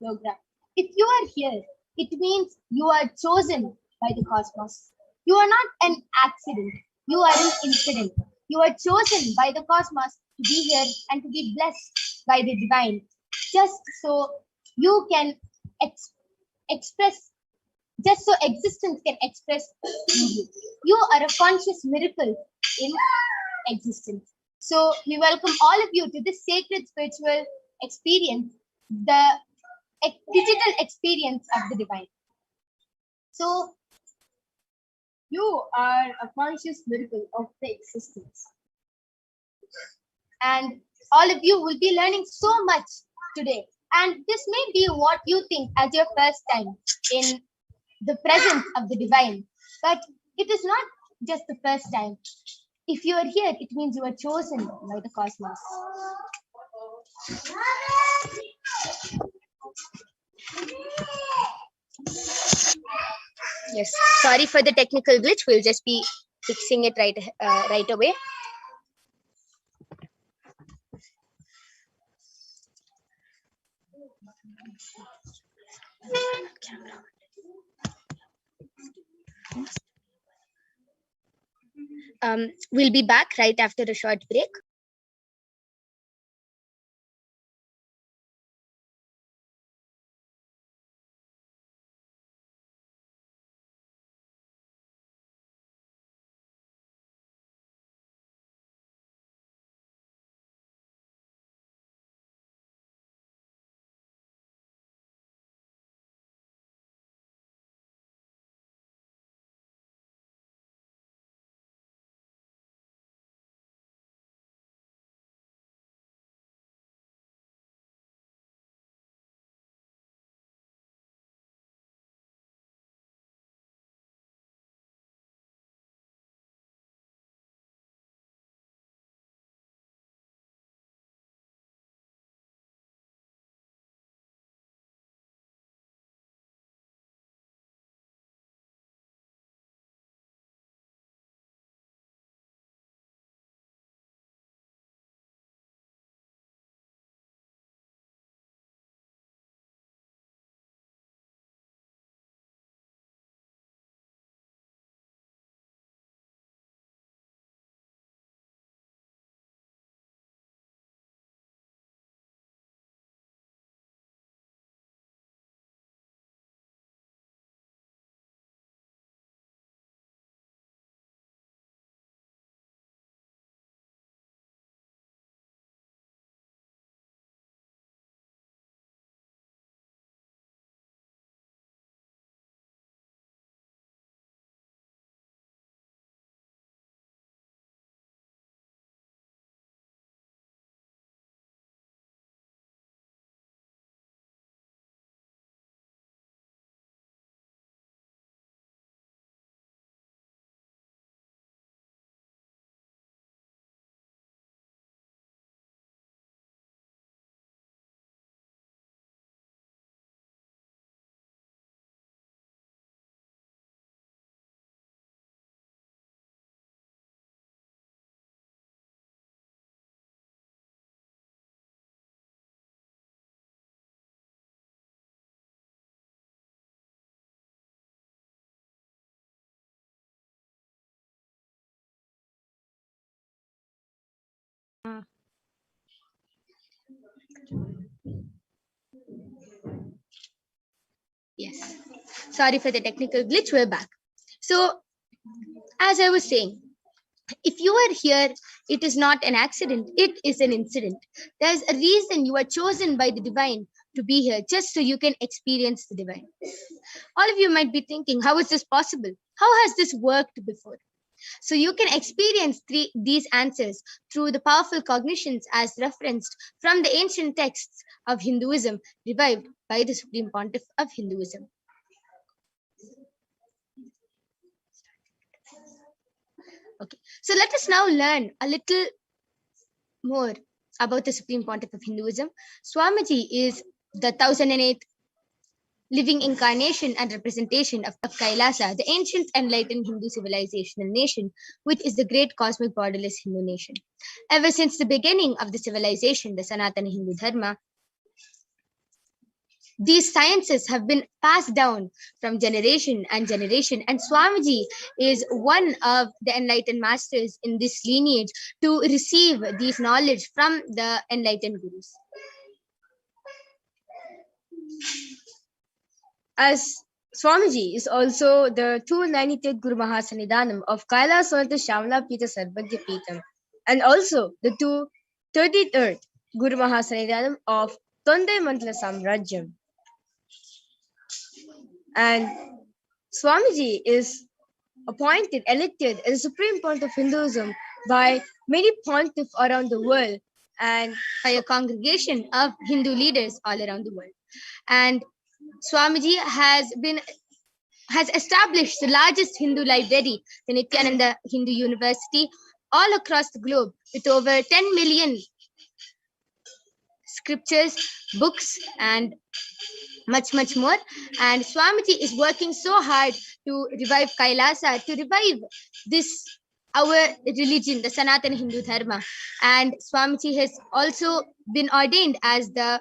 program. If you are here, it means you are chosen by the cosmos. You are not an accident. You are an incident. You are chosen by the cosmos to be here and to be blessed by the divine, just so you can express, just so existence can express you. You are a conscious miracle in existence. So we welcome all of you to this sacred spiritual experience, the digital experience of the divine. So you are a conscious miracle of the existence. And all of you will be learning so much today. And this may be what you think as your first time in the presence of the divine. But it is not just the first time. If you are here, it means you are chosen by the cosmos. Yes, sorry for the technical glitch. We'll just be fixing it right away. We'll be back right after a short break. Yes, sorry for the technical glitch. We're back. So, as I was saying, if you are here, it is not an accident, it is an incident. There's a reason you are chosen by the divine to be here, just so you can experience the divine. All of you might be thinking, how is this possible? How has this worked before? So you can experience these answers through the powerful cognitions as referenced from the ancient texts of Hinduism, revived by the Supreme Pontiff of Hinduism. Okay, so let us now learn a little more about the Supreme Pontiff of Hinduism. Swamiji is the 1008th living incarnation and representation of Kailasa, the ancient enlightened Hindu civilizational nation, which is the great cosmic borderless Hindu nation. Ever since the beginning of the civilization, the Sanatana Hindu Dharma These sciences have been passed down from generation and generation, and Swamiji is one of the enlightened masters in this lineage to receive these knowledge from the enlightened gurus. As Swamiji is also the 293rd Guru Mahasannidhanam of Kailasonatha Shamla Pita Sarvagya Pitam, and also the 233rd Guru Mahasannidhanam of Tondai Mantla Samrajyam. And Swamiji is elected as the Supreme Pontiff of Hinduism by many pontiffs around the world and by a congregation of Hindu leaders all around the world. And Swamiji has established the largest Hindu library, the Nithyananda Hindu University, all across the globe with over 10 million scriptures, books, and much more. And Swamiji is working so hard to revive Kailasa, to revive our religion, the Sanatana Hindu Dharma. And Swamiji has also been ordained as the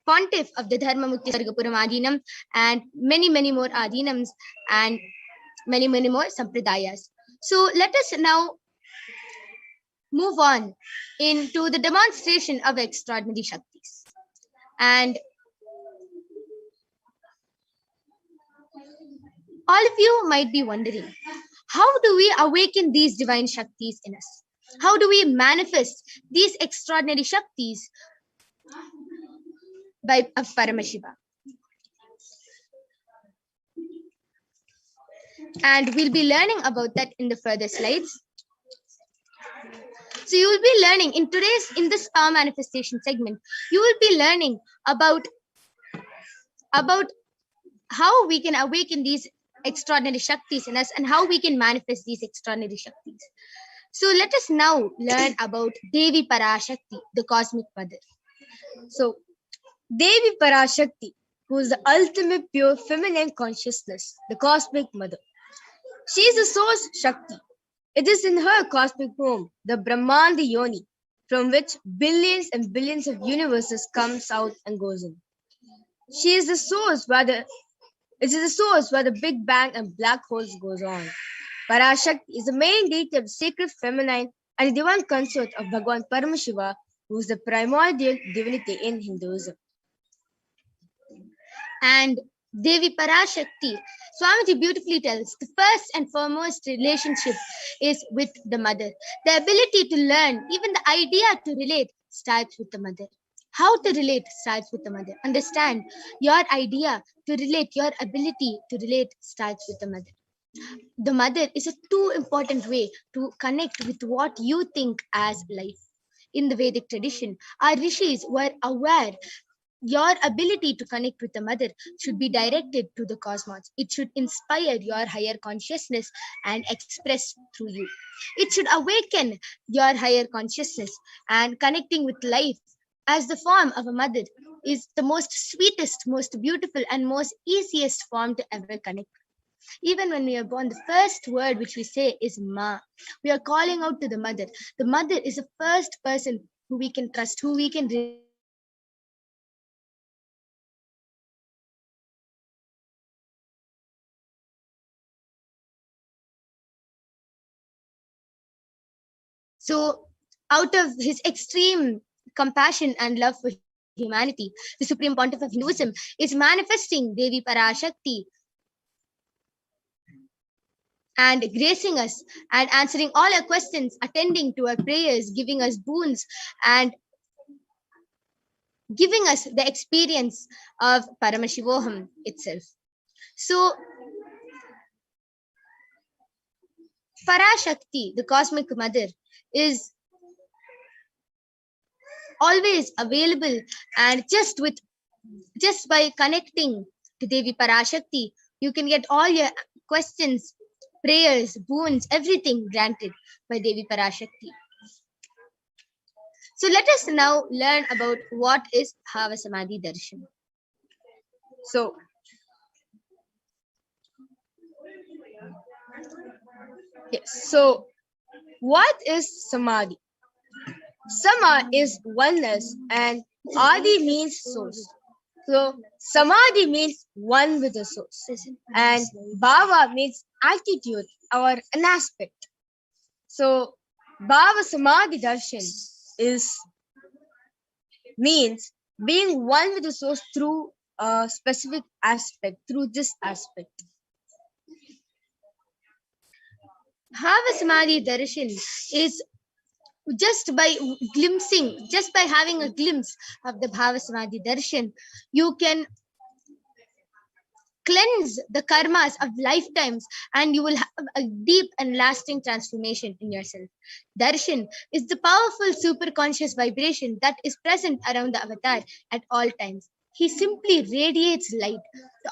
pontiff of the Dharma Mukti Sargapuram Adinam and many more Adinams and many more Sampradayas. So let us now move on into the demonstration of extraordinary Shaktis. And all of you might be wondering, how do we awaken these divine Shaktis in us? How do we manifest these extraordinary Shaktis of Paramashiva? And we'll be learning about that in the further slides. So you will be learning in this power manifestation segment, you will be learning about how we can awaken these extraordinary Shaktis in us and how we can manifest these extraordinary Shaktis. So let us now learn about Devi Parashakti, the cosmic mother. So Devi Parashakti, who is the ultimate pure feminine consciousness, the cosmic mother. She is the source Shakti. It is in her cosmic home, the Brahmanda Yoni, from which billions and billions of universes comes out and goes in. She is the source where the Big Bang and black holes goes on. Parashakti is the main deity of the sacred feminine and the divine consort of Bhagavan Paramashiva, who is the primordial divinity in Hinduism. And Devi Parashakti, Swamiji beautifully tells, the first and foremost relationship is with the mother. The ability to learn, even the idea to relate, starts with the mother. How to relate starts with the mother. Understand, your idea to relate, your ability to relate starts with the mother. The mother is a too important way to connect with what you think as life. In the Vedic tradition, our rishis were aware your ability to connect with the mother should be directed to the cosmos. It should inspire your higher consciousness and express through you. It should awaken your higher consciousness, and connecting with life as the form of a mother is the most sweetest, most beautiful, and most easiest form to ever connect. Even when we are born, the first word which we say is Ma. We are calling out to the mother. The mother is the first person who we can trust, who we can So, out of his extreme compassion and love for humanity, the Supreme Pontiff of Hinduism is manifesting Devi Parashakti and gracing us and answering all our questions, attending to our prayers, giving us boons, and giving us the experience of Paramashivoham itself. So, Parashakti, the cosmic mother, is always available, and just by connecting to Devi Parashakti, you can get all your questions, prayers, boons, everything granted by Devi Parashakti. So let us now learn about what is Bhava Samadhi Darshan. So yes, so what is Samadhi? Sama is oneness and Adi means source. So samadhi means one with the source, and bhava means attitude or an aspect. So bhava samadhi darshan means being one with the source through a specific aspect, through this aspect. Bhava Samadhi Darshan is just by just by having a glimpse of the Bhava Samadhi Darshan, you can cleanse the karmas of lifetimes and you will have a deep and lasting transformation in yourself. Darshan is the powerful superconscious vibration that is present around the avatar at all times. He simply radiates light. The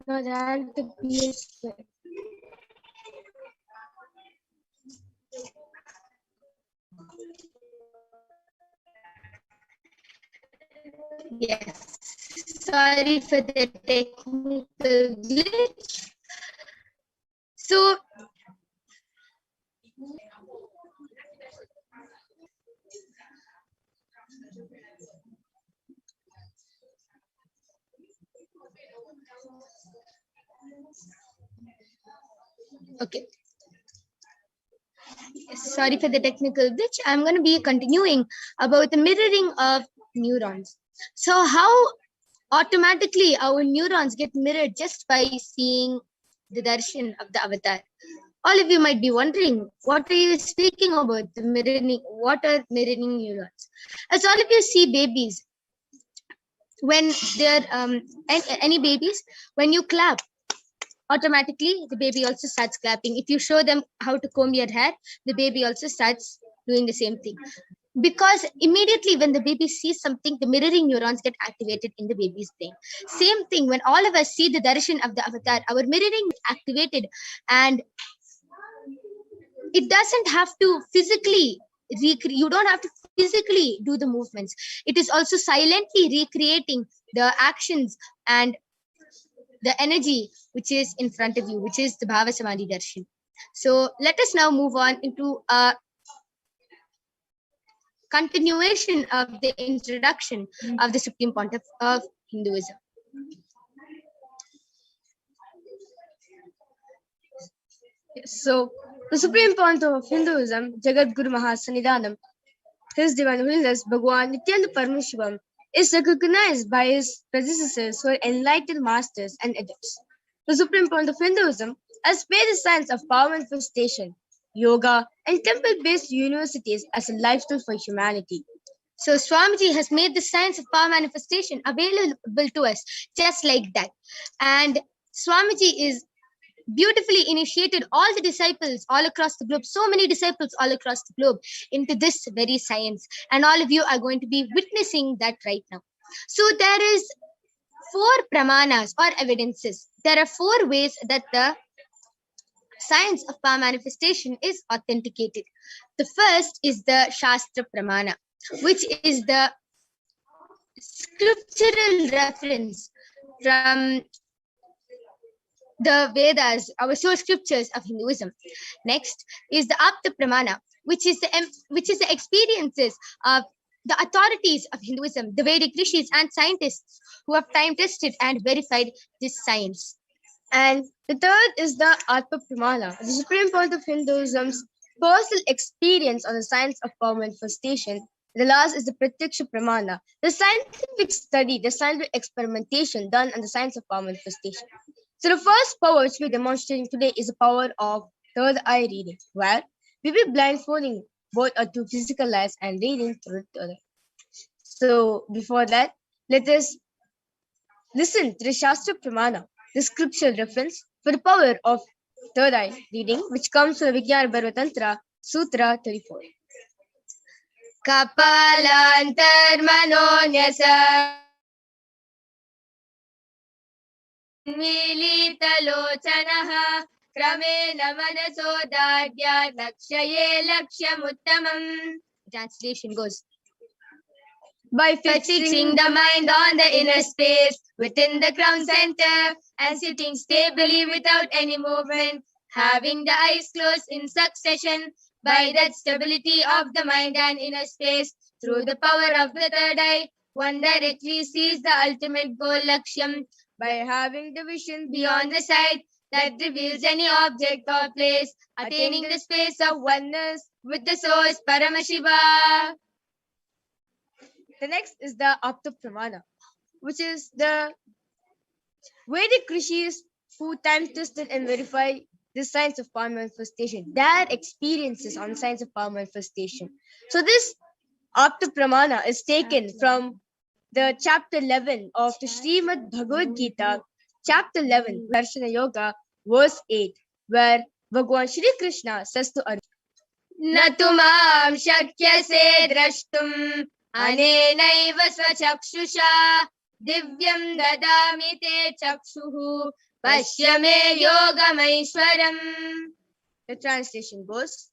No, that the PS. Yes. Sorry for the technical glitch. So, okay. Sorry for the technical glitch. I'm going to be continuing about the mirroring of neurons. So, how automatically our neurons get mirrored just by seeing the darshan of the avatar. All of you might be wondering, what are you speaking about? The mirroring, what are mirroring neurons? As all of you see babies, when they're any babies, when you clap, automatically the baby also starts clapping. If you show them how to comb your hair, the baby also starts doing the same thing. Because immediately when the baby sees something, the mirroring neurons get activated in the baby's brain. Same thing when all of us see the darshan of the avatar, our mirroring is activated, and it doesn't have to physically recreate. You don't have to physically do the movements. It is also silently recreating the actions and the energy which is in front of you, which is the Bhava Samadhi Darshan. So let us now move on into a continuation of the introduction of the Supreme Pontiff of Hinduism. So, the Supreme Pontiff of Hinduism, Jagat Guru Mahasannidhanam, His Divine Holiness Bhagwan Nithyananda Paramashivam, is recognized by his predecessors who are enlightened masters and adepts. The Supreme Pontiff of Hinduism has made the science of power manifestation, yoga, and temple-based universities as a lifestyle for humanity. So Swamiji has made the science of power manifestation available to us just like that. And Swamiji is beautifully initiated all the disciples all across the globe, so many disciples all across the globe, into this very science. And all of you are going to be witnessing that right now. So there is 4 pramanas or evidences. There are 4 ways that the science of power manifestation is authenticated. The first is the Shastra Pramana, which is the scriptural reference from the Vedas, our source scriptures of Hinduism. Next is the Apta Pramana, which is the experiences of the authorities of Hinduism, the Vedic rishis and scientists who have time tested and verified this science. And the third is the Atma Pramana, the Supreme Point of Hinduism's personal experience on the science of power manifestation. The last is the Pratyaksha Pramana, the scientific study, the scientific experimentation done on the science of power manifestation. So the first power which we're demonstrating today is the power of third eye reading, where we will be blindfolding both our 2 physical eyes and reading through the third eye. So before that, let us listen to the Shastra Pramana, the scriptural reference for the power of third eye reading, which comes from the Vijnana Bharvatantra, Sutra 34. Kapalantarmanonyasa Militalochanaha Kramena Manasodadya Lakshaye Lakshamuttamam. Translation goes, by fixing the mind on the inner space within the crown center and sitting stably without any movement, having the eyes closed in succession, by that stability of the mind and inner space, through the power of the third eye, one directly sees the ultimate goal, Lakshyam, by having the vision beyond the sight that reveals any object or place, attaining the space of oneness with the source, Paramashiva. The next is the Apta Pramana, which is the Vedic rishis who time tested and verified the science of power manifestation, their experiences on science of power manifestation. So this Apta Pramana is taken from the chapter 11 of the Srimad Bhagavad Gita, chapter 11, Darshana Yoga, verse 8, where Bhagwan Shri Krishna says to Arjuna, Natumam shakyase drashtum anenaiva svachakshusha divyam dadami te chakshuhu Pashyame Yogamaishwaram. The translation goes,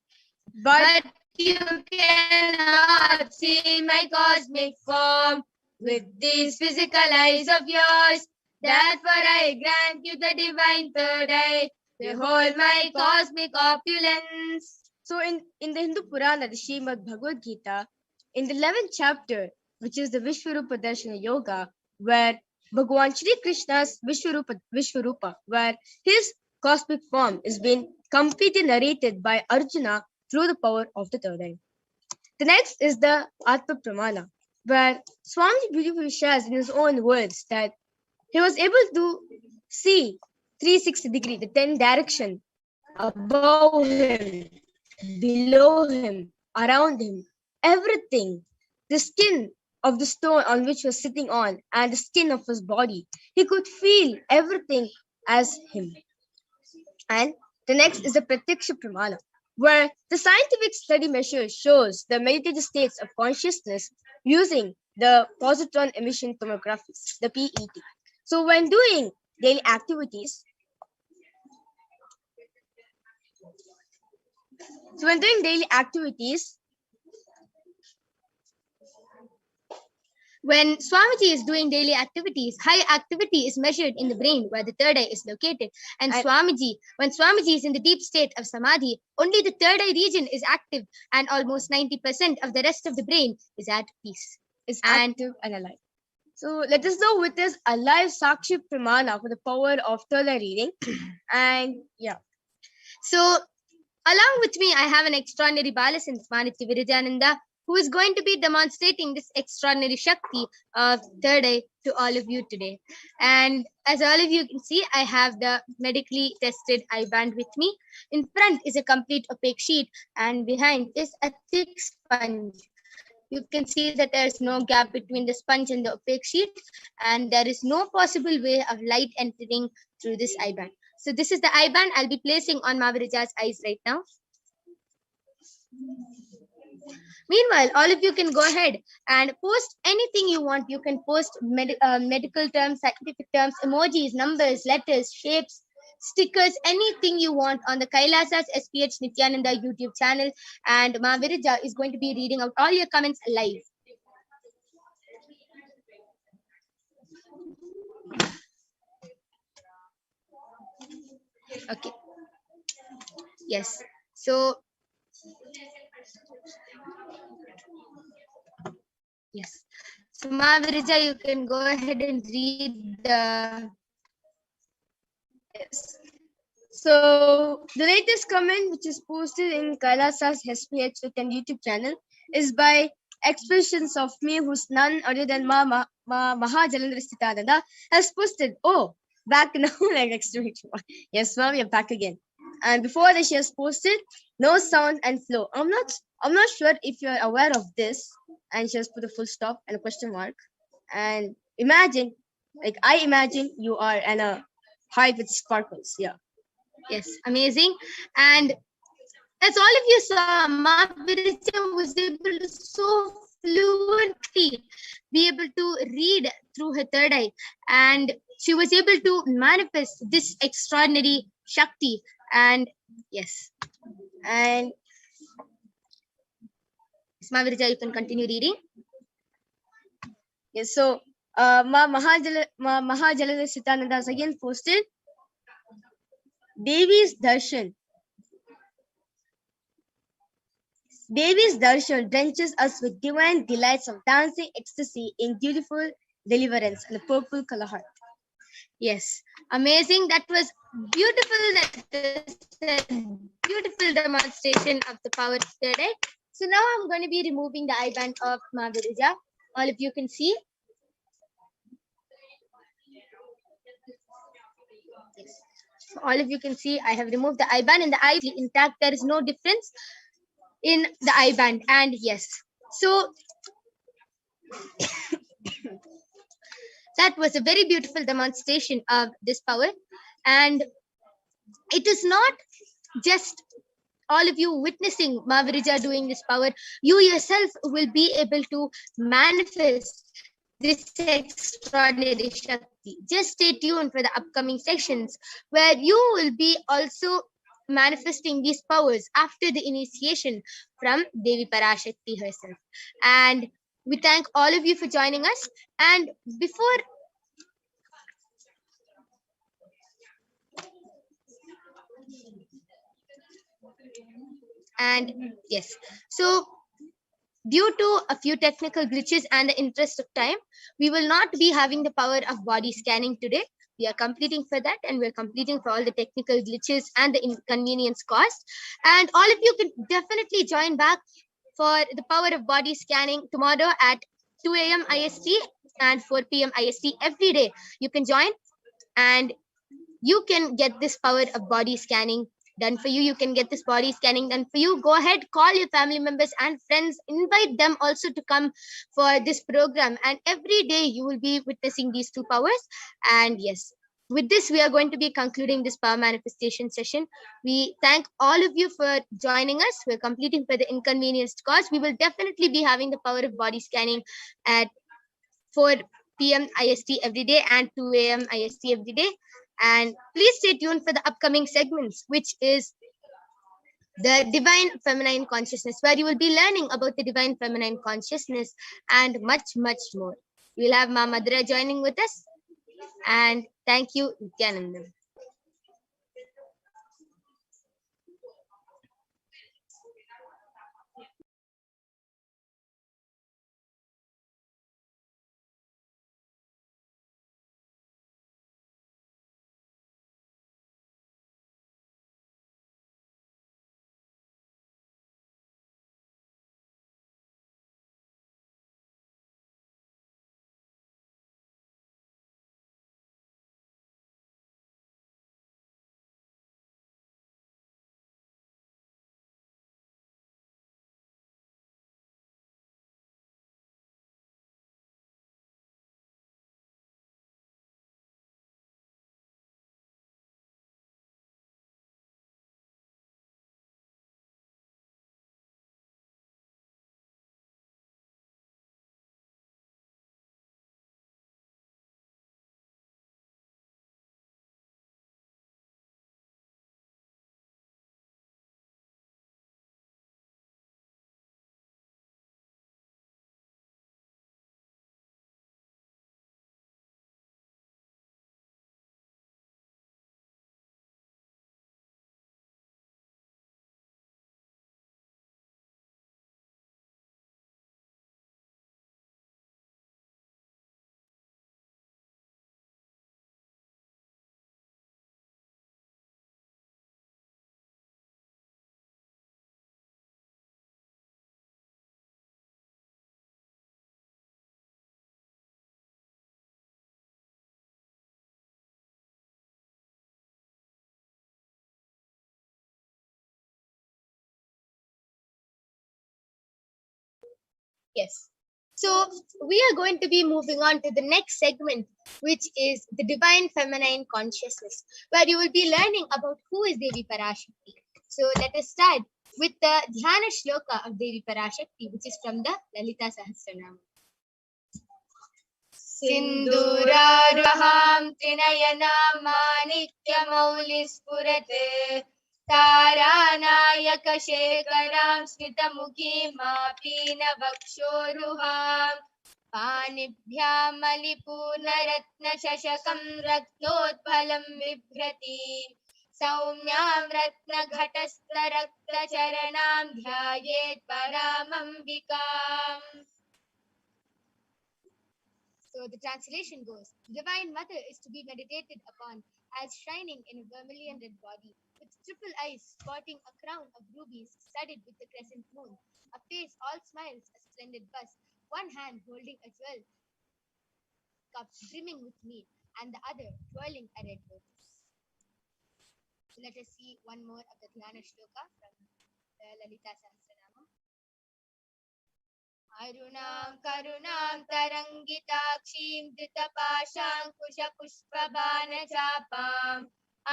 but you cannot see my cosmic form with these physical eyes of yours. Therefore I grant you the divine third eye. Behold my cosmic opulence. So in the Hindu Purana, the Srimad Bhagavad Gita, in the 11th chapter, which is the Vishwarupa Darshana Yoga, where Bhagavan Shri Krishna's Vishwarupa, where his cosmic form is being completely narrated by Arjuna through the power of the third eye. The next is the Atma Pramana, where Swami beautifully shares in his own words that he was able to see 360 degree, the 10 direction, above him, below him, around him, everything, the skin of the stone on which he was sitting on and the skin of his body. He could feel everything as him. And the next is the Pratyaksha Pramana, where the scientific study measure shows the meditative states of consciousness using the positron emission tomography, the PET. So when doing daily activities, when Swamiji is doing daily activities, high activity is measured in the brain where the third eye is located. And when Swamiji is in the deep state of Samadhi, only the third eye region is active and almost 90% of the rest of the brain is at peace. Is active and alive. So let us now witness a live Sakshi Pramana for the power of third eye reading. And yeah. So along with me, I have an extraordinary Balasant, Manitya Virajananda, who is going to be demonstrating this extraordinary Shakti of third eye to all of you today. And as all of you can see, I have the medically tested eye band with me. In front is a complete opaque sheet and behind is a thick sponge. You can see that there is no gap between the sponge and the opaque sheet, and there is no possible way of light entering through this eye band. So this is the eye band I'll be placing on Mavirija's eyes right now. Meanwhile, all of you can go ahead and post anything you want. You can post medical terms, scientific terms, emojis, numbers, letters, shapes, stickers, anything you want on the Kailasa's HDH Nithyananda YouTube channel. And Mavirija is going to be reading out all your comments live. Okay. Yes. So, yes. So, Mavirija, you can go ahead and read the... Yes. So, the latest comment which is posted in Kailasa's HPH YouTube channel is by expressions of me, who's none other than Mahajalandra Sthitananda, has posted, oh, back now, like exclamation. Yes, ma'am, you're back again. And before that, she has posted no sound and flow. I'm not sure if you're aware of this. And she has put a full stop and a question mark. And imagine, like I imagine you are in a hive with sparkles. Yeah. Yes, amazing. And as all of you saw, Mavirija was able to so fluently be able to read through her third eye, and she was able to manifest this extraordinary Shakti. And yes, and Mavirija, you can continue reading. Yes, so Mahajalandra Sthitananda has again posted Devi's Darshan. Devi's Darshan drenches us with divine delights of dancing ecstasy in beautiful deliverance and the purple color heart. Yes, amazing. That was beautiful. That is a beautiful demonstration of the power of third eye. So now I'm going to be removing the eye band of Mavirija. All of you can see. Yes. So all of you can see I have removed the eye band and the eye is intact. There is no difference in the eye band. And yes, so that was a very beautiful demonstration of this power. And it is not just all of you witnessing Mavirija doing this power. You yourself will be able to manifest this extraordinary Shakti. Just stay tuned for the upcoming sections where you will be also manifesting these powers after the initiation from Devi Parashakti herself. And we thank all of you for joining us. And before and yes, so due to a few technical glitches and the interest of time, we will not be having the power of body scanning today. We are completing for that, and we're completing for all the technical glitches and the inconvenience caused. And all of you can definitely join back for the power of body scanning tomorrow at 2 a.m. IST and 4 p.m. IST every day. You can join and you can get this power of body scanning done for you. You can get this body scanning done for you. Go ahead, call your family members and friends, invite them also to come for this program. And every day you will be witnessing these two powers. And yes, with this, we are going to be concluding this power manifestation session. We thank all of you for joining us. We're completing for the inconvenienced cause. We will definitely be having the power of body scanning at 4 p.m. IST every day and 2 a.m. IST every day. And please stay tuned for the upcoming segments, which is the divine feminine consciousness, where you will be learning about the divine feminine consciousness and much, much more. We'll have Ma Madhura joining with us. And thank you, Nithyananda. Yes. So we are going to be moving on to the next segment, which is the divine feminine consciousness, where you will be learning about who is Devi Parashakti. So let us start with the Dhyana Shloka of Devi Parashakti, which is from the Lalita Sahasranama. Sinduraraham Trinayana Manikya Taranayakashekaram Smitamukhim Mapina Vakshoruham Panibhyam Malipurnaratna Shashakam Ratnotpalam Vibhrati Saumyam Ratna Ghatastarakta Charanam Dhyayet Paramambikam. So the translation goes, Divine Mother is to be meditated upon as shining in a vermilion red body, with triple eyes sporting a crown of rubies studded with the crescent moon, a face all smiles, a splendid bust, one hand holding a jewel cup brimming with mead, and the other twirling a red lotus. So let us see one more of the Dhyana Shloka from Lalita Sahasranama. Arunam karunam tarangitakshim dhritapashankushpushpabana chapam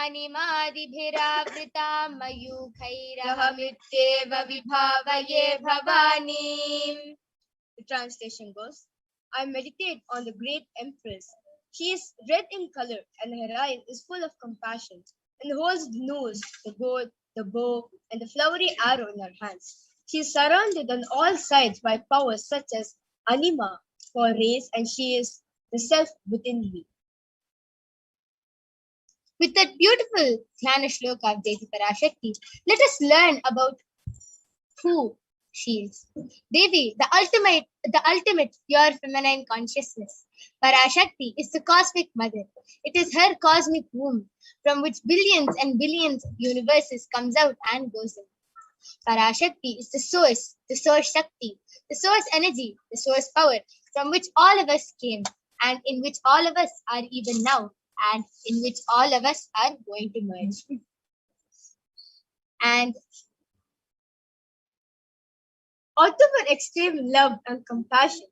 animadibhiravritaam mayukhairahamityeva vibhavaye bhavani. The translation goes, I meditate on the great empress. She is red in color, and her eye is full of compassion, and holds the nose, the gourd, the bow, and the flowery arrow in her hands. She is surrounded on all sides by powers such as anima for race, and she is the self within me. With that beautiful Jnana Shloka of Devi Parashakti, let us learn about who she is. Devi, the ultimate pure feminine consciousness. Parashakti is the cosmic mother. It is her cosmic womb from which billions and billions of universes comes out and goes in. Parashakti is the source Shakti, the source energy, the source power from which all of us came and in which all of us are even now and in which all of us are going to merge. And Out of her extreme love and compassion,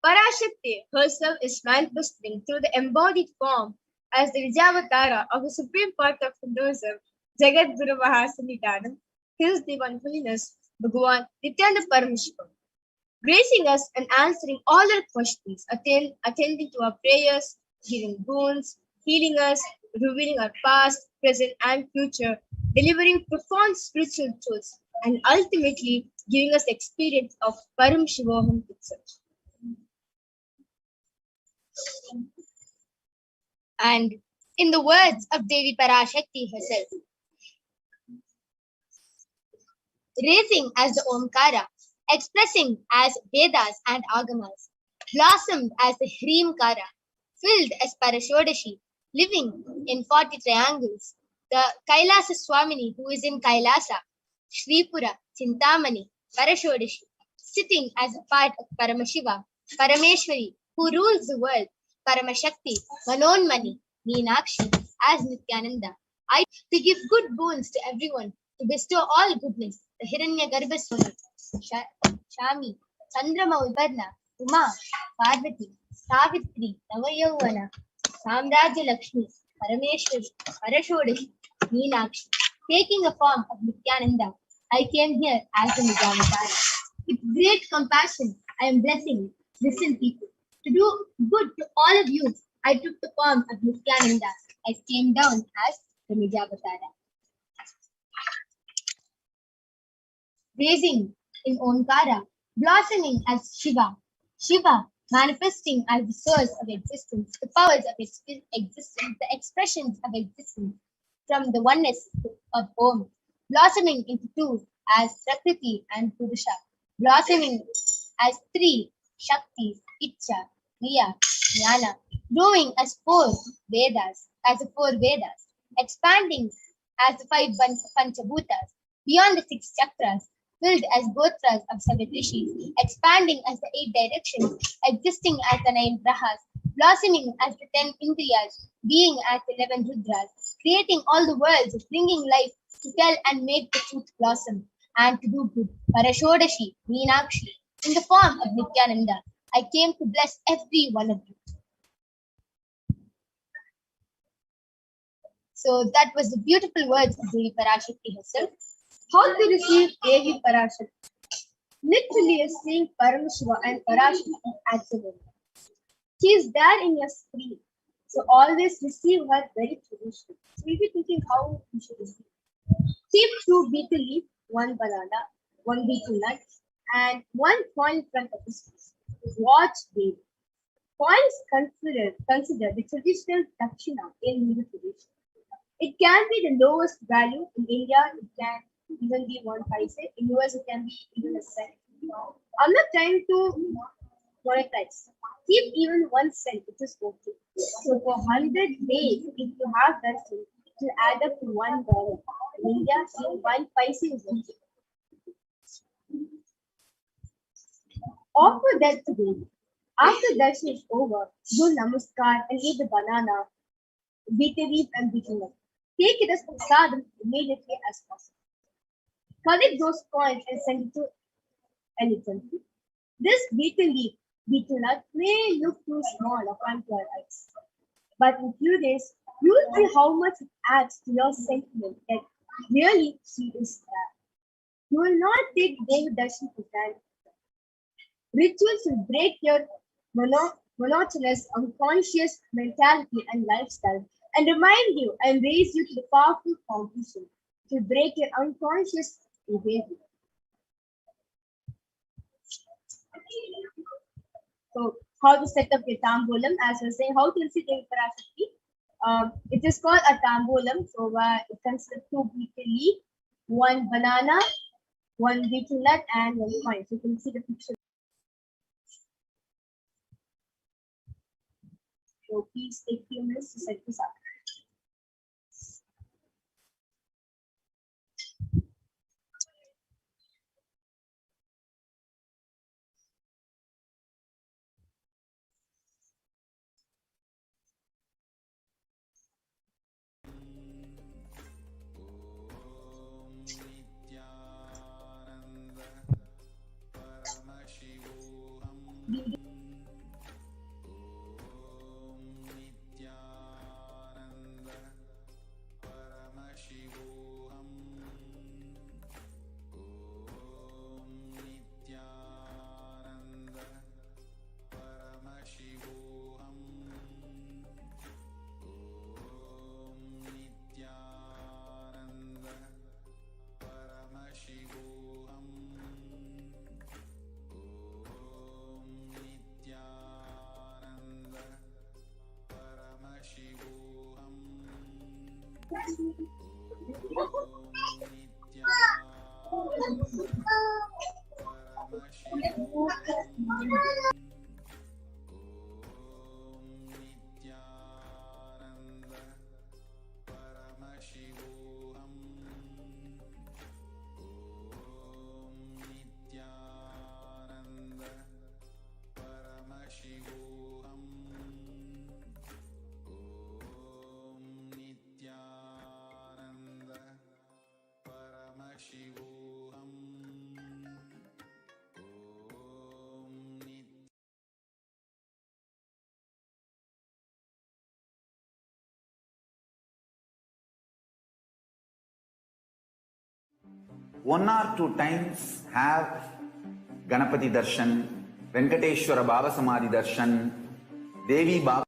Parashakti herself is manifesting through the embodied form as the Vijavatara of the supreme part of Hinduism, Jagat Guru Mahasanitanam, His Divine Holiness, Bhagavan Nithyananda Paramashivam, gracing us and answering all our questions, attending to our prayers, giving boons, healing us, revealing our past, present, and future, delivering profound spiritual truths, and ultimately giving us the experience of Paramashivoham itself. And in the words of Devi Parashakti herself, raising as the Omkara, expressing as Vedas and Agamas, blossomed as the Hrimkara, filled as Parashodashi, living in 40 triangles, the Kailasa Swamini who is in Kailasa, Sripura, Chintamani, Parashodashi, sitting as a part of Paramashiva, Parameshwari, who rules the world, Paramashakti, Manonmani, Meenakshi, as Nithyananda. I to give good boons to everyone, to bestow all goodness, the Hiranya Garbhaswami, Shami, Chandrama Ubarna, Uma, Parvati, Savitri, Navayavana, Samrajya Lakshmi, Parameshwari, Parashodashi, Meenakshi. Taking a form of Nithyananda, I came here as a Nijavatara. With great compassion, I am blessing listen people. To do good to all of you, I took the form of Nithyananda. I came down as the Nijavatara. Raising in Omkara, blossoming as Shiva. Shiva, manifesting as the source of existence, the powers of existence, the expressions of existence from the oneness of Om, blossoming into two as Prakriti and Purusha, blossoming as three Shaktis, Icha, Kriya, Jnana, growing as four Vedas, expanding as the five Panchabhutas, beyond the six chakras, filled as gotras of seven rishis, expanding as the eight directions, existing as the nine grahas, blossoming as the 10 indriyas, being as the 11 rudras, creating all the worlds, bringing life to tell and make the truth blossom, and to do good. Parashodashi, Meenakshi, in the form of Nithyananda, I came to bless every one of you. So that was the beautiful words of Devi Parashakti herself. How to receive Devi Parashakti? Literally is seeing Paramashiva and Parashakti at the moment. She is there in your screen. So always receive her very traditionally. So if you're thinking how you should receive. Keep 2 betel leaf, 1 banana, 1 betel nut, and 1 coin in front of the face. Watch Devi. Coins consider the traditional dakshina in Hindu tradition. It can be the lowest value. In India, it can even be 1 paise. In US, it can be even a cent. I'm not trying to monetize. Keep even 1 cent, it is okay. So for 100 days, if you have that cent, it will add up to $1. In India, even 1 paise is okay. Offer that to Devi. After darshan is over, do namaskar and eat the banana, betel leaf and betel nut. Take it as prasadam immediately as possible. Collect those coins and send it to elephant. This betel leaf, betel nut may look too small upon your eyes, but in few days you will see how much it adds to your sentiment that really she is there. You will not take Devi darshan for granted. Rituals will break your monotonous, unconscious mentality and lifestyle, and remind you and raise you to the powerful foundation to break your unconscious behavior. So, how to set up your tambolam? As I was saying, how to sit in Parashakti? It is called a tambolam. So, it consists of 2 betel leaf, 1 banana, 1 betel nut, and 1 coin. So, you can see the picture. So, please take a few minutes to set this up. One or two times have Ganapati Darshan, Venkateshwara Baba Samadhi Darshan, Devi Baba.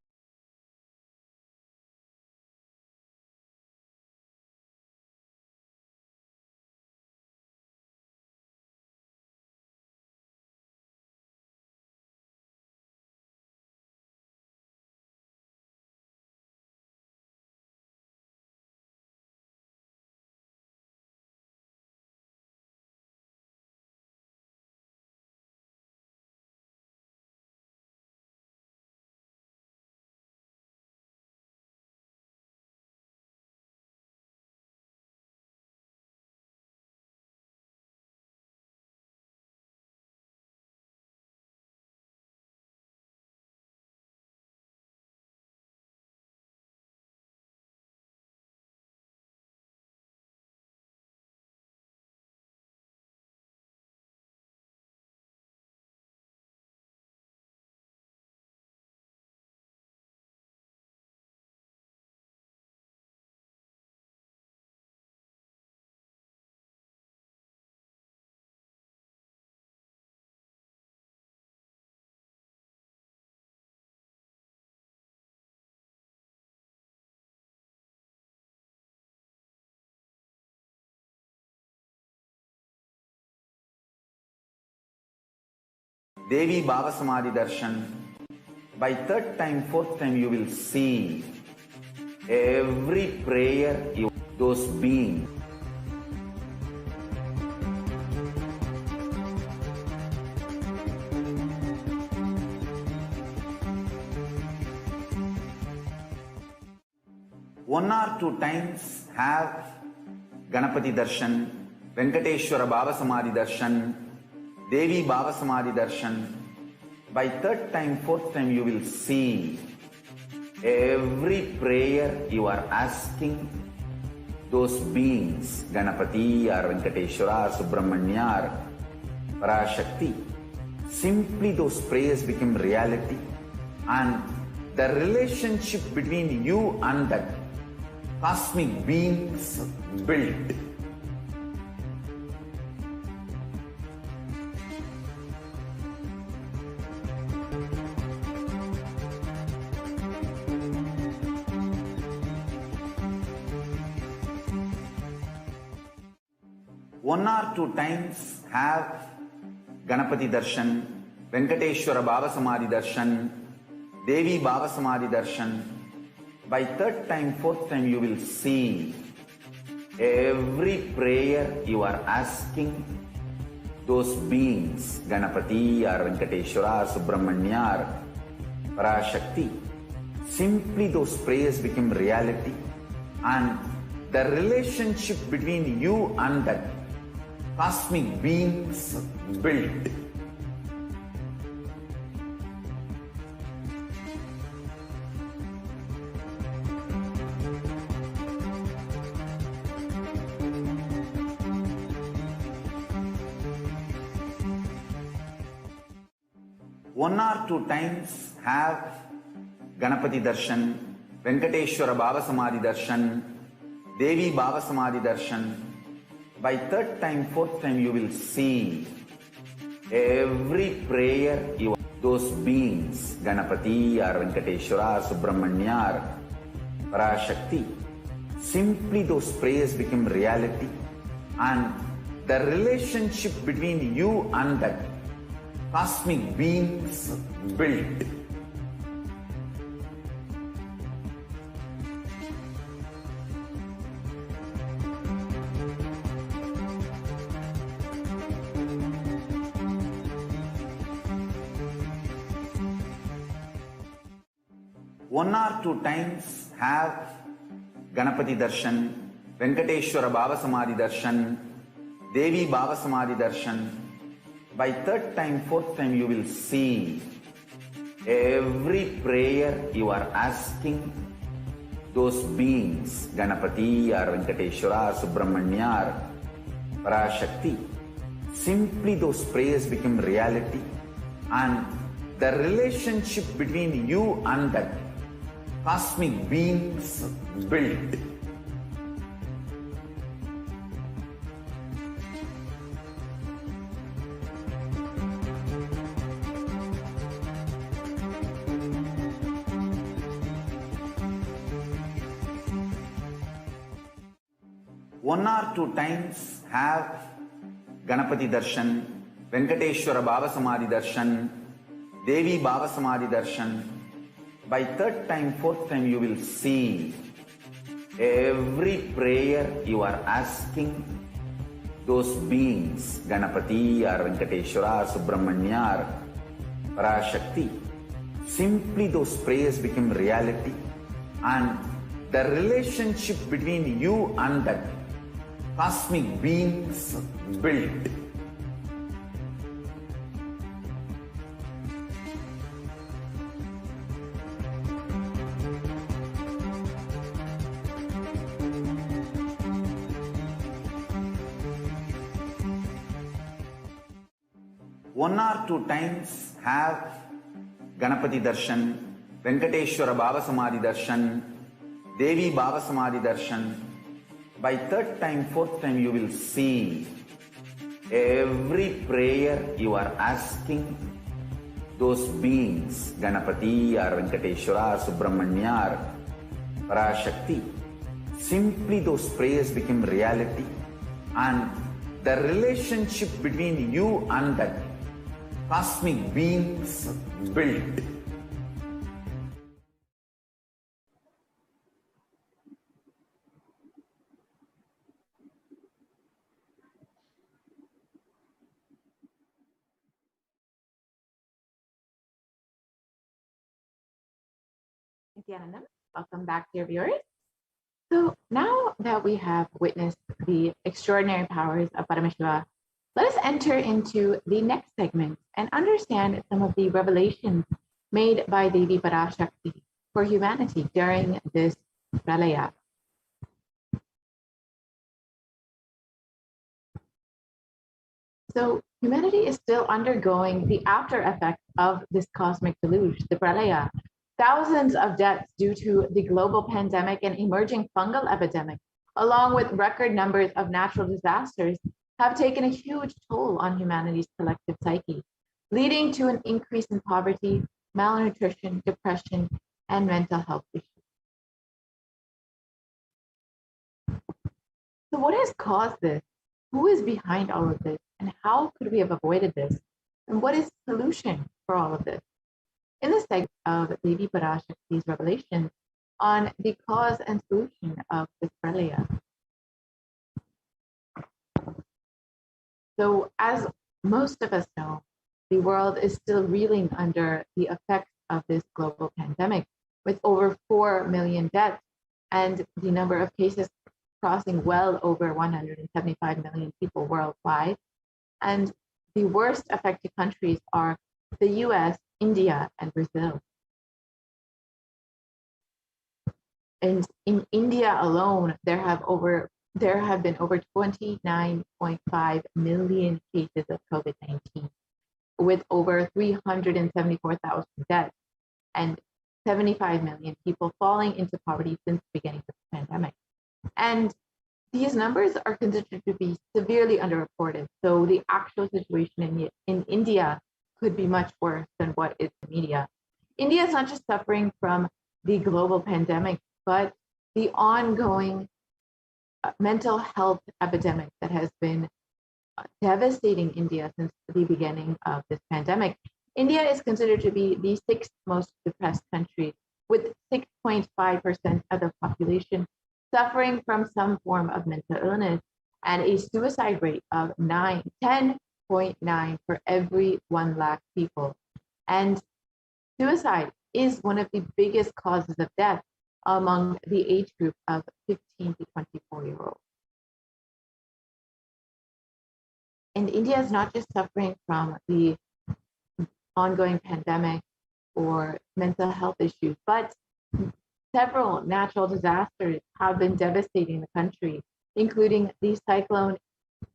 Devi Baba Samadhi Darshan. By third time, fourth time, you will see every prayer, those beings. One or two times have Ganapati Darshan, Venkateshwara Baba Samadhi Darshan, Devi Baba Samadhi Darshan. By third time, fourth time, you will see every prayer you are asking those beings, Ganapati or Venkateshwara or Subramanya or Parashakti. Simply those prayers become reality, and the relationship between you and that cosmic beings built. one or two times have Ganapati Darshan, Venkateshwara Baba Samadhi Darshan, Devi Baba Samadhi Darshan. By third time, fourth time, you will see every prayer you are asking those beings, Ganapati or Venkateshwara or Subramanya or Parashakti. Simply those prayers become reality, and the relationship between you and that cosmic beings built. One or two times have Ganapati Darshan, Venkateshwara Baba Samadhi Darshan, Devi Baba Samadhi Darshan. By third time, fourth time, you will see every prayer you those beings, Ganapati or Venkateshwara or Subramanya or Parashakti. Simply those prayers become reality, and the relationship between you and that cosmic beings built. One or two times have Ganapati Darshan, Venkateshwara Baba Samadhi Darshan, Devi Baba Samadhi Darshan. By third time, fourth time, you will see every prayer you are asking those beings, Ganapati or Venkateshwara or Subramanya or Parashakti. Simply those prayers become reality, and the relationship between you and that cosmic beings built. One or two times have Ganapati Darshan, Venkateshwara Baba Samadhi Darshan, Devi Baba Samadhi Darshan. By third time, fourth time, you will see every prayer you are asking those beings, Ganapati or Venkateshwara or Subramanya or Parashakti. Simply those prayers become reality, and the relationship between you and that cosmic beings built. One or two times have Ganapati Darshan, Venkateshwara Baba Samadhi Darshan, Devi Baba Samadhi Darshan. By third time, fourth time, you will see every prayer you are asking those beings, Ganapati or Venkateshwara or Subramanya or Parashakti. Simply those prayers become reality, and the relationship between you and that cosmic beings built. Nithyananda, welcome back, dear viewers. So now that we have witnessed the extraordinary powers of Paramashiva, let us enter into the next segment and understand some of the revelations made by Devi Parashakti for humanity during this Pralaya. So humanity is still undergoing the after effects of this cosmic deluge, the Pralaya. Thousands of deaths due to the global pandemic and emerging fungal epidemic, along with record numbers of natural disasters, have taken a huge toll on humanity's collective psyche, leading to an increase in poverty, malnutrition, depression, and mental health issues. So what has caused this? who is behind all of this and how could we have avoided this? And what is the solution for all of this? In this segment of Devi Parashakti's revelations on the cause and solution of this pralaya. So as most of us know, the world is still reeling under the effects of this global pandemic with over 4 million deaths and the number of cases crossing well over 175 million people worldwide. And the worst affected countries are the US, India, and Brazil. And in India alone, there have been over 29.5 million cases of COVID-19, with over 374,000 deaths and 75 million people falling into poverty since the beginning of the pandemic. And these numbers are considered to be severely underreported. So the actual situation in India could be much worse than what is in the media. India is not just suffering from the global pandemic, but the ongoing mental health epidemic that has been devastating India since the beginning of this pandemic. India is considered to be the sixth most depressed country, with 6.5% of the population suffering from some form of mental illness and a suicide rate of 10.9 for every 1 lakh people. And suicide is one of the biggest causes of death among the age group of 15 to 24-year-olds. And India is not just suffering from the ongoing pandemic or mental health issues, but several natural disasters have been devastating the country, including the cyclone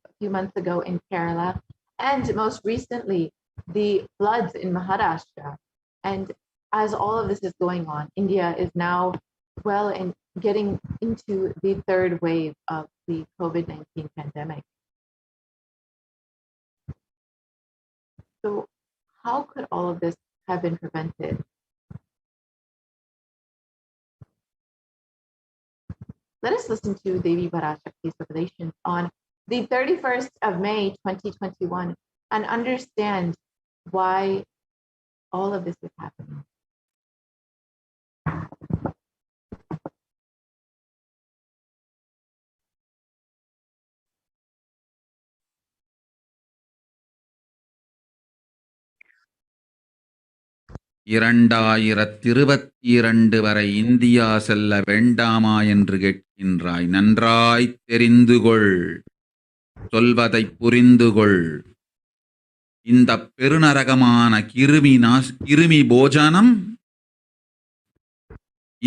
a few months ago in Kerala, and most recently, the floods in Maharashtra. And as all of this is going on, India is now well and getting into the third wave of the COVID-19 pandemic. So how could all of this have been prevented? Let us listen to Devi Parashakti's revelations on the 31st of May, 2021, and understand why all of this is happening. இரண்டாயிரத்திருபத்திரண்டு வரை India செல்ல வேண்டாமா என்று கேட்கின்றாய். நன்றாய் தெரிந்துகொள், சொல்வதைப் புரிந்துகொள். இந்த பெருநரகமான கிருமி போஜனம்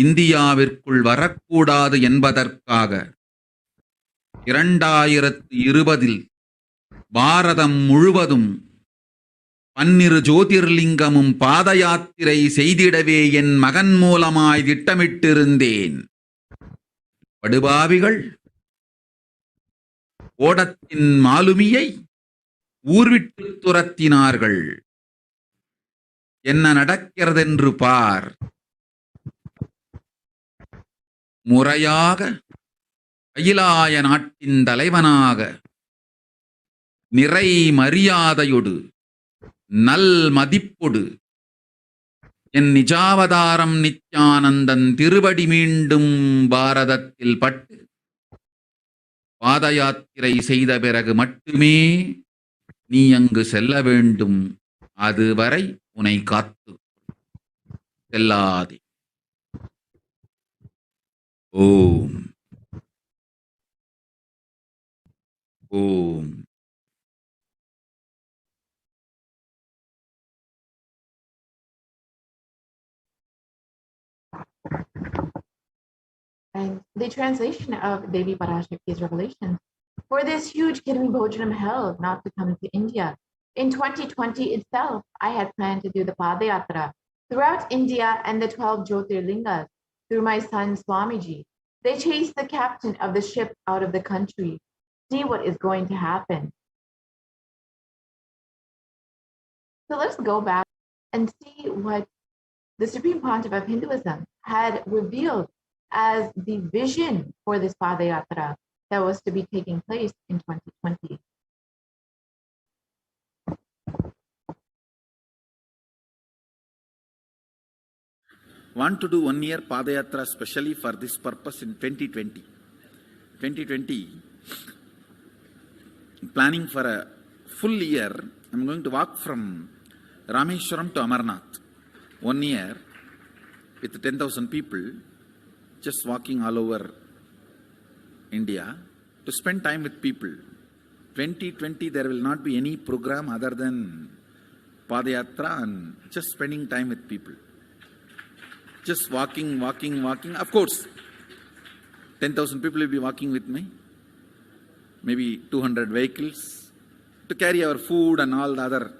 இந்தியாவிற்குள் வரக்கூடாது என்பதற்காக 2020 பாரதம் முழுவதும் 12 ஜோதிர்லிங்கமும் பாத யாத்திரை செய்திடவே என் மகன் மூலமாய் திட்டமிட்டிருந்தேன். படுபாவிகள் ஓடத்தின் மாலுமியை ஊர்விட்டு துரத்தினார்கள். என்ன நடக்கிறதென்று பார். முறையாக அகிலாய நாட்டின் தலைவனாக நிறை மரியாதையொடு நல் மதிப்பொடு என் நிஜாவதாரம் நித்யானந்தன் திருவடி மீண்டும் பாரதத்தில் பட்டு பாத யாத்திரை செய்த பிறகு மட்டுமே நீ அங்கு செல்ல வேண்டும். அதுவரை உன்னை காத்து செல்லாதே. ஓம் ஓம். And the translation of Devi Parashakti's revelations for this huge Kirmi Bhojanam hell not to come to India. In 2020 itself, I had planned to do the Padayatra throughout India and the 12 Jyotirlingas through my son Swamiji. They chased the captain of the ship out of the country. See what is going to happen. So let's go back and see what the Supreme Pontiff of Hinduism had revealed as the vision for this Padayatra that was to be taking place in 2020. Want to do 1 year Padayatra specially for this purpose in 2020. 2020, planning for a full year, I'm going to walk from Rameshwaram to Amarnath. 1 year with 10,000 people, just walking all over India to spend time with people. 2020, there will not be any program other than Padayatra and just spending time with people. Just walking. Of course, 10,000 people will be walking with me. Maybe 200 vehicles to carry our food and all the other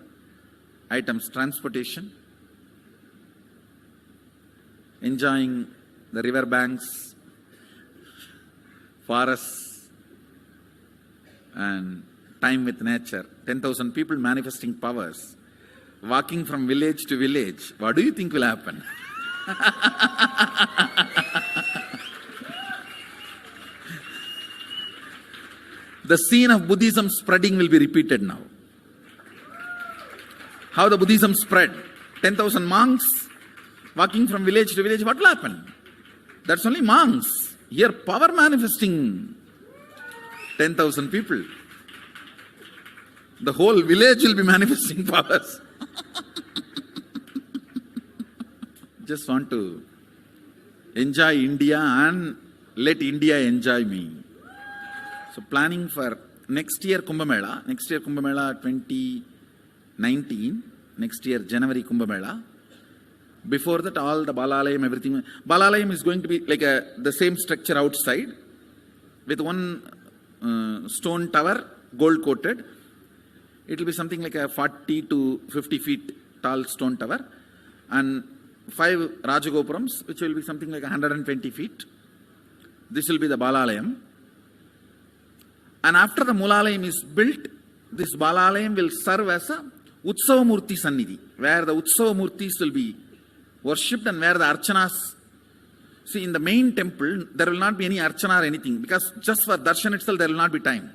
items, transportation. Enjoying the river banks, forests, and time with nature. 10,000 people manifesting powers, walking from village to village. What do you think will happen? The scene of Buddhism spreading will be repeated now. How the Buddhism spread. 10,000 monks walking from village to village. What will happen? That's only monks. Here power manifesting 10,000 people. The whole village will be manifesting powers. Just want to enjoy India and let India enjoy me. So planning for next year Kumbh Mela 2019, next year January Kumbh Mela. Before that, all the Balalayam, everything. Balalayam is going to be like the same structure outside with one stone tower, gold coated. It will be something like a 40 to 50 feet tall stone tower and 5 Rajagopurams, which will be something like 120 feet. This will be the Balalayam. And after the Mulalayam is built, this Balalayam will serve as a Utsava Murti Sannidhi, where the Utsava Murtis will be worshipped and where the Archanas. See, in the main temple, there will not be any Archana or anything, because just for Darshan itself, there will not be time.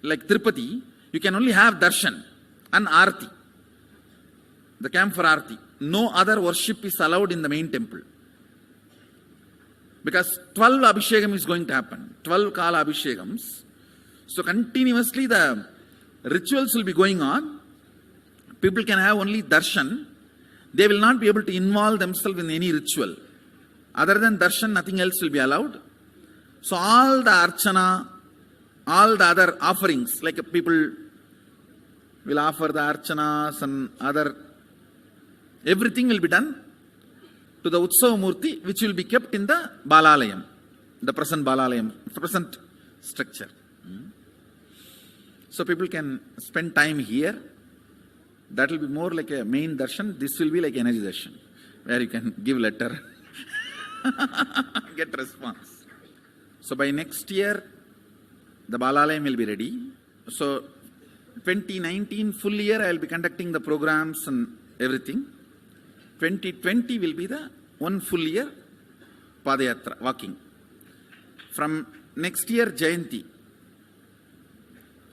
Like Tirupati, you can only have Darshan and Arti, the camp for Arti. No other worship is allowed in the main temple. Because 12 Abhishekam is going to happen, 12 Kala Abhishekams. So continuously the rituals will be going on. People can have only darshan. They will not be able to involve themselves in any ritual. Other than darshan, nothing else will be allowed. So all the archana, all the other offerings, like people will offer the archanas and other, everything will be done to the Utsava Murti, which will be kept in the Balalayam, the present Balalayam, the present structure. So people can spend time here. That will be more like a main darshan. This will be like energy darshan, where you can give letter, get response. So by next year, the Balalayam will be ready. So 2019 full year, I will be conducting the programs and everything. 2020 will be the one full year Padayatra, walking. From next year, Jayanti,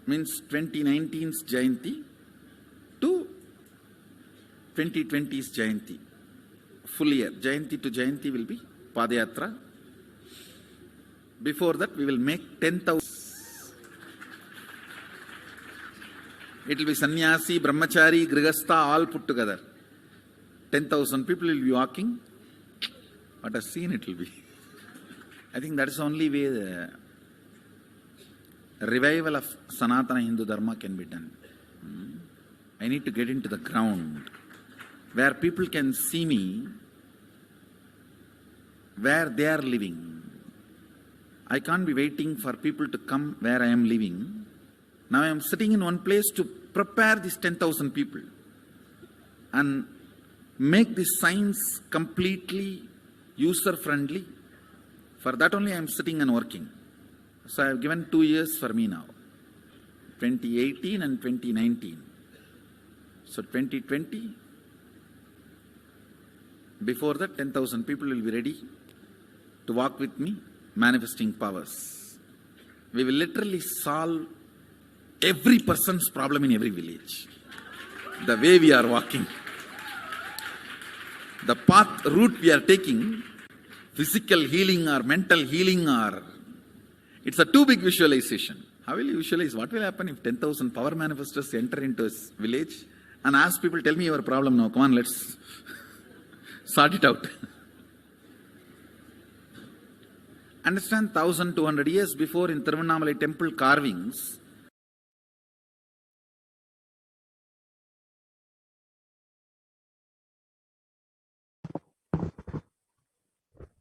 means 2019's Jayanti to 2020's Jayanti. Full year, Jayanti to Jayanti will be Padayatra. Before that, we will make 10,000. It will be Sannyasi, Brahmachari, Grihastha, all put together. 10,000 people will be walking. What a scene it will be. I think that is the only way the revival of Sanatana Hindu Dharma can be done. I need to get into the ground where people can see me, where they are living. I can't be waiting for people to come where I am living. Now I am sitting in one place to prepare these 10,000 people and make this science completely user-friendly. For that only I am sitting and working. So I have given 2 years for me now, 2018 and 2019. So 2020, before that 10,000 people will be ready to walk with me, manifesting powers. we will literally solve every person's problem in every village. The way we are walking, the route we are taking, physical healing or mental healing, or it's a too big visualization. How will you visualize? What will happen if 10,000 power manifestors enter into a village and ask people, tell me your problem now, come on, let's sort it out. Understand, 1,200 years before in Tiruvannamalai temple carvings,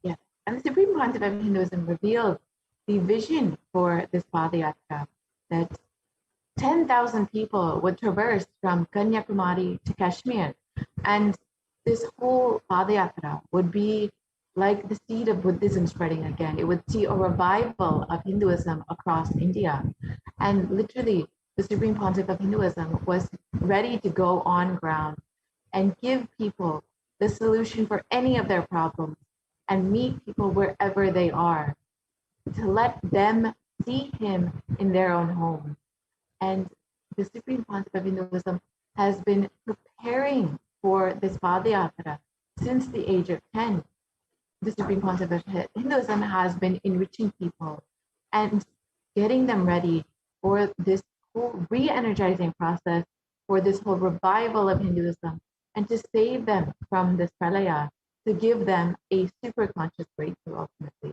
Yeah, and the Supreme Pontiff of Hinduism revealed the vision for this Padayatra, that 10,000 people would traverse from Kanyakumari to Kashmir, and this whole Padayatra would be like the seed of Buddhism spreading again. It would see a revival of Hinduism across India. And literally, the Supreme Pontiff of Hinduism was ready to go on ground and give people the solution for any of their problems and meet people wherever they are, to let them see him in their own home. And the Supreme Pontiff of Hinduism has been preparing for this Padayatra since the age of 10. The Supreme Pontiff of Hinduism has been enriching people and getting them ready for this whole re-energizing process, for this whole revival of Hinduism, and to save them from this pralaya, to give them a super conscious breakthrough ultimately.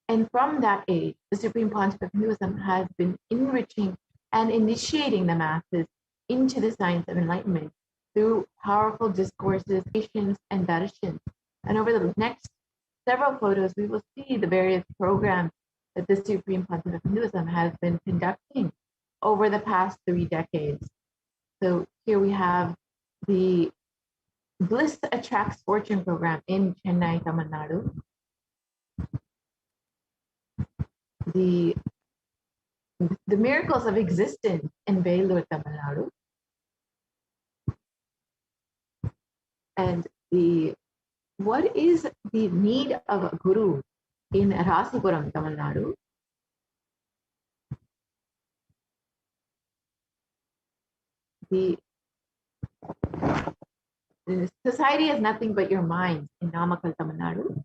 And from that age, the Supreme Pontiff of Hinduism has been enriching and initiating the masses into the science of enlightenment through powerful discourses, patience, and darshans. And over the next several photos, we will see the various programs that the Supreme Pontiff of Hinduism has been conducting over the past 3 decades. So here we have the Bliss Attracts Fortune program in Chennai, Tamil Nadu. The Miracles of Existence in Vellore, Tamil Nadu. And what is the need of a guru in Rasipuram, Tamil Nadu? The society is nothing but your mind in Namakkal, Tamil Nadu.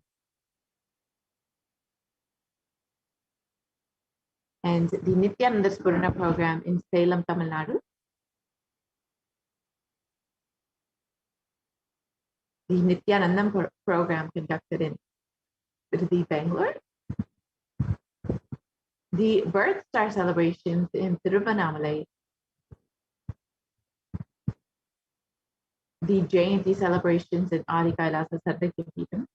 And the Nithyananda Spurana program in Salem, Tamil Nadu. The Nithyanandam program conducted in the Bangalore. The Birth Star celebrations in Tiruvannamalai. The Jayanti celebrations in Adi Kailasa Sarvakyapeetham.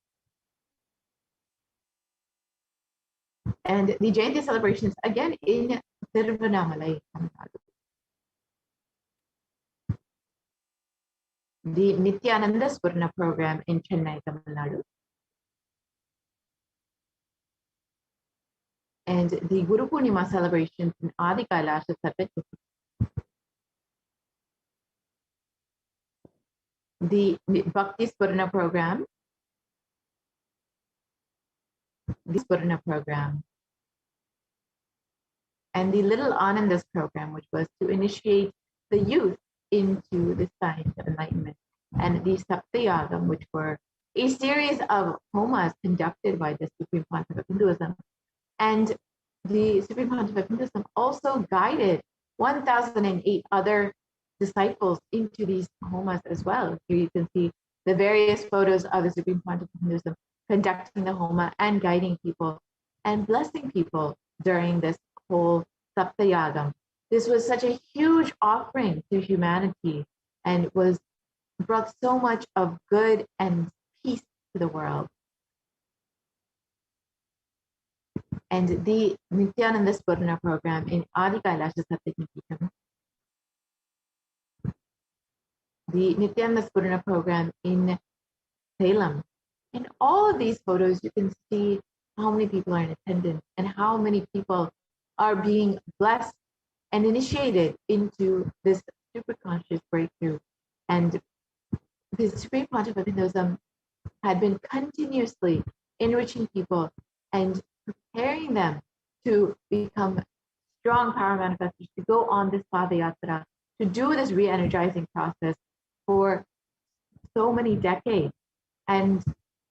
And the Jayanti celebrations again in Tiruvannamalai, Tamil Nadu. The Nithyananda Spurana program in Chennai, Tamil Nadu. And the Guru Purnima celebrations in Adi Kailasa Sarvakyapeetham. The Bhakti Spurana program, the Spurana program, and the Little Anandas program, which was to initiate the youth into the science of enlightenment, and the Saptayagam, which were a series of homas conducted by the Supreme Pontiff of Hinduism. And the Supreme Pontiff of Hinduism also guided 1,008 other disciples into these homas as well. Here you can see the various photos of the Supreme Pontiff of Hinduism conducting the homa and guiding people and blessing people during this whole Saptayagam. This was such a huge offering to humanity and brought so much of good and peace to the world. And the Nithyananda Spurana program in Adi Kailasa Sarvakyapeetham, the Nithyananda Spurana program in Salem. In all of these photos, you can see how many people are in attendance and how many people are being blessed and initiated into this super conscious breakthrough. And the Supreme Pontiff of Hinduism had been continuously enriching people and preparing them to on this Padayatra to do this re-energizing process for so many decades. And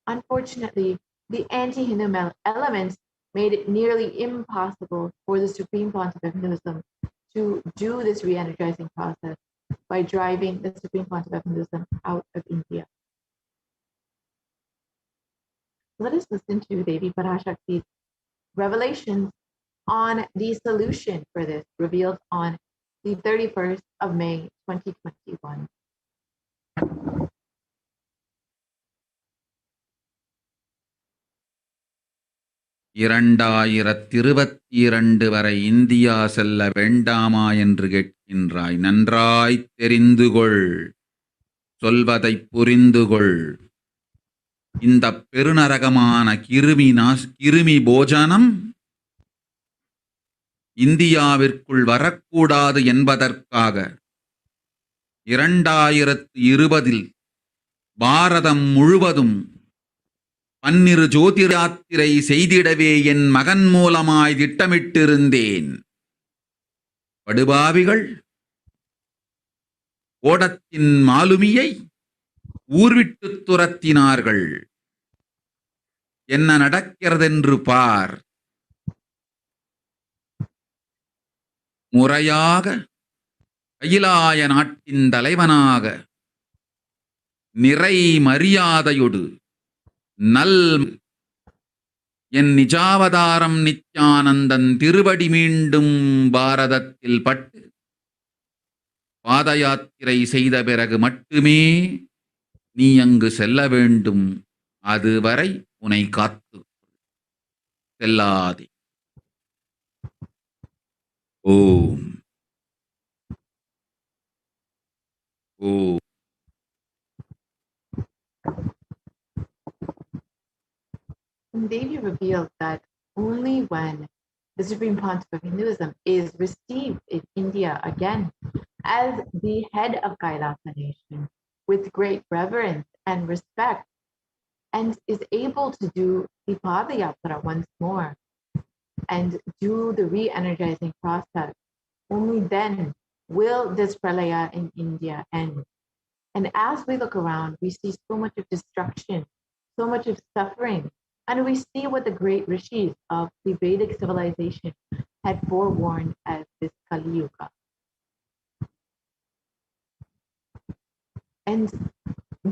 unfortunately, the anti-Hindu elements made it nearly impossible for the Supreme Pontiff of Hinduism to do this re-energizing process by driving the Supreme Pontiff of Hinduism out of India. Let us listen to Devi Parashakti's revelations on the solution for this, revealed on the 31st of May, 2021. இரண்டாயிரத்திருபத்திரண்டு வரை India செல்ல வேண்டாமா என்று கேட்கின்றாய். நன்றாய் தெரிந்து கொள், சொல்வதைப் புரிந்து கொள். இந்த பெருநரகமான கிருமி போஜனம் இந்தியாவிற்குள் வரக்கூடாது என்பதற்காக 2020 பாரதம் முழுவதும் 12 ஜோதிராத்திரை செய்திடவே என் மகன் மூலமாய் திட்டமிட்டிருந்தேன். படுபாவிகள் ஓடத்தின் மாலுமியை ஊர்விட்டு துரத்தினார்கள். என்ன நடக்கிறதென்று பார். முறையாக கைலாய நாட்டின் தலைவனாக நிறை மரியாதையோடு என் நிஜாவதாரம் நித்யானந்தன் திருவடி மீண்டும் பாரதத்தில் பட்டு பாதயாத்திரை செய்த பிறகு மட்டுமே நீ அங்கு செல்ல வேண்டும். அதுவரை உன்னை காத்து செல்லாதே. ஓம் ஓம். And Devi revealed that only when the Supreme Pontiff of Hinduism is received in India again as the head of Kailasa nation with great reverence and respect, and is able to do the Padayatra once more and do the re-energizing process, only then will this pralaya in India end. And as we look around, we see so much of destruction, so much of suffering, and we see what the great rishis of the Vedic civilization had forewarned as this Kali Yuga. And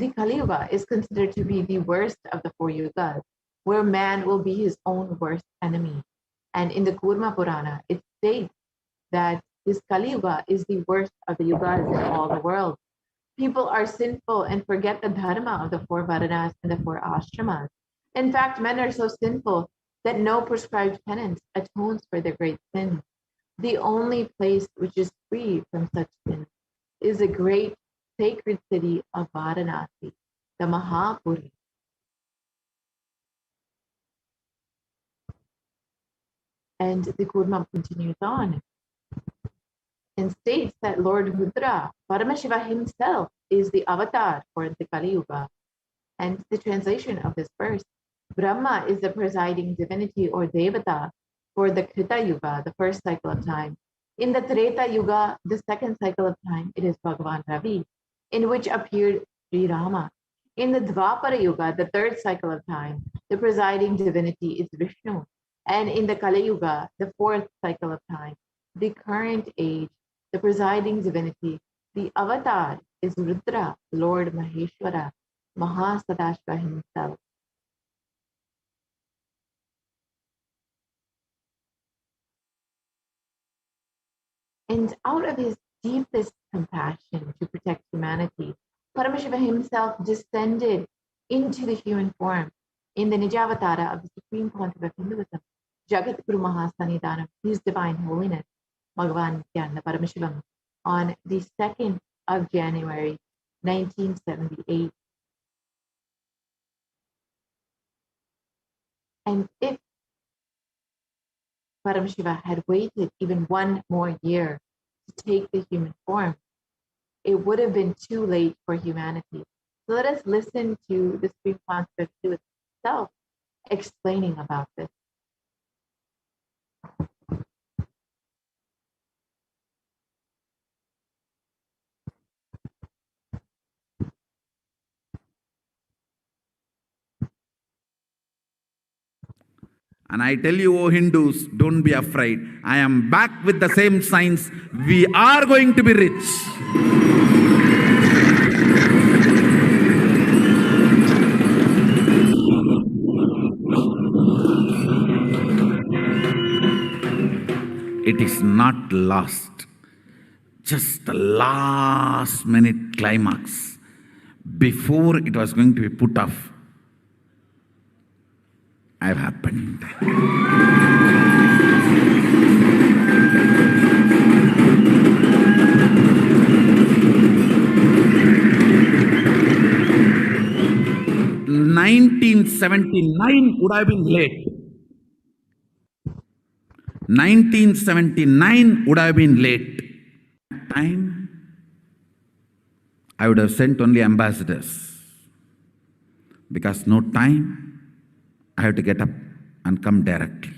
the Kali Yuga is considered to be the worst of the 4 yugas, where man will be his own worst enemy. And in the Kurma Purana, it states that this Kali Yuga is the worst of the yugas in all the world. People are sinful and forget the dharma of the 4 varanas and the 4 ashramas. In fact, men are so sinful that no prescribed penance atones for their great sins. The only place which is free from such sins is the great sacred city of Varanasi, the Mahapuri. And the Kurma continues on and states that Lord Rudra, Paramashiva himself, is the avatar for the Kali Yuga. And the translation of this verse, Brahma is the presiding divinity or Devata for the Krita Yuga, the first cycle of time. In the Treta Yuga, the second cycle of time, it is Bhagavan Ravi, in which appeared Sri Rama. In the Dvapara Yuga, the third cycle of time, the presiding divinity is Vishnu. And in the Kali Yuga, the fourth cycle of time, the current age, the presiding divinity, the avatar is Rudra, Lord Maheshwara, Mahasadashva himself. And out of his deepest compassion to protect humanity, Paramashiva himself descended into the human form in the Nijavatara of the Supreme Pontiff of Hinduism, Jagat Guru Mahasannidhanam, His Divine Holiness, Bhagavan Nithyananda Paramashivam, on the 2nd of January, 1978. And if Paramashiva had waited even one more year to take the human form, it would have been too late for humanity. So let us listen to the Supreme Pontiff itself explaining about this. And I tell you, oh Hindus, don't be afraid. I am back with the same science. We are going to be rich. It is not lost. Just the last minute climax. Before it was going to be put off, I've happened. "1979 would have been late. 1979 would have been late. Time, I would have sent only ambassadors. Because no time, I have to get up and come directly.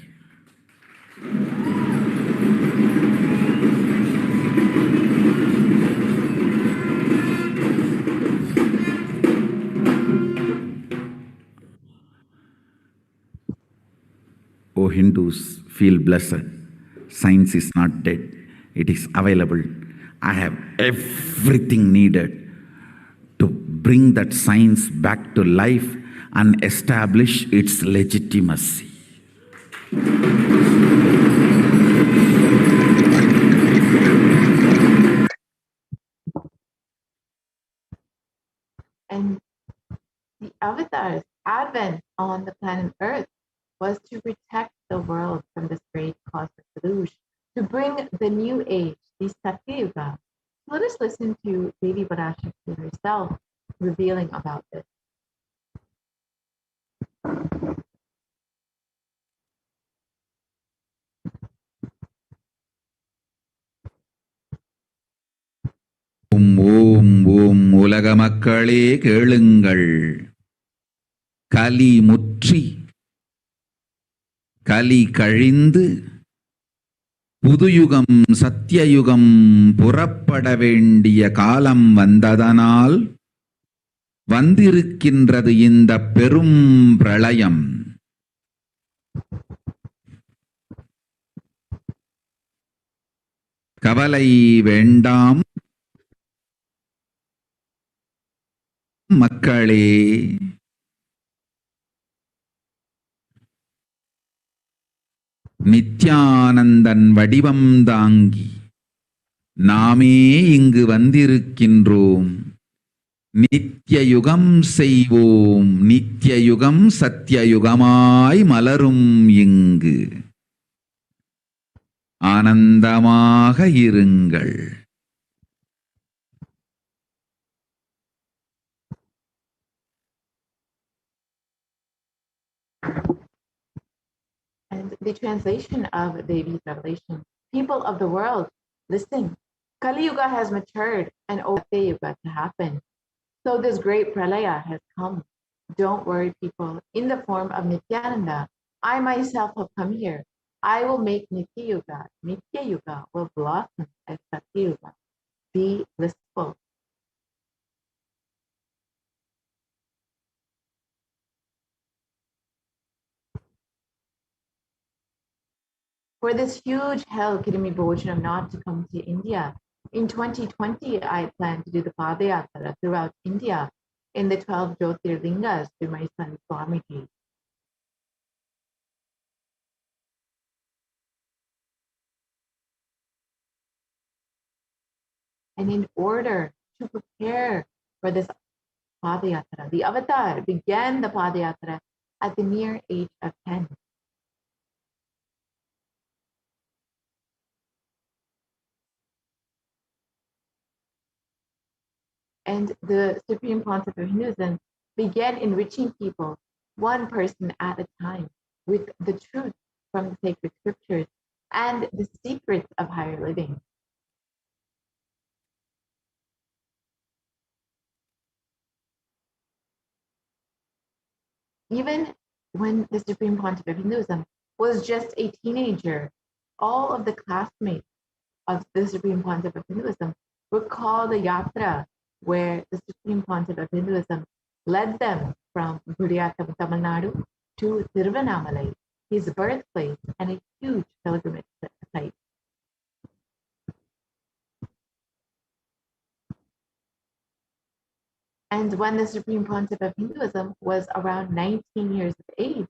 Oh Hindus, feel blessed. Science is not dead. It is available. I have everything needed to bring that science back to life and establish its legitimacy. And the avatar's advent on the planet Earth was to protect the world from this great cosmic deluge, to bring the new age, the Satya Yuga. Let us listen to Devi Parashakti herself revealing about this. ஓம் ஓம் உலக மக்களே கேளுங்கள். கலி முற்றி கலி கழிந்து புதுயுகம் சத்தியயுகம் புறப்பட வேண்டிய காலம் வந்ததனால் வந்திருக்கின்றது இந்த பெரும் பிரளயம். கவலை வேண்டாம் மக்களே. நித்யானந்தன் வடிவம் தாங்கி நாமே இங்கு வந்திருக்கின்றோம். நித்யயுகம் செய்வோம், நித்யயுகம் சத்தியயுகமாய் மலரும் இங்கு. ஆனந்தமாக இருங்கள். And the translation of Devi's revelation, people of the world, listen, Kali Yuga has matured and Satya Yuga to happen. So this great pralaya has come. Don't worry, people. In the form of Nithyananda, I myself have come here. I will make Nitya Yuga. Nitya Yuga will blossom as Satya Yuga. Be blissful. For this huge hell, Kirimi Bhojanam not to come to India. In 2020, I plan to do the Padayatra throughout India in the 12 Jyotirlingas with my son Swamiji. And in order to prepare for this Padayatra, the avatar began the Padayatra at the mere age of 10. And the Supreme Pontiff of Hinduism began enriching people, one person at a time, with the truth from the sacred scriptures and the secrets of higher living. Even when the Supreme Pontiff of Hinduism was just a teenager, all of the classmates of the Supreme Pontiff of Hinduism recall the yatra where the Supreme Pontiff of Hinduism led them from Guriyatam, Tamil Nadu to Tiruvannamalai. his birthplace, and a huge pilgrimage site. And when the Supreme Pontiff of Hinduism was around 19 years of age,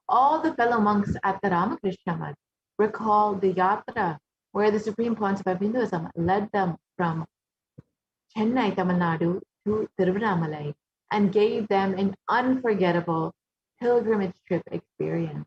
all the fellow monks at the Ramakrishna Math recalled the yatra where the Supreme Pontiff of Hinduism led them from Chennai, Tamil Nadu to Tiruvannamalai and gave them an unforgettable pilgrimage trip experience.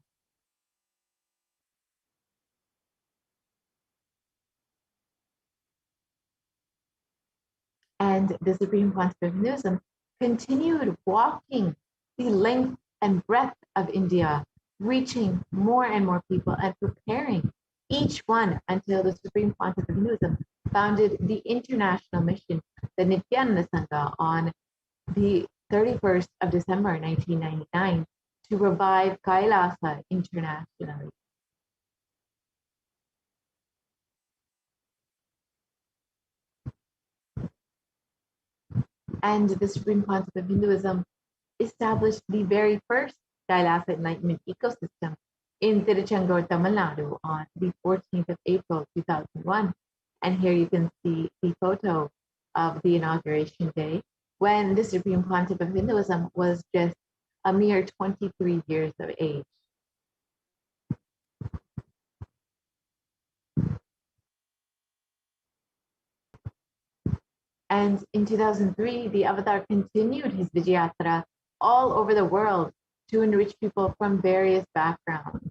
And the Supreme Pontiff of Hinduism continued walking the length and breadth of India, reaching more and more people and preparing each one until the Supreme Pontiff of Hinduism founded the international mission, the Nithyananda Sangha, on the 31st of December 1999 to revive Kailasa internationally. And the Supreme Pontiff of Hinduism established the very first Kailasa enlightenment ecosystem in Tiruchendur, Tamil Nadu on the 14th of April 2001. And here you can see the photo of the inauguration day when the Supreme Pontiff of Hinduism was just a mere 23 years of age. And in 2003, the Avatar continued his Vijayatra all over the world to enrich people from various backgrounds.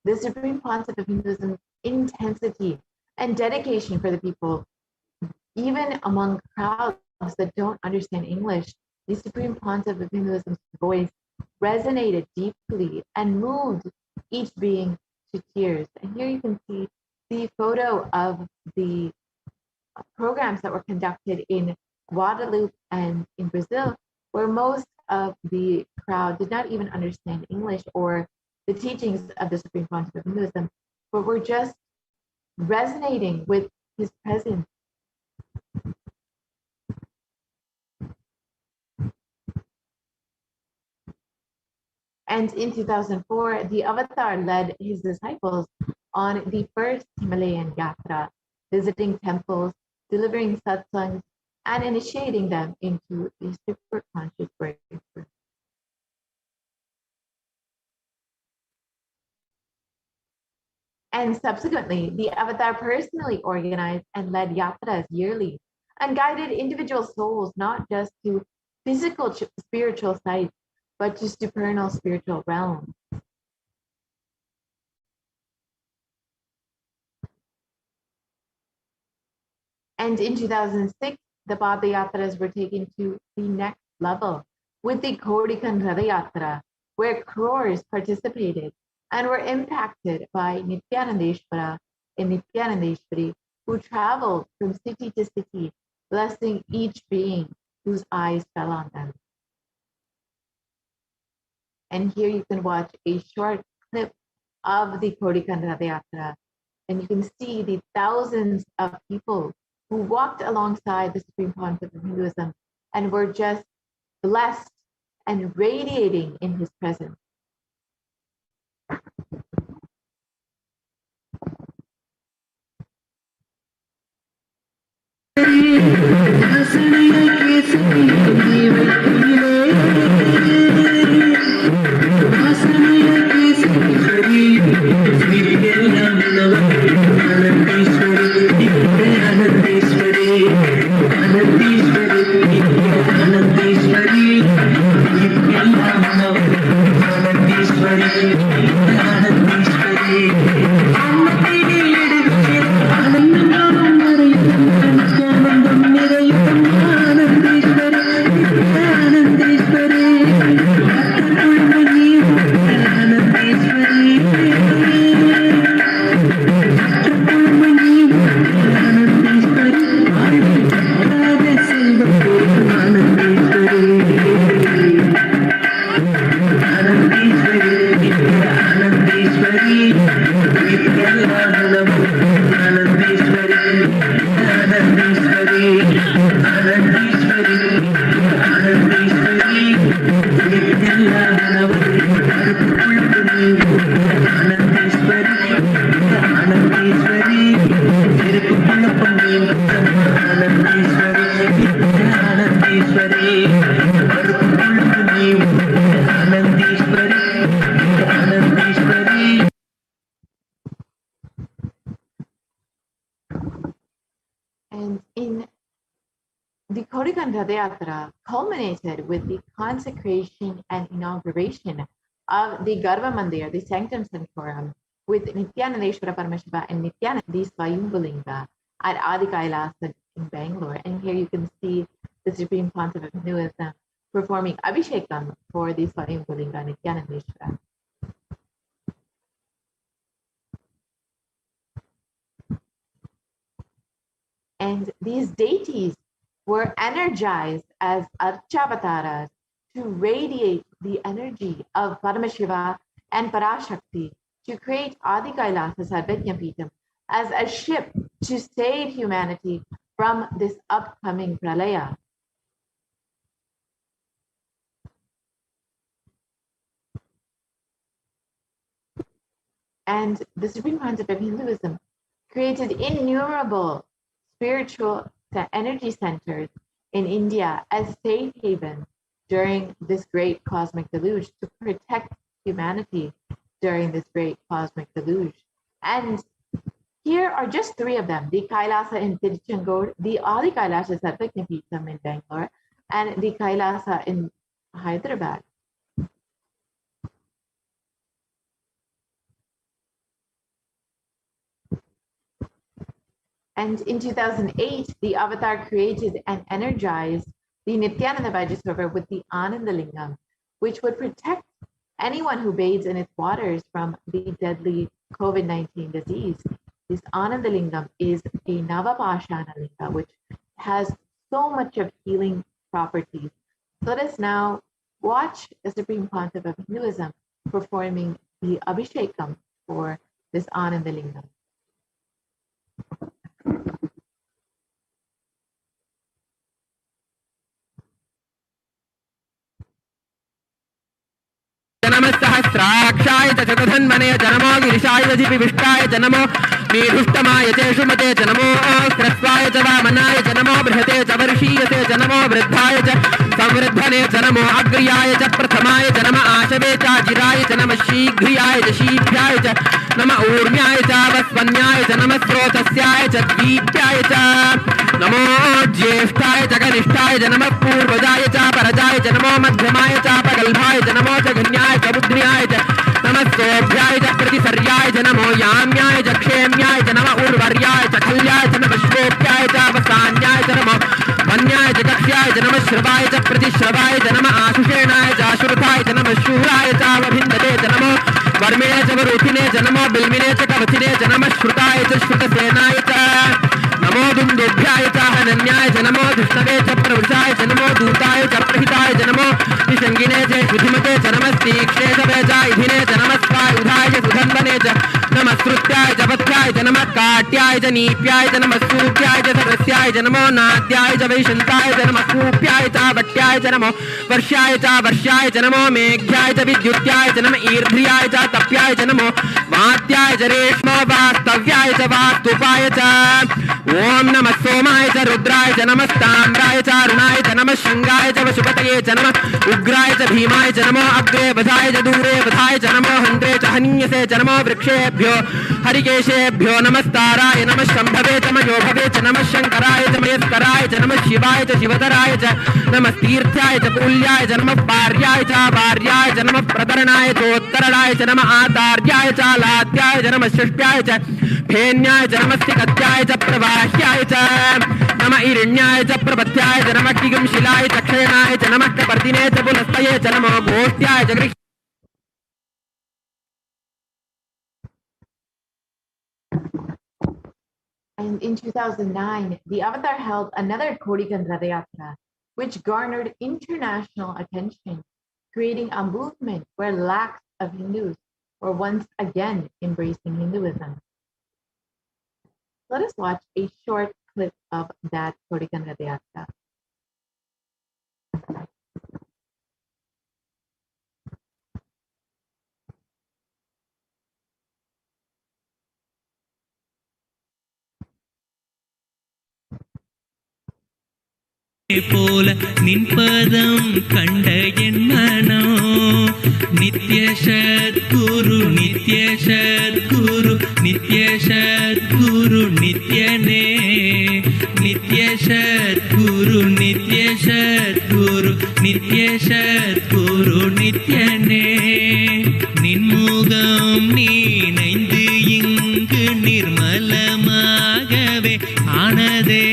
The Supreme Pontiff of Hinduism's intensity and dedication for the people, even among crowds that don't understand English, the Supreme Pontiff of Hinduism's voice resonated deeply and moved each being to tears. And here you can see the photo of the programs that were conducted in Guadeloupe and in Brazil, where most of the crowd did not even understand English or the teachings of the Supreme Pontiff of Hinduism, but were just resonating with his presence. And in 2004, the Avatar led his disciples on the first Himalayan Yatra, visiting temples, delivering satsangs, and initiating them into the superconscious breakthrough. And subsequently, the Avatar personally organized and led yatras yearly and guided individual souls not just to physical spiritual sites, but to supernal spiritual realms. And in 2006, the Padayatras were taken to the next level with the Kodikan Ratha Yatra, where crores participated and were impacted by Nithyanandeshwara and Nithyanandeshwari, who traveled from city to city, blessing each being whose eyes fell on them. And here you can watch a short clip of the Kodikan Ratha Yatra, and you can see the thousands of people who walked alongside the Supreme Pontiff of Hinduism and were just blessed and radiating in his presence. Anandeshwari, And in the Kodikan Radayatra culminated with the consecration and inauguration of the Garva Mandir, the Sanctum Sanctorum, with Nithyananda Paramashivam and Nithyananda Swayambhulinga at Adi Kailasa in Bangalore. And here you can see the Supreme Pontiff of Hinduism performing Abhishekam for the Swayambhulinga Nithyananda. And these deities were energized as Archavataras to radiate the energy of Paramashiva and Parashakti to create Adi Kailasa Sarvajnapeetham as a ship to save humanity from this upcoming pralaya. And the Supreme Pontiff of Hinduism created innumerable spiritual energy centers in India as safe havens during this great cosmic deluge to protect humanity during this great cosmic deluge. And here are just three of them: the Kailasa in Tiruchendur, the Adi Kailasa Sarvajnapeetham in Bangalore, and the Kailasa in Hyderabad. And in 2008, the Avatar created and energized the Nithyananda Vajrasarovar with the Anandalingam, which would protect anyone who bathes in its waters from the deadly COVID-19 disease. This Anandalingam is a Navapashana Linga, which has so much of healing properties. So let us now watch the Supreme Pontiff of Hinduism performing the Abhishekam for this Anandalingam. सहस्राक्षाय च चतुर्धन्मने जनमो गिरिशाय विष्टाय जनमो मीढुष्टमाय चेषुमते जनमो क्रस्वाय च वामनाय जनमो बृहते च वर्षीयते जनमो वृद्धाय च संवृद्धने जनमो अग्र्याय च प्रथमाय जनम आशवे च जिराय च नम शीघ्रियाय च शीभ्याय च नम ऊर्म्याय च वस्वन्याय च नम स्रोतस्याय च दीप्याय च नमो ज्येष्ठाय च कनिष्ठाय च नम पूर्वजाय च परजाय च नमो मध्यमाय च पगल्भाय च नमो च घन्याय च बुद्ध्याय च नमस्तोभ्याय च प्रतिसर्याय च नमो याम्याय च क्षेम्याय च नम उर्वर्याय च खल्याय च नम श्रोप्याय च वसान्याय च नमो वन्याय च कक्ष्याय च नम श्रवाय च प्रतिश्रवाय च नम आशुषेणाय च आशुरथाय च नम शूराय च वभिन्दते च नमो वर्मिणे च वरुथिने च नमो बिल्मिने च कवचिने च नम श्रुताय च श्रुतसेनाय च नमो दुन्दुभ्याय च हनन्याय च नमो धृष्णवे च प्रवृषाय च नमो दूताय च प्रहिताय च नमो निषङ्गिने च शुधिमते च नमस्तीक्ष्णे च वेजायधिने च नमस्काय उधाय च सुधन्वने च नमस्कृत्याय च पथ्याय च नमः काट्याय च नीप्याय च नमः सूप्याय च सरस्याय च नमो नाद्याय च वैशन्ताय च नमः कूप्याय च वट्याय च नमो वर्ष्याय च वर्ष्याय च नमो मेघ्याय च विद्युत्याय च नमः ईर्ध्याय च तप्याय च नमो वात्याय च रेष्मो वास्तव्याय च वास्तुपाय च ओम नमः सोमाय च रुद्राय च नमः ताम्राय च अरुणाय च नमः शृंगाय च वशुपतये च नमः उग्राय च भीमाय च नमो अग्रे वधाय च दूरे वधाय च नमो हन्त्रे च हनीयसे च नमो वृक्षेभ्यो हरिकेशेभ्यो नमस्ताराय नमः शम्भवे च मयोभवे च नमः शङ्कराय च मयस्कराय च नमः शिवाय च शिवतराय च नमः तीर्थाय च पुल्याय च नमः पार्याय च वार्याय च नमः प्रतरणाय चोत्तरणाय च नमः आतार्याय च लात्याय च नमः षष्ट्याय च फेन्याय च नमः सिकत्याय च प्रवाह्याय च नमः ईरण्याय च प्रपत्याय च नमः किगंशिलाय च क्षयणाय च नमः कपर्दिने च पुलस्तये च नमो गोष्ट्याय च गृह् And in 2009, the Avatar held another Kodikan Radayatra, which garnered international attention, creating a movement where lakhs of Hindus were once again embracing Hinduism. Let us watch a short clip of that Kodikan Radayatra. போல நின்பதம் கண்ட என் மனோ நித்ய சத்குரு நித்ய சத்குரு நித்ய சத்குரு நித்யனே நித்ய சத்குரு நித்யனே நின்முகம் நீனைந்து இங்கு நிர்மலமாகவே ஆனதே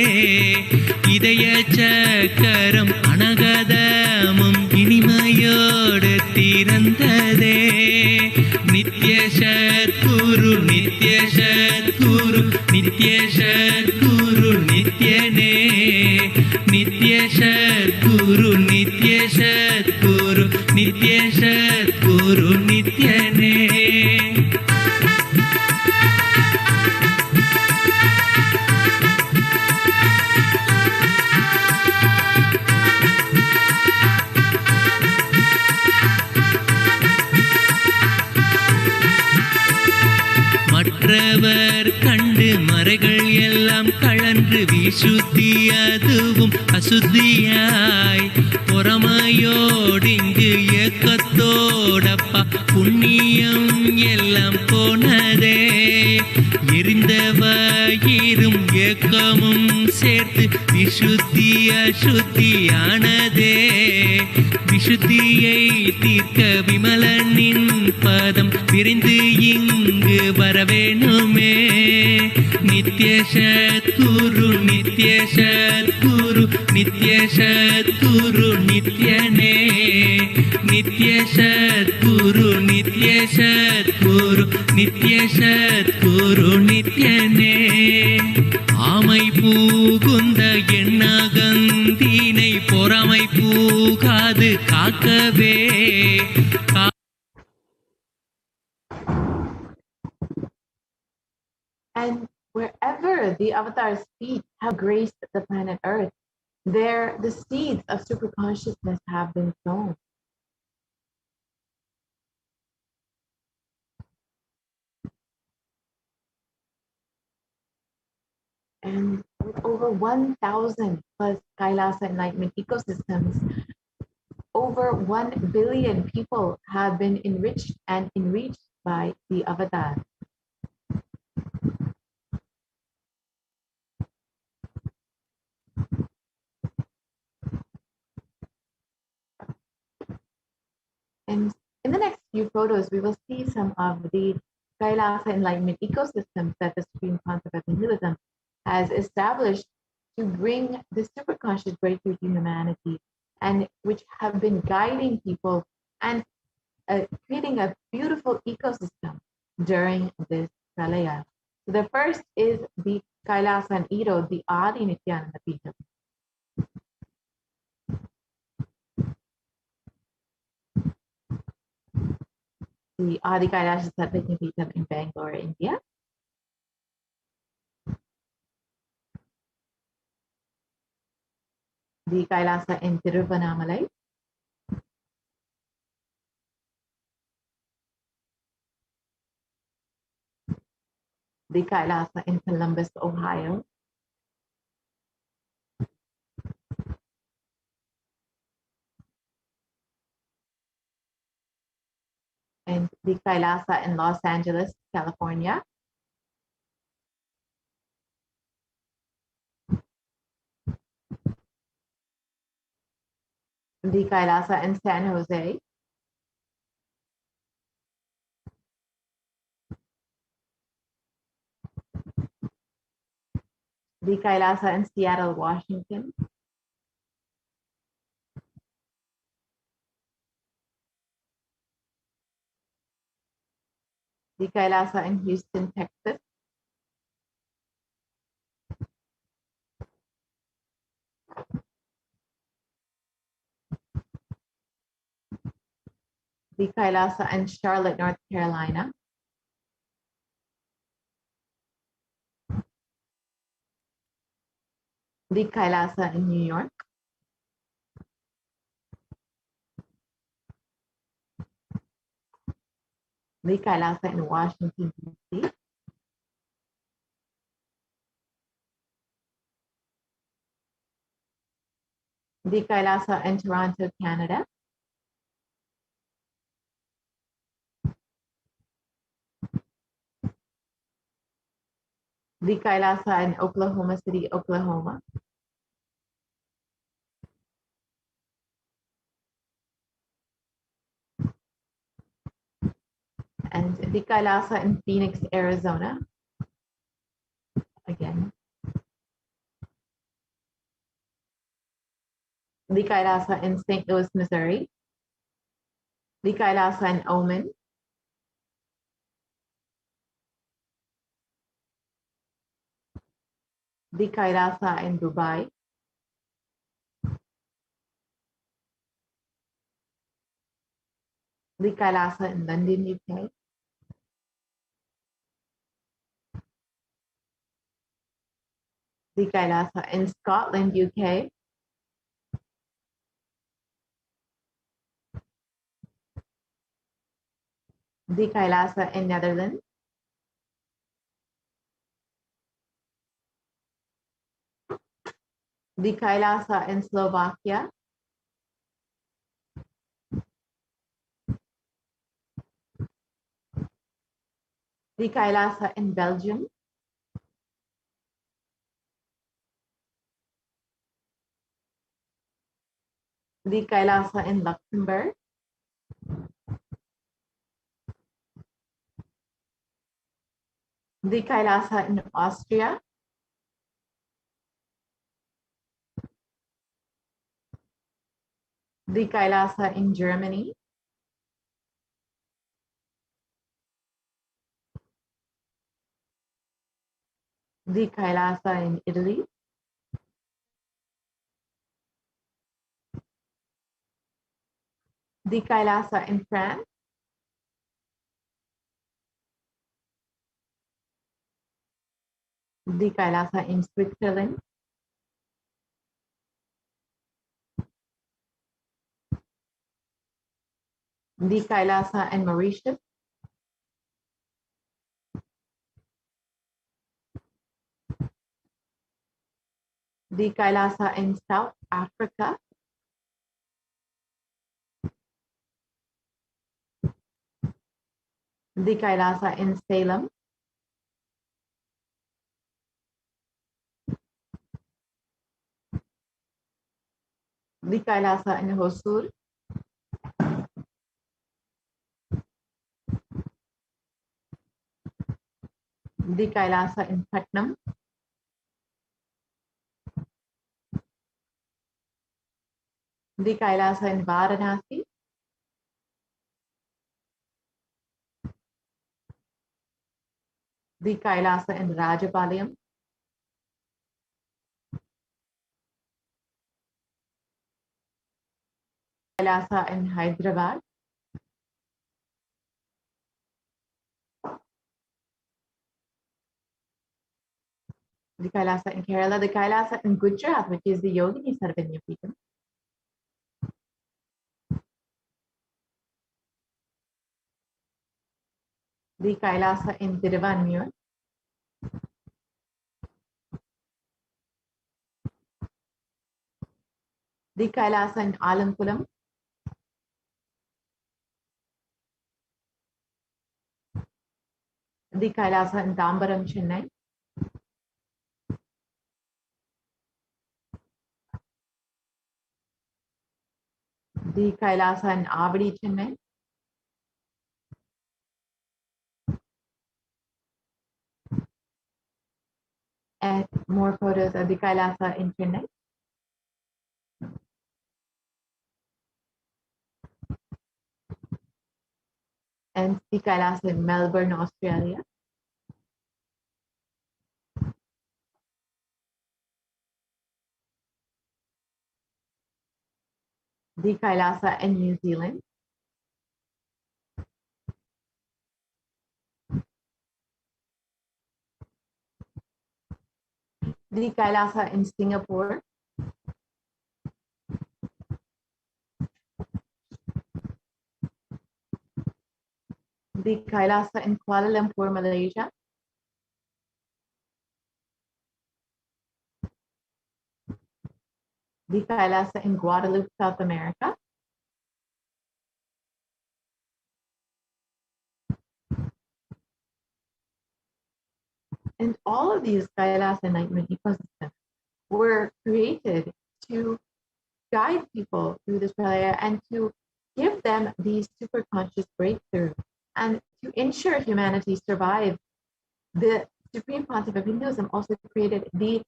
இதய சக்கரம் அனகதமும் இனிமையோடு திறந்ததே நித்ய சத்குரு நித்ய சத்குரு நித்ய சத்குரு நித்யனே நித்ய சத்குரு நித்ய சத்குரு நித்ய சத்குரு நித்யனே மற்றவர் கண்டு மறைகள் எல்லாம் கழன்று விசுத்தி அதுவும் அசுத்தியாய் பொறாமையோடிங்கு ஏக்கத்தோடப்பா புண்ணியம் எல்லாம் போனதே எரிந்தவயிரும் ஏக்கமும் சேர்த்து விசுத்தி அசுத்தியானதே விசுத்தியை தீர்க்க விமலனின் பதம் விரைந்து இங்கு வரவேணுமே நித்ய சத்குரு நித்ய சத்குரு நித்ய சத்குரு நித்யனே நித்ய சத்குரு நித்ய சத்குரு நித்ய சத்குரு நித்யனே ஆமை பூகுந்த எண்ணகந்தீனை பொறாமை பூகாது காக்கவே And wherever the avatar's feet have graced the planet Earth, there the seeds of super consciousness have been sown. And with over 1,000 plus Kailasa enlightenment ecosystems, over 1 billion people have been enriched and enriched by the avatar. And in the next few photos, we will see some of the Kailasa enlightenment ecosystems that the Supreme Concept of Hinduism has established to bring the superconscious breakthrough to humanity, and which have been guiding people and creating a beautiful ecosystem during this Pralaya. So the first is the Kailasa and Iro, the Adi Nithyananda Paramashivam. The Adi Kailasa Sattva in Bangalore, India. The Kailasa in Tiruvannamalai. The Kailasa in Columbus, Ohio. And the Kailasa in Los Angeles, California. The Kailasa in San Jose. The Kailasa in Seattle, Washington. The Kailasa in Houston, Texas. The Kailasa in Charlotte, North Carolina. The Kailasa in New York. The Kailasa in Washington, D.C. The Kailasa in Toronto, Canada. The Kailasa in Oklahoma City, Oklahoma. And the Kailasa in Phoenix, Arizona. Again. The Kailasa in St. Louis, Missouri. The Kailasa in Oman. The Kailasa in Dubai. The Kailasa in London, UK. The Kailasa in Scotland, UK. The Kailasa in Netherlands. The Kailasa in Slovakia. The Kailasa in Belgium. The Kailasa in Luxembourg. The Kailasa in Austria. The Kailasa in Germany. The Kailasa in Italy. The Kailasa in France. The Kailasa in Switzerland. The Kailasa in Mauritius. The Kailasa in South Africa. The Kailasa in Salem. The Kailasa in Hosur. The Kailasa in Putnam. The Kailasa in Varanasi. The Kailasa in Rajapalayam. Kailasa in Hyderabad. The Kailasa in Kerala. The Kailasa in Gujarat, which is the Yogini Sarvanya Peetham. The Kailasa in Tiruvanmiyur. The Kailasa in Alamkulam. The Kailasa in Tambaram, Chennai. The Kailasa in Avadi, Chennai. And more photos of the Kailasa in Chennai. And the Kailasa in Melbourne, Australia. The Kailasa in New Zealand. The Kailasa in Singapore. The Kailasa in Kuala Lumpur, Malaysia. The Kailasa in Guadeloupe, South America. And all of these Kailasa enlightenment ecosystems were created to guide people through this pralaya and to give them these super conscious breakthrough. And to ensure humanity survives, the Supreme Pontiff of Hinduism also created the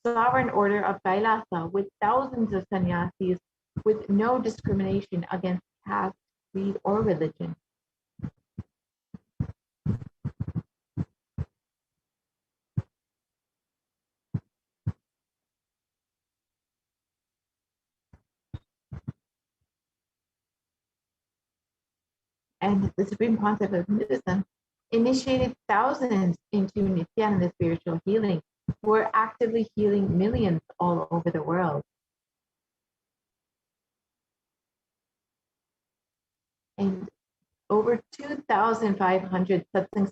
sovereign order of Kailasa with thousands of sannyasis with no discrimination against caste, creed, or religion. And the Supreme Pontiff of Hinduism initiated thousands into Nithyananda spiritual healing, who are actively healing millions all over the world. And over 2,500 satsang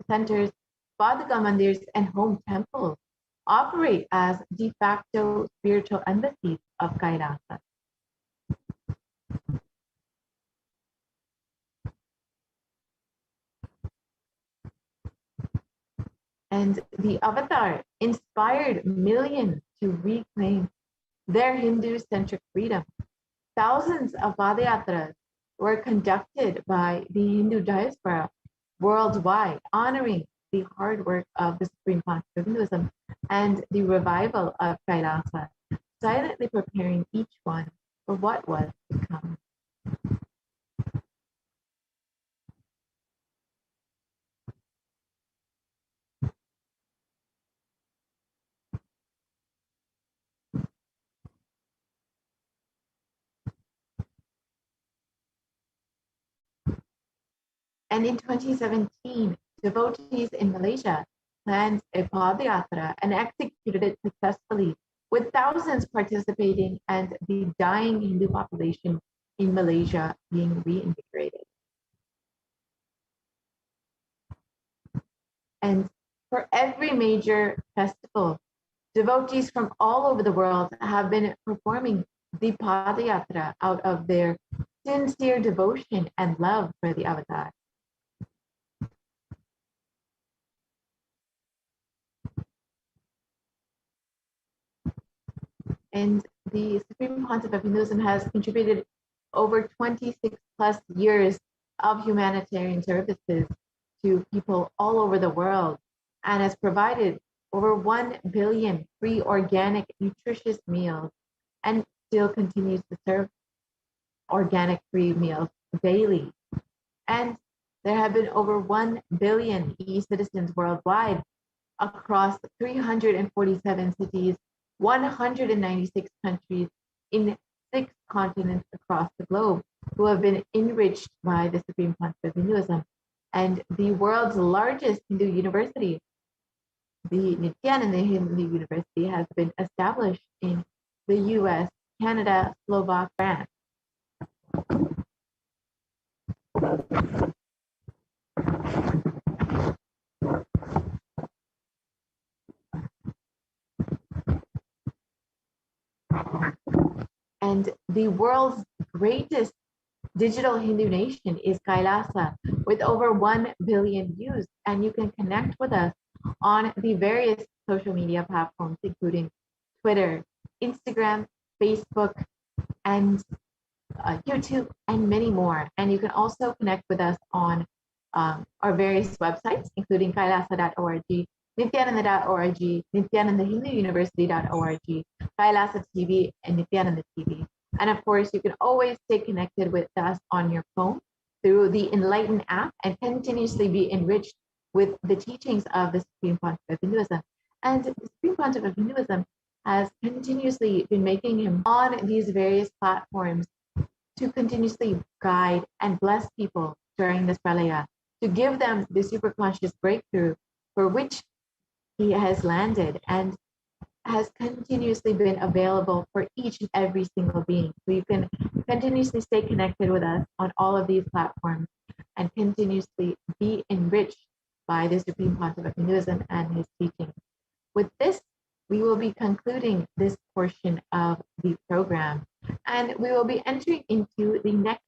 centers, Padaka mandirs, and home temples operate as de facto spiritual embassies of Kailasa. And the avatar inspired millions to reclaim their Hindu-centric freedom. Thousands of Padayatras were conducted by the Hindu diaspora worldwide, honoring the hard work of the Supreme Pontiff of Hinduism and the revival of Kailasa, silently preparing each one for what was to come. And in 2017, devotees in Malaysia planned a Padayatra and executed it successfully, with thousands participating and the dying Hindu population in Malaysia being reinvigorated. And for every major festival, devotees from all over the world have been performing the Padayatra out of their sincere devotion and love for the avatar. And the Supreme Pontiff of Hinduism has contributed over 26 plus years of humanitarian services to people all over the world, and has provided over 1 billion free organic nutritious meals, and still continues to serve organic free meals daily. And there have been over 1 billion e-citizens worldwide across 347 cities, 196 countries in 6 continents across the globe, who have been enriched by the Supreme Pontiff of Hinduism. And the world's largest Hindu university, the Nithyananda Hindu University, has been established in the US, Canada, Slovak, France. And the world's greatest digital Hindu nation is Kailasa, with over 1 billion views. And you can connect with us on the various social media platforms, including Twitter, Instagram, Facebook, and YouTube, and many more. And you can also connect with us on our various websites, including kailasa.org, nithyananda.org, nithyanandahinduuniversity.org, Kailasa TV, and Nithyananda TV. And of course, you can always stay connected with us on your phone through the Enlighten app and continuously be enriched with the teachings of the Supreme Pontiff of Hinduism. And the Supreme Pontiff of Hinduism has continuously been making him on these various platforms to continuously guide and bless people during this pralaya, to give them the superconscious breakthrough for which he has landed and has continuously been available for each and every single being. So you can continuously stay connected with us on all of these platforms and continuously be enriched by the Supreme Pontiff of Hinduism and his teachings. With this, we will be concluding this portion of the program, and we will be entering into the next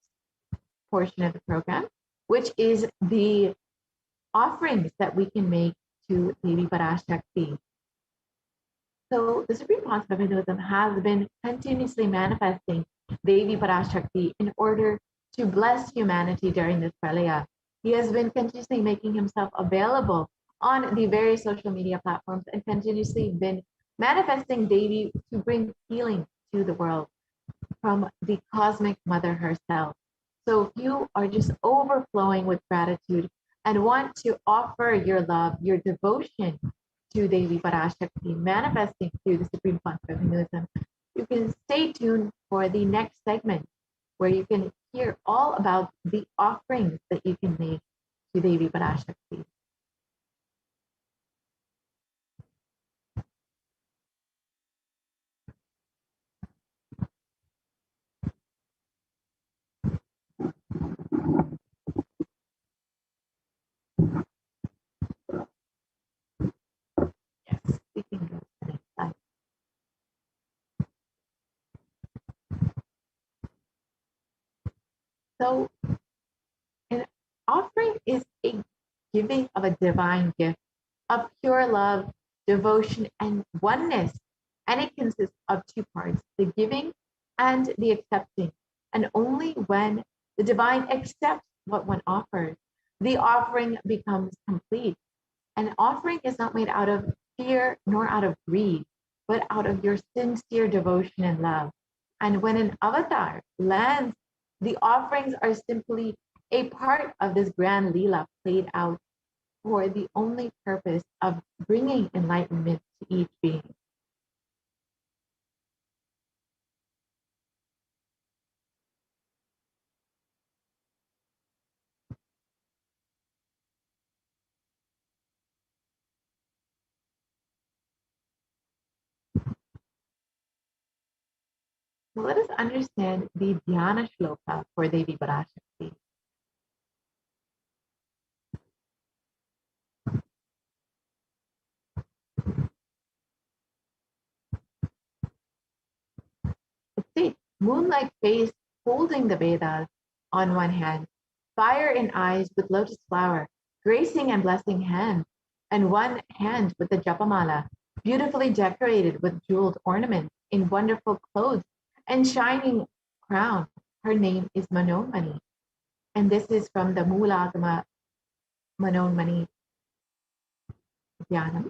portion of the program, which is the offerings that we can make to Devi Parashakti. So the Supreme Pontiff of Hinduism has been continuously manifesting Devi Parashakti in order to bless humanity during this pralaya. He has been continuously making himself available on the various social media platforms and continuously been manifesting Devi to bring healing to the world from the cosmic mother herself. So if you are just overflowing with gratitude and want to offer your love, your devotion to Devi Parashakti, manifesting through the Supreme Concept of Hinduism, you can stay tuned for the next segment where you can hear all about the offerings that you can make to Devi Parashakti. Yes, we can go to the next slide. So an offering is a giving of a divine gift of pure love, devotion, and oneness. And it consists of two parts, the giving and the accepting. And only when the divine accepts what one offers, the offering becomes complete. An offering is not made out of fear nor out of greed, but out of your sincere devotion and love. And when an avatar lands, the offerings are simply a part of this grand Leela played out for the only purpose of bringing enlightenment to each being. So let us understand the Dhyana Shloka for Devi Parashakti. It states, moon-like face holding the Vedas on one hand, fire in eyes with lotus flower, gracing and blessing hand, and one hand with the Japamala, beautifully decorated with jeweled ornaments in wonderful clothes and shining crown. Her name is Manonmani. And this is from the Moolagama Manonmani Dhyanam.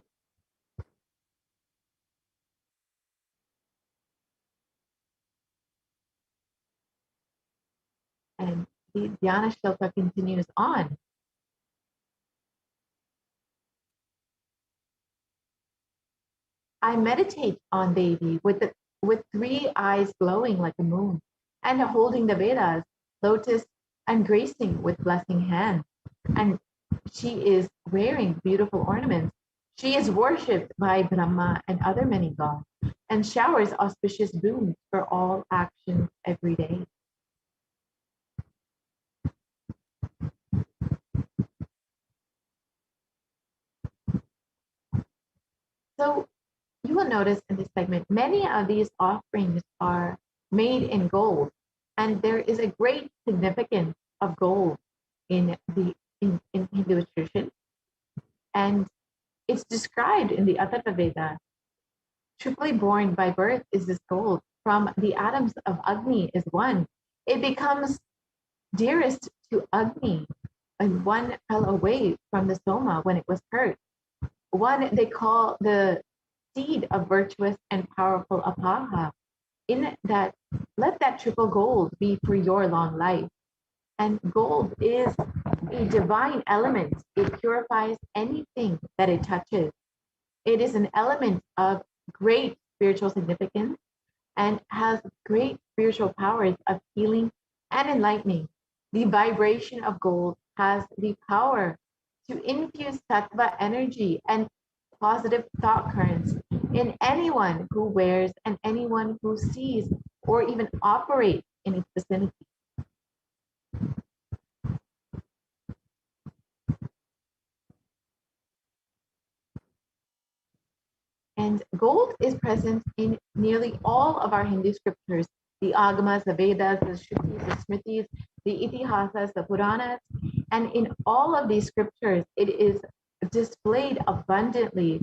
And the Dhyana Shloka continues on. I meditate on Devi with three eyes glowing like a moon, and holding the Vedas, lotus, and gracing with blessing hands. And she is wearing beautiful ornaments. She is worshipped by Brahma and other many gods, and showers auspicious boons for all actions every day. So you will notice in this segment, many of these offerings are made in gold, and there is a great significance of gold in Hindu tradition. And it's described in the Atharva Veda. Triply born by birth is this gold. From the atoms of Agni is one. It becomes dearest to Agni, and one fell away from the Soma when it was hurt. One they call the seed of virtuous and powerful Apaha. In that, let that triple gold be for your long life. And gold is a divine element. It purifies anything that it touches. It is an element of great spiritual significance and has great spiritual powers of healing and enlightening. The vibration of gold has the power to infuse sattva energy and positive thought currents in anyone who wears and anyone who sees or even operates in its vicinity. And gold is present in nearly all of our Hindu scriptures, the Agamas, the Vedas, the Shrutis, the Smritis, the Itihasas, the Puranas. And in all of these scriptures, it is displayed abundantly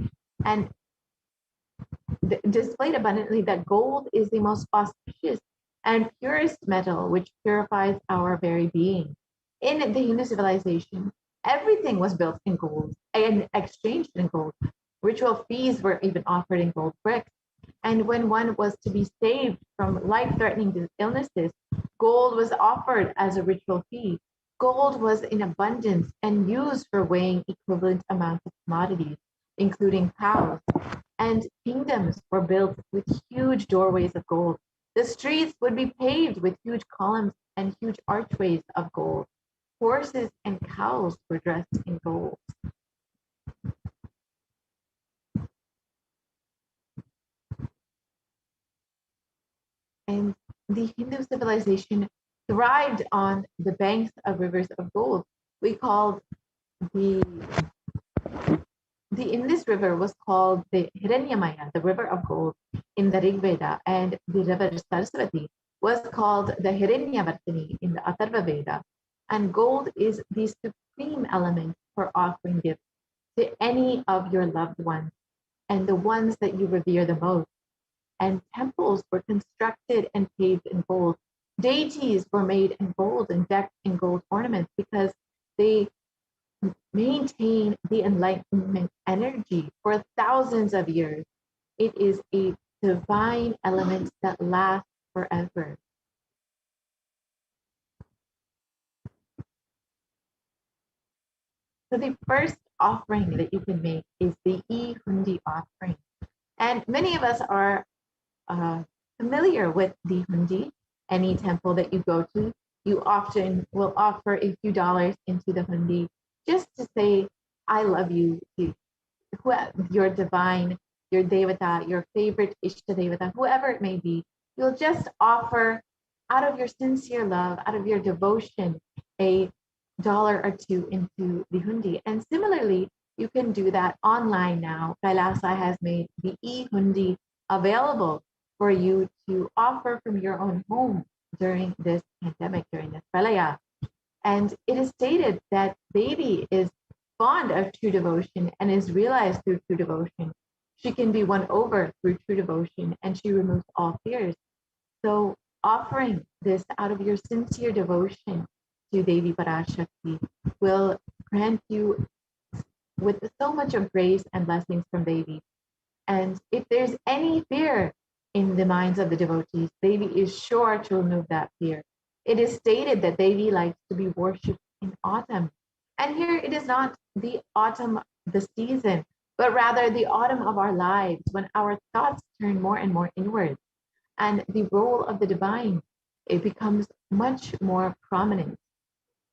that gold is the most auspicious and purest metal which purifies our very being. In the Hindu civilization, everything was built in gold and exchanged in gold. Ritual fees were even offered in gold bricks. And when one was to be saved from life-threatening illnesses, gold was offered as a ritual fee. Gold was in abundance and used for weighing equivalent amounts of commodities, including cows. And kingdoms were built with huge doorways of gold. The streets would be paved with huge columns and huge archways of gold. Horses and cows were dressed in gold. And the Hindu civilization thrived on the banks of rivers of gold. We called the Indus River was called the Hiranyamaya, the river of gold in the Rig Veda, and the river Saraswati was called the Hiranyavartini in the Atharva Veda. And gold is the supreme element for offering gifts to any of your loved ones and the ones that you revere the most. And temples were constructed and paved in gold. Deities were made in gold and decked in gold ornaments because they maintain the enlightenment energy for thousands of years. It is a divine element that lasts forever. So the first offering that you can make is the e-hundi offering. And many of us are familiar with the hundi. Any temple that you go to, you often will offer a few dollars into the hundi just to say, I love you to your divine, your devata, your favorite ishta devata, whoever it may be. You'll just offer out of your sincere love, out of your devotion, a dollar or two into the hundi. And similarly, you can do that online now. Kailasa has made the e-hundi available for you to offer from your own home during this pandemic, during this pralaya. And it is stated that Devi is fond of true devotion and is realized through true devotion. She can be won over through true devotion, and she removes all fears. So offering this out of your sincere devotion to Devi Parashakti will grant you with so much of grace and blessings from Devi. And if there's any fear in the minds of the devotees, Devi is sure to remove that fear. It is stated that Devi likes to be worshipped in autumn. And here it is not the autumn, the season, but rather the autumn of our lives when our thoughts turn more and more inward. And the role of the divine, it becomes much more prominent.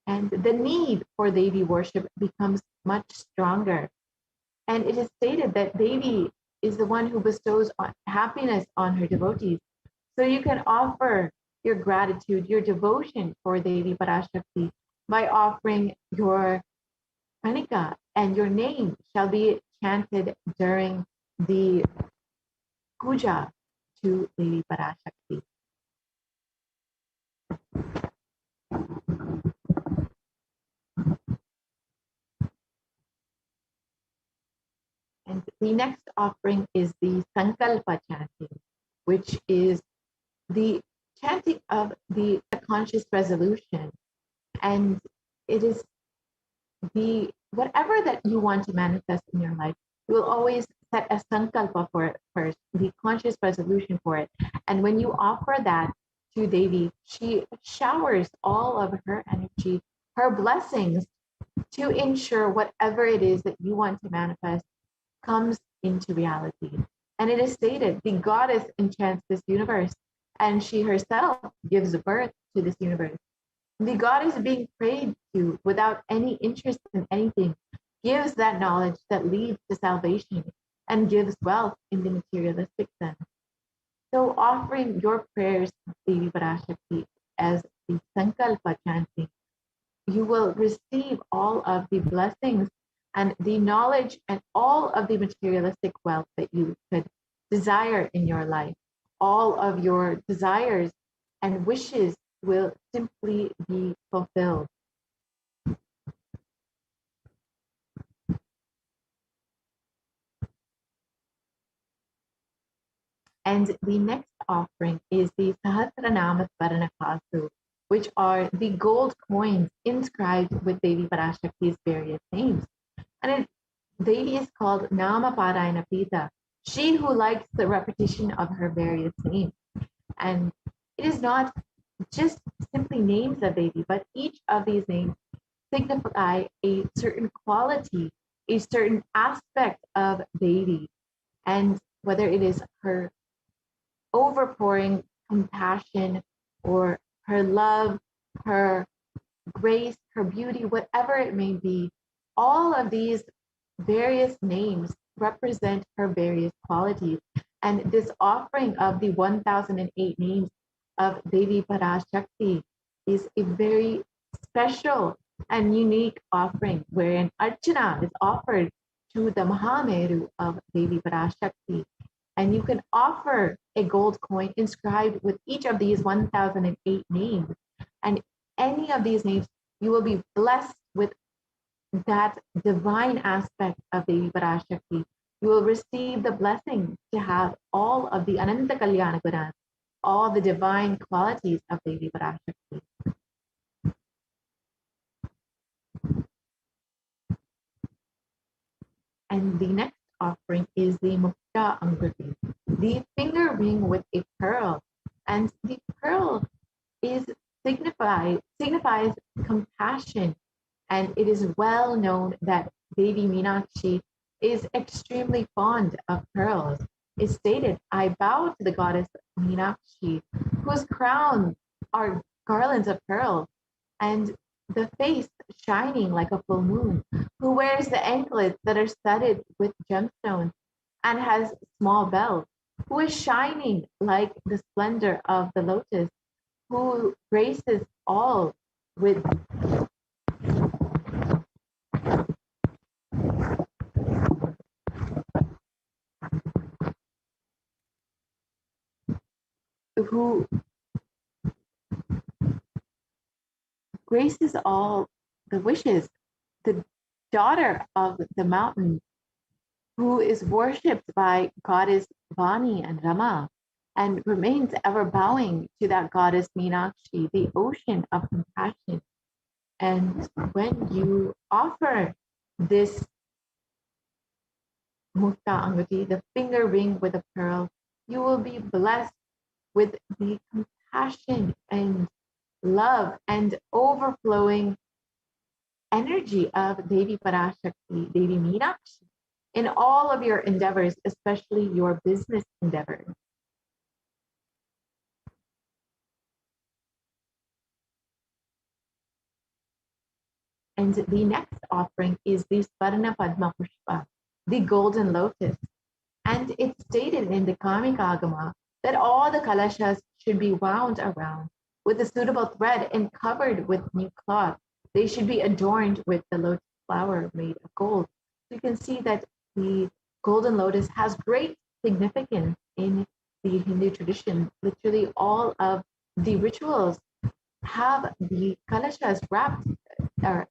And the need for Devi worship becomes much stronger. And it is stated that Devi is the one who bestows happiness on her devotees. So you can offer your gratitude, your devotion for Devi Parashakti by offering your Kanika, and your name shall be chanted during the puja to Devi Parashakti. And the next offering is the Sankalpa chanting, which is the chanting of the conscious resolution. And it is the whatever that you want to manifest in your life, you will always set a sankalpa for it first, the conscious resolution for it. And when you offer that to Devi, she showers all of her energy, her blessings, to ensure whatever it is that you want to manifest comes into reality. And it is stated, the goddess enchants this universe, and she herself gives birth to this universe. The goddess being prayed to without any interest in anything gives that knowledge that leads to salvation and gives wealth in the materialistic sense. So offering your prayers to Devi Parashakti as the Sankalpa chanting, you will receive all of the blessings and the knowledge and all of the materialistic wealth that you could desire in your life. All of your desires and wishes will simply be fulfilled. And the next offering is the Sahasranama Svaranakasu, which are the gold coins inscribed with Devi Parashakti's various names. And Devi is called Nama Parayana Pita, she who likes the repetition of her various names. And it is not just simply names of Devi, but each of these names signify a certain quality, a certain aspect of Devi. And whether it is her overpouring compassion or her love, her grace, her beauty, whatever it may be, all of these various names represent her various qualities. And this offering of the 1008 names of Devi Parashakti is a very special and unique offering wherein Archana is offered to the Mahameru of Devi Parashakti. And you can offer a gold coin inscribed with each of these 1008 names. And any of these names, you will be blessed with that divine aspect of Devi Parashakti. You will receive the blessing to have all of the Ananta Kalyana Gunas, all the divine qualities of Devi Parashakti. And the next offering is the Mukta Anguti, the finger ring with a pearl. And the pearl is signifies compassion. And it is well known that Devi Meenakshi is extremely fond of pearls. It's stated, I bow to the goddess Meenakshi, whose crown are garlands of pearls, and the face shining like a full moon, who wears the anklets that are studded with gemstones and has small bells, who is shining like the splendor of the lotus, who graces all with who graces all the wishes, the daughter of the mountain, who is worshipped by goddess Vani and Rama, and remains ever bowing to that goddess Meenakshi, the ocean of compassion. And when you offer this Mukta Anguti, the finger ring with a pearl, you will be blessed with the compassion and love and overflowing energy of Devi Parashakti, Devi Meenakshi, in all of your endeavors, especially your business endeavors. And the next offering is the Swarna Padma Pushpa, the golden lotus. And it's stated in the Kamika Agama that all the kalashas should be wound around with a suitable thread and covered with new cloth. They should be adorned with the lotus flower made of gold. You can see that the golden lotus has great significance in the Hindu tradition. Literally all of the rituals have the kalashas wrapped or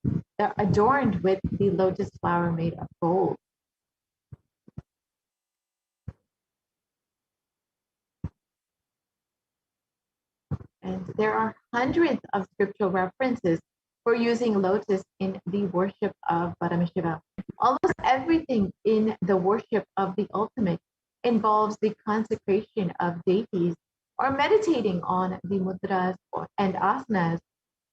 adorned with the lotus flower made of gold. And there are hundreds of scriptural references for using lotus in the worship of Paramashivoham. Almost everything in the worship of the ultimate involves the consecration of deities or meditating on the mudras and asanas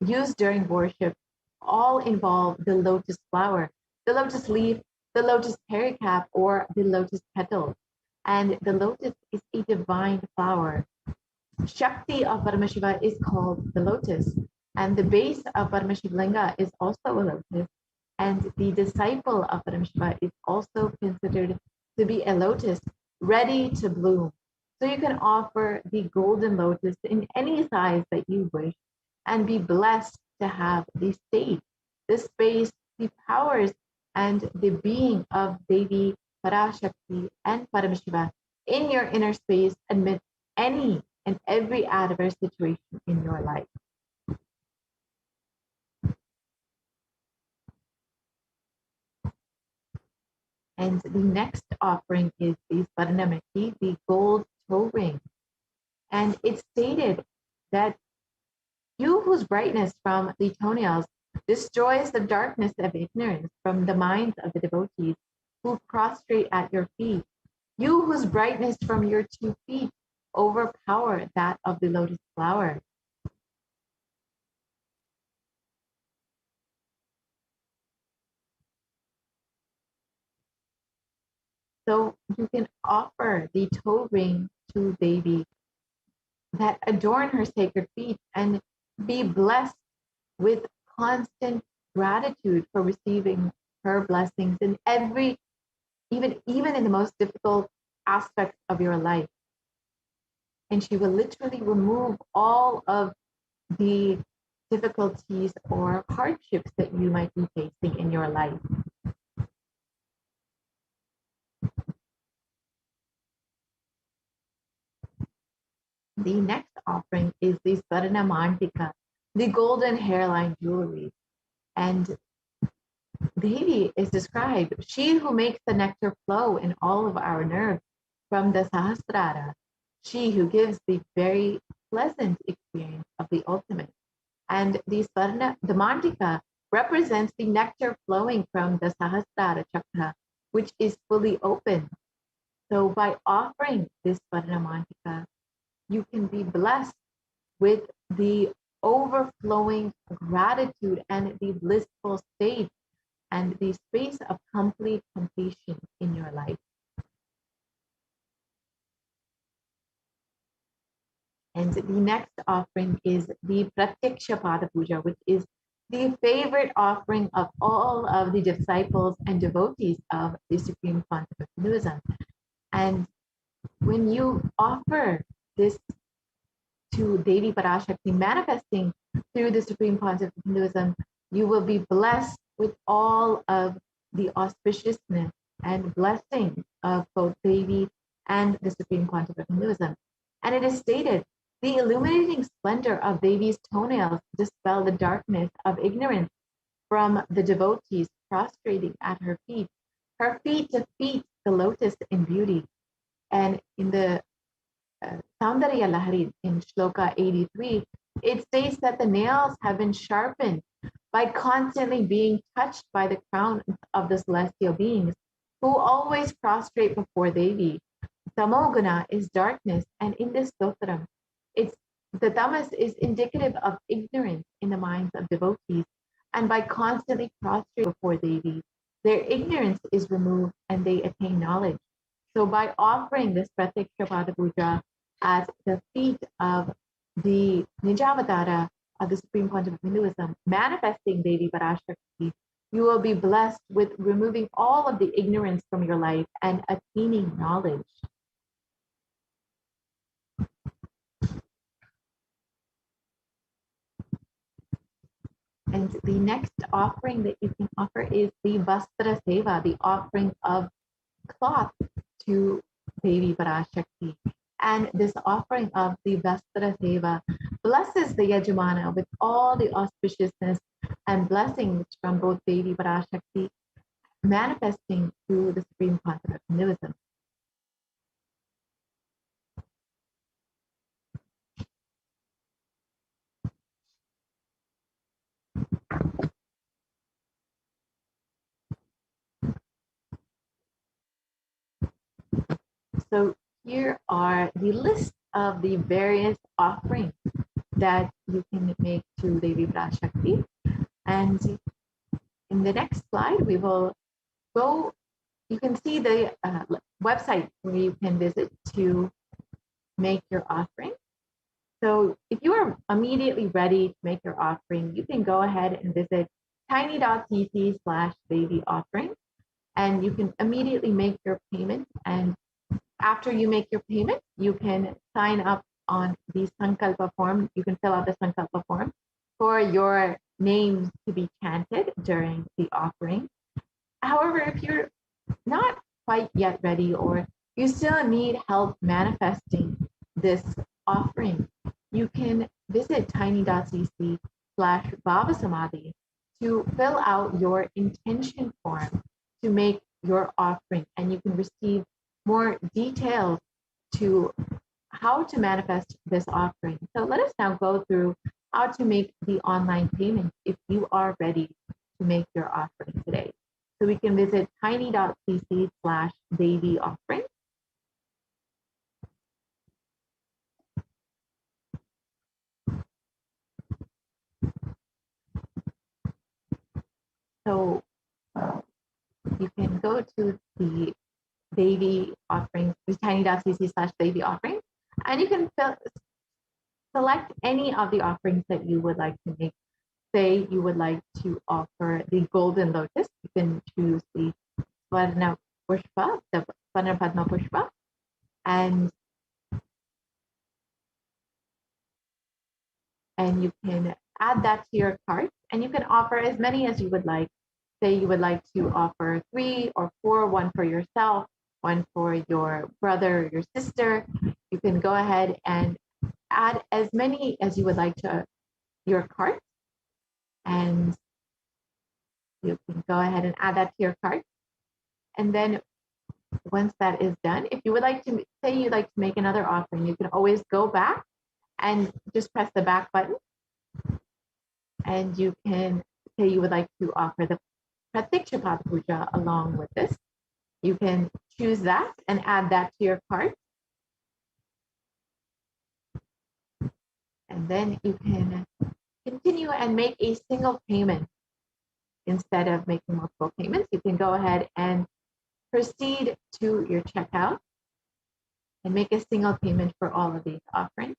used during worship. All involve the lotus flower, the lotus leaf, the lotus pericarp, or the lotus petals. And the lotus is a divine flower. Shakti of Paramashiva is called the lotus, and the base of Paramashivalinga is also a lotus, and the disciple of Paramashiva is also considered to be a lotus ready to bloom. So you can offer the golden lotus in any size that you wish and be blessed to have the state, the space, the powers, and the being of Devi Parashakti and Paramashiva in your inner space amidst any and every adverse situation in your life. And the next offering is the Swarnamati, the gold toe ring. And it's stated that You whose brightness from the toenails destroys the darkness of ignorance from the minds of the devotees who prostrate at your feet. You whose brightness from your 2 feet overpower that of the lotus flower. So you can offer the toe ring to Devi that adorn her sacred feet and be blessed with constant gratitude for receiving her blessings in every, even in the most difficult aspects of your life. And she will literally remove all of the difficulties or hardships that you might be facing in your life. The next offering is the Swarna Mantika, the golden hairline jewelry. And Devi is described, she who makes the nectar flow in all of our nerves from the Sahasrara, she who gives the very pleasant experience of the ultimate. And the Mantika represents the nectar flowing from the Sahasrara chakra, which is fully open. So by offering this Swarna Mantika, you can be blessed with the overflowing gratitude and the blissful state and the space of complete completion in your life. And the next offering is the Pratyaksha Pada Puja, which is the favorite offering of all of the disciples and devotees of the Supreme Concept of Hinduism. And when you offer this to Devi Parashakti, manifesting through the Supreme Concept of Hinduism, you will be blessed with all of the auspiciousness and blessing of both Devi and the Supreme Concept of Hinduism. And it is stated, the illuminating splendor of Devi's toenails dispel the darkness of ignorance from the devotees prostrating at her feet. Her feet defeat the lotus in beauty. And in the Saundarya Lahari in Shloka 83, it states that the nails have been sharpened by constantly being touched by the crown of the celestial beings who always prostrate before Devi. Tamoguna is darkness, and in this stotram, the tamas is indicative of ignorance in the minds of devotees, and by constantly prostrating before Devi, their ignorance is removed and they attain knowledge. So by offering this Pratyaksha Pada Puja at the feet of the Nijavatara of the Supreme Concept of Hinduism, manifesting Devi Parashakti, you will be blessed with removing all of the ignorance from your life and attaining knowledge. And the next offering that you can offer is the Vastra Seva, the offering of cloth to Devi Parashakti. And this offering of the Vastra Seva blesses the Yajamana with all the auspiciousness and blessings from both Devi Parashakti, manifesting through the Supreme Concept of Hinduism. So here are the list of the various offerings that you can make to Devi Parashakti. And in the next slide, we will go, you can see the website where you can visit to make your offering. So if you are immediately ready to make your offering, you can go ahead and visit tiny.cc/Devi offering, and you can immediately make your payment. And after you make your payment, you can sign up on the Sankalpa form. You can fill out the Sankalpa form for your names to be chanted during the offering. However, if you're not quite yet ready, or you still need help manifesting this offering, you can visit tiny.cc/Bhavasamadhi to fill out your intention form to make your offering, and you can receive more details to how to manifest this offering. So let us now go through how to make the online payment if you are ready to make your offering today. So we can visit tiny.cc/Devi offering. So you can go to the Devi offering, tiny.cc/Devi offering, and you can select any of the offerings that you would like to make. Say you would like to offer the golden lotus, you can choose the Swarna Pushpa, the Swarna Padma Pushpa, and you can add that to your cart, and you can offer as many as you would like. Say you would like to offer 3 or 4, one for yourself, one for your brother or your sister. You can go ahead and add as many as you would like to your cart, and you can go ahead and add that to your cart. And then once that is done, if you would like to say you'd like to make another offering, you can always go back and just press the back button, and you can say you would like to offer the Pratiksha Pad Puja along with this. You can choose that and add that to your cart. And then you can continue and make a single payment. Instead of making multiple payments, you can go ahead and proceed to your checkout and make a single payment for all of these offerings.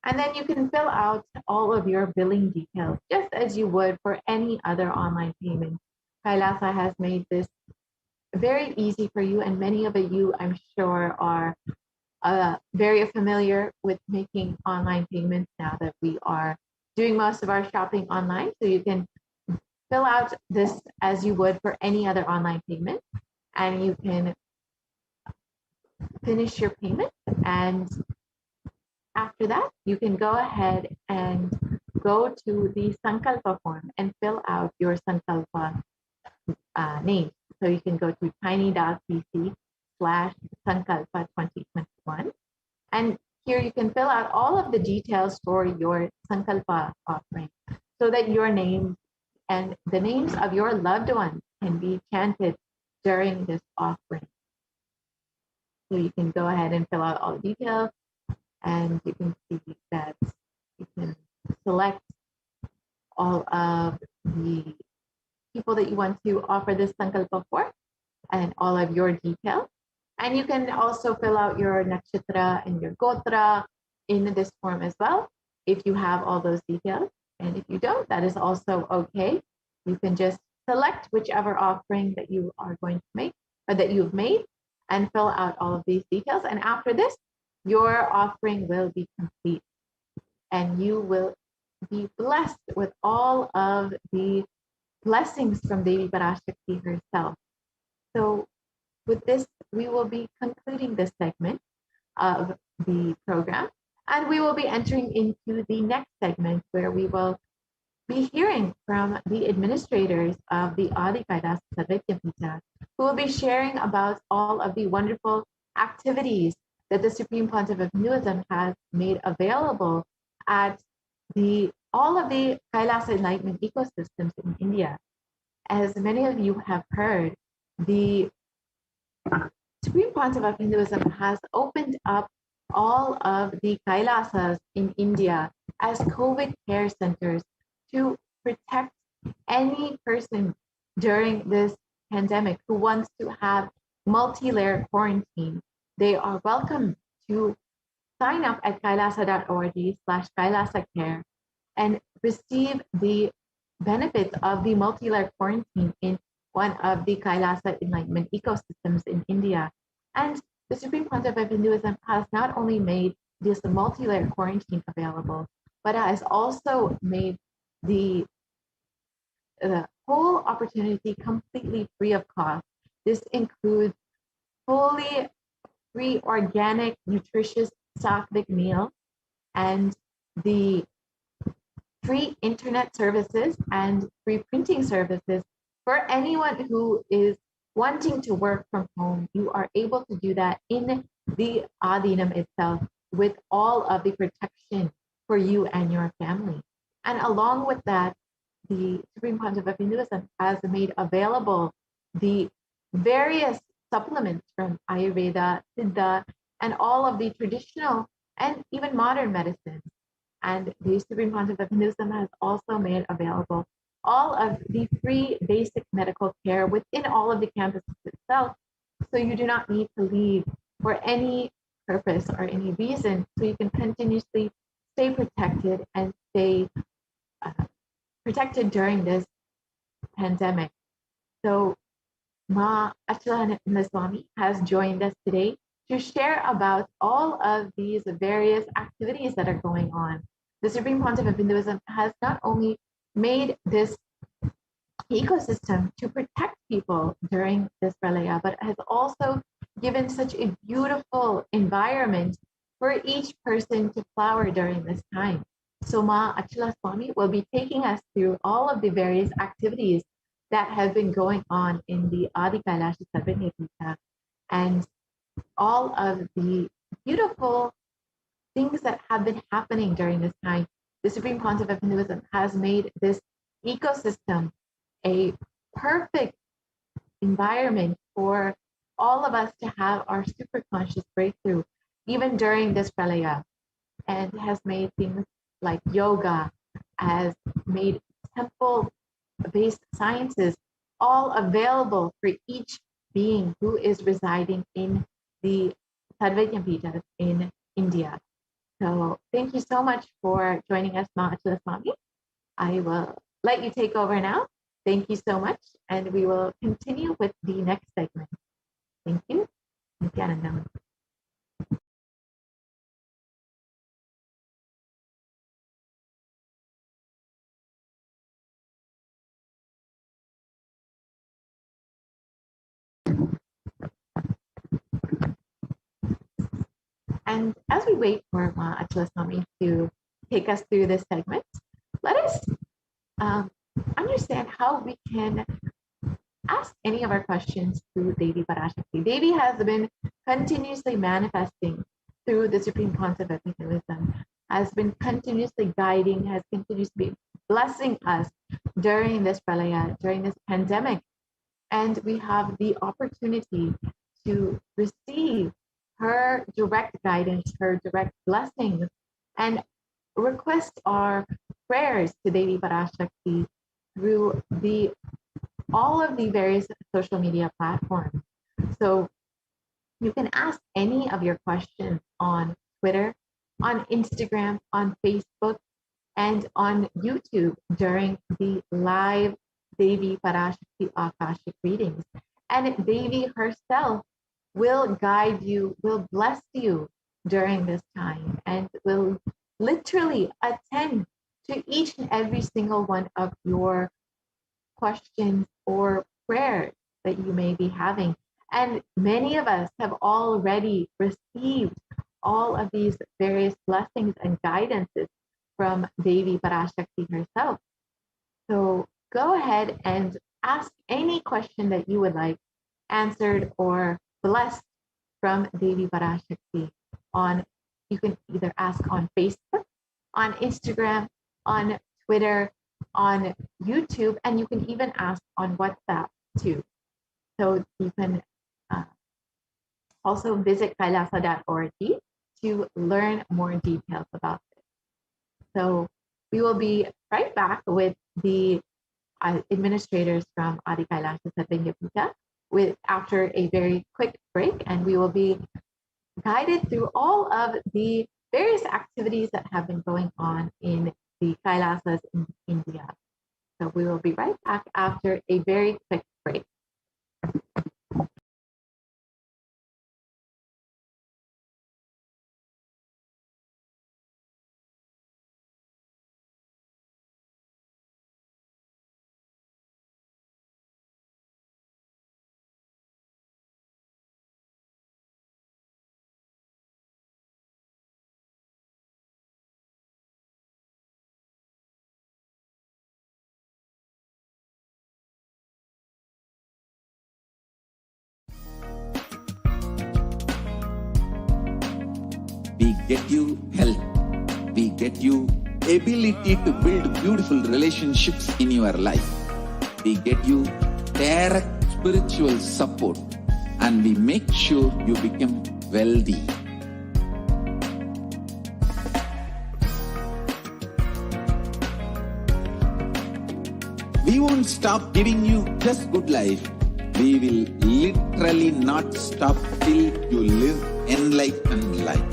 And then you can fill out all of your billing details, just as you would for any other online payment. Kailasa has made this very easy for you, and many of you, I'm sure, are very familiar with making online payments now that we are doing most of our shopping online. So you can fill out this as you would for any other online payment, and you can finish your payment. And after that, you can go ahead and go to the Sankalpa form and fill out your Sankalpa name. So you can go to tiny.cc/Sankalpa 2021. And here you can fill out all of the details for your Sankalpa offering so that your name and the names of your loved ones can be chanted during this offering. So you can go ahead and fill out all the details, and you can see that you can select all of the people that you want to offer this Sankalpa for and all of your details. And you can also fill out your nakshatra and your gotra in this form as well, if you have all those details. And if you don't, that is also okay. You can just select whichever offering that you are going to make or that you've made and fill out all of these details. And after this, your offering will be complete and you will be blessed with all of the blessings from Devi Parashakti herself. So with this, we will be concluding this segment of the program, and we will be entering into the next segment where we will be hearing from the administrators of the Adi Kailas Sarvajya Pita, who will be sharing about all of the wonderful activities that the Supreme Pontiff of Hinduism has made available at all of the Kailas enlightenment ecosystems in India. As many of you have heard, the Supreme Pontiff of Hinduism has opened up all of the Kailasas in India as COVID care centers to protect any person during this pandemic who wants to have multi-layer quarantine. They are welcome to sign up at kailasa.org/kailasacare and receive the benefits of the multi-layer quarantine in one of the Kailasa enlightenment ecosystems in India. And the Supreme Pontiff of Hinduism has not only made this multi-layer quarantine available, but has also made the whole opportunity completely free of cost. This includes fully free, organic, nutritious sattvic meals and the free internet services and free printing services for anyone who is wanting to work from home. You are able to do that in the Adinam itself with all of the protection for you and your family. And along with that, the Supreme Council of Hinduism has made available the various supplements from Ayurveda, Siddha, and all of the traditional and even modern medicines. And the Supreme Council of Hinduism has also made available all of the free basic medical care within all of the campuses itself. So you do not need to leave for any purpose or any reason. So you can continuously stay protected and stay protected during this pandemic. So Ma Achala Swami has joined us today to share about all of these various activities that are going on. The Supreme Council of Hinduism has not only made this ecosystem to protect people during this pralaya, but has also given such a beautiful environment for each person to flower during this time. So Ma Achala Swami will be taking us through all of the various activities that have been going on in the Adi Kailash Sarvanya Pita and all of the beautiful things that have been happening during this time. The Supreme Council of Hinduism has made this ecosystem a perfect environment for all of us to have our super conscious breakthrough, even during this pralaya, and has made things like yoga, has made temple-based sciences all available for each being who is residing in the Sarvajnapitas in India. So thank you so much for joining us, Ma Achala Swami. I will let you take over now. Thank you so much. And we will continue with the next segment. Thank you. Nithyanandam. And as we wait for Ma Achala Swami to take us through this segment, let us understand how we can ask any of our questions to Devi Parashakti. Devi has been continuously manifesting through the Supreme Concept of Hinduism, has been continuously guiding, has continuously blessing us during this pralaya, during this pandemic. And we have the opportunity to receive her direct guidance, her direct blessings, and request our prayers to Devi Parashakti through all of the various social media platforms. So you can ask any of your questions on Twitter, on Instagram, on Facebook, and on YouTube during the live Devi Parashakti Akashic readings. And Devi herself will guide you, will bless you during this time, and will literally attend to each and every single one of your questions or prayers that you may be having. And many of us have already received all of these various blessings and guidances from Devi Parashakti herself. So go ahead and ask any question that you would like answered or blessed from Devi Parashakti. You can either ask on Facebook, on Instagram, on Twitter, on YouTube, and you can even ask on WhatsApp too. So you can also visit kailasa.org to learn more details about this. So we will be right back with the administrators from Adi Kailasha Sarvanya Pita after a very quick break, and we will be guided through all of the various activities that have been going on in the Kailasas in India. So we will be right back after a very quick break. We get you help. We get you ability to build beautiful relationships in your life. We get you direct spiritual support, and we make sure you become wealthy. We won't stop giving you just good life. We will literally not stop till you live enlightened life.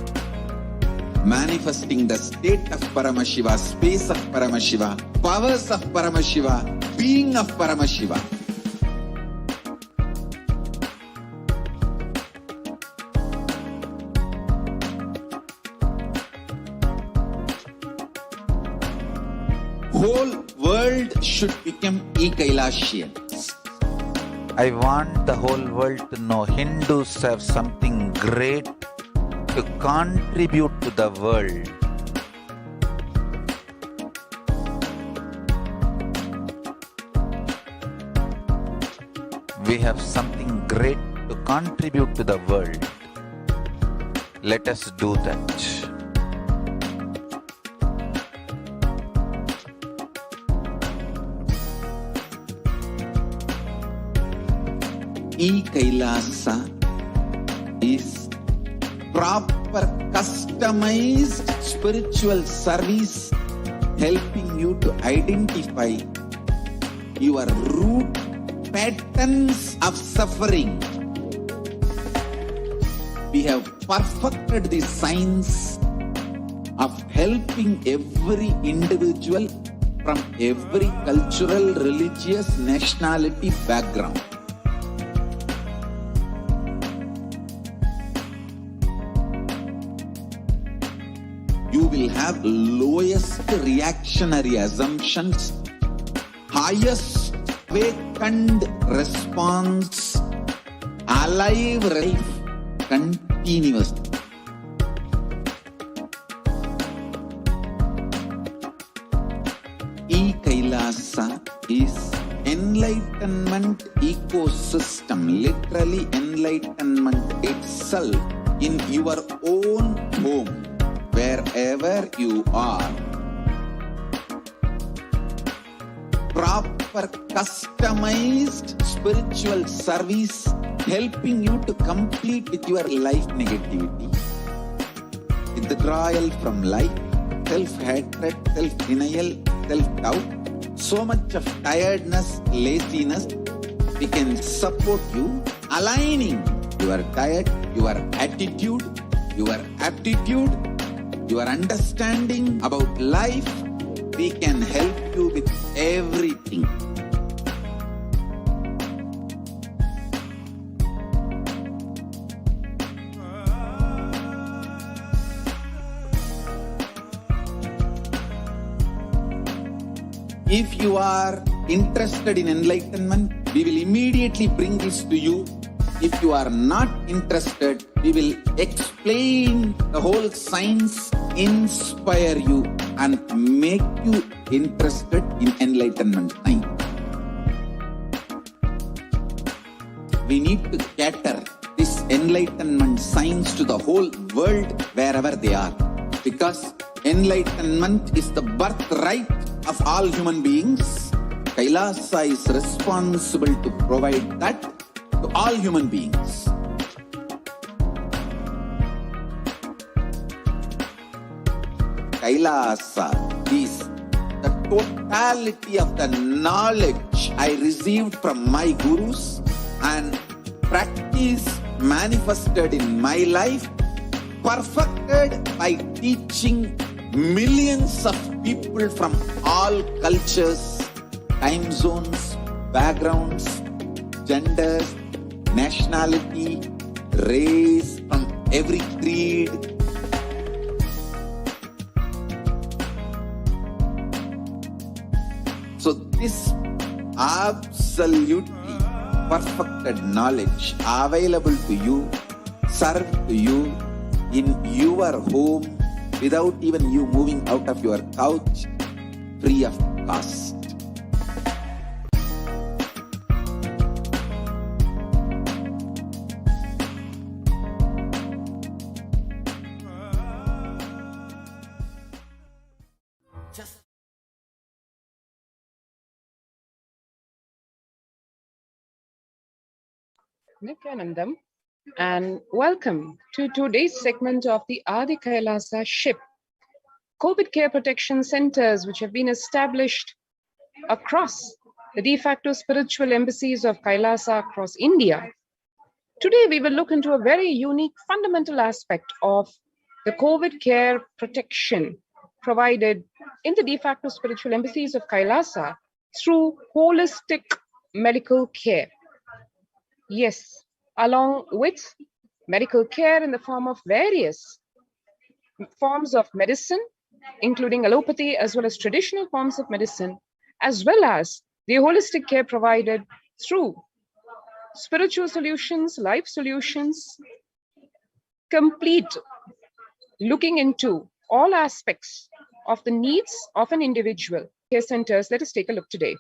Manifesting the state of Paramashiva, space of Paramashiva, powers of Paramashiva, being of Paramashiva. Whole world should become e-Kailashians. I want the whole world to know Hindus have something great to contribute to the world. We have something great to contribute to the world. Let us do that. E-Kailasa is proper customized spiritual service helping you to identify your root patterns of suffering. We have perfected the science of helping every individual from every cultural, religious, nationality background. You will have lowest reactionary assumptions, highest awakened response, alive life continuously. E-Kailasa is enlightenment ecosystem, literally enlightenment itself in your own home, wherever you are. Proper customized spiritual service helping you to complete with your life negativity, withdrawal from life, self-hatred, self-denial, self-doubt, so much of tiredness, laziness. We can support you aligning your diet, your attitude, your aptitude, your understanding about life. We can help you with everything. If you are interested in enlightenment, we will immediately bring this to you. If you are not interested, we will explain the whole science, inspire you, and make you interested in enlightenment time. We need to cater this enlightenment science to the whole world wherever they are, because enlightenment is the birthright of all human beings. Kailasa is responsible to provide that to all human beings. Kailasa is the totality of the knowledge I received from my gurus and practice manifested in my life, perfected by teaching millions of people from all cultures, time zones, backgrounds, genders, nationality, race, from every creed. So this absolutely perfected knowledge available to you, served to you in your home without even you moving out of your couch, free of cost. Nithyanandam, and welcome to today's segment of the Adi Kailasa ship. COVID care protection centers which have been established across the de facto spiritual embassies of Kailasa across India. Today we will look into a very unique fundamental aspect of the COVID care protection provided in the de facto spiritual embassies of Kailasa through holistic medical care. Yes, along with medical care in the form of various forms of medicine, including allopathy as well as traditional forms of medicine, as well as the holistic care provided through spiritual solutions, life solutions, complete looking into all aspects of the needs of an individual. Care centers, let us take a look today.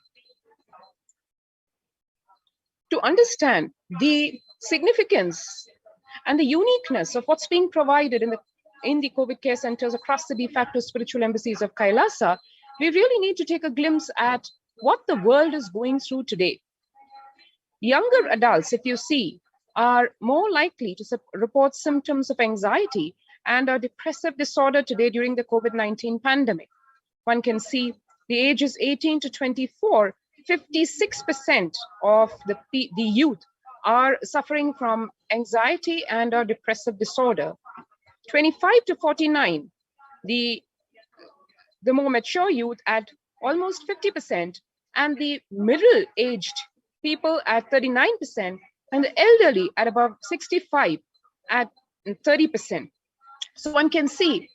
To understand the significance and the uniqueness of what's being provided in the COVID care centers across the de facto spiritual embassies of Kailasa, we really need to take a glimpse at what the world is going through today. Younger adults, if you see, are more likely to report symptoms of anxiety and a depressive disorder today during the COVID-19 pandemic. One can see the ages 18 to 24, 56% of the youth are suffering from anxiety and or depressive disorder. 25 to 49, the more mature youth at almost 50%, and the middle-aged people at 39%, and the elderly at above 65 at 30%. So one can see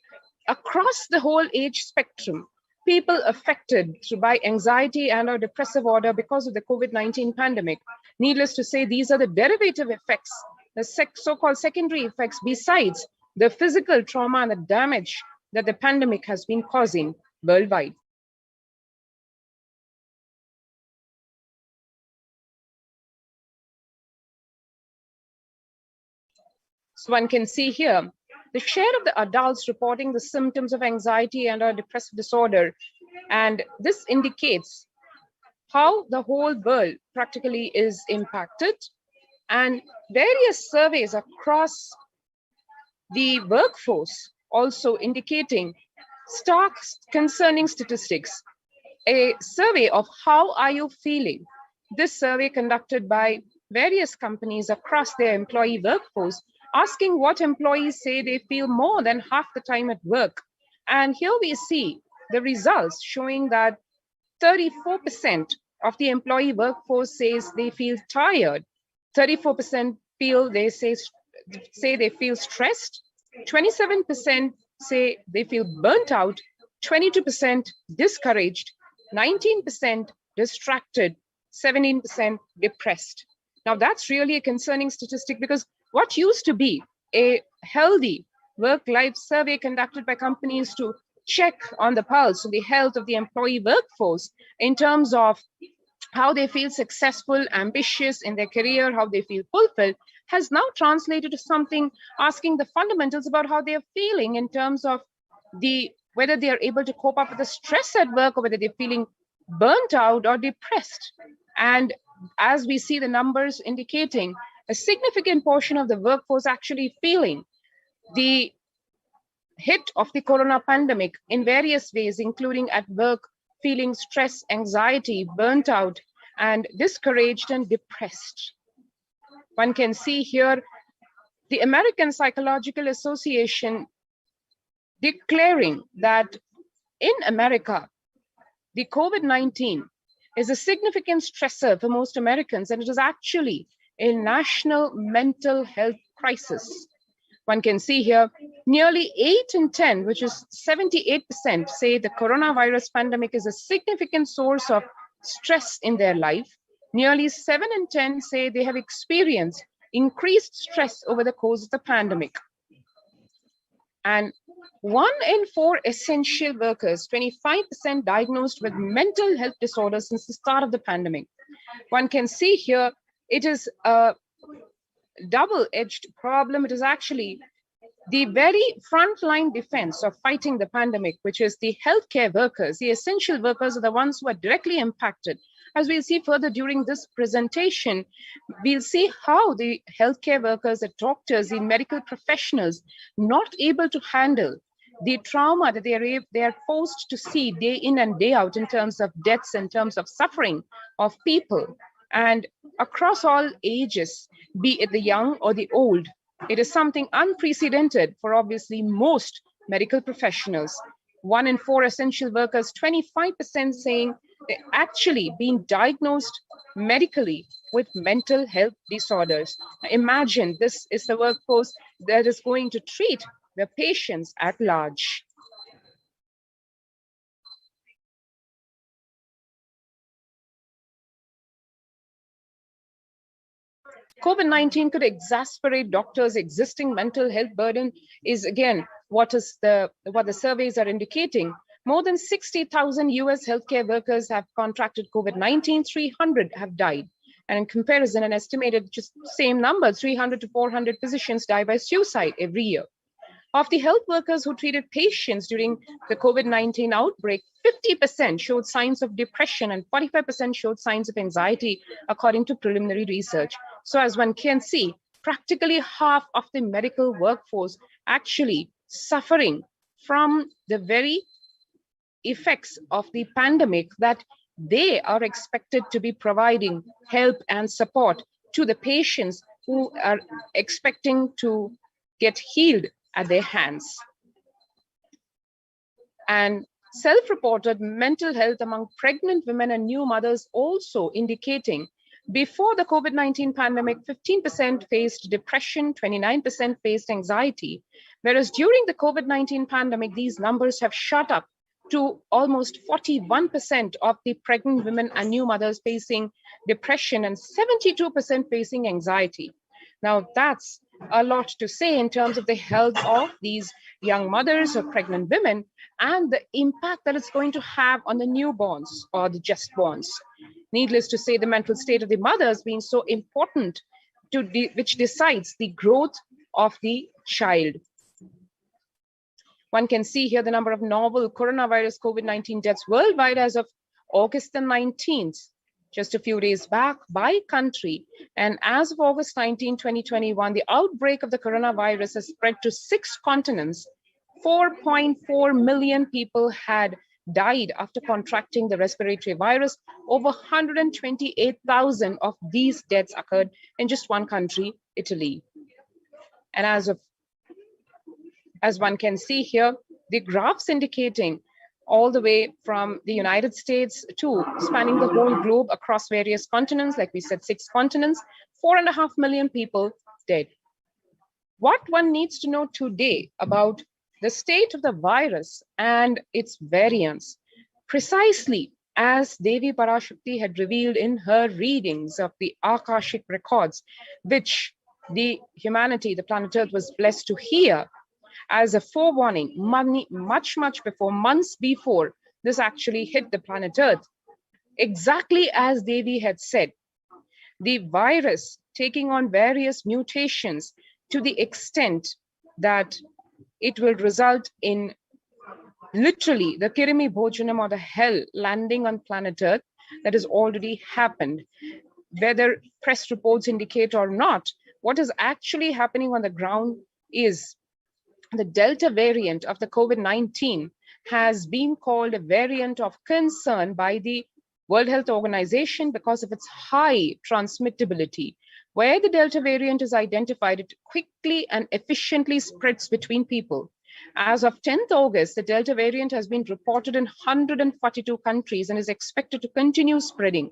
across the whole age spectrum, people affected by anxiety and or depressive order because of the COVID-19 pandemic. Needless to say, these are the derivative effects, the so-called secondary effects, besides the physical trauma and the damage that the pandemic has been causing worldwide. So one can see here the share of the adults reporting the symptoms of anxiety and or depressive disorder. And this indicates how the whole world practically is impacted, and various surveys across the workforce also indicating stark concerning statistics. A survey of how are you feeling? This survey conducted by various companies across their employee workforce, asking what employees say they feel more than half the time at work. And here we see the results showing that 34% of the employee workforce says they feel tired. 34% feel say they feel stressed. 27% say they feel burnt out. 22% discouraged. 19% distracted. 17% depressed. Now that's really a concerning statistic, because what used to be a healthy work-life survey conducted by companies to check on the pulse of the health of the employee workforce in terms of how they feel successful, ambitious in their career, how they feel fulfilled, has now translated to something asking the fundamentals about how they're feeling in terms of whether they are able to cope up with the stress at work, or whether they're feeling burnt out or depressed. And as we see the numbers indicating, a significant portion of the workforce actually feeling the hit of the corona pandemic in various ways, including at work, feeling stress, anxiety, burnt out, and discouraged and depressed. One can see here the American Psychological Association declaring that in America, the COVID-19 is a significant stressor for most Americans, and it is actually a national mental health crisis. One can see here, nearly 8 in 10, which is 78%, say the coronavirus pandemic is a significant source of stress in their life. Nearly 7 in 10 say they have experienced increased stress over the course of the pandemic. And 1 in 4 essential workers, 25% diagnosed with mental health disorders since the start of the pandemic. One can see here, it is a double-edged problem. It is actually the very frontline defense of fighting the pandemic, which is the healthcare workers. The essential workers are the ones who are directly impacted. As we'll see further during this presentation, we'll see how the healthcare workers, the doctors, the medical professionals, not able to handle the trauma that they are forced to see day in and day out in terms of deaths, in terms of suffering of people, and across all ages, be it the young or the old. It is something unprecedented for obviously most medical professionals. 1 in 4 essential workers, 25% saying they're actually being diagnosed medically with mental health disorders. Now imagine this is the workforce that is going to treat the patients at large. COVID-19 could exacerbate doctors' existing mental health burden is again what the surveys are indicating. More than 60,000 US healthcare workers have contracted COVID-19, 300 have died. And in comparison, an estimated just same number, 300 to 400 physicians die by suicide every year. Of the health workers who treated patients during the COVID-19 outbreak, 50% showed signs of depression and 45% showed signs of anxiety, according to preliminary research. So as one can see, practically half of the medical workforce actually suffering from the very effects of the pandemic, that they are expected to be providing help and support to the patients who are expecting to get healed at their hands. And self-reported mental health among pregnant women and new mothers also indicating before the COVID-19 pandemic, 15% faced depression, 29% faced anxiety, whereas during the COVID-19 pandemic, these numbers have shot up to almost 41% of the pregnant women and new mothers facing depression and 72% facing anxiety. Now, that's a lot to say in terms of the health of these young mothers or pregnant women and the impact that it's going to have on the newborns or the just borns. Needless to say, the mental state of the mothers being so important to which decides the growth of the child. One can see here the number of novel coronavirus COVID-19 deaths worldwide as of August the 19th, just a few days back by country. And as of August 19, 2021, the outbreak of the coronavirus has spread to 6 continents. 4.4 million people had died after contracting the respiratory virus. Over 128,000 of these deaths occurred in just one country, Italy. And as one can see here, the graphs indicating all the way from the United States to spanning the whole globe across various continents, like we said, 6 continents, 4.5 million people dead. What one needs to know today about the state of the virus and its variants, precisely as Devi Parashakti had revealed in her readings of the Akashic records, which the humanity, the planet Earth, was blessed to hear as a forewarning, much before, months before this actually hit the planet Earth. Exactly as Devi had said, the virus taking on various mutations to the extent that it will result in literally the Kirimi Bhojanam or the hell landing on planet Earth. That has already happened. Whether press reports indicate or not, what is actually happening on the ground is the Delta variant of the COVID-19 has been called a variant of concern by the World Health Organization because of its high transmittability. Where the Delta variant is identified, it quickly and efficiently spreads between people. As of 10th August, the Delta variant has been reported in 142 countries and is expected to continue spreading.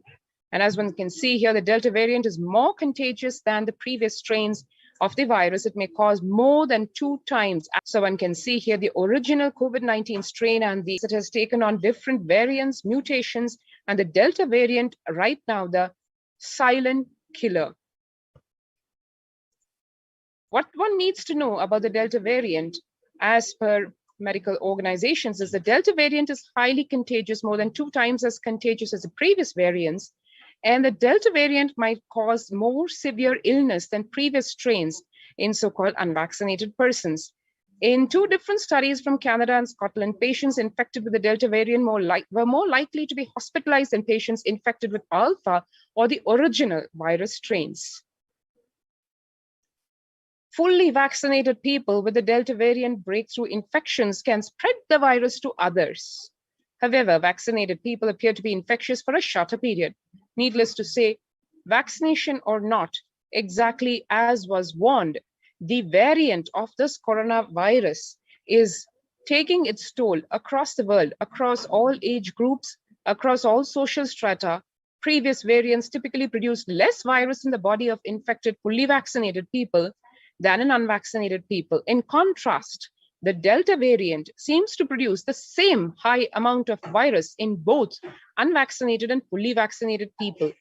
And as one can see here, the Delta variant is more contagious than the previous strains of the virus. It may cause more than 2 times. So one can see here the original COVID-19 strain and it has taken on different variants, mutations, and the Delta variant right now, the silent killer. What one needs to know about the Delta variant, as per medical organizations, is the Delta variant is highly contagious, more than 2 times as contagious as the previous variants. And the Delta variant might cause more severe illness than previous strains in so-called unvaccinated persons. In two different studies from Canada and Scotland, patients infected with the Delta variant were more likely to be hospitalized than patients infected with Alpha or the original virus strains. Fully vaccinated people with the Delta variant breakthrough infections can spread the virus to others. However, vaccinated people appear to be infectious for a shorter period. Needless to say, vaccination or not, exactly as was warned, the variant of this coronavirus is taking its toll across the world, across all age groups, across all social strata. Previous variants typically produced less virus in the body of infected, fully vaccinated people than in unvaccinated people. In contrast, the Delta variant seems to produce the same high amount of virus in both unvaccinated and fully vaccinated people.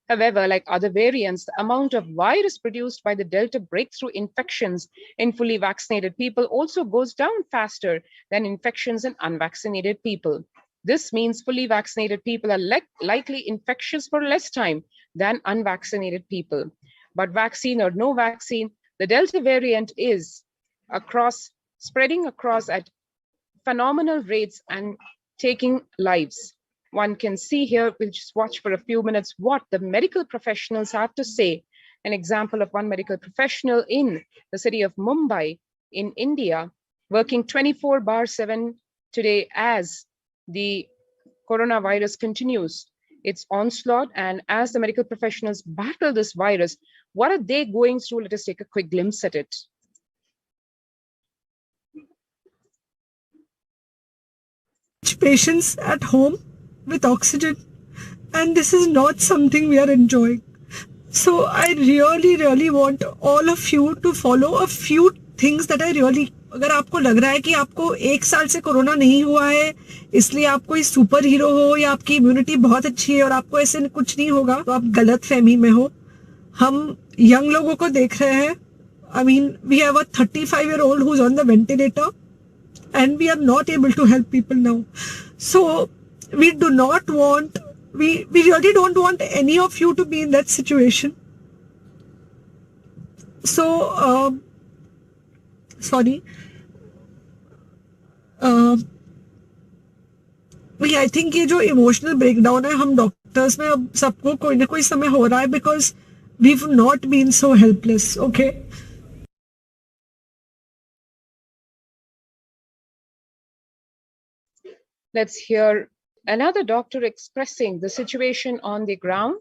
However, like other variants, the amount of virus produced by the Delta breakthrough infections in fully vaccinated people also goes down faster than infections in unvaccinated people. This means fully vaccinated people are likely infectious for less time than unvaccinated people. But vaccine or no vaccine, the Delta variant is spreading across at phenomenal rates and taking lives. One can see here, we'll just watch for a few minutes what the medical professionals have to say. An example of one medical professional in the city of Mumbai in India, working 24/7 today as the coronavirus continues its onslaught. And as the medical professionals battle this virus, what are they going through? Let us take a quick glimpse at it. Patients at home with oxygen, and this is not something we are enjoying. So I really want all of you to follow a few things that I really, अगर आपको लग रहा है कि आपको 1 साल से corona नहीं हुआ है इसलिए आप कोई सुपर हीरो हो या आपकी इम्यूनिटी बहुत अच्छी है और आपको ऐसे कुछ नहीं होगा, तो आप गलत फहमी में हो. हम यंग लोगों को देख रहे हैं. I mean, we have a 35-year-old who's on the ventilator and we are not able to help people now. So we do not want, we really don't want any of you to be in that situation. So, sorry. I think ये जो emotional breakdown है हम doctors में अब सबको कोई ना कोई समय हो रहा है because we've not been so helpless, okay? Let's hear another doctor expressing the situation on the ground.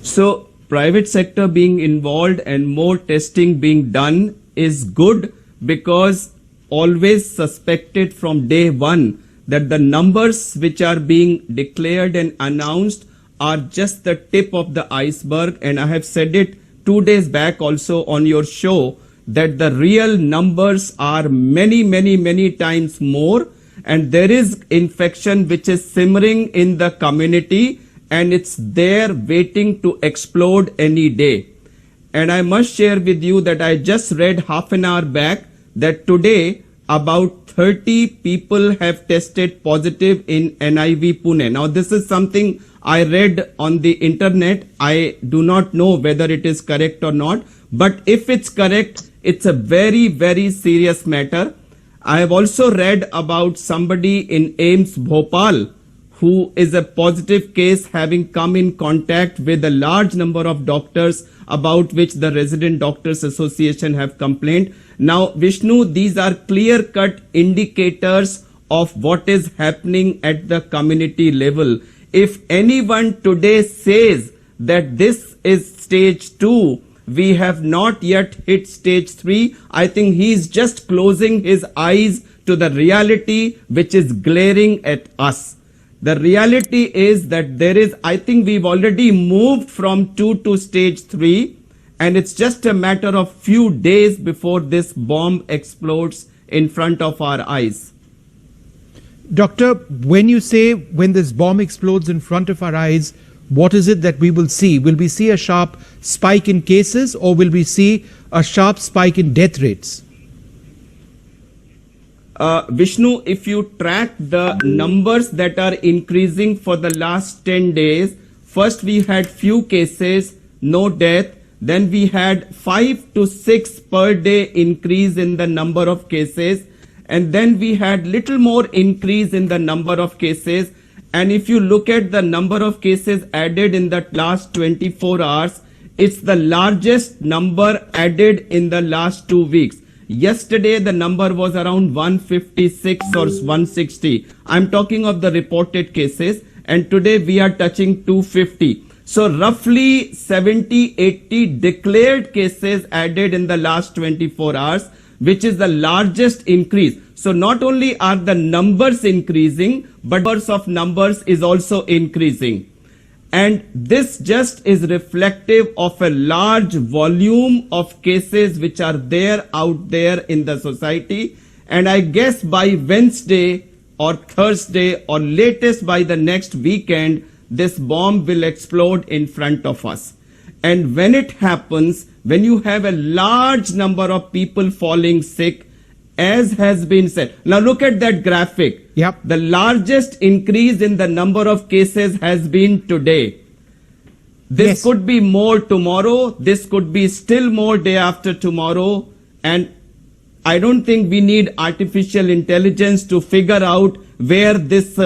So, private sector being involved and more testing being done is good because always suspected from day one that the numbers which are being declared and announced are just the tip of the iceberg. And I have said it 2 days back also on your show that the real numbers are many times more, and there is infection which is simmering in the community and it's there waiting to explode any day. And I must share with you that I just read half an hour back that today about 30 people have tested positive in NIV Pune. Now this is something I read on the internet. I do not know whether it is correct or not, but if it's correct, it's a very serious matter. I have also read about somebody in AIIMS Bhopal who is a positive case having come in contact with a large number of doctors about which the Resident Doctors Association have complained. Now, Vishnu, these are clear-cut indicators of what is happening at the community level. If anyone today says that this is stage 2, we have not yet hit stage 3, I think he is just closing his eyes to the reality which is glaring at us. The reality is that there is, I think we've already moved from 2 to stage 3, and it's just a matter of few days before this bomb explodes in front of our eyes. Doctor, when you say when this bomb explodes in front of our eyes, what is it that we will see? Will we see a sharp spike in cases, or will we see a sharp spike in death rates? Vishnu, if you track the numbers that are increasing for the last 10 days, first we had few cases, no death. Then we had 5 to 6 per day increase in the number of cases. And then we had little more increase in the number of cases. And if you look at the number of cases added in the last 24 hours, it's the largest number added in the last 2 weeks. Yesterday, the number was around 156 or 160. I'm talking of the reported cases. And today we are touching 250. So roughly 70, 80 declared cases added in the last 24 hours, which is the largest increase. So not only are the numbers increasing, but numbers is also increasing. And this just is reflective of a large volume of cases which are there out there in the society. And I guess by Wednesday or Thursday or latest by the next weekend, this bomb will explode in front of us. And when it happens, when you have a large number of people falling sick, as has been said. Now look at that graphic. Yep. The largest increase in the number of cases has been today. This could be more tomorrow. This could be still more day after tomorrow. And I don't think we need artificial intelligence to figure out where this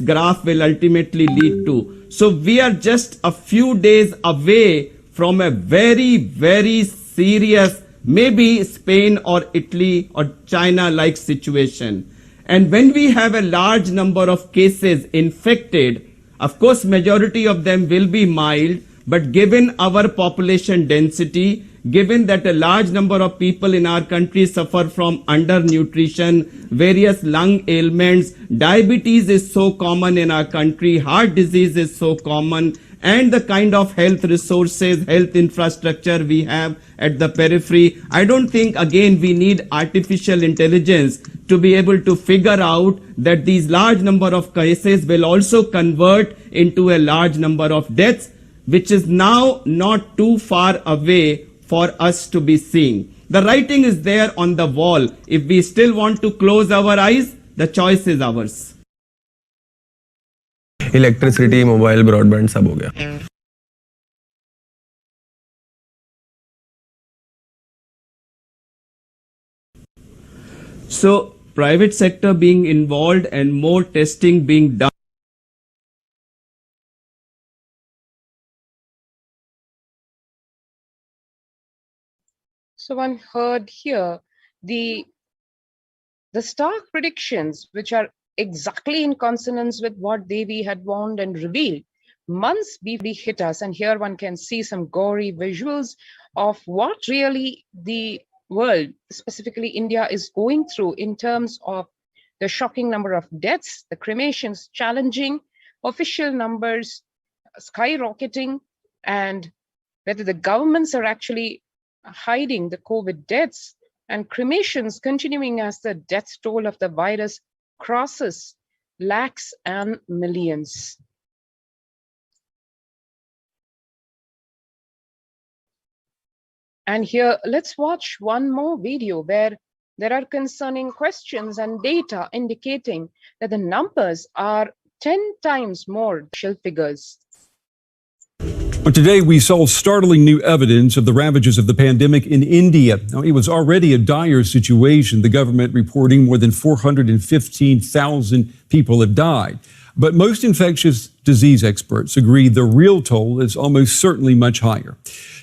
graph will ultimately lead to. So we are just a few days away from a very, very serious, maybe Spain or Italy or China-like situation. And when we have a large number of cases infected, of course, majority of them will be mild, but given our population density, given that a large number of people in our country suffer from undernutrition, various lung ailments, diabetes is so common in our country, heart disease is so common, and the kind of health resources, health infrastructure we have at the periphery, I don't think, again, we need artificial intelligence to be able to figure out that these large number of cases will also convert into a large number of deaths, which is now not too far away for us to be seeing. The writing is there on the wall. If we still want to close our eyes, the choice is ours. Electricity, mobile, broadband सब हो गया. So private sector being involved and more testing being done. So one heard here the stark predictions, which are exactly in consonance with what Devi had warned and revealed. Months before hit us, and here one can see some gory visuals of what really the world, specifically India, is going through in terms of the shocking number of deaths, the cremations challenging, official numbers skyrocketing, and whether the governments are actually hiding the COVID deaths, and cremations continuing as the death toll of the virus crosses lakhs and millions. And here, let's watch one more video where there are concerning questions and data indicating that the numbers are 10 times more figures. But today we saw startling new evidence of the ravages of the pandemic in India. Now, it was already a dire situation, the government reporting more than 415,000 people have died. But most infectious disease experts agree the real toll is almost certainly much higher.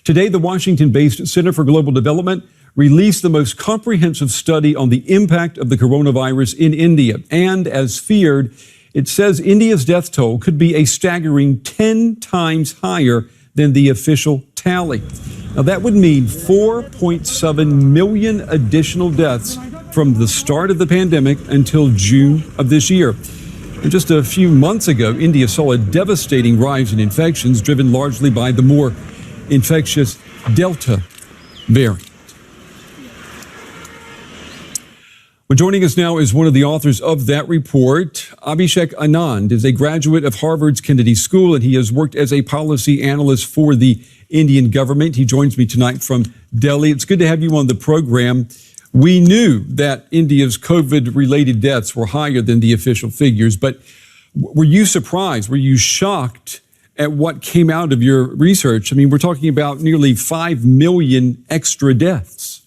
Today, the Washington-based Center for Global Development released the most comprehensive study on the impact of the coronavirus in India. And as feared, it says India's death toll could be a staggering 10 times higher than the official tally. Now, that would mean 4.7 million additional deaths from the start of the pandemic until June of this year. And just a few months ago, India saw a devastating rise in infections driven largely by the more infectious Delta variant. Well, joining us now is one of the authors of that report. Abhishek Anand is a graduate of Harvard's Kennedy School, and he has worked as a policy analyst for the Indian government. He joins me tonight from Delhi. It's good to have you on the program. We knew that India's COVID-related deaths were higher than the official figures, but were you surprised? Were you shocked at what came out of your research. I mean, we're talking about nearly 5 million extra deaths.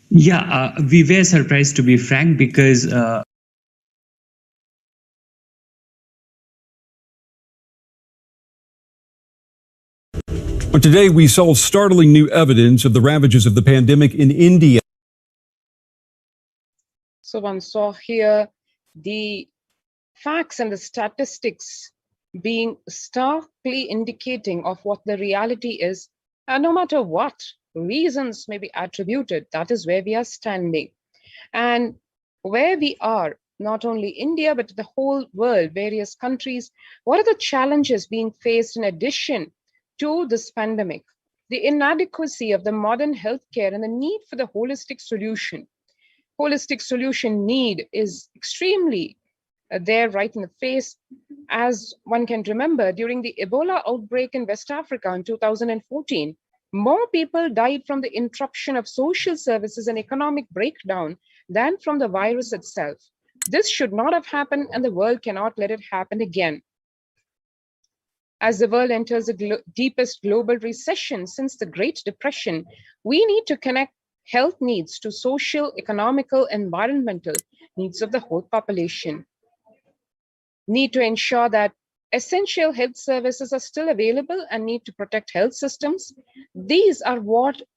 Yeah, we were surprised, to be frank, because But today we saw startling new evidence of the ravages of the pandemic in India. So one saw here the facts and the statistics being starkly indicating of what the reality is, and no matter what reasons may be attributed, that is where we are standing. And where we are, not only India, but the whole world, various countries, what are the challenges being faced in addition to this pandemic? The inadequacy of the modern healthcare and the need for the holistic solution. Holistic solution need is extremely there right in the face. As one can remember, during the Ebola outbreak in West Africa in 2014, more people died from the interruption of social services and economic breakdown than from the virus itself. This should not have happened, and the world cannot let it happen again. As the world enters the deepest global recession since the Great Depression, we need to connect health needs to social, economical, environmental needs of the whole population. Need to ensure that essential health services are still available and need to protect health systems.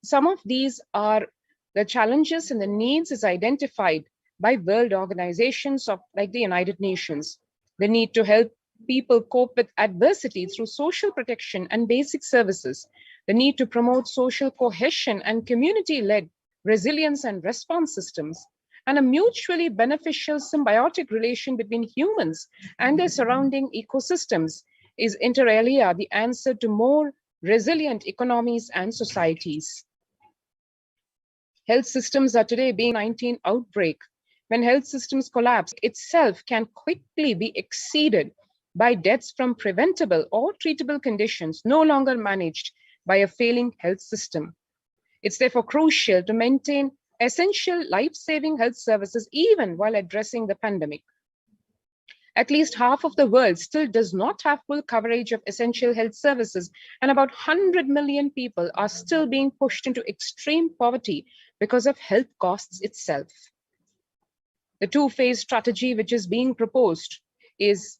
Some of these are the challenges and the needs is identified by world organizations like the United Nations. The need to help people cope with adversity through social protection and basic services. The need to promote social cohesion and community-led resilience and response systems, and a mutually beneficial symbiotic relation between humans and their surrounding ecosystems is inter alia the answer to more resilient economies and societies. Health systems are today being COVID-19 outbreak. When health systems collapse, itself can quickly be exceeded by deaths from preventable or treatable conditions no longer managed by a failing health system. It's therefore crucial to maintain essential life-saving health services even while addressing the pandemic. At least half of the world still does not have full coverage of essential health services, and about 100 million people are still being pushed into extreme poverty because of health costs itself. The two-phase strategy which is being proposed is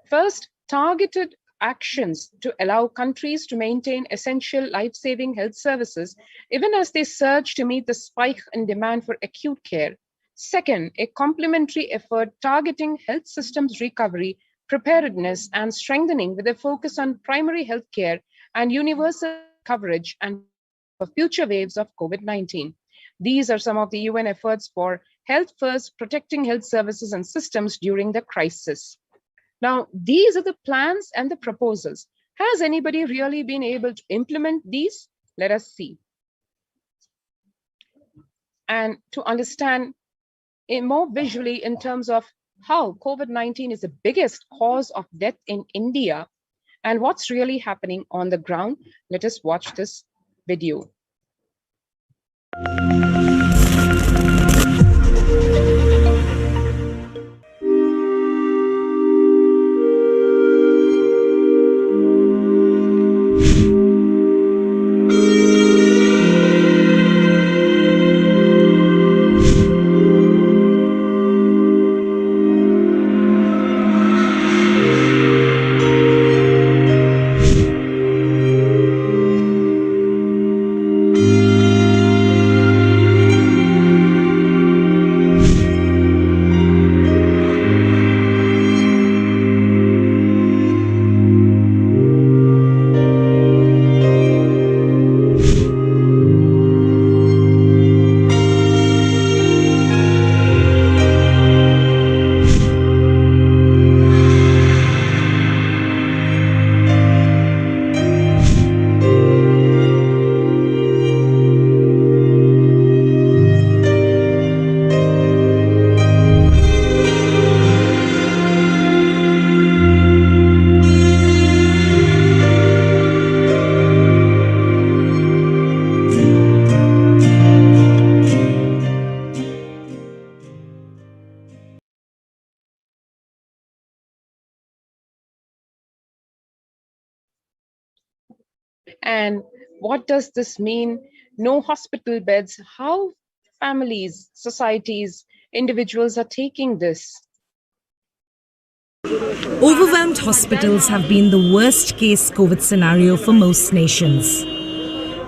first, targeted actions to allow countries to maintain essential life-saving health services, even as they surge to meet the spike in demand for acute care. Second, a complementary effort targeting health systems recovery, preparedness, and strengthening with a focus on primary health care and universal coverage and for future waves of COVID-19. These are some of the UN efforts for health first, protecting health services and systems during the crisis. Now, these are the plans and the proposals. Has anybody really been able to implement these? Let us see. And to understand more visually in terms of how COVID-19 is the biggest cause of death in India and what's really happening on the ground, let us watch this video. And what does this mean? No hospital beds. How families, societies, individuals are taking this? Overwhelmed hospitals have been the worst case COVID scenario for most nations.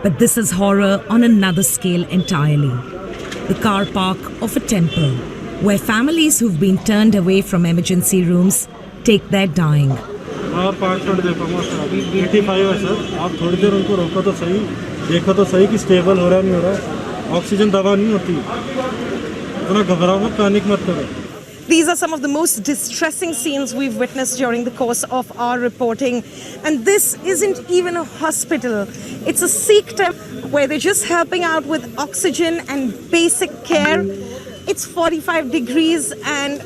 But this is horror on another scale entirely. The car park of a temple, where families who've been turned away from emergency rooms take their dying. हाँ 5 देखो 85 है sir आप थोड़ी देर उनको रोको तो सही देखो तो सही कि स्टेबल हो रहा नहीं हो रहा ऑक्सीजन दवा नहीं होती इतना घबराओ मत पैनिक मत करो. These are some of the most distressing scenes we've witnessed during the course of our reporting. And this isn't even a hospital. It's a Sikh temple where they're just helping out with oxygen and basic care. It's 45 degrees and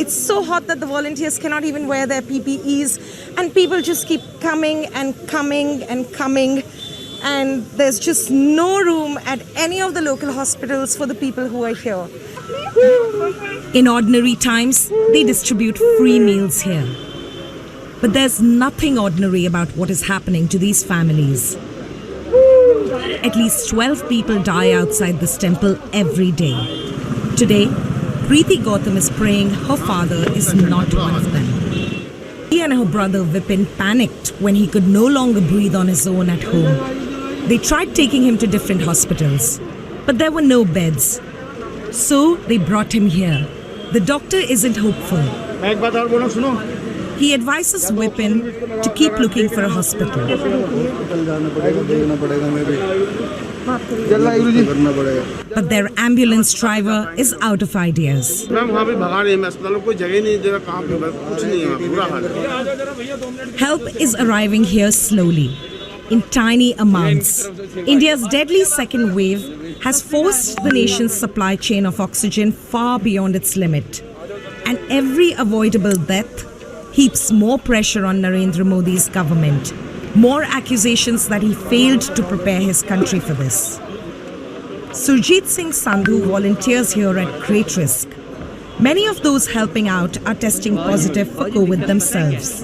it's so hot that the volunteers cannot even wear their PPEs. And people just keep coming and coming and coming. And there's just no room at any of the local hospitals for the people who are here. In ordinary times, they distribute free meals here. But there's nothing ordinary about what is happening to these families. At least 12 people die outside this temple every day. Today, Preeti Gautam is praying her father is not one of them. He and her brother Vipin panicked when he could no longer breathe on his own at home. They tried taking him to different hospitals, but there were no beds. So they brought him here. The doctor isn't hopeful. He advises Vipin to keep looking for a hospital. But their ambulance driver is out of ideas. Help is arriving here slowly, in tiny amounts. India's deadly second wave has forced the nation's supply chain of oxygen far beyond its limit. And every avoidable death heaps more pressure on Narendra Modi's government. More accusations that he failed to prepare his country for this. Surjit Singh Sandhu volunteers here at great risk. Many of those helping out are testing positive for COVID themselves.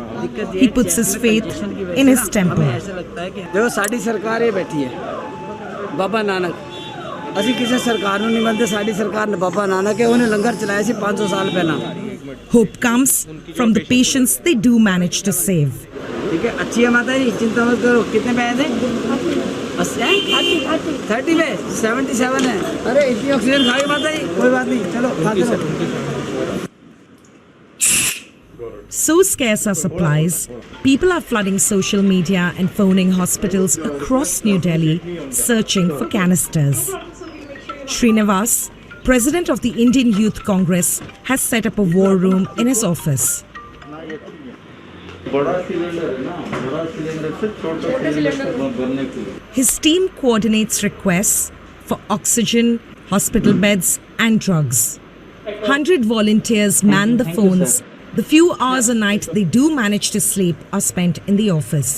He puts his faith in his temple. Baba Nanak. ਅਸੀਂ ਕਿਸੇ ਸਰਕਾਰ ਨੂੰ ਨਹੀਂ ਮੰਨਦੇ ਸਾਡੀ ਸਰਕਾਰ ਨੇ ਬਾਬਾ ਨਾਨਕ ਹੈ ਉਹਨੇ ਲੰਗਰ ਚਲਾਇਆ ਸੀ 500 ਸਾਲ ਪਹਿਲਾਂ. Hope comes from the patients they do manage to save. ठीक है अच्छी है माता जी चिंता मत करो कितने पैसे थे 30 में 77 है अरे इतनी ऑक्सीजन खाई माता जी कोई बात नहीं चलो खाते रहो. So scarce are supplies, people are flooding social media and phoning hospitals across New Delhi searching for canisters. Srinivas, president of the Indian Youth Congress, has set up a war room in his office. His team coordinates requests for oxygen, hospital beds and drugs. 100 volunteers man the phones. The few hours a night they do manage to sleep are spent in the office.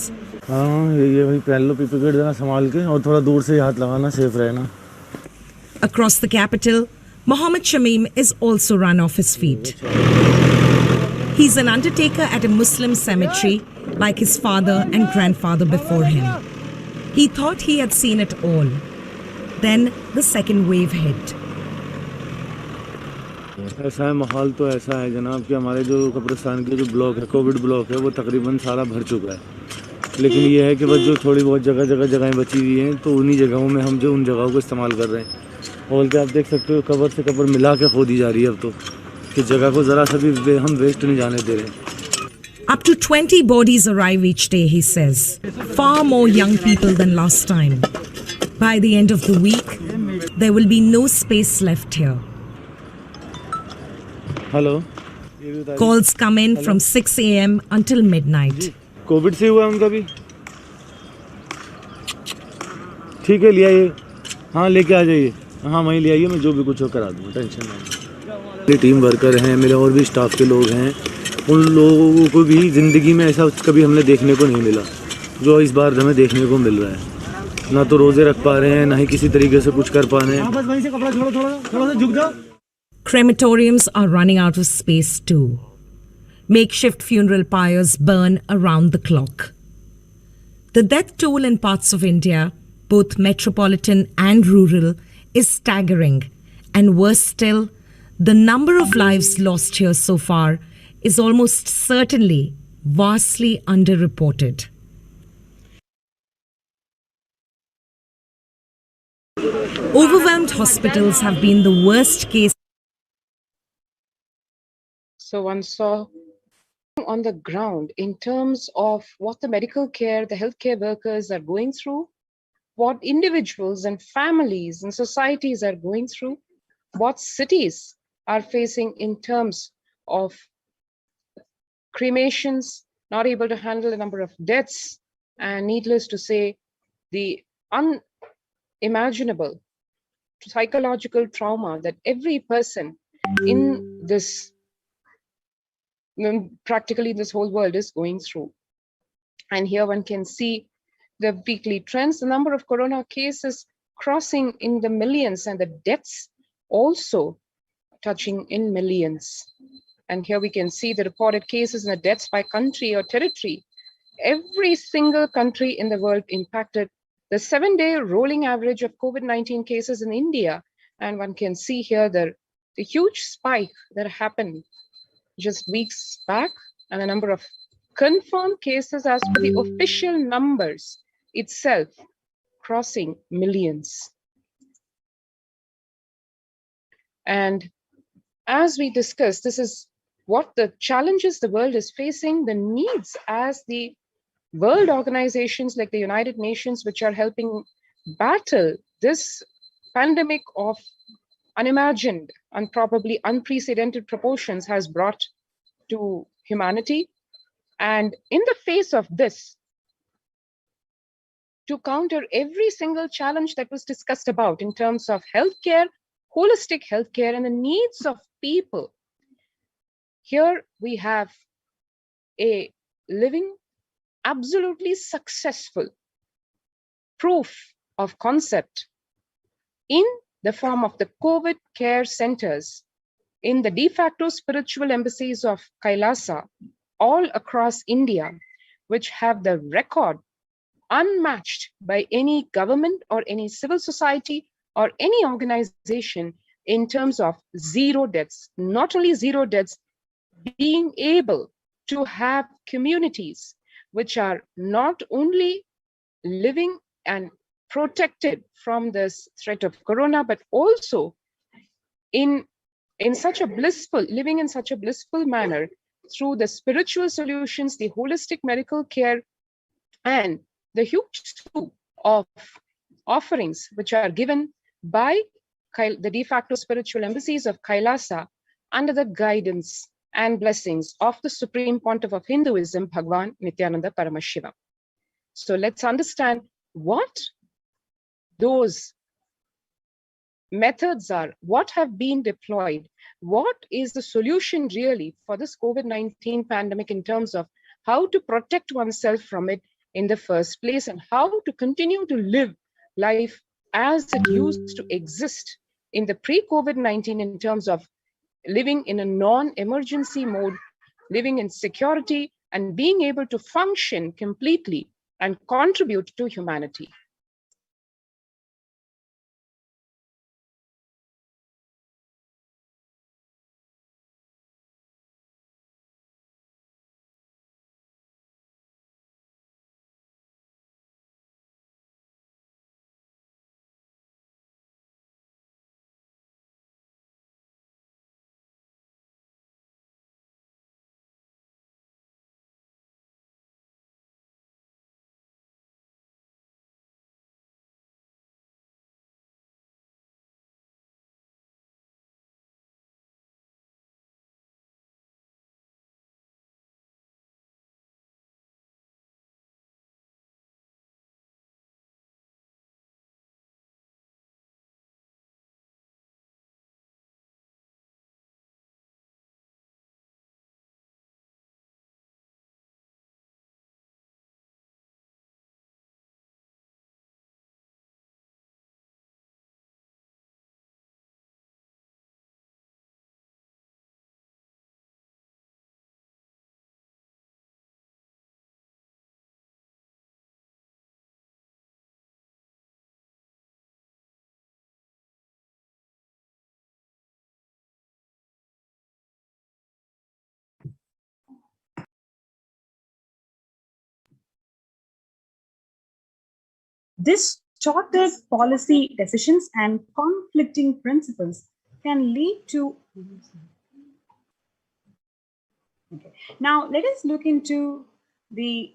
Across the capital, Mohammed Shamim is also run off his feet. He's an undertaker at a Muslim cemetery, like his father and grandfather before him. He thought he had seen it all. Then the second wave hit. ऐसा है माहौल तो ऐसा है जनाब कि हमारे जो कब्रिस्तान के जो ब्लॉक है कोविड ब्लॉक है वो तकरीबन सारा भर चुका है. लेकिन ये है कि बस जो थोड़ी बहुत जगहें बची हुई हैं तो उन्हीं जगहों में हम जो उन जगहों को इस्तेमाल कर रहे हैं. और क्या आप देख सकते हो कब्र से कब्र मिला के खोदी जा रही है अब तो कि जगह को ज़रा सा भी हम वेस्ट नहीं जाने दे रहे. Up to 20 bodies arrive each day, he says. Far more young people than last time. By the end of the week, there will be no space left here. Hello. Calls come in from 6 a.m. until midnight. Covid से हुआ उनका भी ठीक है ले आइए हाँ लेके आ जाइए हाँ वहीं ले आइए मैं जो भी कुछ हो करा दूँगा टेंशन नहीं. मेरे टीम वर्कर हैं मेरे और भी स्टाफ के लोग हैं उन लोगों को भी ज़िंदगी में ऐसा कभी हमने देखने को नहीं मिला जो इस बार हमें देखने को मिल रहा है. ना तो रोज़े रख पा रहे हैं ना ही किसी तरीके से कुछ कर पा रहे हैं. बस वहीं से कपड़ा छोड़ो थोड़ा सा झुक जाओ. Crematoriums are running out of space too. Makeshift funeral pyres burn around the clock. The death toll in parts of India, both metropolitan and rural, is staggering. And worse still, the number of lives lost here so far is almost certainly vastly underreported. Overwhelmed hospitals have been the worst case. So one saw on the ground in terms of what the medical care, the healthcare workers are going through, what individuals and families and societies are going through, what cities are facing in terms of cremations, not able to handle the number of deaths, and needless to say, the unimaginable psychological trauma that every person in this, practically this whole world is going through. And here one can see the weekly trends, the number of corona cases crossing in the millions and the deaths also touching in millions. And here we can see the reported cases and the deaths by country or territory. Every single country in the world impacted. The 7-day rolling average of COVID-19 cases in India, and one can see here the huge spike that happened just weeks back, and the number of confirmed cases as per the official numbers itself crossing millions. And as we discussed, this is what the challenges the world is facing, the needs as the world organizations like the United Nations, which are helping battle this pandemic of unimagined and probably unprecedented proportions has brought to humanity. And in the face of this, to counter every single challenge that was discussed about in terms of healthcare, holistic healthcare, and the needs of people, here we have a living, absolutely successful proof of concept in the form of the COVID care centers in the de facto spiritual embassies of Kailasa all across India, which have the record unmatched by any government or any civil society or any organization in terms of zero deaths. Not only zero deaths, being able to have communities which are not only living and protected from this threat of corona, but also in such a blissful, living in such a blissful manner through the spiritual solutions, the holistic medical care, and the huge slew of offerings which are given by the de facto spiritual embassies of Kailasa under the guidance and blessings of the Supreme Pontiff of Hinduism, Bhagwan Nithyananda Paramashivam. So let's understand what those methods are, what have been deployed, what is the solution really for this COVID-19 pandemic in terms of how to protect oneself from it in the first place, and how to continue to live life as it used to exist in the pre-COVID-19 in terms of living in a non-emergency mode, living in security, and being able to function completely and contribute to humanity. Distorted policy decisions and conflicting principles can lead to. Okay. Now, let us look into the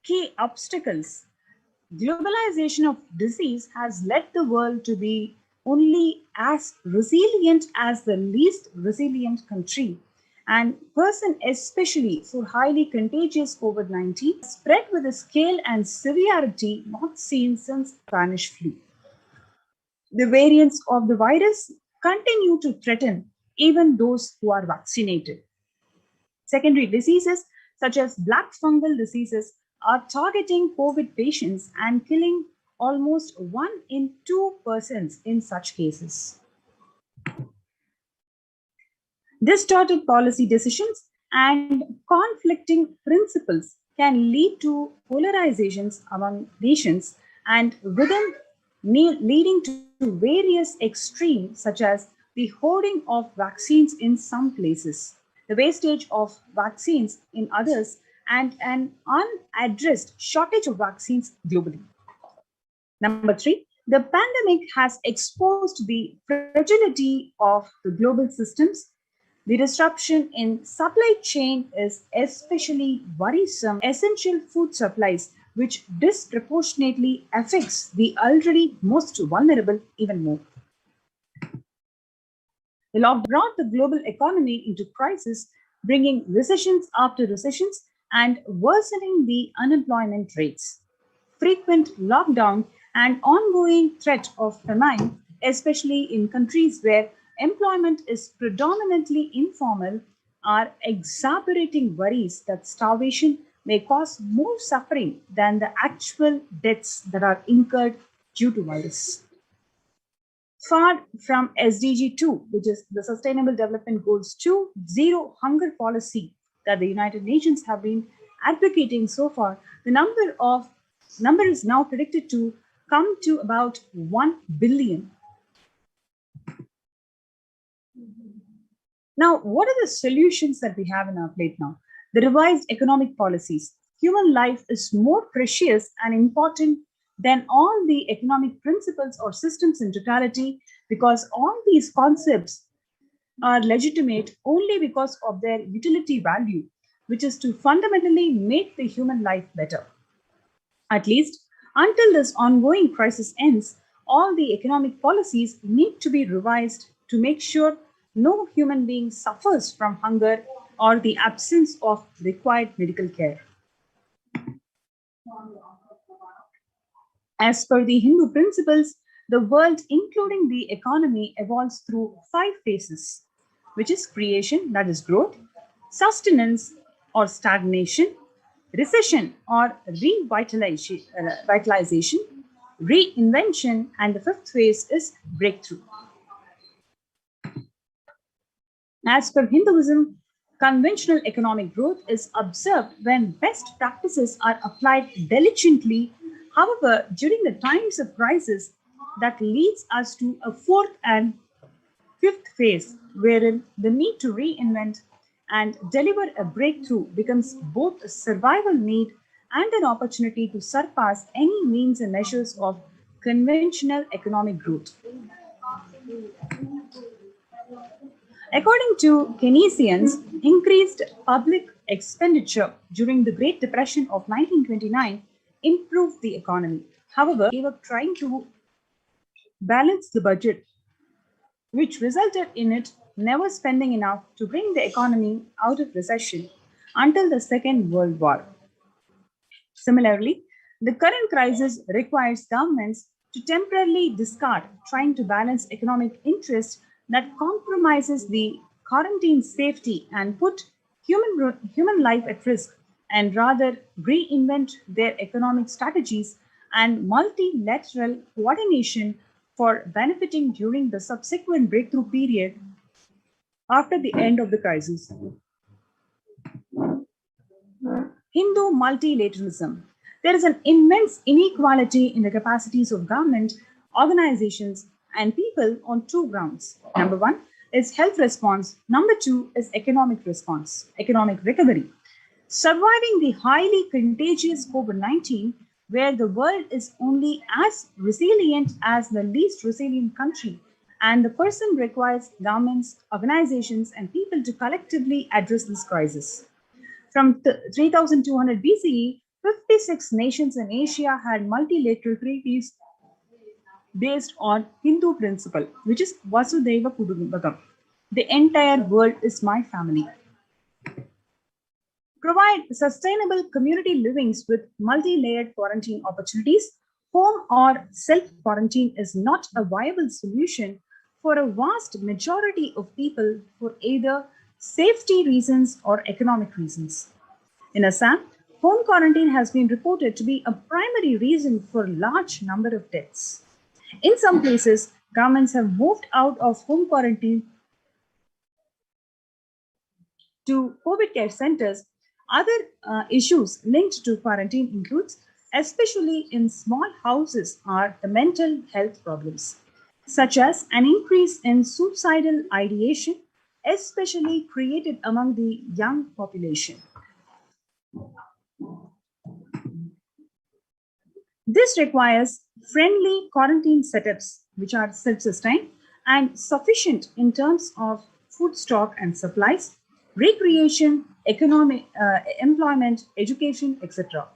key obstacles. Globalization of disease has led the world to be only as resilient as the least resilient country. And person, especially for highly contagious COVID-19, spread with a scale and severity not seen since Spanish flu. The variants of the virus continue to threaten even those who are vaccinated. Secondary diseases such as black fungal diseases are targeting COVID patients and killing almost 1 in 2 persons in such cases. Distorted policy decisions and conflicting principles can lead to polarizations among nations and within, leading to various extremes such as the hoarding of vaccines in some places, the wastage of vaccines in others, and an unaddressed shortage of vaccines globally. Number 3, the pandemic has exposed the fragility of the global systems. The disruption in supply chain is especially worrisome. Essential food supplies, which disproportionately affects the already most vulnerable even more. The lockdown brought the global economy into crisis, bringing recessions after recessions and worsening the unemployment rates. Frequent lockdown and ongoing threat of famine, especially in countries where employment is predominantly informal, are exacerbating worries that starvation may cause more suffering than the actual deaths that are incurred due to virus. Far from SDG 2, which is the Sustainable Development Goals 2, zero hunger policy that the United Nations have been advocating so far, the number is now predicted to come to about 1 billion. Now, what are the solutions that we have in our plate now? The revised economic policies. Human life is more precious and important than all the economic principles or systems in totality, because all these concepts are legitimate only because of their utility value, which is to fundamentally make the human life better. At least until this ongoing crisis ends, all the economic policies need to be revised to make sure no human being suffers from hunger or the absence of required medical care. As per the Hindu principles, the world, including the economy, evolves through 5 phases, which is creation, that is growth, sustenance or stagnation, recession or revitalization, reinvention, and the 5th phase is breakthrough. As per Hinduism, conventional economic growth is observed when best practices are applied diligently. However, during the times of crisis, that leads us to a 4th and 5th phase, wherein the need to reinvent and deliver a breakthrough becomes both a survival need and an opportunity to surpass any means and measures of conventional economic growth. According to Keynesians, increased public expenditure during the Great Depression of 1929 improved the economy. However, they were trying to balance the budget, which resulted in it never spending enough to bring the economy out of recession until the Second World War. Similarly, the current crisis requires governments to temporarily discard trying to balance economic interests that compromises the quarantine safety and put human life at risk, and rather reinvent their economic strategies and multilateral coordination for benefiting during the subsequent breakthrough period after the end of the crisis. Hindu multilateralism. There is an immense inequality in the capacities of government, organizations, and people on 2 grounds. Number 1 is health response. Number 2 is economic response, economic recovery. Surviving the highly contagious COVID-19, where the world is only as resilient as the least resilient country, and the person requires governments, organizations, and people to collectively address this crisis. From 3200 BCE, 56 nations in Asia had multilateral treaties based on Hindu principle, which is Vasudhaiva Kudumbakam. The entire world is my family. Provide sustainable community livings with multi-layered quarantine opportunities. Home or self-quarantine is not a viable solution for a vast majority of people for either safety reasons or economic reasons. In Assam, home quarantine has been reported to be a primary reason for a large number of deaths. In some places, governments have moved out of home quarantine to COVID care centers. Other issues linked to quarantine includes, especially in small houses, are the mental health problems, such as an increase in suicidal ideation, especially created among the young population. This requires friendly quarantine setups, which are self-sustained and sufficient in terms of food stock and supplies, recreation, economic, employment, education, etc.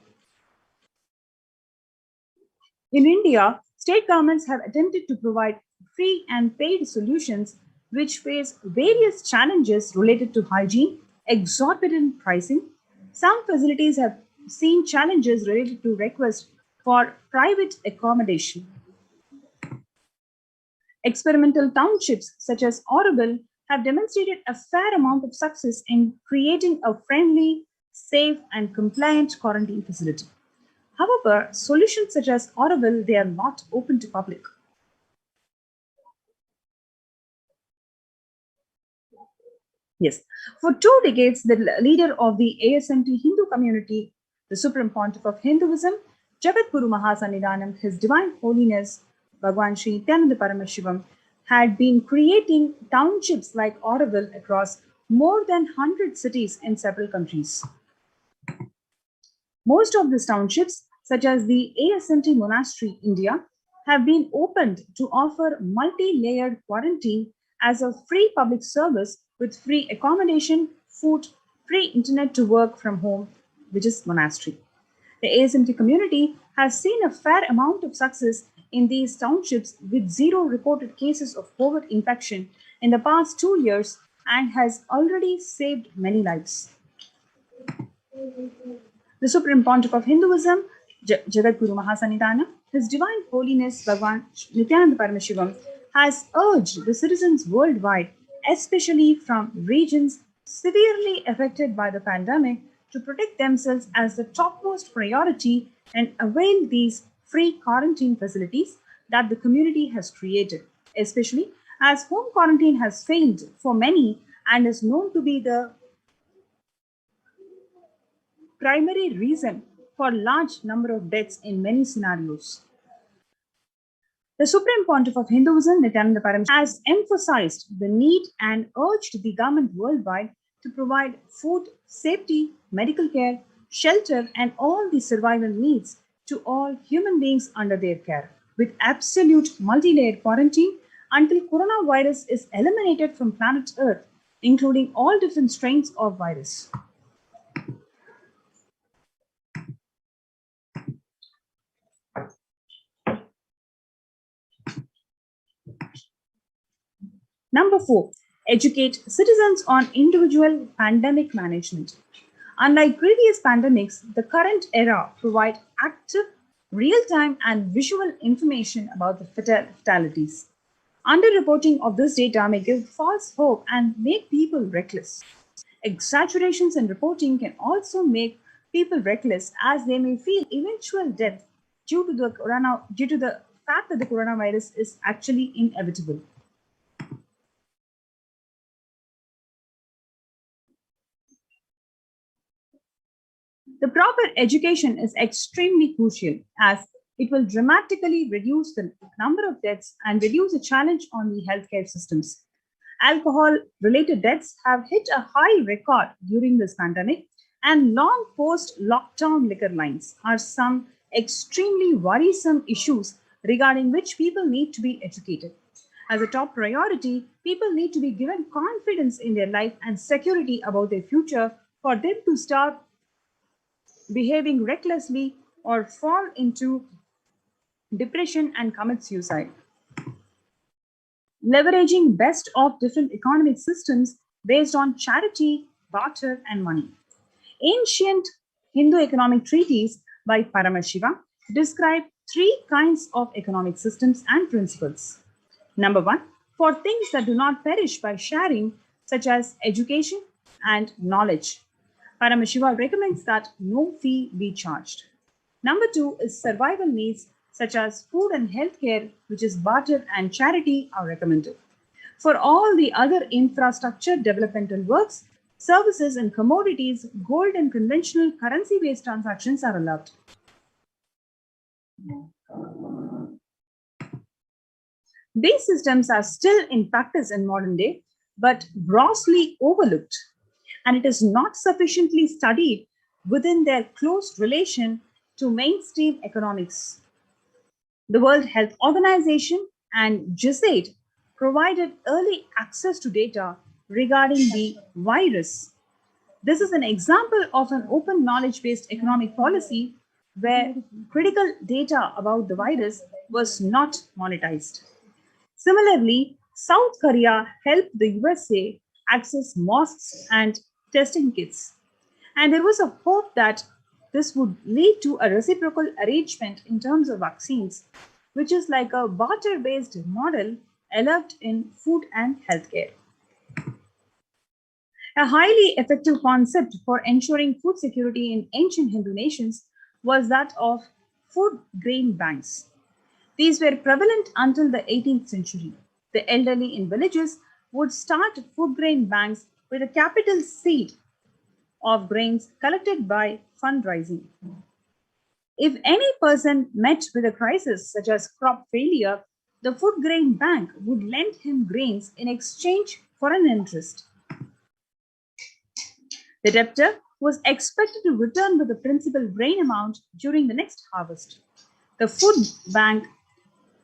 In India, state governments have attempted to provide free and paid solutions which face various challenges related to hygiene, exorbitant pricing. Some facilities have seen challenges related to requests for private accommodation. Experimental townships such as Auroville have demonstrated a fair amount of success in creating a friendly, safe, and compliant quarantine facility. However, solutions such as Auroville, they are not open to public. Yes, for 2 decades, the leader of the ASMT Hindu community, the Supreme Pontiff of Hinduism, Jagadguru Mahasannidhanam, His Divine Holiness, Bhagwan Sri Nithyananda Paramashivam, had been creating townships like Auroville across more than 100 cities in several countries. Most of these townships, such as the ASMT Monastery, India, have been opened to offer multi-layered quarantine as a free public service with free accommodation, food, free internet to work from home, which is monastery. The ASMT community has seen a fair amount of success in these townships with 0 reported cases of COVID infection in the past 2 years and has already saved many lives. The Supreme Pontiff of Hinduism, Jagadguru Mahasannidhanam, His Divine Holiness Bhagwan Nithyananda Paramashivam, has urged the citizens worldwide, especially from regions severely affected by the pandemic, to protect themselves as the topmost priority and avail these free quarantine facilities that the community has created, especially as home quarantine has failed for many and is known to be the primary reason for large number of deaths in many scenarios. The Supreme Pontiff of Hinduism, Nithyananda Paramashivam, has emphasized the need and urged the government worldwide to provide food, safety, medical care, shelter, and all the survival needs to all human beings under their care, with absolute multi-layered quarantine until coronavirus is eliminated from planet Earth, including all different strains of virus. Number 4, educate citizens on individual pandemic management. Unlike previous pandemics, the current era provides active, real-time, and visual information about the fatalities. Underreporting of this data may give false hope and make people reckless. Exaggerations in reporting can also make people reckless, as they may feel eventual death due to the fact that the coronavirus is actually inevitable. The proper education is extremely crucial, as it will dramatically reduce the number of deaths and reduce the challenge on the healthcare systems. Alcohol-related deaths have hit a high record during this pandemic, and long post-lockdown liquor lines are some extremely worrisome issues regarding which people need to be educated. As a top priority, people need to be given confidence in their life and security about their future for them to start behaving recklessly or fall into depression and commit suicide. Leveraging best of different economic systems based on charity, barter, and money. Ancient Hindu economic treatises by Paramashivoham describe three kinds of economic systems and principles. Number one, for things that do not perish by sharing, such as education and knowledge. Paramashiva recommends that no fee be charged. Number two is survival needs such as food and healthcare, which is barter and charity are recommended. For all the other infrastructure developmental works, services and commodities, gold and conventional currency-based transactions are allowed. These systems are still in practice in modern day, but grossly overlooked, and it is not sufficiently studied within their close relation to mainstream economics. The World Health Organization and GISAID provided early access to data regarding the virus. This is an example of an open knowledge-based economic policy where critical data about the virus was not monetized. Similarly, South Korea helped the USA access masks and testing kits. And there was a hope that this would lead to a reciprocal arrangement in terms of vaccines, which is like a barter-based model allowed in food and healthcare. A highly effective concept for ensuring food security in ancient Hindu nations was that of food grain banks. These were prevalent until the 18th century. The elderly in villages would start food grain banks with a capital seed of grains collected by fundraising. If any person met with a crisis such as crop failure, the food grain bank would lend him grains in exchange for an interest. The debtor was expected to return with the principal grain amount during the next harvest. The food bank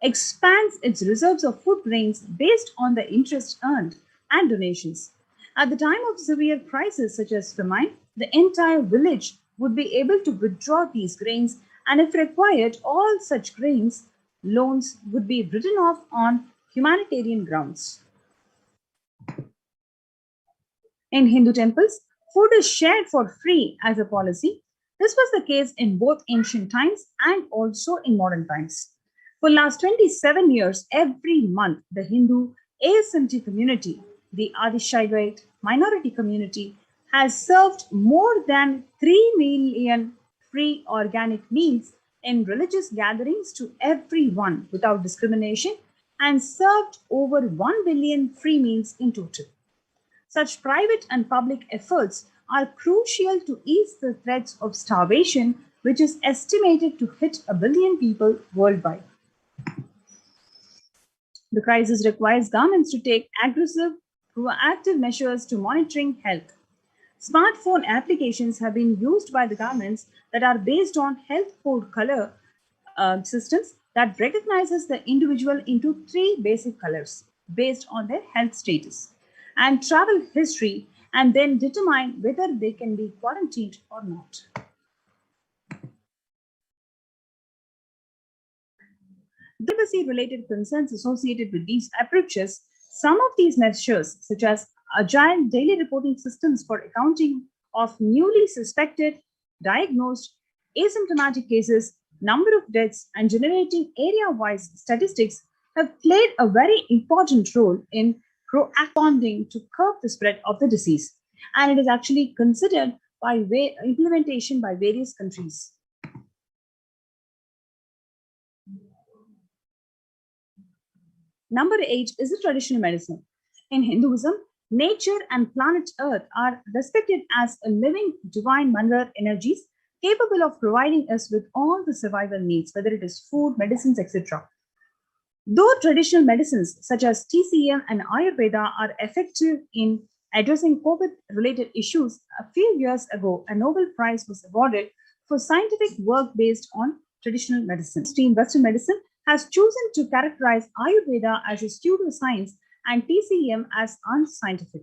expands its reserves of food grains based on the interest earned and donations. At the time of severe crisis such as famine, the entire village would be able to withdraw these grains, and if required, all such grains loans would be written off on humanitarian grounds. In Hindu temples, food is shared for free as a policy. This was the case in both ancient times and also in modern times. For the last 27 years, every month, the Hindu ASMT community, the Adishaivite minority community, has served more than 3 million free organic meals in religious gatherings to everyone without discrimination and served over 1 billion free meals in total. Such private and public efforts are crucial to ease the threats of starvation, which is estimated to hit 1 billion people worldwide. The crisis requires governments to take aggressive, proactive measures to monitoring health. Smartphone applications have been used by the governments that are based on health code color systems that recognizes the individual into 3 basic colors based on their health status and travel history, and then determine whether they can be quarantined or not. Privacy-related concerns associated with these approaches, some of these measures, such as agile daily reporting systems for accounting of newly suspected, diagnosed, asymptomatic cases, number of deaths, and generating area-wise statistics, have played a very important role in responding to curb the spread of the disease. And it is actually considered by implementation by various countries. Number 8 is the traditional medicine. In Hinduism, nature and planet Earth are respected as a living divine mother energies capable of providing us with all the survival needs, whether it is food, medicines, etc. Though traditional medicines such as TCM and Ayurveda are effective in addressing COVID-related issues, a few years ago, a Nobel Prize was awarded for scientific work based on traditional medicine. Western medicine has chosen to characterize Ayurveda as a pseudoscience and TCM as unscientific.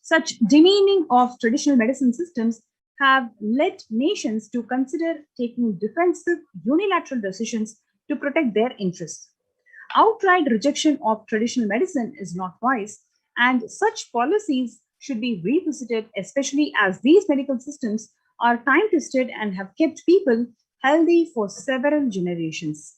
Such demeaning of traditional medicine systems have led nations to consider taking defensive unilateral decisions to protect their interests. Outright rejection of traditional medicine is not wise, and such policies should be revisited, especially as these medical systems are time-tested and have kept people healthy for several generations.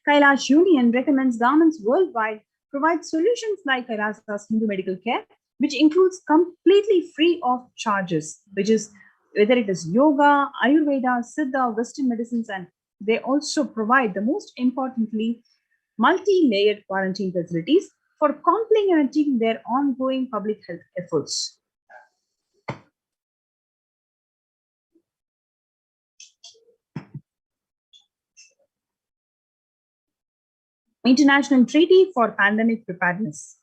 Kailash Union recommends governments worldwide provide solutions like Kailasa's Hindu medical care, which includes completely free of charges, which is whether it is yoga, Ayurveda, Siddha, Western medicines, and they also provide the most importantly multi-layered quarantine facilities for complementing their ongoing public health efforts. International Treaty for Pandemic Preparedness.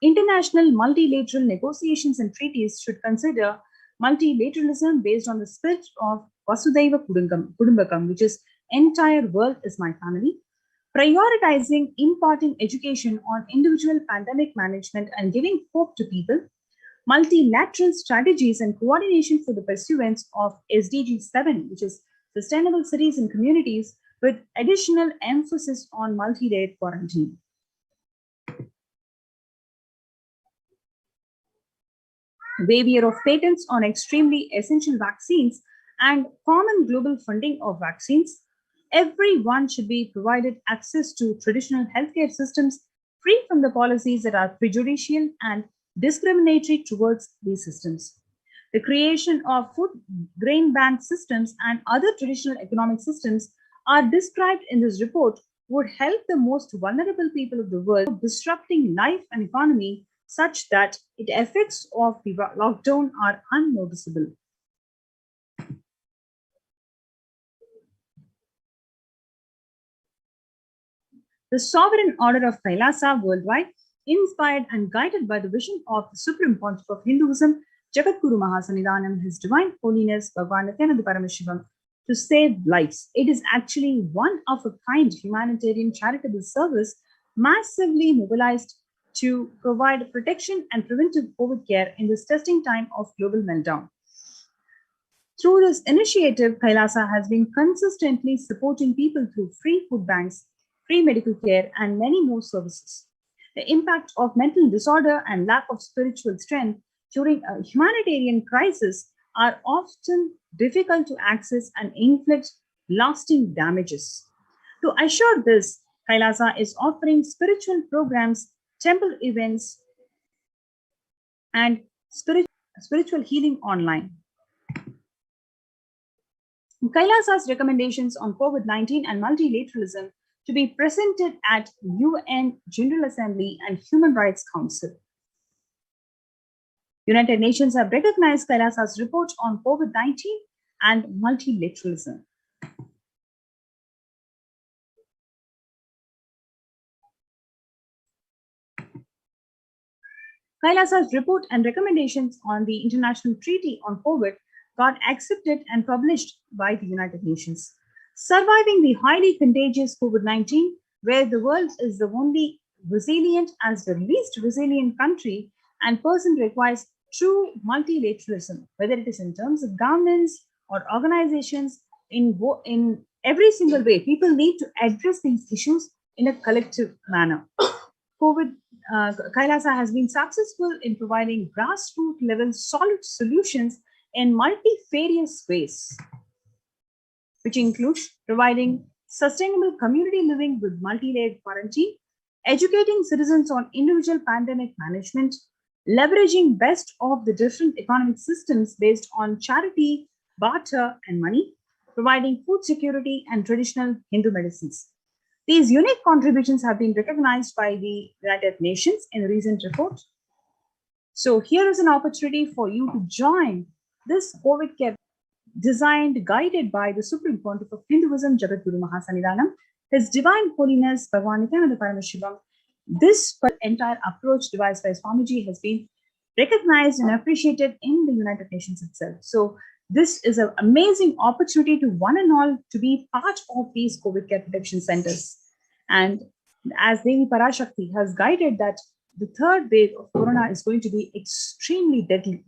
International multilateral negotiations and treaties should consider multilateralism based on the spirit of Vasudhaiva Kudumbakam, which is entire world is my family, prioritizing imparting education on individual pandemic management and giving hope to people, multilateral strategies and coordination for the pursuance of SDG 7, which is sustainable cities and communities, with additional emphasis on multi-layered quarantine. Waiver of patents on extremely essential vaccines and common global funding of vaccines. Everyone should be provided access to traditional healthcare systems free from the policies that are prejudicial and discriminatory towards these systems. The creation of food grain bank systems and other traditional economic systems are described in this report would help the most vulnerable people of the world, disrupting life and economy such that the effects of the lockdown are unnoticeable. The sovereign order of Kailasa worldwide, inspired and guided by the vision of the Supreme Pontiff of Hinduism, Jagadguru Mahasannidhanam, His Divine Holiness Bhagavan Nithyananda Paramashivam, to save lives. It is actually one of a kind humanitarian charitable service massively mobilized to provide protection and preventive COVID care in this testing time of global meltdown. Through this initiative, Kailasa has been consistently supporting people through free food banks, free medical care, and many more services. The impact of mental disorder and lack of spiritual strength during a humanitarian crisis are often difficult to access and inflict lasting damages. To assure this, Kailasa is offering spiritual programs, temple events, and spiritual healing online. Kailasa's recommendations on COVID-19 and multilateralism to be presented at UN General Assembly and Human Rights Council. United Nations have recognized Kailasa's report on COVID-19 and multilateralism. Kailasa's report and recommendations on the International Treaty on COVID got accepted and published by the United Nations. Surviving the highly contagious COVID-19, where the world is the only resilient as the least resilient country and person requires true multilateralism, whether it is in terms of governments or organizations, in every single way, people need to address these issues in a collective manner. Kailasa has been successful in providing grassroots level solid solutions in multifarious ways, which includes providing sustainable community living with multi-layered quarantine, educating citizens on individual pandemic management, leveraging best of the different economic systems based on charity, barter, and money, providing food security and traditional Hindu medicines. These unique contributions have been recognized by the United Nations in a recent report. So here is an opportunity for you to join this COVID care designed, guided by the Supreme Pontiff of Hinduism, Jagadguru Mahasannidhanam, His Divine Holiness Bhagavan Nithyananda Paramashivam. This entire approach devised by Swamiji has been recognized and appreciated in the United Nations itself. So this is an amazing opportunity to one and all to be part of these COVID care protection centers. And as Devi Parashakti has guided that the third wave of corona is going to be extremely deadly.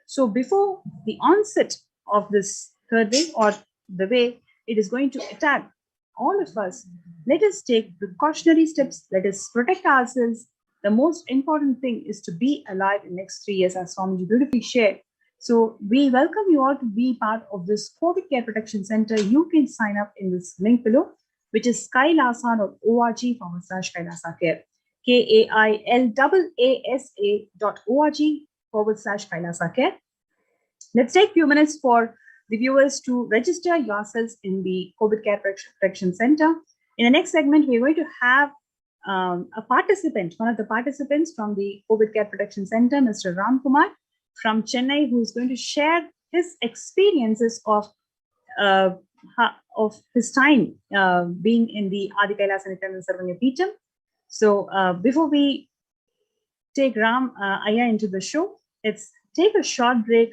So before the onset of this third wave, or the way it is going to attack all of us, let us take precautionary steps. Let us protect ourselves. The most important thing is to be alive in the next 3 years, as Swamiji beautifully shared. So we welcome you all to be part of this COVID Care Protection Center. You can sign up in this link below, which is kailasa.org/Kailasa Care. KAILAASA.org/Kailasa Care. Let's take a few minutes for the viewers to register yourselves in the COVID Care Protection Center. In the next segment, we're going to have a participant, one of the participants from the COVID Care Protection Center, Mr. Ram Kumar from Chennai, who is going to share his experiences of his time being in the Adi Kailasa Nithyananda Sarvanya Peetham. So before we take Ram Aya into the show, let's take a short break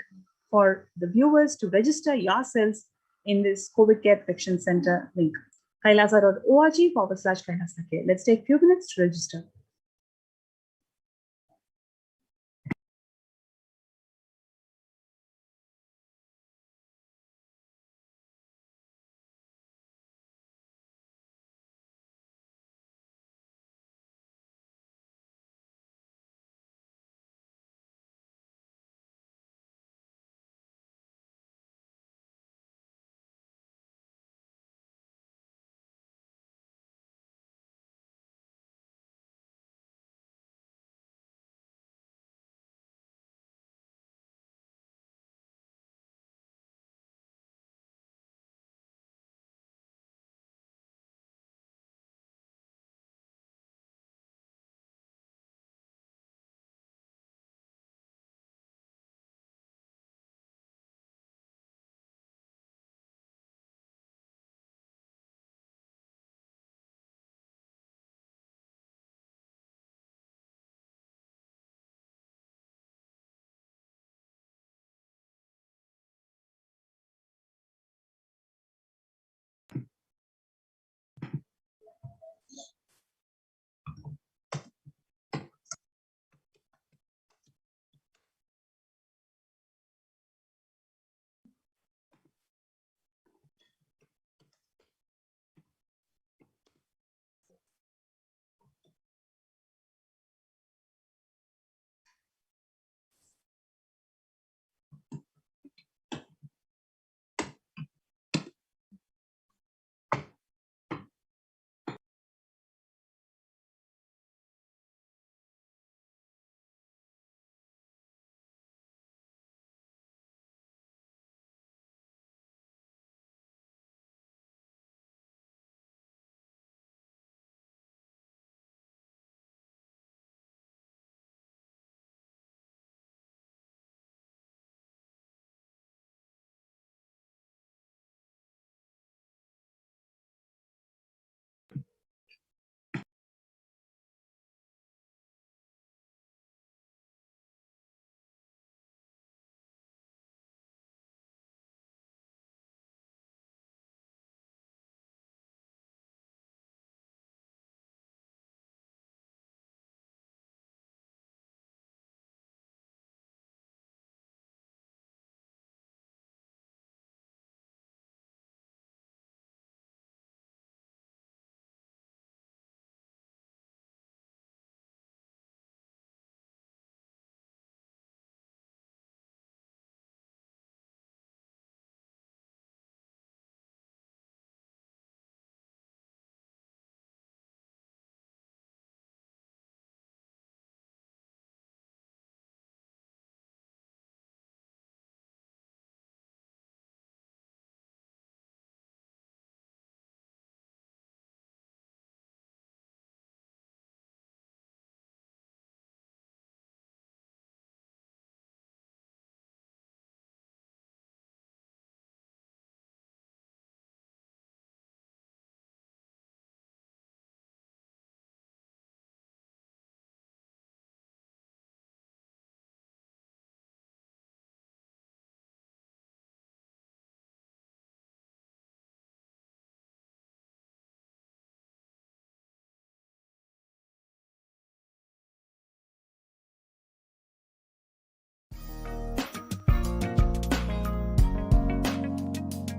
for the viewers to register yourselves in this COVID Care Protection Center link. kailasa.org/Kailasa Care. Let's take a few minutes to register.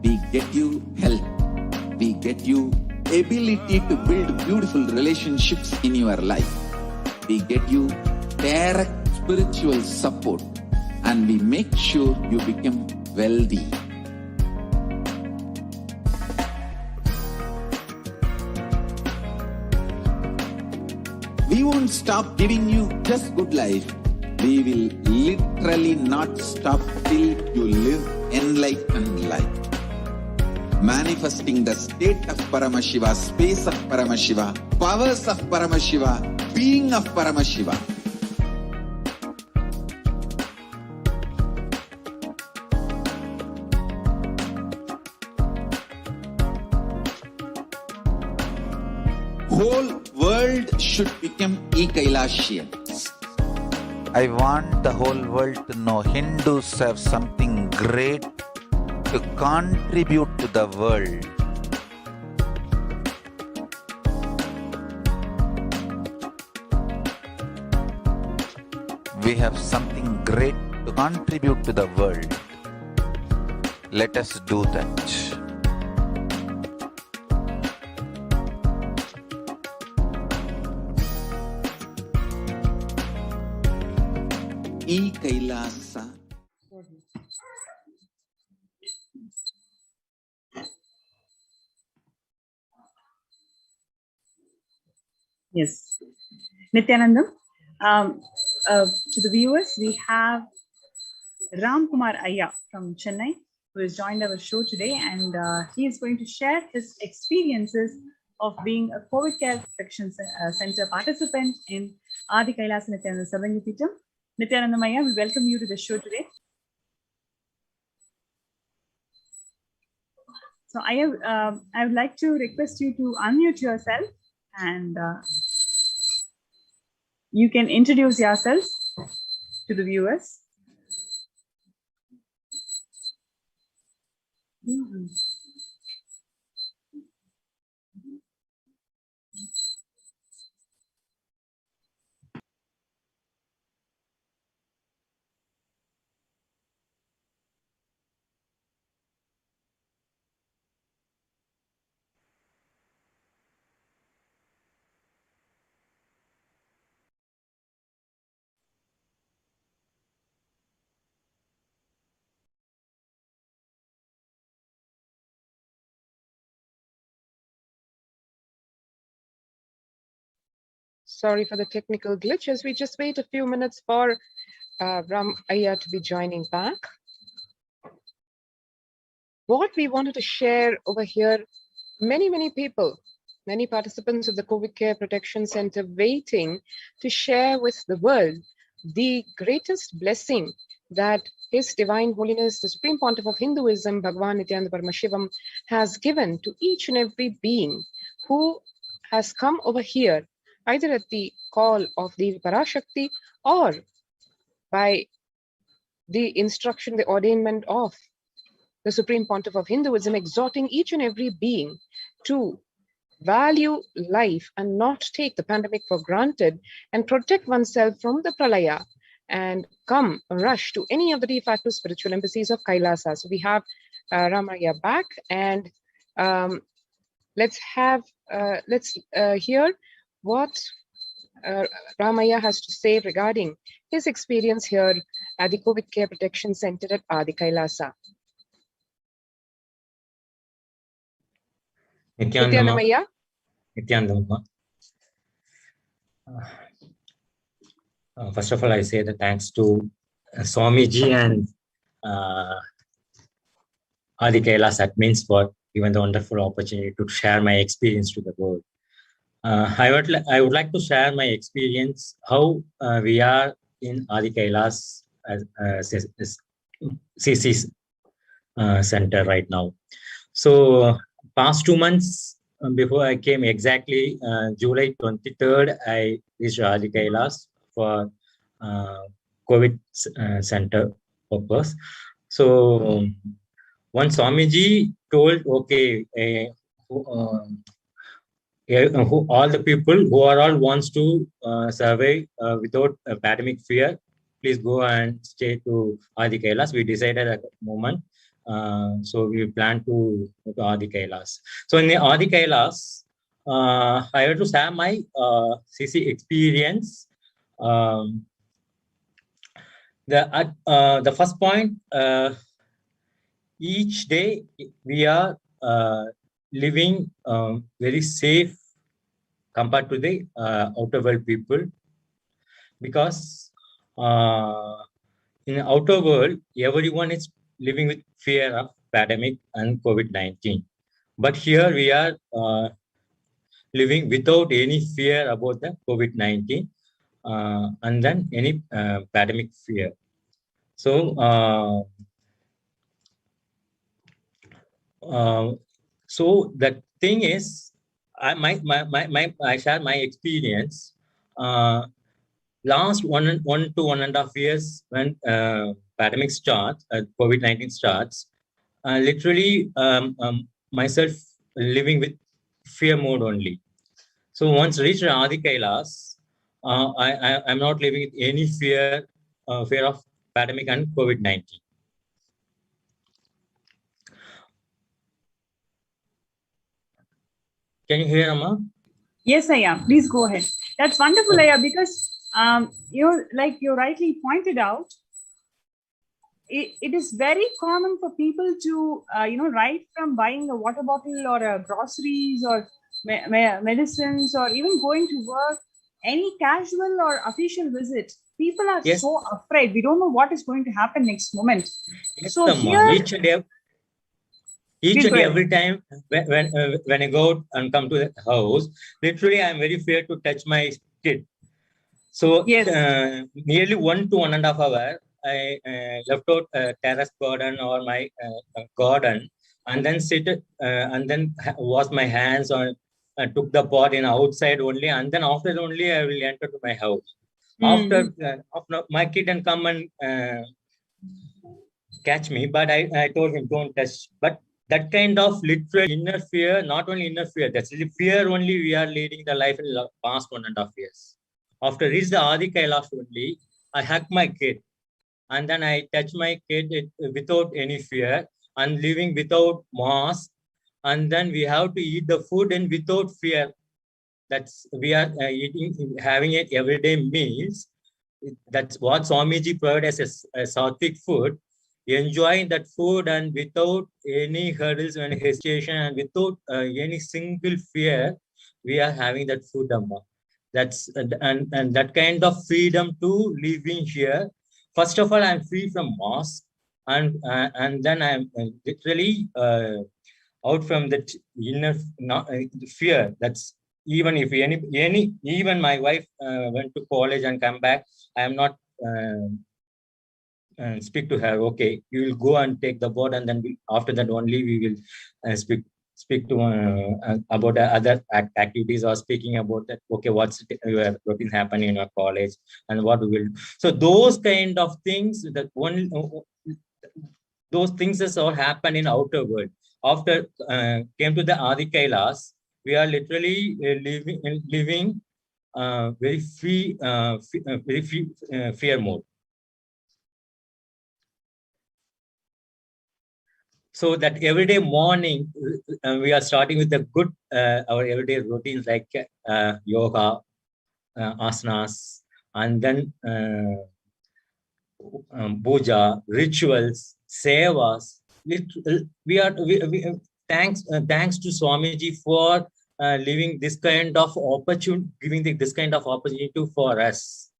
We get you health. We get you ability to build beautiful relationships in your life. We get you direct spiritual support, and we make sure you become wealthy. We won't stop giving you just good life. We will literally not stop till you live enlightened life. Manifesting the state of Paramashiva, space of Paramashiva, powers of Paramashiva, being of Paramashiva. Whole world should become e-Kailashians. I want the whole world to know Hindus have something great to contribute to the world. We have something great to contribute to the world. Let us do that. E-Kailasa. Yes. Nithyanandam, to the viewers, we have Ram Kumar Ayya from Chennai, who has joined our show today, and he is going to share his experiences of being a COVID Care Protection Center participant in Adi Kailasa Nithyananda Sarangapitam. Nithyanandam Ayya, we welcome you to the show today. So I would like to request you to unmute yourself, and you can introduce yourself to the viewers. Sorry for the technical glitch as we just wait a few minutes for Ram Ayya to be joining back. What we wanted to share over here, many people, many participants of the COVID Care Protection Center waiting to share with the world the greatest blessing that His Divine Holiness, the Supreme Pontiff of Hinduism, Bhagavan Nithyananda Paramashivam, has given to each and every being who has come over here, either at the call of the Parashakti or by the instruction, the ordainment of the Supreme Pontiff of Hinduism, exhorting each and every being to value life and not take the pandemic for granted and protect oneself from the pralaya and come rush to any of the de facto spiritual embassies of Kailasa. So we have Ramaya back, and let's hear what Ramaya has to say regarding his experience here at the COVID Care Protection Center at Adi Kailasa. Nithyanandam. First of all, I say the thanks to Swamiji and Adi Kailas admins for given the wonderful opportunity to share my experience to the world. I would like to share my experience how we are in Adi Kailas CC center right now. So past 2 months before I came, exactly July 23rd, I reached Adi Kailas for COVID center purpose. So once Swamiji told, okay, all the people who are all wants to survive without a pandemic fear, please go and stay to Adi Kailas. We decided at that moment So we plan to go to Adi Kailas. So in the Adi Kailas, I have to share my CC experience. The first point, each day we are living very safe compared to the outer world people, because in the outer world, everyone is living with fear of pandemic and COVID-19. But here we are living without any fear about the COVID-19 and then any pandemic fear. So, so the thing is, I share my experience. Last one to 1.5 years, when pandemic starts, COVID-19 starts, literally myself living with fear mode only. So once reached Adi Kailas, I'm not living with any fear of pandemic and COVID-19. Can you hear, Amma? Yes, Aya. Please go ahead. That's wonderful, Aya, because like you rightly pointed out, it is very common for people to right from buying a water bottle or groceries or medicines, or even going to work, any casual or official visit, people are so afraid. We don't know what is going to happen next moment. Yes, So Amma. here, each and every time when I go out and come to the house, literally I'm very fear to touch my kid. So nearly 1 to 1.5 hours, I left out terrace garden or my garden, and then sit and then wash my hands, or took the pot in outside only, and then after only I will enter to my house. After my kid can come and catch me, but I told him don't touch. But that kind of literal inner fear, not only inner fear, that's the fear only we are leading the life in the past 1.5 years. After reach the Adi Kailash only, I hug my kid, and then I touch my kid without any fear, and living without mask, and then we have to eat the food and without fear. That's we are having it everyday meals. That's what Swamiji provided as a sattvic food. Enjoying that food and without any hurdles and hesitation, and without any single fear, we are having that food, Amma. That's and that kind of freedom to living here. First of all, I'm free from mask, and then I'm literally out from that inner fear. That's even if even my wife went to college and come back, I am not speak to her. Okay, you will go and take the board, and then after that only we will speak to about other activities, or speaking about that. Okay, what's your routine happening in your college, and what we will. So those kind of things, that one, those things has all happened in outer world. After came to the Adi Kailas, we are literally living very free, very free fear mode. So that everyday morning, we are starting with the good, our everyday routines like yoga, asanas, and then puja, rituals, sevas. Thanks to Swamiji for living this kind of opportunity, giving this kind of opportunity for us.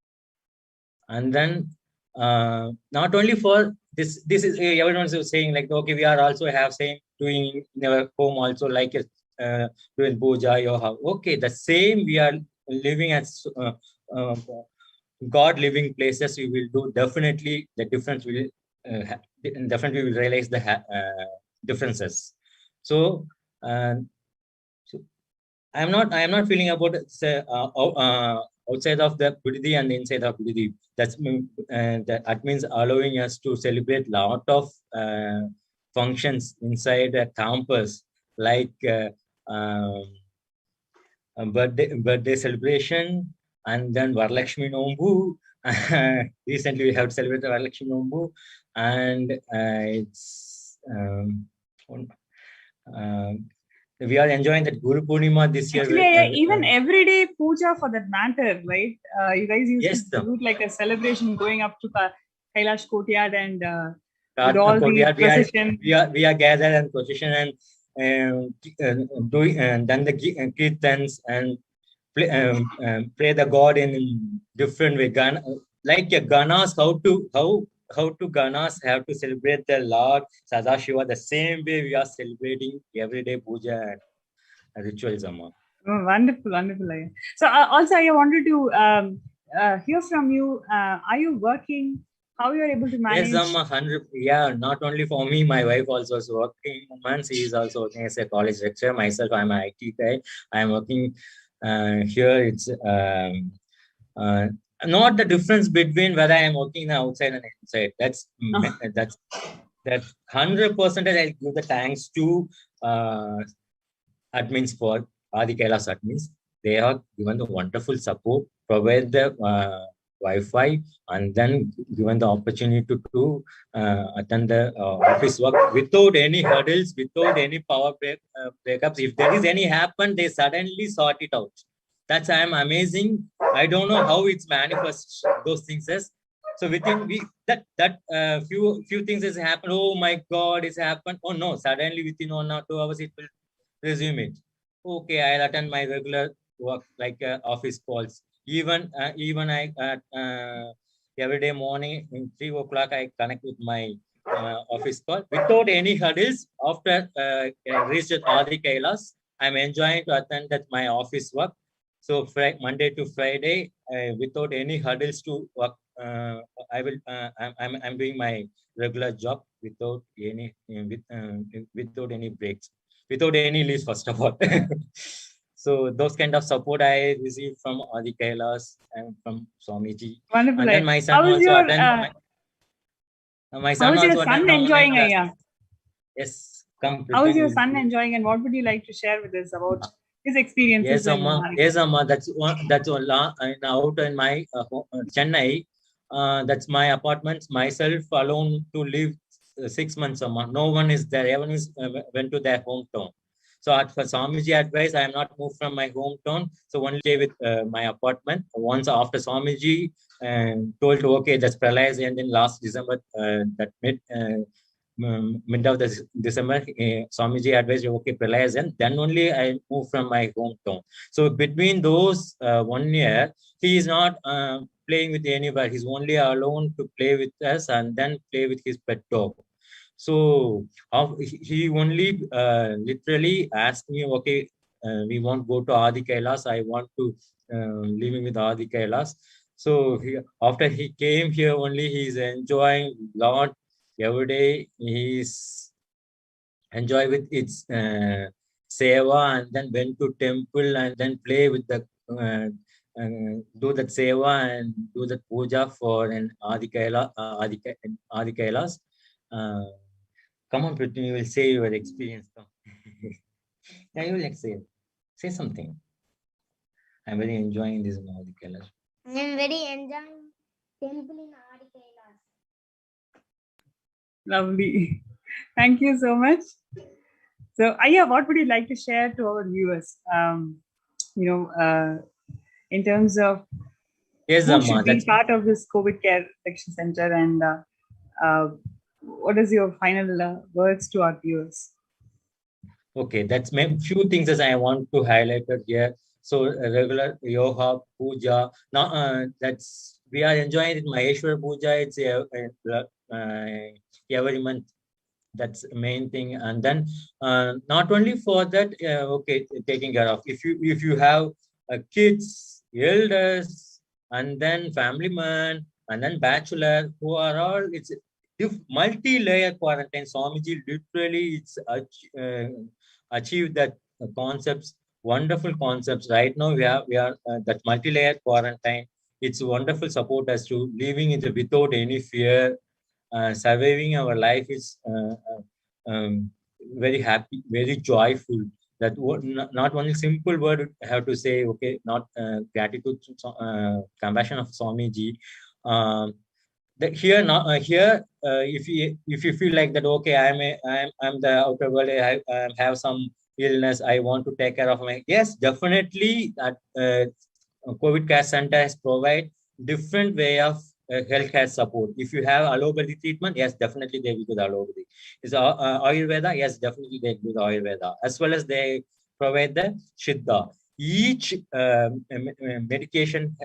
And then not only for this is everyone's saying like, okay, we are also have same doing in our home also, like doing puja, yoga. Okay, the same we are living as God living places. We will do definitely the difference. Will definitely will realize the differences. So, so I am not feeling about outside of the Buddhi and inside of Buddhi. That means allowing us to celebrate a lot of functions inside a campus, like birthday celebration, and then Varalakshmi Nombu. Recently we have celebrated Varalakshmi Nombu, and it's we are enjoying that Guru Purnima this year. Actually, even everyday puja for that matter, right? You guys used to do like a celebration going up to Kailash Courtyard and with all the procession. We are gathered and procession and doing and done the kirtans and pray the God in different way. Like Ganas, how to Ganas have to celebrate the Lord Sadashiva the same way we are celebrating everyday puja and rituals, Amma. Oh, wonderful, wonderful. So also I wanted to hear from you. Are you working? How you are able to manage? Yes, Amma, 100. Yeah, not only for me, my wife also is working. She is also working as a college lecturer. Myself, I'm an IT guy. I'm working here. It's not the difference between whether I am working outside and inside. That's 100%. I'll give the thanks to admins for Adi Kailash admins. They have given the wonderful support, provide the Wi-Fi, and then given the opportunity to attend the office work without any hurdles, without any power breakups. If there is any happen, they suddenly sort it out. That's I'm amazing. I don't know how it's manifest those things as. So within few things has happened. Oh my God, it's happened. Oh no, suddenly within 1 or 2 hours it will resume it. Okay, I'll attend my regular work like office calls. Even I every day morning in 3 o'clock I connect with my office call without any hurdles. After reached Adi Kailash, I'm enjoying to attend at my office work. So Monday to Friday, without any hurdles to work, I'm doing my regular job without any without any breaks, without any leaves. First of all, so those kind of support I received from Adi Kailash and from Swamiji. Wonderful. And then my son also attend. My son how is also your son enjoying? Yes. How is your son enjoying, and what would you like to share with us about his experiences? Yes, Amma. Yes, Amma. That's all. Out in my Chennai. That's my apartment. Myself alone to live 6 months, Amma. No one is there. Everyone is went to their hometown. So for Swamiji advice, I am not moved from my hometown. So only stay with my apartment. Once after Swamiji told, okay, that's Pralaya ended in last December. That mid of the December, Swamiji advised, okay, Pralaya end. Then only I moved from my hometown. So between those 1 year, he is not playing with anybody. He's only alone to play with us and then play with his pet dog. So he only literally asked me, okay, we want to go to Adi Kailash. I want to living with Adi Kailash. So after he came here, only he's enjoying a lot. Every day he's enjoy with its seva, and then went to temple and then play with the do that seva and do the puja for an Adi Kailash. Come on, Pritni, you will say your experience. Yeah, you will say something. I'm very enjoying this Adi Kailash. I'm very enjoying temple in Adi Kailash. Lovely. Thank you so much. So, Aya, what would you like to share to our viewers? In terms of yes, who should be part of this COVID Care Protection Center, and what is your final words to our viewers? Okay, that's few things as I want to highlight here. So regular yoga, puja. Now we are enjoying it. Maheshwar puja. It's every month. That's the main thing. And then not only for that, okay, taking care of. If you have kids, elders, and then family man, and then bachelor, who are all multi-layer quarantine. Swamiji literally achieved that concepts, wonderful concepts. Right now we are that multi-layer quarantine. It's wonderful support us to living in without any fear. Surviving our life is very happy, very joyful. That not only simple word I have to say. Okay, not gratitude, compassion of Swamiji. here now if you feel like that, okay, I'm the outer world, I have some illness, I want to take care of my, yes, definitely that COVID care centers provide different way of healthcare support. If you have allopathy treatment, yes, definitely they will do the allopathy. Is Ayurveda? Yes, definitely they do the Ayurveda, as well as they provide the Siddha. Each medication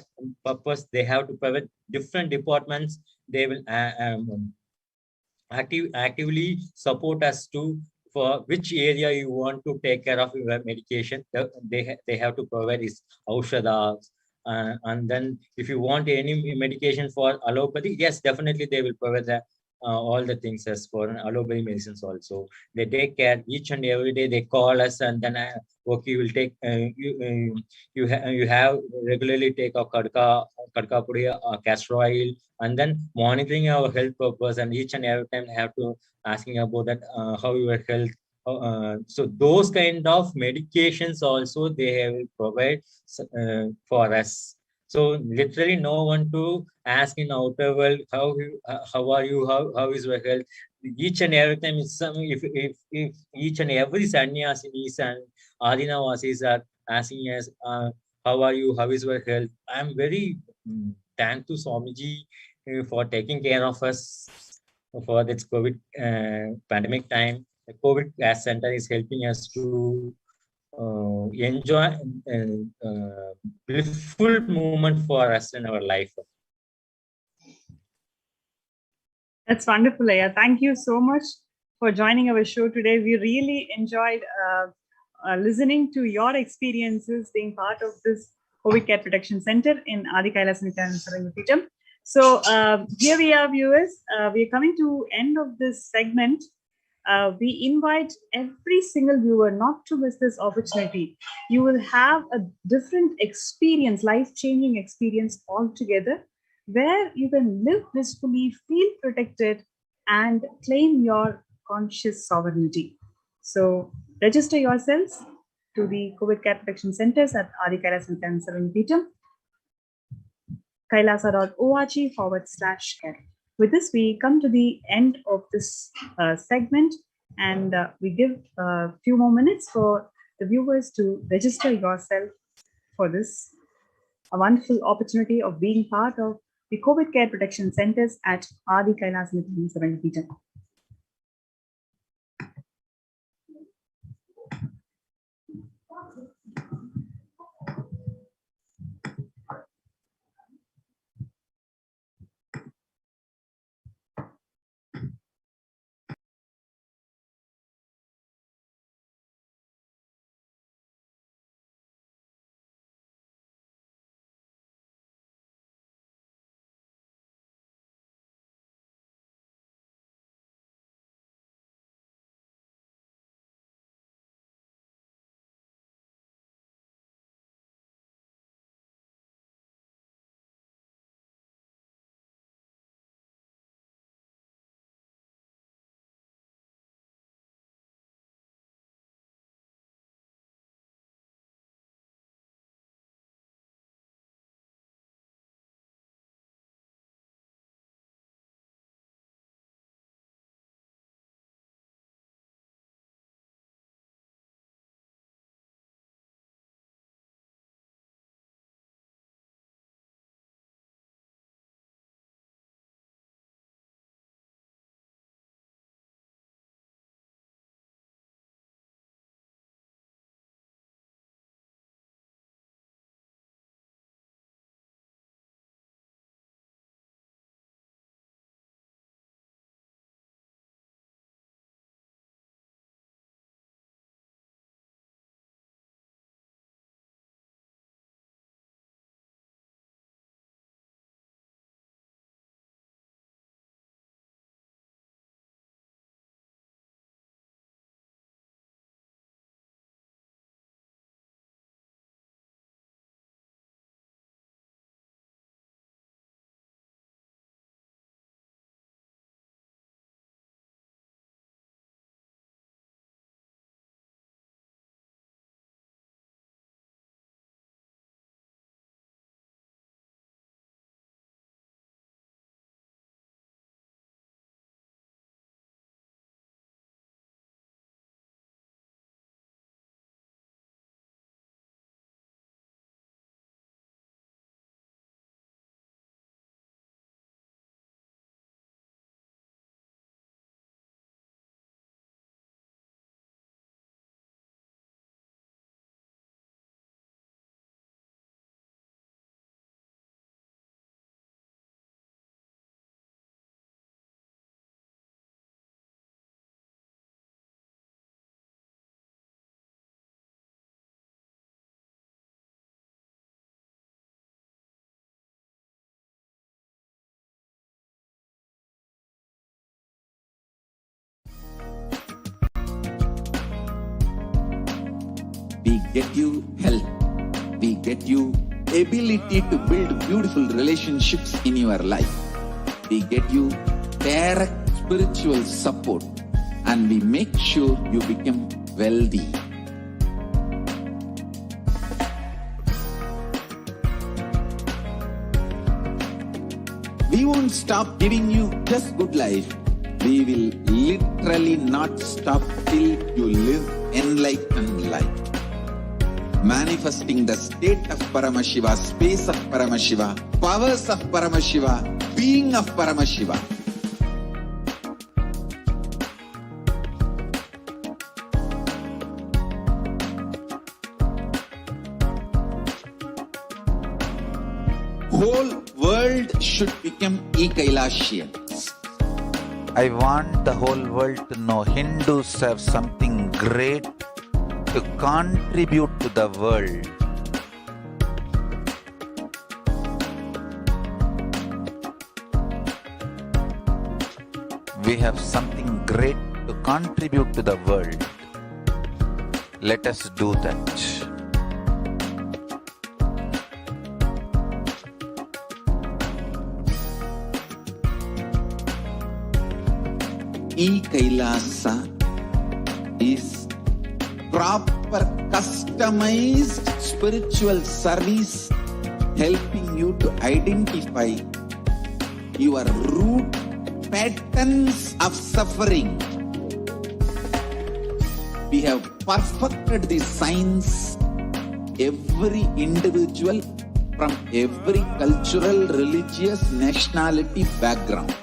purpose, they have to provide different departments. They will actively support us to for which area you want to take care of your medication. They have to provide is aushadha, and then if you want any medication for allopathy, yes, definitely they will provide the, all the things as for allopathy medicines also. They take care each and every day. They call us and then okay, you will take you have regularly take a kadka pudi, castor oil, and then monitoring our health purpose, and each and every time have to asking about that how your health. So those kind of medications also they will provide for us. So literally no one to ask in outer world how are you, how is your health. Each and every time it's some, if each and every sannyasis and adinavasis are asking us how are you, how is your health. I'm very thankful to Swamiji for taking care of us for this COVID pandemic time. The COVID Care Center is helping us to enjoy blissful moment for us in our life. That's wonderful, Aya. Thank you so much for joining our show today. We really enjoyed listening to your experiences being part of this COVID Care Protection Center in Adi Kailas Nithyananda Paramashivam. So here we are, viewers. We are coming to end of this segment. We invite every single viewer not to miss this opportunity. You will have a different experience, life-changing experience altogether, where you can live blissfully, feel protected, and claim your conscious sovereignty. So register yourselves to the COVID Care Protection Centers at Adi Kailas Nithyananda Paramashivam, kailasa.org/care. With this, we come to the end of this segment, and we give a few more minutes for the viewers to register yourself for this a wonderful opportunity of being part of the COVID Care Protection Centers at Adi Kailas Nithyananda Paramashivam. We get you health. We get you ability to build beautiful relationships in your life. We get you direct spiritual support, and we make sure you become wealthy. We won't stop giving you just good life. We will literally not stop till you live enlightened life. Manifesting the state of Paramashiva, space of Paramashiva, powers of Paramashiva, being of Paramashiva. Whole world should become e-Kailashians. I want the whole world to know Hindus have something great to contribute to the world. We have something great to contribute to the world. Let us do that. E-Kailasa is proper customized spiritual service helping you to identify your root patterns of suffering. We have perfected the science. Every individual from every cultural, religious, nationality background.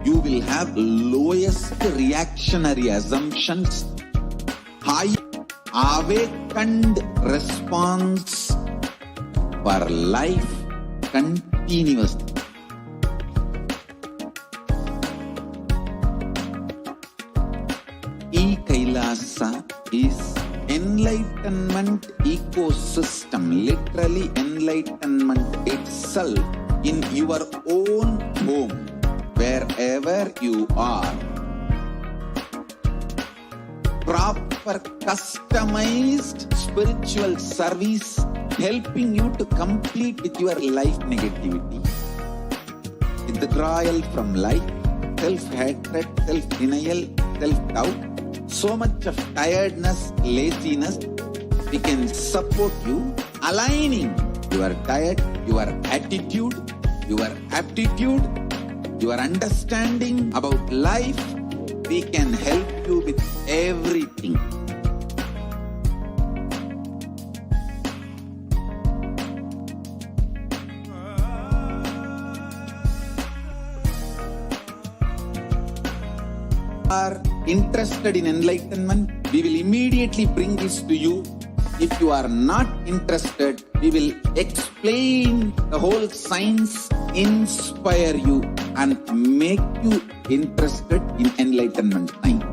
You will have lowest reactionary assumptions, high awakened response for life continuously. E-Kailasa is enlightenment ecosystem, literally enlightenment itself in your own home. Wherever you are, proper customized spiritual service helping you to complete with your life negativity. Withdrawal from life, self-hatred, self-denial, self-doubt, so much of tiredness, laziness. We can support you, aligning your diet, your attitude, your aptitude, your understanding about life. We can help you with everything. Are interested in enlightenment, we will immediately bring this to you. If you are not interested, we will explain the whole science, inspire you, and make you interested in enlightenment time.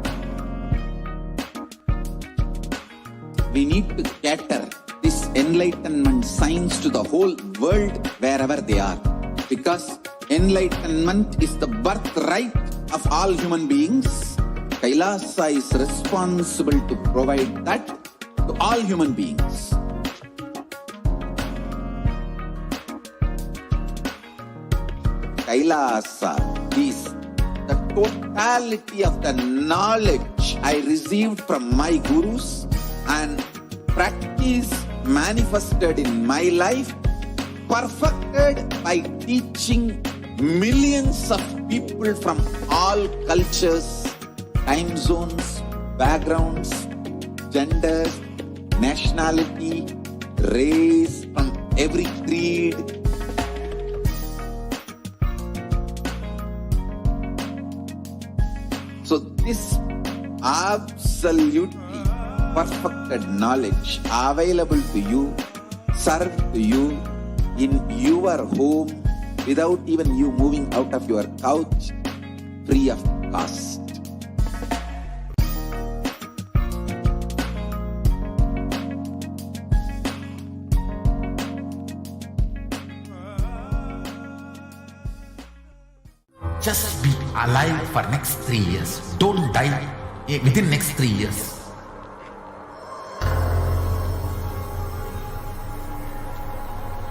We need to cater this enlightenment science to the whole world wherever they are, because enlightenment is the birthright of all human beings. Kailasa is responsible to provide that to all human beings. Kailasa is the totality of the knowledge I received from my gurus and practice manifested in my life, perfected by teaching millions of people from all cultures, time zones, backgrounds, genders, nationality, race, from every creed. So this absolutely perfected knowledge available to you, served to you in your home without even you moving out of your couch, free of cost. Just be alive for next 3 years. Don't die within next 3 years.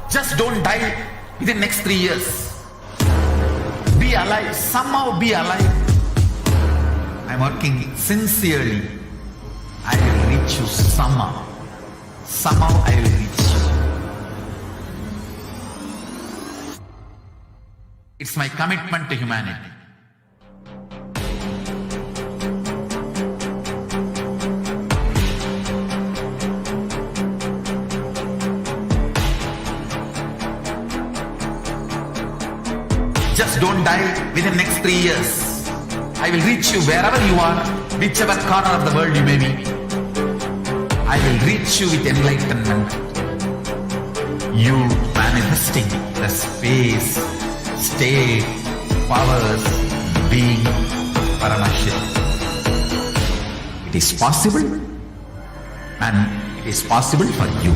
Just don't die within next 3 years. Be alive. Somehow be alive. I'm working sincerely. I will reach you somehow. Somehow I will reach you. It's my commitment to humanity. Just don't die within next 3 years. I will reach you wherever you are, whichever corner of the world you may be. I will reach you with enlightenment. You manifesting the space, state, powers, being Paramashivoham. It is possible, and it is possible for you.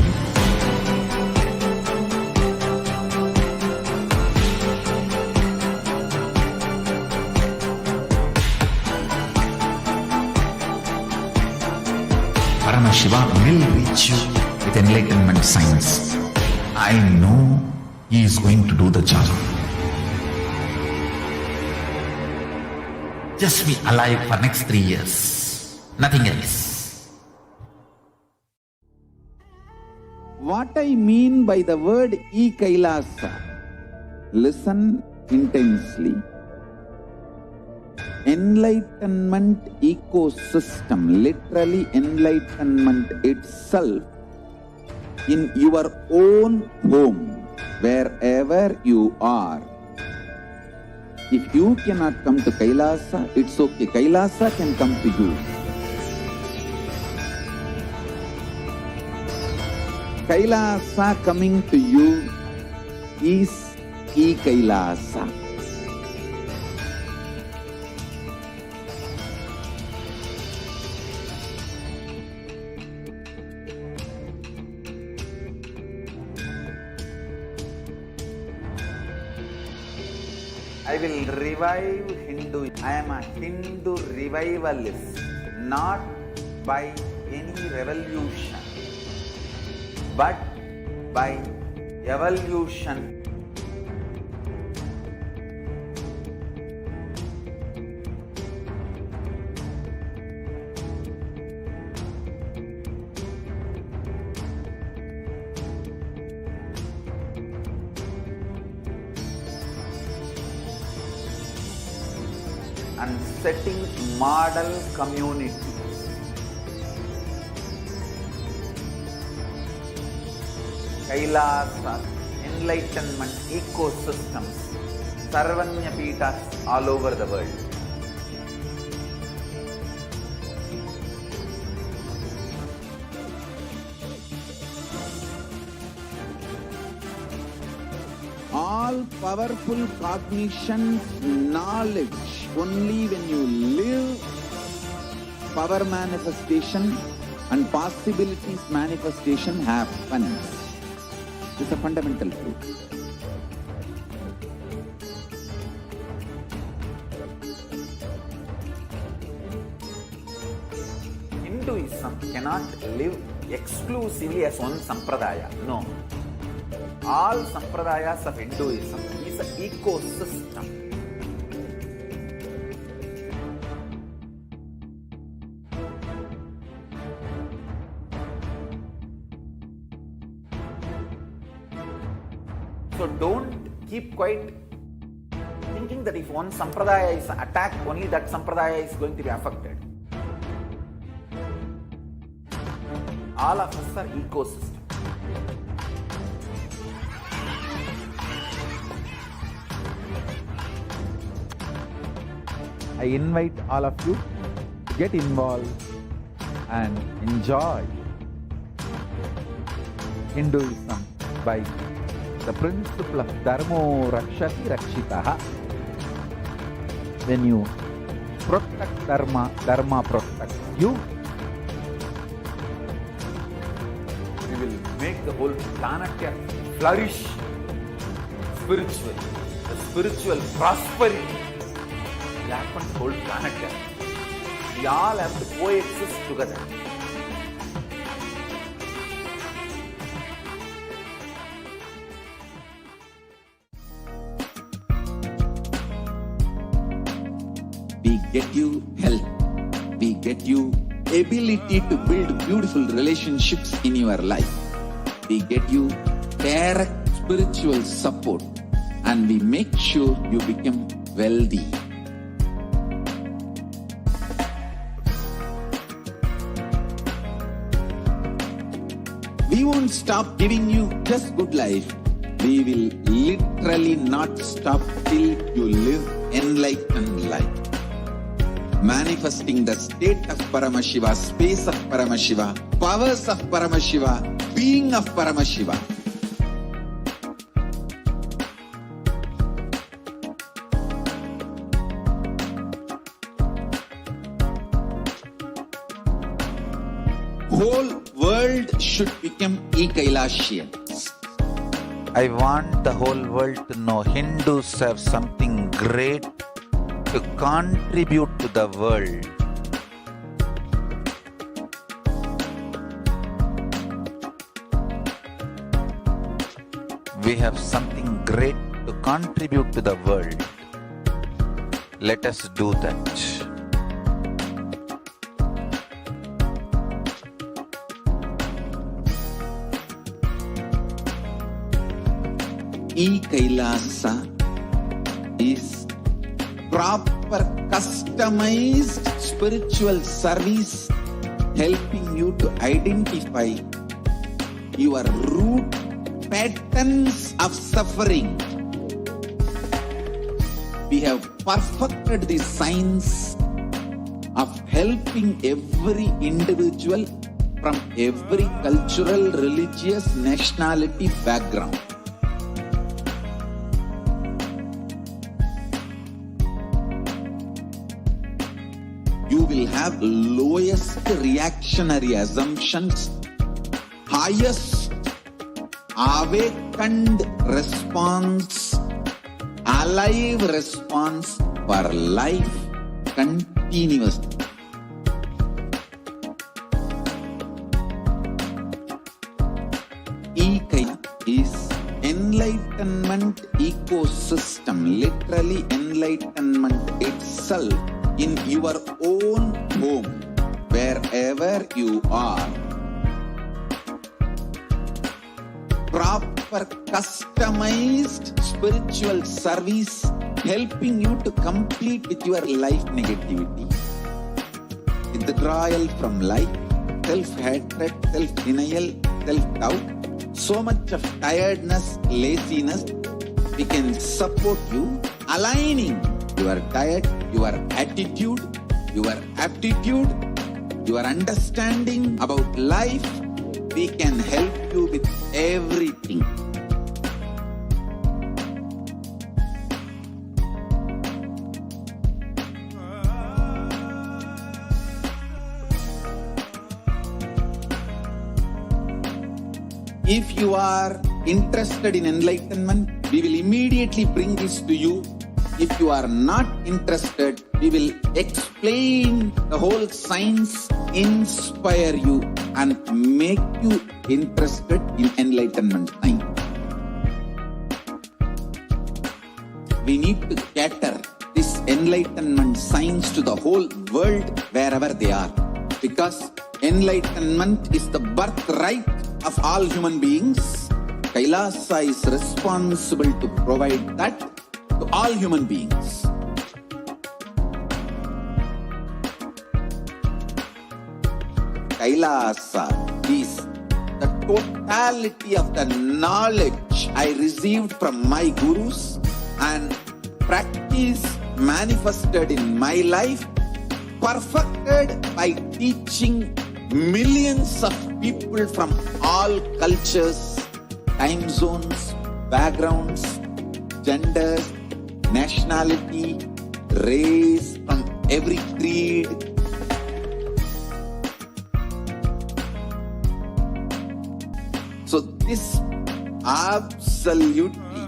Paramashivoham will reach you with enlightenment science. I know he is going to do the job. Just be alive for next 3 years. Nothing else. What I mean by the word e-Kailasa, listen intensely. Enlightenment ecosystem, literally enlightenment itself, in your own home, wherever you are. If you cannot come to Kailasa, it's okay. Kailasa can come to you. Kailasa coming to you is e-Kailasa. I will revive Hindu. I am a Hindu revivalist, not by any revolution, but by evolution. And setting model communities. Kailasa, enlightenment ecosystems, Sarvanya Pitas all over the world. All powerful cognition, knowledge, only when you live, power manifestation and possibilities manifestation happens. It's a fundamental truth. Hinduism cannot live exclusively as one sampradaya. No. All sampradayas of Hinduism is an ecosystem. So don't keep quiet thinking that if one sampradaya is attacked, only that sampradaya is going to be affected. All of us are ecosystem. I invite all of you to get involved and enjoy Hinduism by the principle of Dharmo Rakshati Rakshitaha. When you protect Dharma, Dharma protects you. We will make the whole planet flourish spiritually, the spiritual prosperity happen to whole planet here. We all have to coexist together. We get you health. We get you ability to build beautiful relationships in your life. We get you direct spiritual support, and we make sure you become wealthy. We won't stop giving you just good life. We will literally not stop till you live enlightened life. Manifesting the state of Paramashiva, space of Paramashiva, powers of Paramashiva, being of Paramashiva. Whole world should become e-Kailashians. I want the whole world to know Hindus have something great to contribute to the world. We have something great to contribute to the world. Let us do that. E-Kailasa is proper customized spiritual service helping you to identify your root patterns of suffering. We have perfected the science of helping every individual from every cultural, religious, nationality background. You will have lowest reactionary assumptions, highest awakened response, alive response for life continuously. E-Kaila is enlightenment ecosystem, literally enlightenment itself in your own home, wherever you are. Proper customized spiritual service helping you to complete with your life negativity. Withdrawal from life, self-hatred, self-denial, self-doubt, so much of tiredness, laziness. We can support you aligning your diet, your attitude, your aptitude, your understanding about life. We can help you with everything. If you are interested in enlightenment, we will immediately bring this to you. If you are not interested, we will explain the whole science, inspire you, and make you interested in enlightenment science. We need to cater this enlightenment science to the whole world wherever they are, because enlightenment is the birthright of all human beings. Kailasa is responsible to provide that to all human beings. Kailasa is the totality of the knowledge I received from my gurus and practice manifested in my life, perfected by teaching millions of people from all cultures, time zones, backgrounds, genders, nationality, race, from every creed. So this absolutely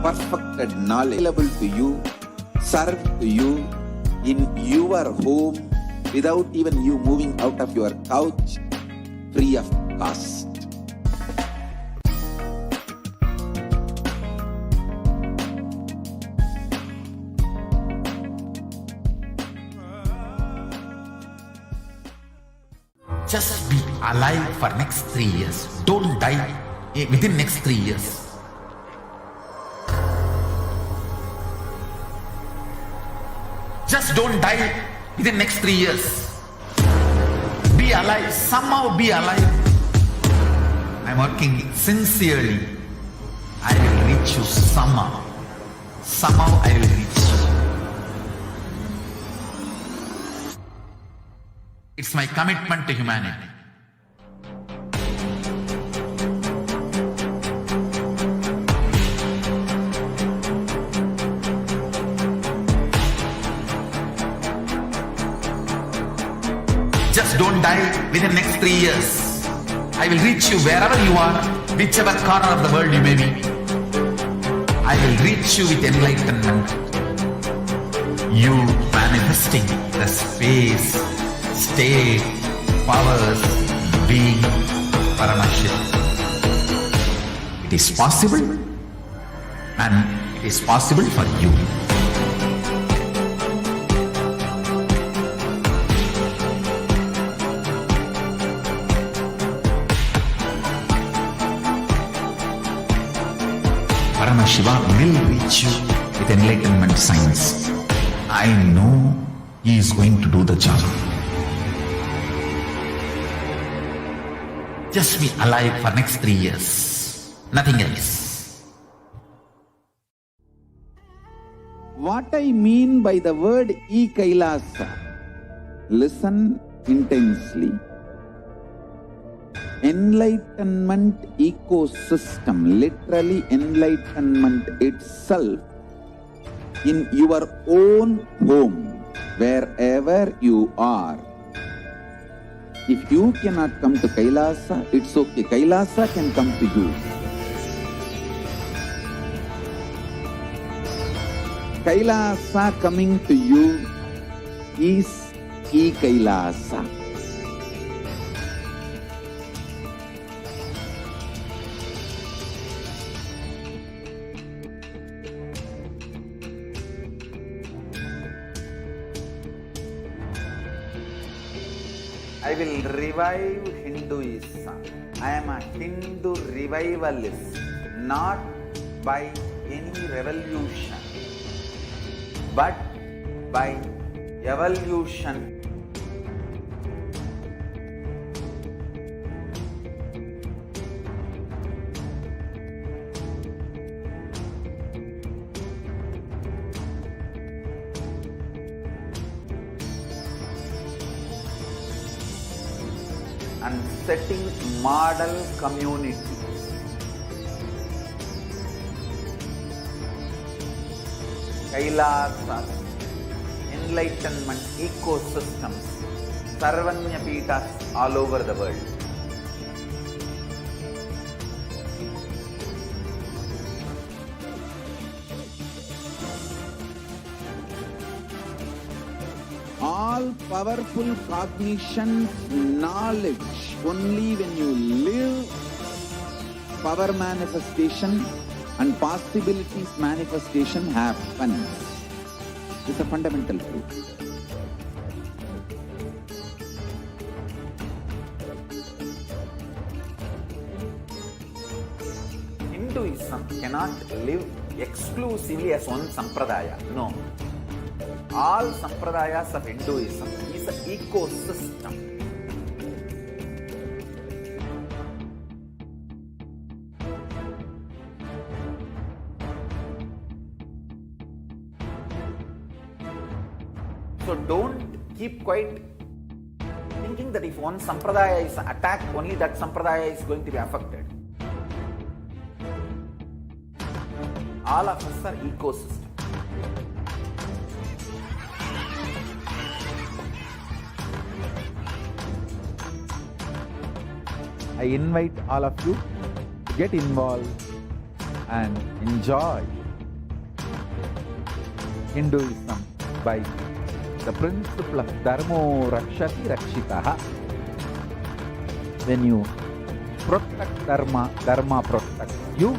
perfected knowledge available to you, served to you in your home without even you moving out of your couch, free of cost. Just be alive for next 3 years. Don't die within next 3 years. Just don't die within next 3 years. Be alive. Somehow be alive. I'm working sincerely. I will reach you somehow. Somehow I will reach you. It's my commitment to humanity. Just don't die within next 3 years. I will reach you wherever you are, whichever corner of the world you may be. I will reach you with enlightenment. You manifesting the space, state, powers, being Paramashivoham. It is possible, and it is possible for you. Paramashivoham will reach you with enlightenment science. I know he is going to do the job. Just be alive for next 3 years. Nothing else. What I mean by the word e-Kailasa, listen intensely. Enlightenment ecosystem, literally enlightenment itself, in your own home, wherever you are. If you cannot come to Kailasa, it's okay. Kailasa can come to you. Kailasa coming to you is e-Kailasa. I will revive Hinduism. I am a Hindu revivalist, not by any revolution, but by evolution. And setting model communities. Kailasas, enlightenment ecosystems, Sarvanya Pitas all over the world. All powerful cognition, knowledge, only when you live, power manifestation and possibilities manifestation happens. It's a fundamental truth. Hinduism cannot live exclusively as one sampradaya. No. All sampradayas of Hinduism is an ecosystem. So don't keep quiet thinking that if one sampradaya is attacked, only that sampradaya is going to be affected. All of us are ecosystems. I invite all of you to get involved and enjoy Hinduism by The principle of dharmo rakshati rakshitaha. When you protect dharma, dharma protects you.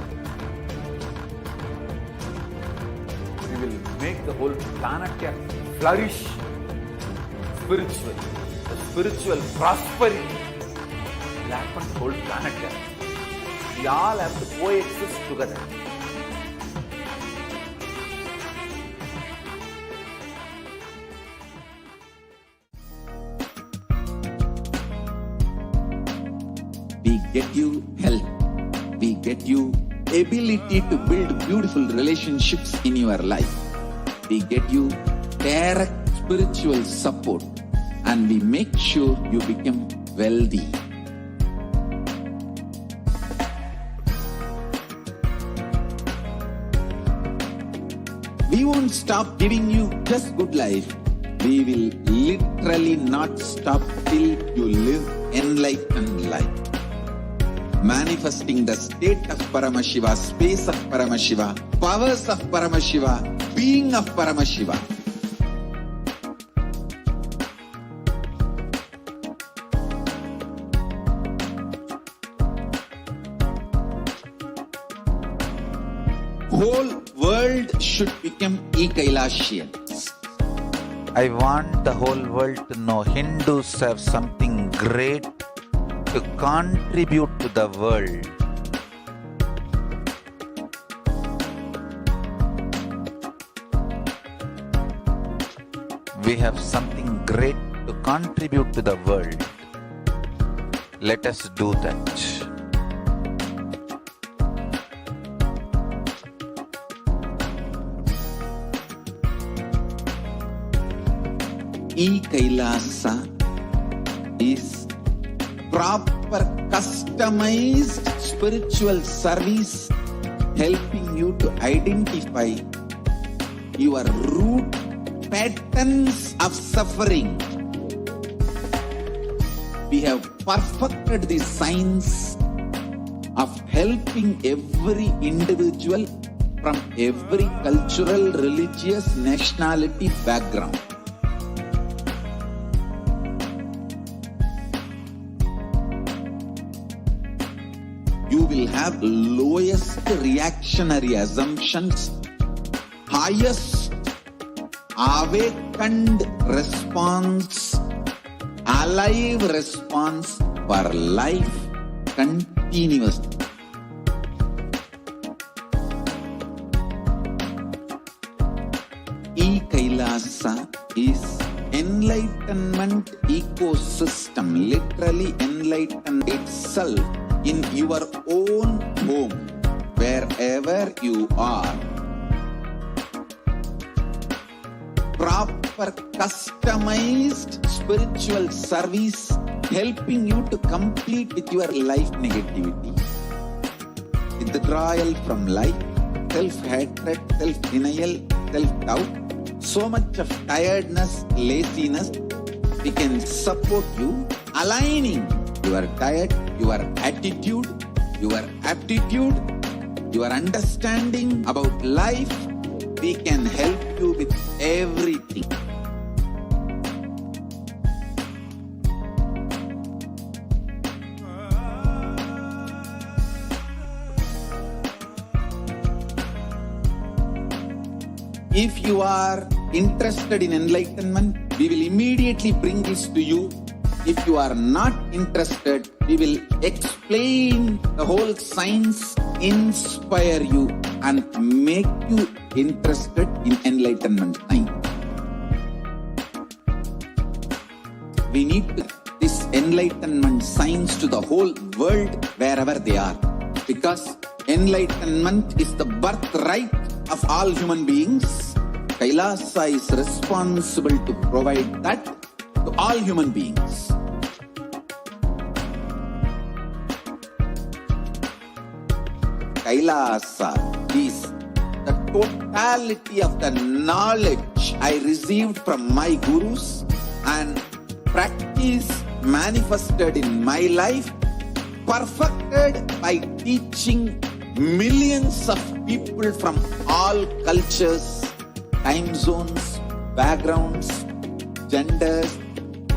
We will make the whole planet flourish spiritually. The spiritual prosperity will happen to the whole planet. We all have to coexist together. We get you health. We get you ability to build beautiful relationships in your life. We get you direct spiritual support, and we make sure you become wealthy. We won't stop giving you just good life. We will literally not stop till you live enlightened life. Manifesting the state of Paramashiva, space of Paramashiva, powers of Paramashiva, being of Paramashiva. Whole world should become e-Kailashians. I want the whole world to know Hindus have something great to contribute to the world. We have something great to contribute to the world. Let us do that. E-Kailasa is proper customized spiritual service helping you to identify your root patterns of suffering. We have perfected the science of helping every individual from every cultural, religious, nationality background. You will have lowest reactionary assumptions, highest awakened response, alive response for life continuously. E-Kailasa is enlightenment ecosystem, literally enlighten itself in your own home, wherever you are. Proper customized spiritual service helping you to complete with your life negativity, withdrawal from life, self-hatred, self-denial, self-doubt, so much of tiredness, laziness. We can support you aligning your diet, your attitude, your aptitude, your understanding about life. We can help you with everything. If you are interested in enlightenment, we will immediately bring this to you. If you are not interested, we will explain the whole science, inspire you, and make you interested in enlightenment time. We need this enlightenment science to the whole world wherever they are, because enlightenment is the birthright of all human beings. Kailasa is responsible to provide that to all human beings. Kailasa is the totality of the knowledge I received from my gurus and practice manifested in my life, perfected by teaching millions of people from all cultures, time zones, backgrounds, genders,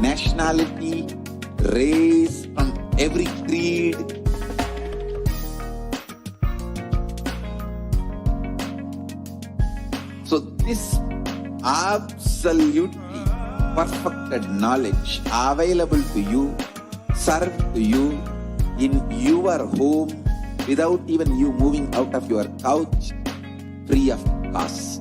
nationality, race, from every creed. So this absolutely perfected knowledge available to you, served to you in your home without even you moving out of your couch, free of cost.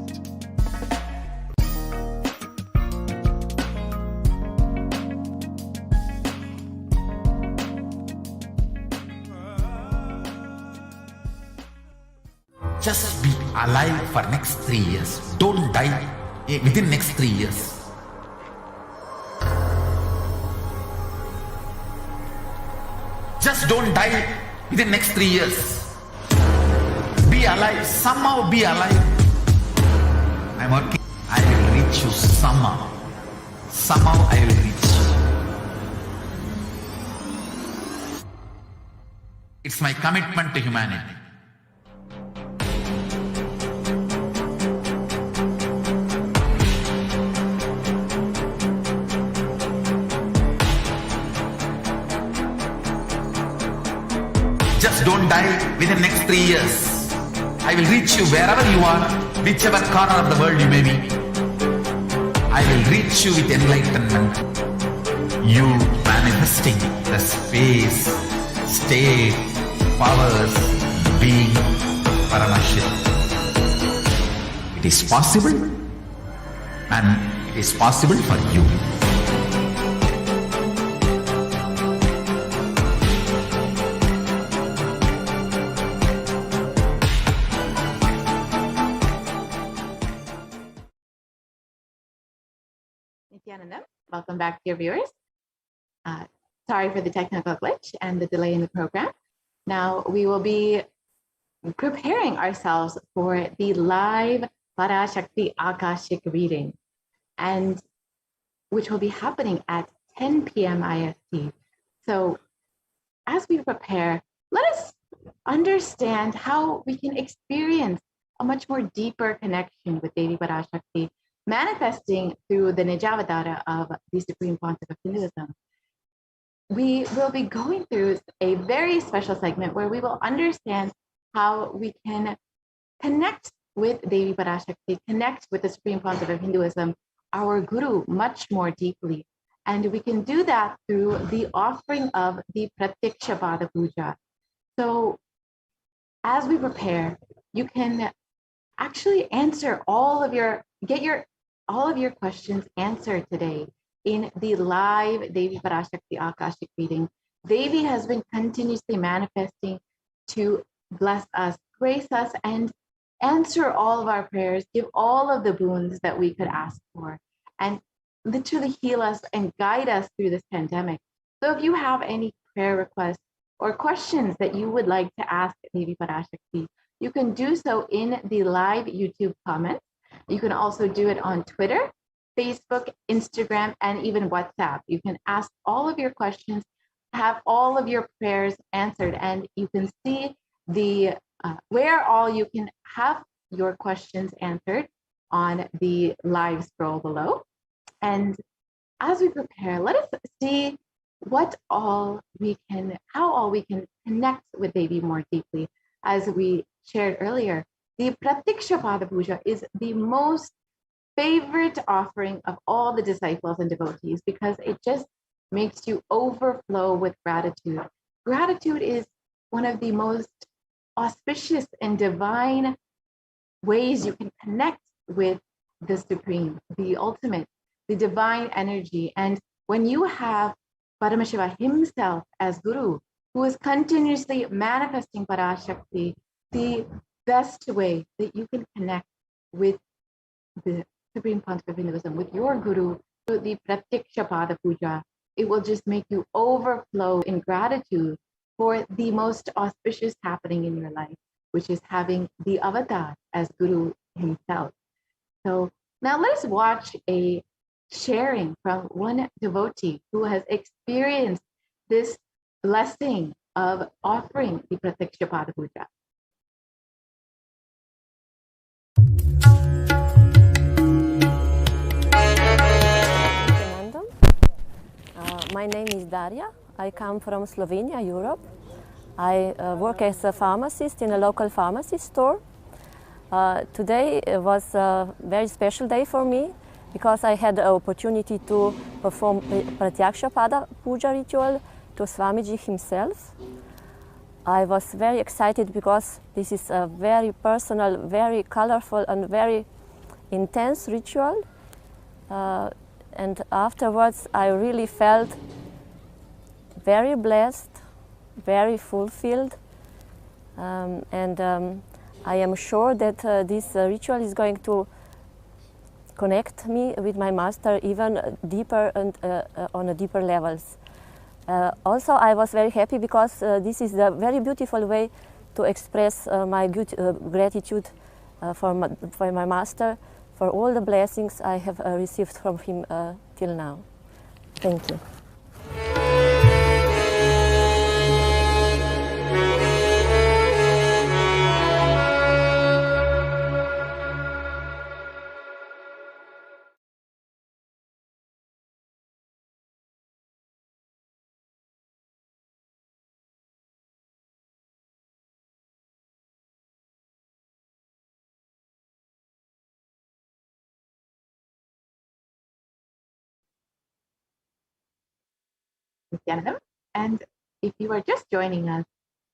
Just be alive for next 3 years. Don't die within next 3 years. Just don't die within next 3 years. Be alive. Somehow be alive. I'm working. I will reach you somehow. Somehow I will reach you. It's my commitment to humanity. Just don't die within next 3 years. I will reach you wherever you are, whichever corner of the world you may be. I will reach you with enlightenment. You manifesting the space, state, powers, being Paramashivoham. It is possible, and it is possible for you. Nithyananda, welcome back, dear viewers. Sorry for the technical glitch and the delay in the program. Now we will be preparing ourselves for the live Parashakti Akashic reading, and which will be happening at 10 p.m. IST. So as we prepare, let us understand how we can experience a much more deeper connection with Devi Parashakti, manifesting through the Nijavatara of the Supreme Pontiff of Hinduism. We will be going through a very special segment where we will understand how we can connect with Devi Parashakti, connect with the Supreme Pontiff of Hinduism, our Guru, much more deeply. And we can do that through the offering of the Pratiksha Pada Puja. So as we prepare, you can actually answer all of your questions answered today in the live Devi Parashakti Akashic reading. Devi has been continuously manifesting to bless us, grace us, and answer all of our prayers, give all of the boons that we could ask for, and literally heal us and guide us through this pandemic. So if you have any prayer requests or questions that you would like to ask Devi Parashakti, you can do so in the live YouTube comments. You can also do it on Twitter, Facebook, Instagram, and even WhatsApp. You can ask all of your questions, have all of your prayers answered, and you can see the where all you can have your questions answered on the live scroll below. And as we prepare, let us see how all we can connect with Devi more deeply. As we shared earlier, the Pratiksha Pada Puja is the most favorite offering of all the disciples and devotees because it just makes you overflow with gratitude. Gratitude is one of the most auspicious and divine ways you can connect with the Supreme, the ultimate, the divine energy. And when you have Paramashiva himself as Guru, who is continuously manifesting Parashakti, the best way that you can connect with the Supreme Pontiff of Hinduism, with your Guru, through the Pratiksha Pada Puja, it will just make you overflow in gratitude for the most auspicious happening in your life, which is having the avatar as Guru himself. So now let's watch a sharing from one devotee who has experienced this blessing of offering the Pratiksha Pada Puja. My name is Daria. I come from Slovenia, Europe. I work as a pharmacist in a local pharmacy store. Today was a very special day for me because I had the opportunity to perform Pratyaksha Pada Puja ritual to Swamiji himself. I was very excited because this is a very personal, very colorful and very intense ritual. And afterwards I really felt very blessed, very fulfilled, and I am sure that this ritual is going to connect me with my master even deeper and on a deeper levels. Also, I was very happy because this is a very beautiful way to express my gratitude for my master, for all the blessings I have received from him till now. Thank you. Nithyanandam. And if you are just joining us,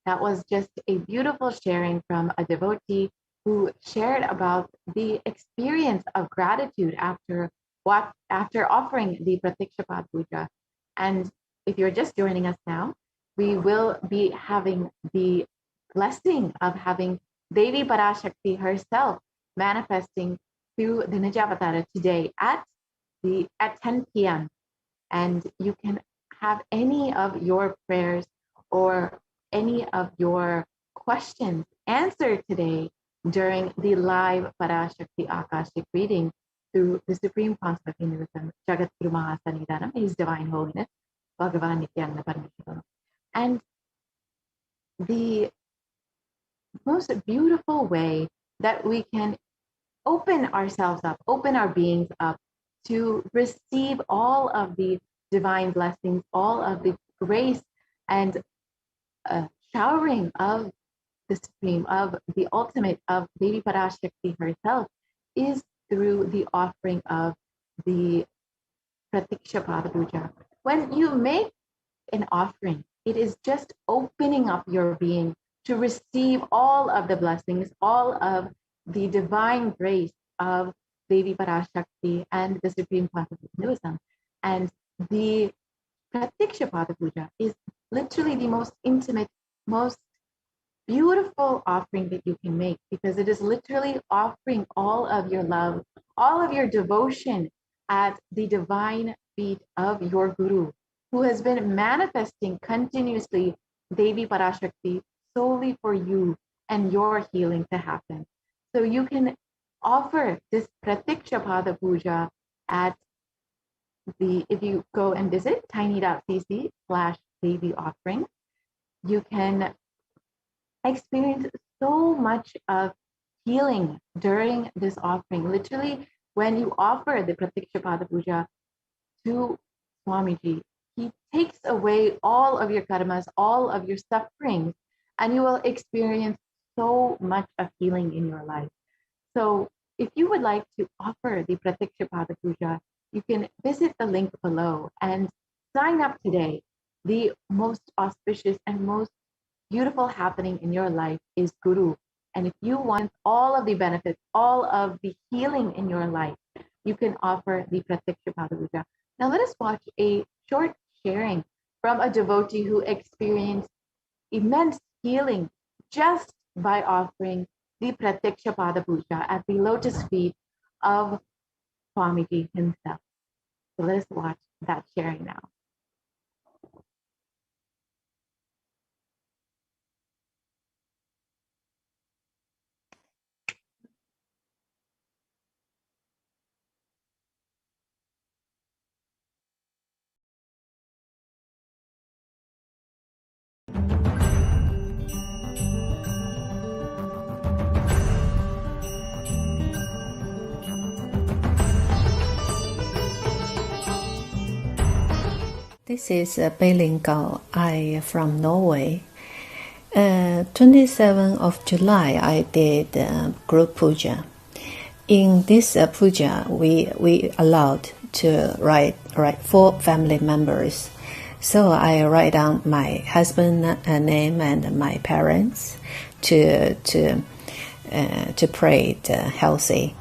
that was just a beautiful sharing from a devotee who shared about the experience of gratitude after offering the Pratyaksha Puja. And if you're just joining us now, we will be having the blessing of having Devi Parashakti herself manifesting through the Nijavatara today at 10 p.m. And you can have any of your prayers or any of your questions answered today during the live Parashakti Akashic reading through the Supreme Council of Hinduism, Jagat Guru Mahasannidhanam, His Divine Holiness, Bhagavan Nithyananda Paramashivam. And the most beautiful way that we can open ourselves up, open our beings up to receive all of the divine blessings, all of the grace and showering of the Supreme, of the ultimate, of Devi Parashakti herself, is through the offering of the Pratyaksha Pada Puja. When you make an offering, it is just opening up your being to receive all of the blessings, all of the divine grace of Devi Parashakti and the Supreme Council of Hinduism. And the Pratyaksha Pada Puja is literally the most intimate, most beautiful offering that you can make, because it is literally offering all of your love, all of your devotion at the divine feet of your Guru, who has been manifesting continuously Devi Parashakti solely for you and your healing to happen. So you can offer this Pratyaksha Pada Puja at if you go and visit tiny.cc/Devi offering, you can experience so much of healing during this offering. Literally, when you offer the Pratyaksha Pada Puja to Swamiji, he takes away all of your karmas, all of your sufferings, and you will experience so much of healing in your life. So if you would like to offer the Pratyaksha Pada Puja, you can visit the link below and sign up today. The most auspicious and most beautiful happening in your life is Guru. And if you want all of the benefits, all of the healing in your life, you can offer the Pratyaksha Pada Puja. Now let us watch a short sharing from a devotee who experienced immense healing just by offering the Pratyaksha Pada Puja at the lotus feet of Swamiji himself. So let us watch that sharing now. This is Beilingao. I from Norway. 27th of July, I did group puja. In this puja, we allowed to write 4 family members. So I write down my husband's name and my parents to pray healthy.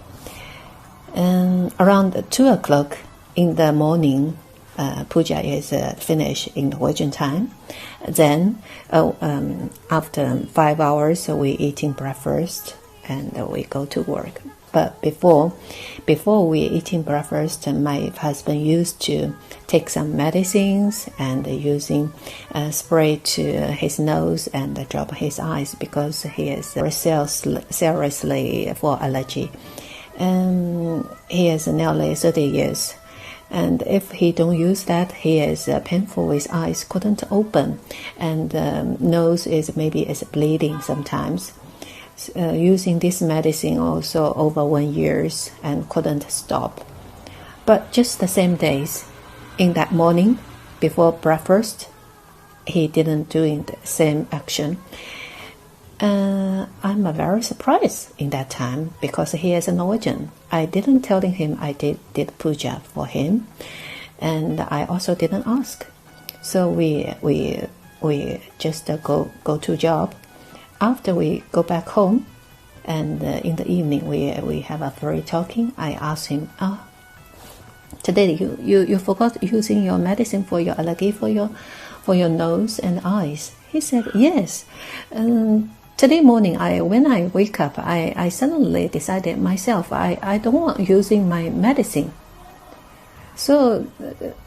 Around 2 o'clock in the morning, puja is finished in Norwegian time. Then after 5 hours, we eating breakfast and we go to work. But before we eating breakfast, my husband used to take some medicines and using spray to his nose and drop his eyes because he is seriously for allergy. He is nearly 30 years. And if he don't use that, he is painful. His eyes couldn't open, and nose is bleeding sometimes. Using this medicine also over 1 year and couldn't stop. But just the same days, in that morning before breakfast, he didn't do the same action. I'm very surprised in that time because he is a Norwegian. I didn't tell him I did puja for him, and I also didn't ask. So we just go to job. After we go back home, and in the evening we have a free talking. I asked him, today you forgot using your medicine for your allergy for your nose and eyes. He said yes. Today morning, when I wake up, I suddenly decided myself I don't want using my medicine. So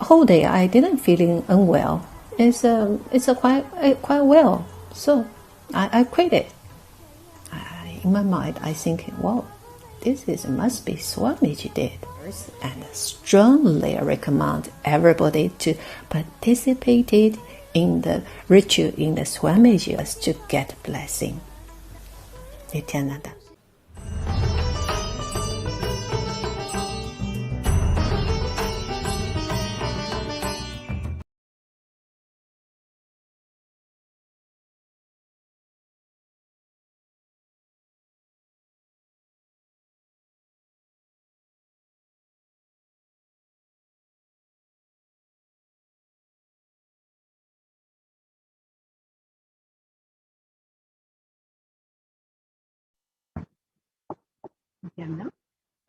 whole day I didn't feeling unwell. It's quite well. So I quit it. In my mind, I think, wow, this must be Swamiji did. And strongly recommend everybody to participate in the ritual in the Swamiji to get blessing. Nithyananda.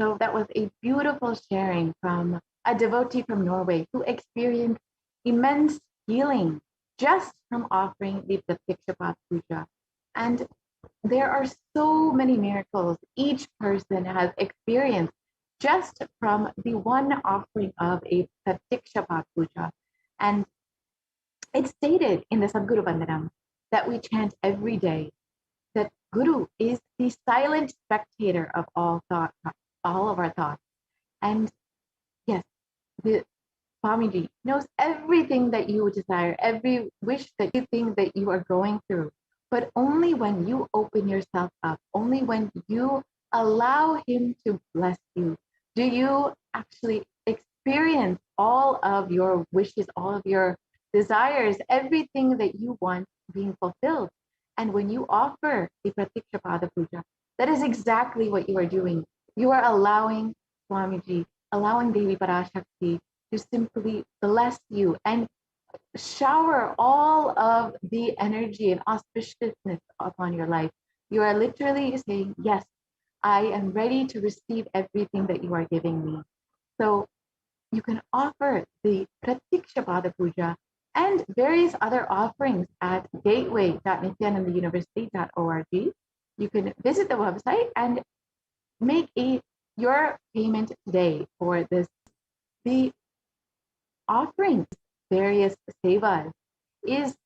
So that was a beautiful sharing from a devotee from Norway who experienced immense healing just from offering the Pratikshapat Puja. And there are so many miracles each person has experienced just from the one offering of a Pratikshapat Puja. And it's stated in the Sadguru Vandanam that we chant every day that Guru is the silent spectator of all thought, all of our thoughts. And yes, the Swamiji knows everything that you desire, every wish that you think that you are going through. But only when you open yourself up, only when you allow him to bless you, do you actually experience all of your wishes, all of your desires, everything that you want being fulfilled. And when you offer the Pratikshapada Puja, that is exactly what you are doing. You are allowing Swamiji, allowing Devi Parashakti to simply bless you and shower all of the energy and auspiciousness upon your life. You are literally saying, yes, I am ready to receive everything that you are giving me. So you can offer the Pratikshapada Puja and various other offerings at gateway.nithyanandauniversity.org. You can visit the website and make your payment today for this. The offerings, various sevas, is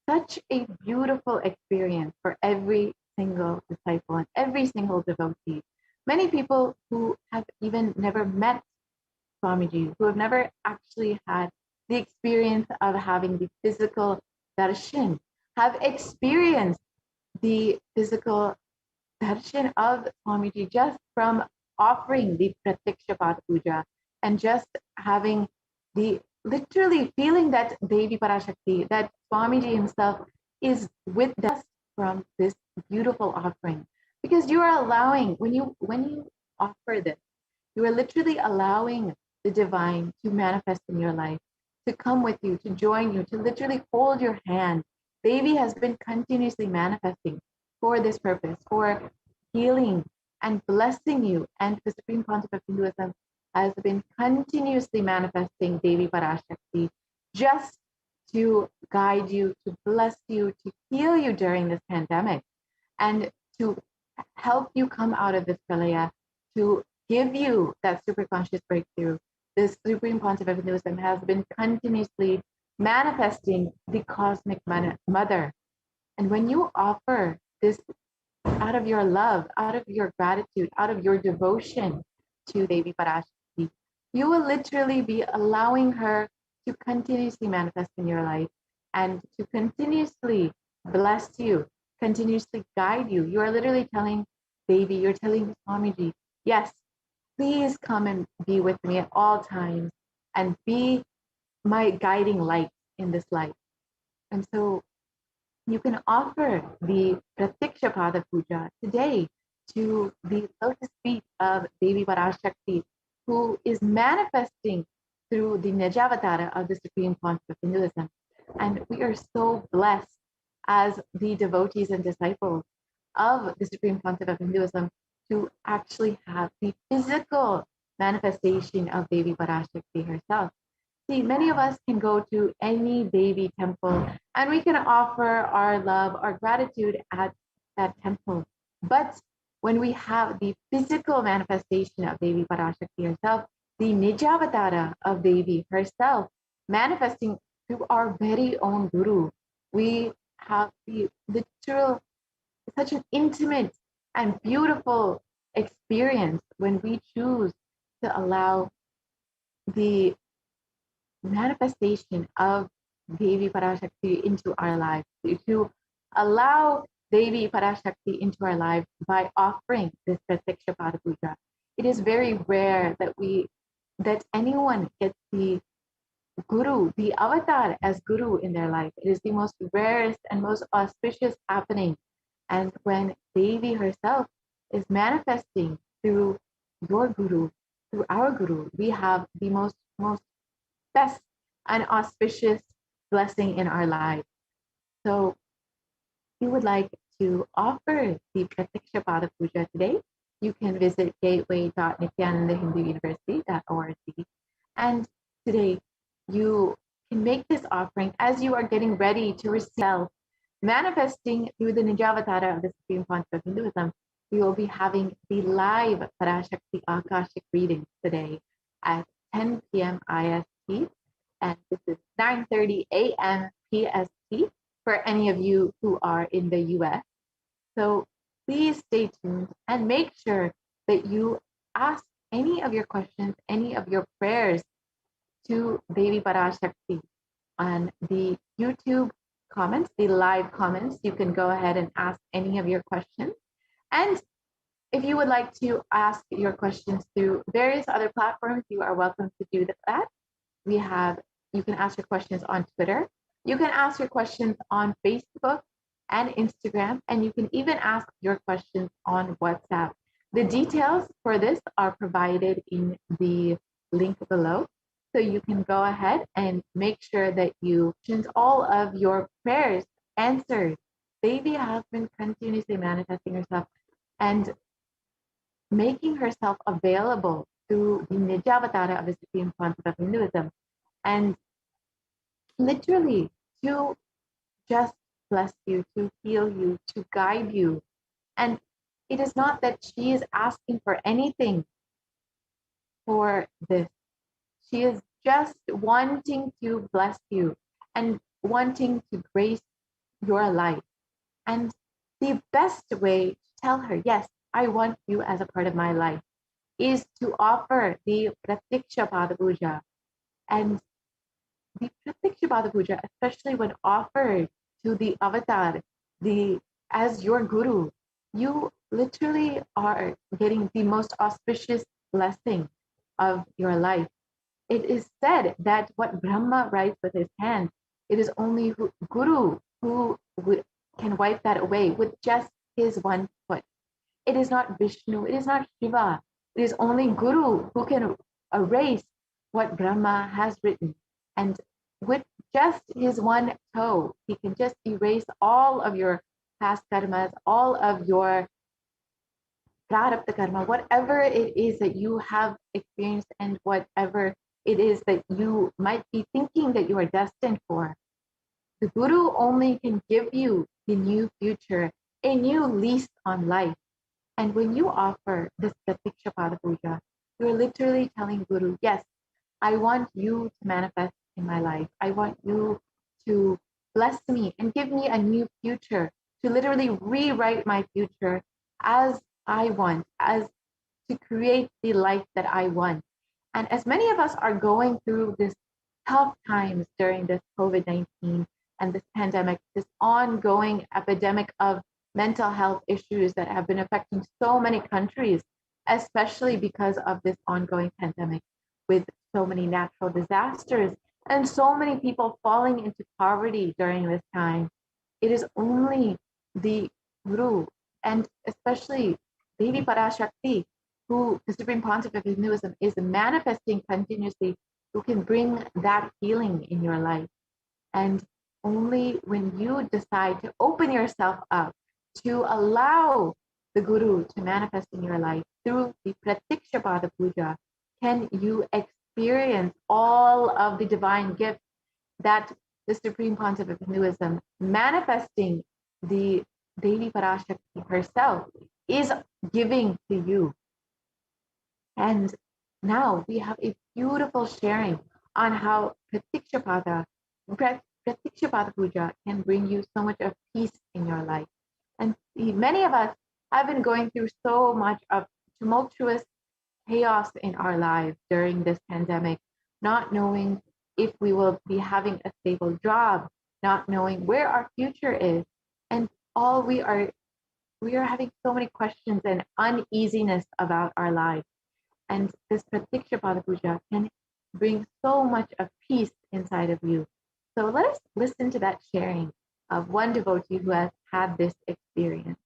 such a beautiful experience for every single disciple and every single devotee. Many people who have even never met Swamiji, who have never actually had the experience of having the physical darshan, have experienced the physical darshan of Swamiji just from offering the Pratikshapat Puja and just having the literally feeling that Devi Parashakti, that Swamiji himself is with us from this beautiful offering. Because you are allowing, when you offer this, you are literally allowing the divine to manifest in your life, to come with you, to join you, to literally hold your hand. Devi has been continuously manifesting for this purpose, for healing and blessing you. And the Supreme Pontiff of Hinduism has been continuously manifesting Devi Parashakti just to guide you, to bless you, to heal you during this pandemic, and to help you come out of this pralaya, to give you that superconscious breakthrough. This Supreme Pontiff of Hinduism has been continuously manifesting the cosmic mother. And when you offer this out of your love, out of your gratitude, out of your devotion to Devi Parashakti, you will literally be allowing her to continuously manifest in your life and to continuously bless you, continuously guide you. You are literally telling Devi, you're telling Swamiji, yes, please come and be with me at all times and be my guiding light in this life. And so you can offer the Pratiksha Pada Puja today to the lotus feet of Devi Parashakti, who is manifesting through the Nijavatara of the Supreme Pontiff of Hinduism. And we are so blessed as the devotees and disciples of the Supreme Pontiff of Hinduism to actually have the physical manifestation of Devi Parashakti herself. See, many of us can go to any Devi temple and we can offer our love, our gratitude at that temple. But when we have the physical manifestation of Devi Parashakti herself, the Nijavatara of Devi herself manifesting through our very own Guru, we have the literal, such an intimate and beautiful experience when we choose to allow the manifestation of Devi Parashakti into our lives, to allow Devi Parashakti into our lives by offering this Pratiksha Pada Puja. It is very rare that anyone gets the Guru, the avatar as Guru in their life. It is the most rarest and most auspicious happening. And when Devi herself is manifesting through your Guru, through our Guru, we have the most best and auspicious blessing in our lives. So if you would like to offer the Pratiksha Pada Puja today, you can visit gateway.nithyanandahinduuniversity.org. And today you can make this offering as you are getting ready to receive, manifesting through the Nijavatara of the Supreme Pontiff of Hinduism. We will be having the live Parashakti Akashic readings today at 10 p.m. IST, and this is 9:30 a.m. PST for any of you who are in the US. So please stay tuned and make sure that you ask any of your questions, any of your prayers to Devi Parashakti on the YouTube comments, the live comments. You can go ahead and ask any of your questions. And if you would like to ask your questions through various other platforms, you are welcome to do that. You can ask your questions on Twitter. You can ask your questions on Facebook and Instagram, and you can even ask your questions on WhatsApp. The details for this are provided in the link below. So you can go ahead and make sure that you send all of your prayers answered. Devi has been continuously manifesting herself and making herself available through the Nijavatara of the Supreme Pontiff of Hinduism, and literally to just bless you, to heal you, to guide you. And it is not that she is asking for anything for this. She is just wanting to bless you and wanting to grace your life. And the best way to tell her, yes, I want you as a part of my life, is to offer the Pratiksha Pada Puja. And the Pratiksha Pada Puja, especially when offered to the avatar, as your Guru, you literally are getting the most auspicious blessing of your life. it is said that what Brahma writes with his hand, it is only Guru who can wipe that away with just his one foot. It is not Vishnu, it is not Shiva. It is only Guru who can erase what Brahma has written. And with just his one toe, he can just erase all of your past karmas, all of your prarabdha karma, whatever it is that you have experienced and whatever it is that you might be thinking that you are destined for. The Guru only can give you the new future, a new lease on life. And when you offer this Pratiksha Pada Puja, you're literally telling Guru, yes, I want you to manifest in my life. I want you to bless me and give me a new future, to literally rewrite my future as I want, as to create the life that I want. And as many of us are going through this tough times during this COVID-19 and this pandemic, this ongoing epidemic of mental health issues that have been affecting so many countries, especially because of this ongoing pandemic, with so many natural disasters and so many people falling into poverty during this time. It is only the Guru, and especially Devi Parashakti, who the Supreme Pontiff of Hinduism is manifesting continuously, who can bring that healing in your life. And only when you decide to open yourself up to allow the Guru to manifest in your life through the Pratiksha Pada Puja, can you experience all of the divine gifts that the Supreme Pontiff of Hinduism, manifesting the Devi Parashakti herself, is giving to you. And now we have a beautiful sharing on how Pratiksha Pada Puja can bring you so much of peace in your life. And many of us have been going through so much of tumultuous chaos in our lives during this pandemic, not knowing if we will be having a stable job, not knowing where our future is. And we are having so many questions and uneasiness about our lives. And this Pratiksha Pada Puja can bring so much of peace inside of you. So let us listen to that sharing of one devotee who has had this experience.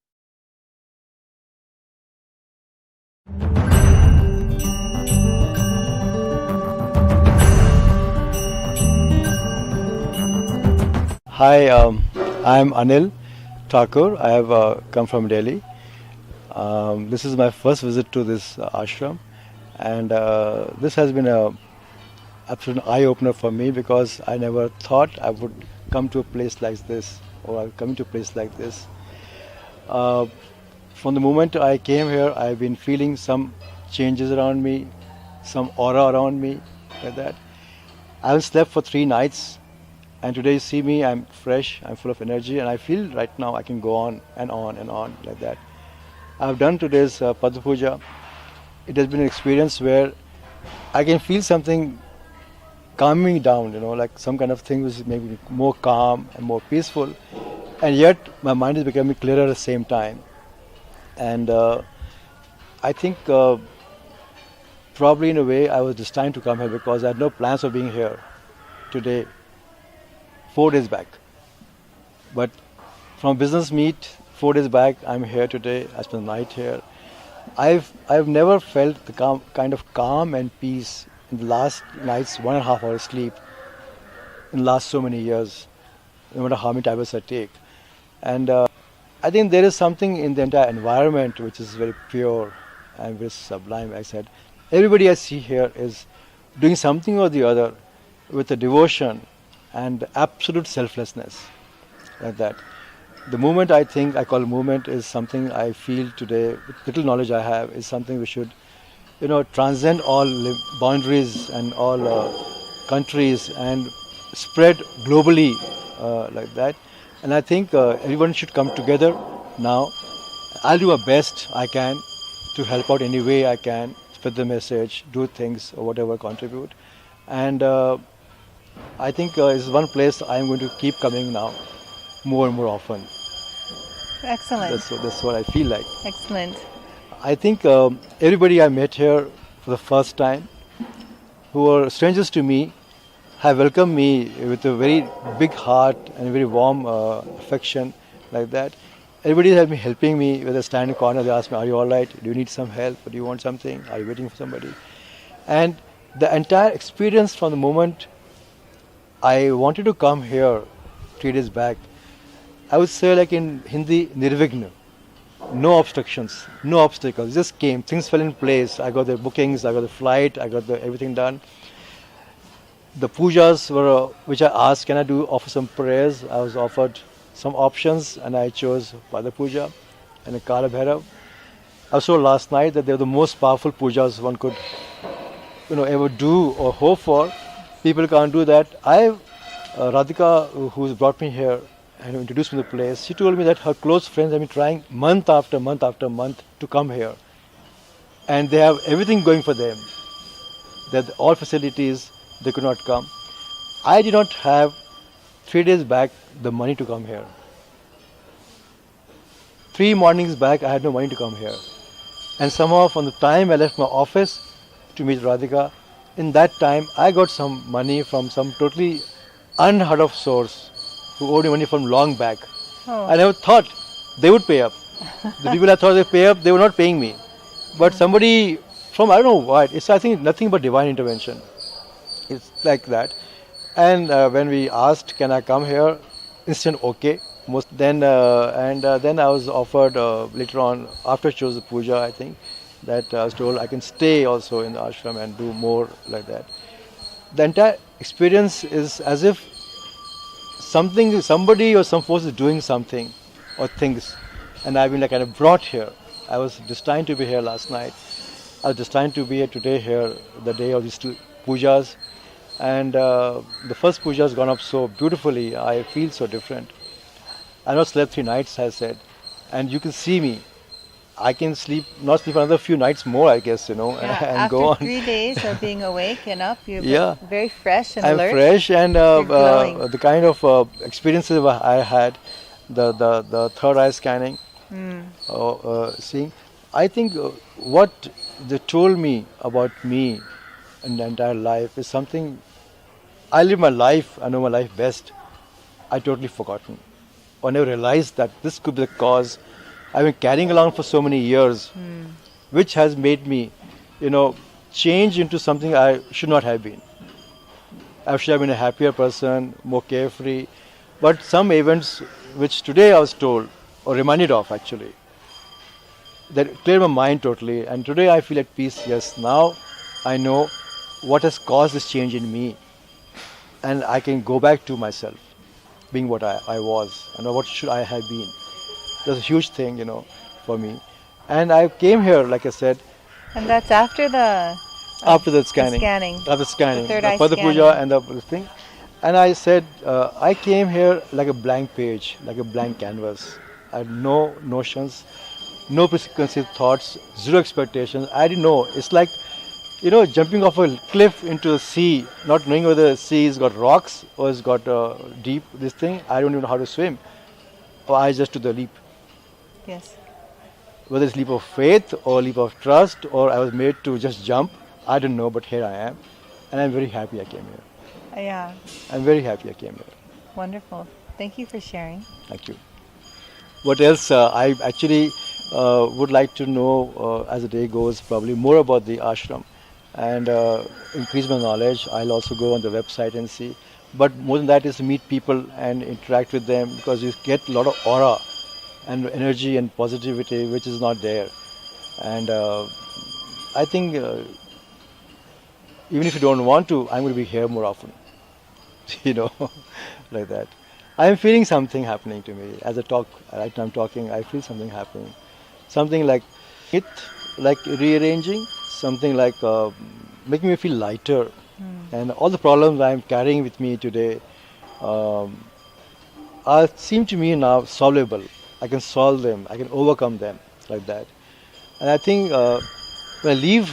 Hi, I'm Anil Thakur. I have come from Delhi. This is my first visit to this ashram, and this has been an absolute eye-opener for me, because I never thought I would come to a place like this, or I'll come to a place like this. From the moment I came here, I've been feeling some changes around me, some aura around me, like that. I haven't slept for 3 nights, and today you see me, I'm fresh, I'm full of energy, and I feel right now I can go on and on and on like that. I've done today's Pada Puja. It has been an experience where I can feel something calming down, like some kind of thing which is maybe more calm and more peaceful, and yet my mind is becoming clearer at the same time. And I think probably in a way I was destined to come here, because I had no plans of being here today, 4 days back. But from business meet 4 days back, I'm here today. I spent the night here. I've never felt the kind of calm and peace in the last night's 1.5 hours sleep in the last so many years, no matter how many tablets I take. And I think there is something in the entire environment which is very pure and very sublime. I said, everybody I see here is doing something or the other with a devotion and absolute selflessness, like that. The movement, I think, I call movement, is something I feel today, with little knowledge I have, is something we should, transcend all boundaries and all countries and spread globally like that. And I think everyone should come together now. I'll do my best I can to help out any way I can, spread the message, do things or whatever, contribute. And I think it's one place I'm going to keep coming now, more and more often. Excellent. That's what I feel like. Excellent. I think everybody I met here for the first time who are strangers to me have welcomed me with a very big heart and a very warm affection like that. Everybody has been helping me with a stand in the corner. They ask me, are you all right? Do you need some help? Do you want something? Are you waiting for somebody? And the entire experience from the moment I wanted to come here 3 days back, I would say like in Hindi, nirvigna. No obstructions, no obstacles, just came. Things fell in place. I got the bookings, I got the flight, I got everything done. The pujas were, which I asked, can I offer some prayers? I was offered some options and I chose Pada Puja and a Kala Bhairav. I was told last night that they were the most powerful pujas one could ever do or hope for. People can't do that. Radhika, who's brought me here and introduced me to the place, she told me that her close friends have been trying month after month after month to come here. And they have everything going for them. That all facilities, they could not come. I did not have 3 days back the money to come here. 3 mornings back I had no money to come here. And somehow from the time I left my office to meet Radhika, in that time I got some money from some totally unheard of source who owed me money from long back. Oh. I never thought they would pay up. The people I thought they pay up, they were not paying me. But somebody from, I don't know what, it's I think nothing but divine intervention. It's like that. And when we asked, can I come here? Instant okay. Then I was offered later on, after I chose the puja, I think, that I was told I can stay also in the ashram and do more like that. The entire experience is as if somebody or some force is doing something or things, and I've been like kind of brought here. I was destined to be here last night. I was destined to be here today, here the day of these 2 pujas, and the first puja has gone up so beautifully. I feel so different. I not slept 3 nights, I said, and you can see me. I can not sleep another few nights more, I guess, and after go on. 3 days of being awake and up, you're very fresh and I'm alert. fresh, and the kind of experiences I had, the third eye scanning, seeing, I think what they told me about me in the entire life is something. I live my life, I know my life best. I totally forgotten. I never realized that this could be the cause I've been carrying along for so many years, which has made me, change into something I should not have been. I should have been a happier person, more carefree. But some events which today I was told, or reminded of actually, that cleared my mind totally. And today I feel at peace. Yes, now I know what has caused this change in me. And I can go back to myself, being what I was, and what should I have been. That's a huge thing, for me. And I came here, like I said. And that's after the scanning. After scanning. The third eye for the scanning. puja and the thing. And I said, I came here like a blank page, like a blank canvas. I had no notions, no preconceived thoughts, zero expectations. I didn't know. It's like, jumping off a cliff into the sea, not knowing whether the sea has got rocks or it's got deep, this thing. I don't even know how to swim. Or I just took the leap. Yes. Whether it's leap of faith or leap of trust or I was made to just jump, I don't know, but here I am. And I'm very happy I came here. Yeah. I'm very happy I came here. Wonderful. Thank you for sharing. Thank you. What else? I actually would like to know, as the day goes, probably more about the ashram and increase my knowledge. I'll also go on the website and see. But more than that is to meet people and interact with them, because you get a lot of aura and energy and positivity which is not there. And I think even if you don't want to, I'm going to be here more often. Like that. I'm feeling something happening to me. As I talk, right now I'm talking, I feel something happening. Something like it, like rearranging, something like making me feel lighter. And all the problems I'm carrying with me today seem to me now solvable. I can solve them, I can overcome them, like that. And I think when I leave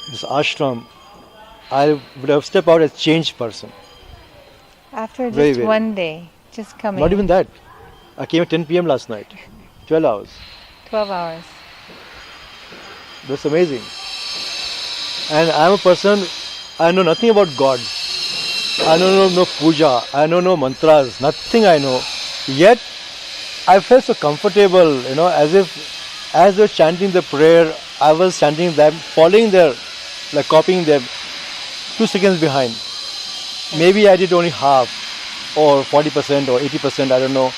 this ashram, I would have stepped out as a changed person. After just one day, just coming. Not even that. I came at 10 p.m. last night, 12 hours. 12 hours. That's amazing. And I'm a person I know nothing about God. I know no puja. I know no mantras. Nothing I know. Yet I felt so comfortable, as they were chanting the prayer, I was chanting them, following their, like copying them, 2 seconds behind. Maybe I did only half, or 40% or 80%, I don't know.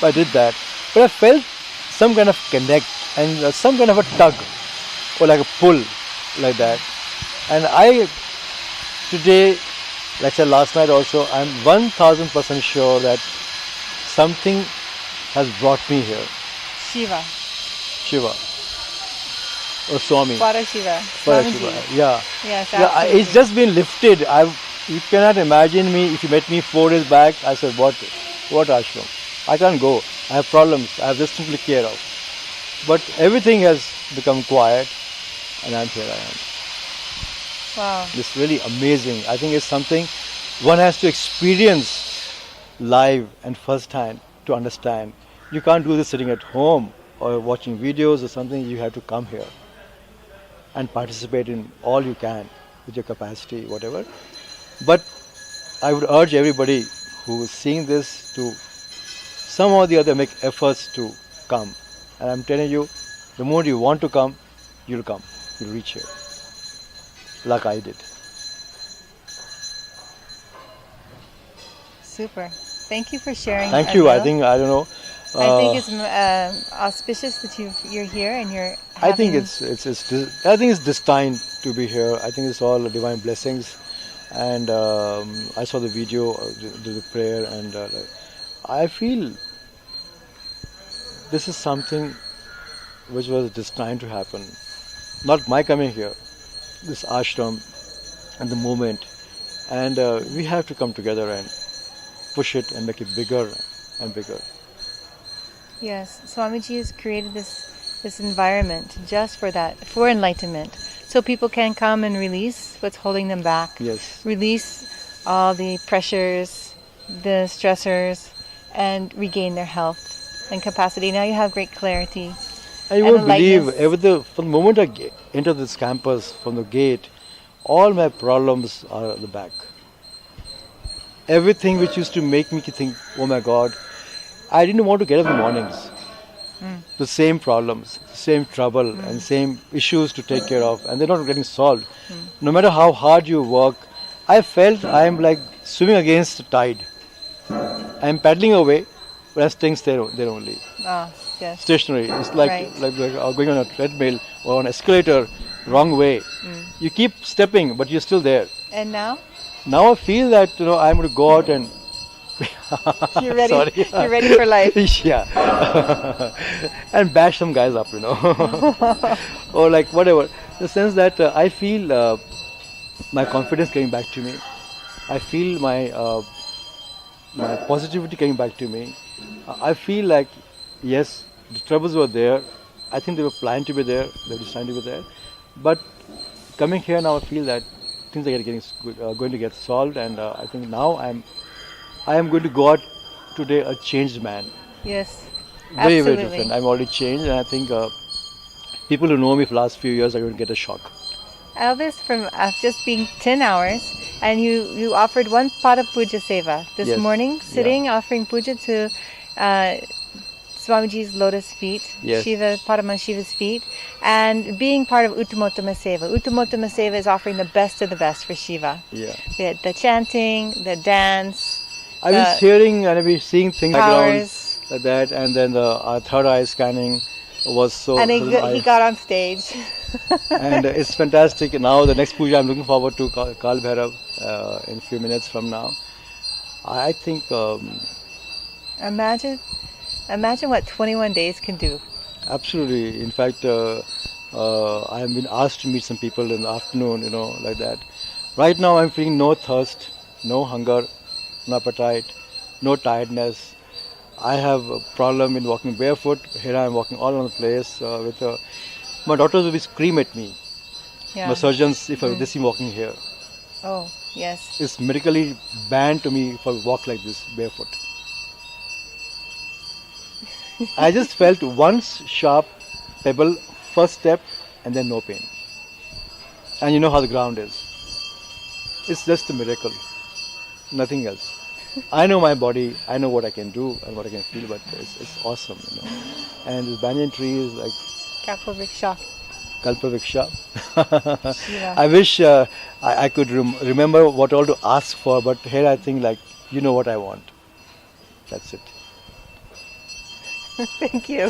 But I did that. But I felt some kind of connect and some kind of a tug, or like a pull, like that. And today, like I said last night also, I'm 1000% sure that something has brought me here. Shiva. Or Swami. Parashiva. Yeah. Yes, absolutely. It's just been lifted. You cannot imagine me if you met me 4 days back. I said, what ashram? I can't go. I have problems. I have this to take care of. But everything has become quiet, and here I am. Wow. It's really amazing. I think it's something one has to experience live and first hand to understand. You can't do this sitting at home or watching videos or something. You have to come here and participate in all you can with your capacity, whatever. But I would urge everybody who is seeing this to somehow or the other make efforts to come. And I'm telling you, the more you want to come, you'll come. You'll reach here. Like I did. Super. Thank you for sharing. Thank you. I think it's auspicious that you're here and you're. I think it's destined to be here. I think it's all divine blessings, and I saw the video, the prayer, and I feel this is something which was destined to happen. Not my coming here, this ashram and the movement, and we have to come together and push it and make it bigger and bigger. Yes, Swamiji has created this environment just for that, for enlightenment, so people can come and release what's holding them back. Yes. Release all the pressures, the stressors, and regain their health and capacity. Now you have great clarity. And you won't believe, from the moment I enter this campus, from the gate, all my problems are at the back. Everything which used to make me think, oh my God, I didn't want to get up in the mornings. The same problems, same trouble, and same issues to take care of, and they're not getting solved. No matter how hard you work, I felt I'm like swimming against the tide. I'm paddling away, but I'm staying there only. Yes. Stationary. It's like going on a treadmill or on an escalator, wrong way. You keep stepping, but you're still there. And now? Now I feel that I'm going to go out and you're ready. You're ready for life. Yeah. And bash some guys up, or like whatever. In the sense that I feel my confidence coming back to me. I feel my positivity coming back to me. I feel like, yes, the troubles were there. I think they were planned to be there. They were designed to be there. But coming here now, I feel that things are going to get solved, and I think now I am going to go out today a changed man. Yes, very, absolutely. very different. I'm already changed, and I think people who know me for the last few years are going to get a shock. Elvis, from just being 10 hours, and you offered one pot of puja seva this morning, sitting, offering puja to Swamiji's lotus feet, Shiva, Paramashiva's feet, and being part of Uttamottama Seva. Uttamottama Seva is offering the best of the best for Shiva. Yeah. The chanting, the dance. I was hearing and I was seeing things around like that, and then the third eye scanning was so. And he got on stage. And it's fantastic. Now the next puja I'm looking forward to Kal Bhairav in a few minutes from now. I think. Imagine what 21 days can do. Absolutely. In fact, I have been asked to meet some people in the afternoon, like that. Right now I'm feeling no thirst, no hunger, no appetite, no tiredness. I have a problem in walking barefoot. Here I am walking all over the place. My doctors will scream at me. Yeah. My surgeons, if they see me walking here. Oh, yes. It's medically banned to me if I walk like this barefoot. I just felt one sharp pebble, first step, and then no pain. And you know how the ground is. It's just a miracle, nothing else. I know my body, I know what I can do and what I can feel, but it's awesome, you know. And this banyan tree is like Kalpavriksha. Kalpavriksha. Shiva. I wish I could remember what all to ask for, but here I think like, you know what I want. That's it. Thank you.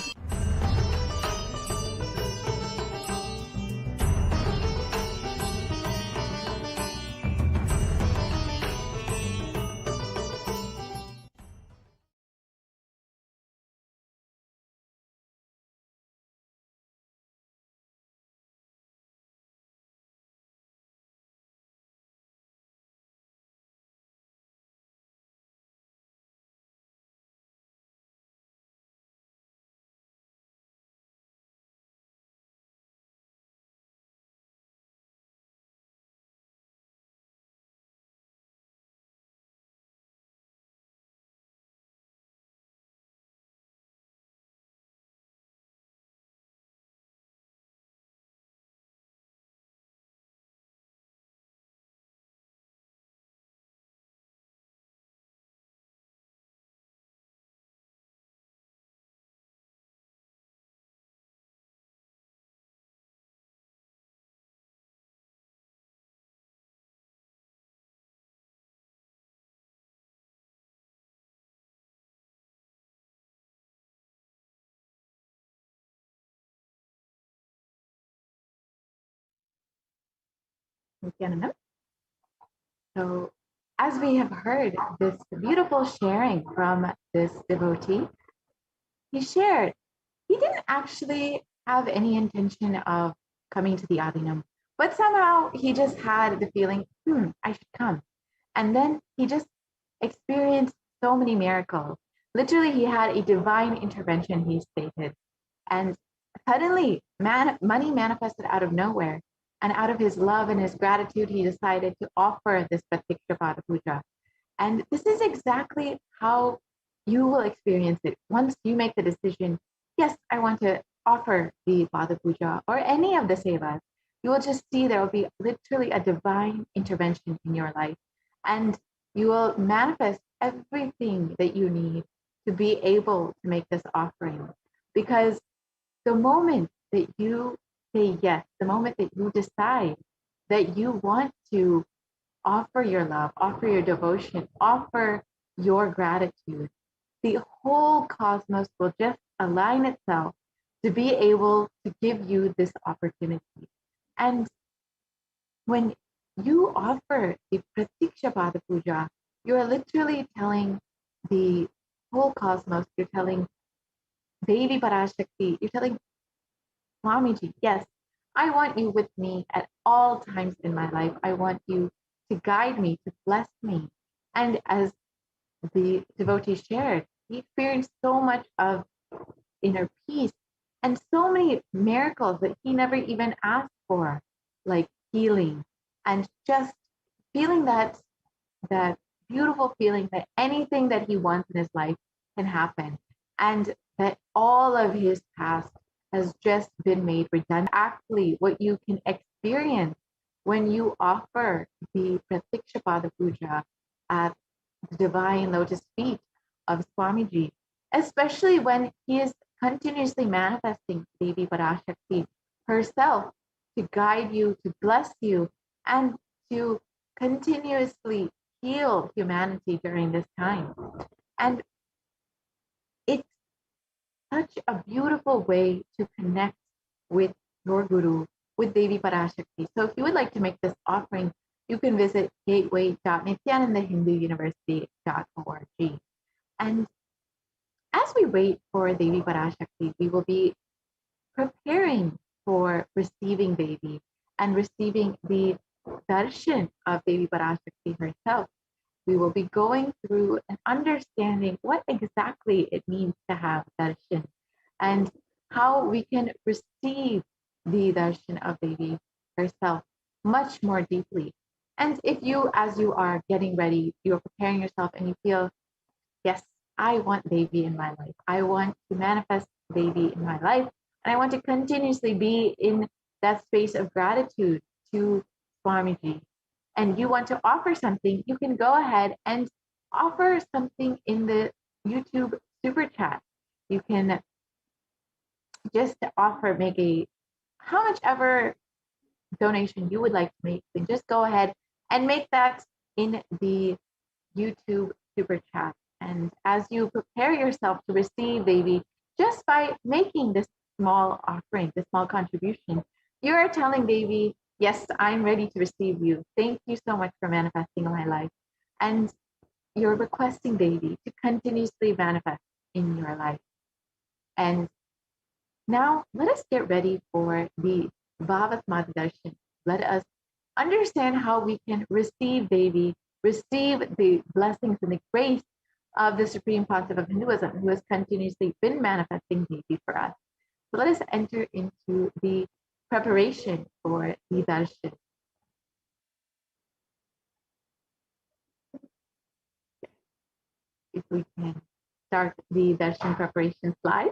Nithyananda. So, as we have heard this beautiful sharing from this devotee, he shared he didn't actually have any intention of coming to the Adinam, but somehow he just had the feeling, I should come. And then he just experienced so many miracles. Literally, he had a divine intervention, he stated. And suddenly, money manifested out of nowhere. And out of his love and his gratitude, he decided to offer this Pratikshapada Puja. And this is exactly how you will experience it. Once you make the decision, yes, I want to offer the Pada Puja or any of the sevas, you will just see there will be literally a divine intervention in your life. And you will manifest everything that you need to be able to make this offering. Because the moment that you say yes, the moment that you decide that you want to offer your love, offer your devotion, offer your gratitude, the whole cosmos will just align itself to be able to give you this opportunity. And when you offer the Pratikshapada Puja, you're literally telling the whole cosmos, you're telling Devi Parashakti, you're telling Swamiji, yes, I want you with me at all times in my life. I want you to guide me, to bless me. And as the devotee shared, he experienced so much of inner peace and so many miracles that he never even asked for, like healing and just feeling that beautiful feeling that anything that he wants in his life can happen, and that all of his past has just been made redundant. Actually, what you can experience when you offer the Pratikshapada Puja at the divine lotus feet of Swamiji, especially when he is continuously manifesting Devi Parashakti herself to guide you, to bless you, and to continuously heal humanity during this time. And it's such a beautiful way to connect with your Guru, with Devi Parashakti. So if you would like to make this offering, you can visit gateway.nithyanandahinduuniversity.org. And as we wait for Devi Parashakti, we will be preparing for receiving Devi and receiving the darshan of Devi Parashakti herself. We will be going through and understanding what exactly it means to have darshan and how we can receive the darshan of Devi herself much more deeply. And if you, as you are getting ready, you're preparing yourself and you feel, yes, I want Devi in my life. I want to manifest Devi in my life. And I want to continuously be in that space of gratitude to Swamiji. and you want to offer something, you can go ahead and offer something in the YouTube super chat. You can just offer, how much ever donation you would like to make, then just go ahead and make that in the YouTube super chat. And as you prepare yourself to receive, baby, just by making this small offering, this small contribution, you are telling baby, yes, I'm ready to receive you. Thank you so much for manifesting in my life. And you're requesting baby to continuously manifest in your life. And now let us get ready for the Bhava Samadhi Darshan. Let us understand how we can receive baby, receive the blessings and the grace of the Supreme Pontiff of Hinduism, who has continuously been manifesting baby for us. So let us enter into the preparation for the darshan. If we can start the darshan preparation slide.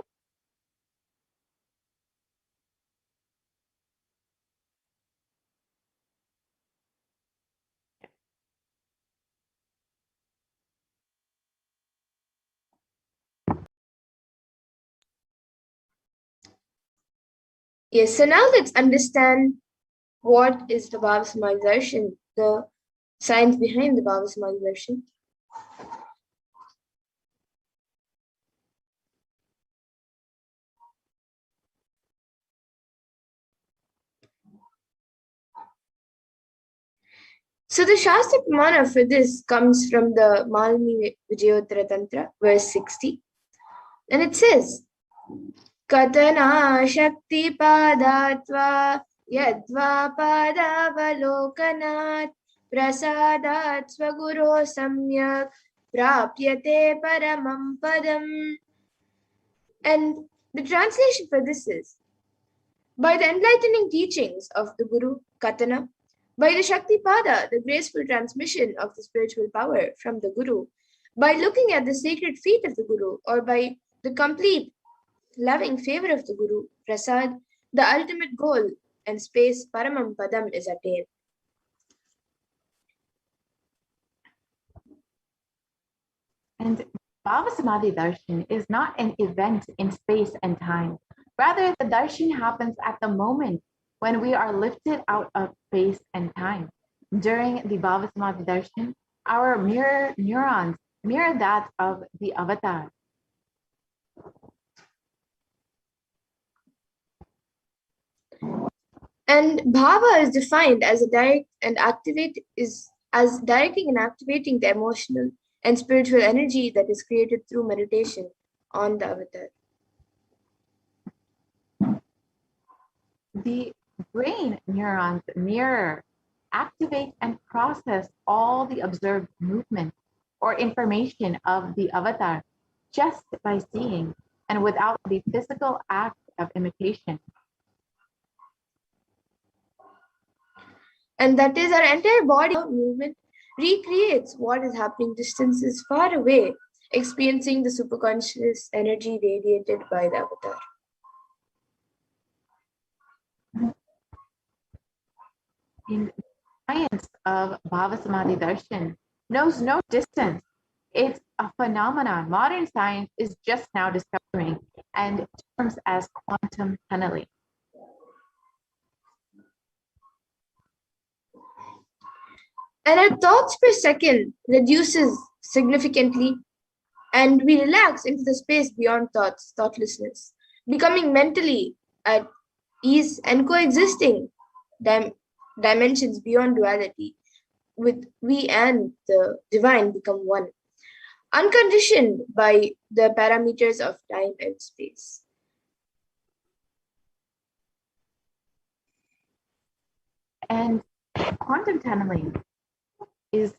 Yes, so now let's understand what is the Bhava Samadhi Darshan, the science behind the Bhava Samadhi Darshan. So the Shastra Pramana for this comes from the Malini Vijayottara Tantra, verse 60. And it says, Katana Shakti Padatva Yadva Padavalokanat Prasadat Swaguro Samyak Prapyate Paramam Padam. And the translation for this is, by the enlightening teachings of the Guru Katana, by the Shakti Pada, the graceful transmission of the spiritual power from the Guru, by looking at the sacred feet of the Guru, or by the complete loving favor of the Guru, Prasad, the ultimate goal and space Paramam Padam is attained. And Bhava Samadhi Darshan is not an event in space and time. Rather, the darshan happens at the moment when we are lifted out of space and time. During the Bhava Samadhi Darshan, our mirror neurons mirror that of the avatar. And bhava is defined as a directing and activating the emotional and spiritual energy that is created through meditation on the avatar. The brain neurons mirror, activate, and process all the observed movement or information of the avatar just by seeing and without the physical act of imitation. And that is, our entire body movement recreates what is happening distances far away, experiencing the superconscious energy radiated by the avatar. In the science of Bhava Samadhi Darshan knows no distance. It's a phenomenon modern science is just now discovering and terms as quantum tunneling. And our thoughts per second reduces significantly, and we relax into the space beyond thoughtlessness, becoming mentally at ease and coexisting dimensions beyond duality, with we and the divine become one, unconditioned by the parameters of time and space. And quantum tunneling is,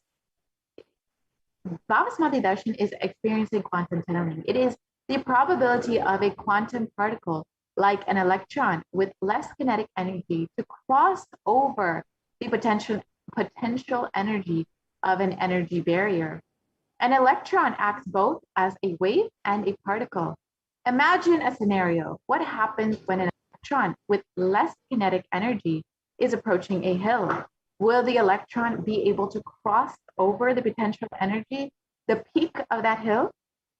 Bhava Samadhi Darshan is experiencing quantum tunneling. It is the probability of a quantum particle, like an electron with less kinetic energy, to cross over the potential energy of an energy barrier. An electron acts both as a wave and a particle. Imagine a scenario. What happens when an electron with less kinetic energy is approaching a hill? Will the electron be able to cross over the potential energy, the peak of that hill?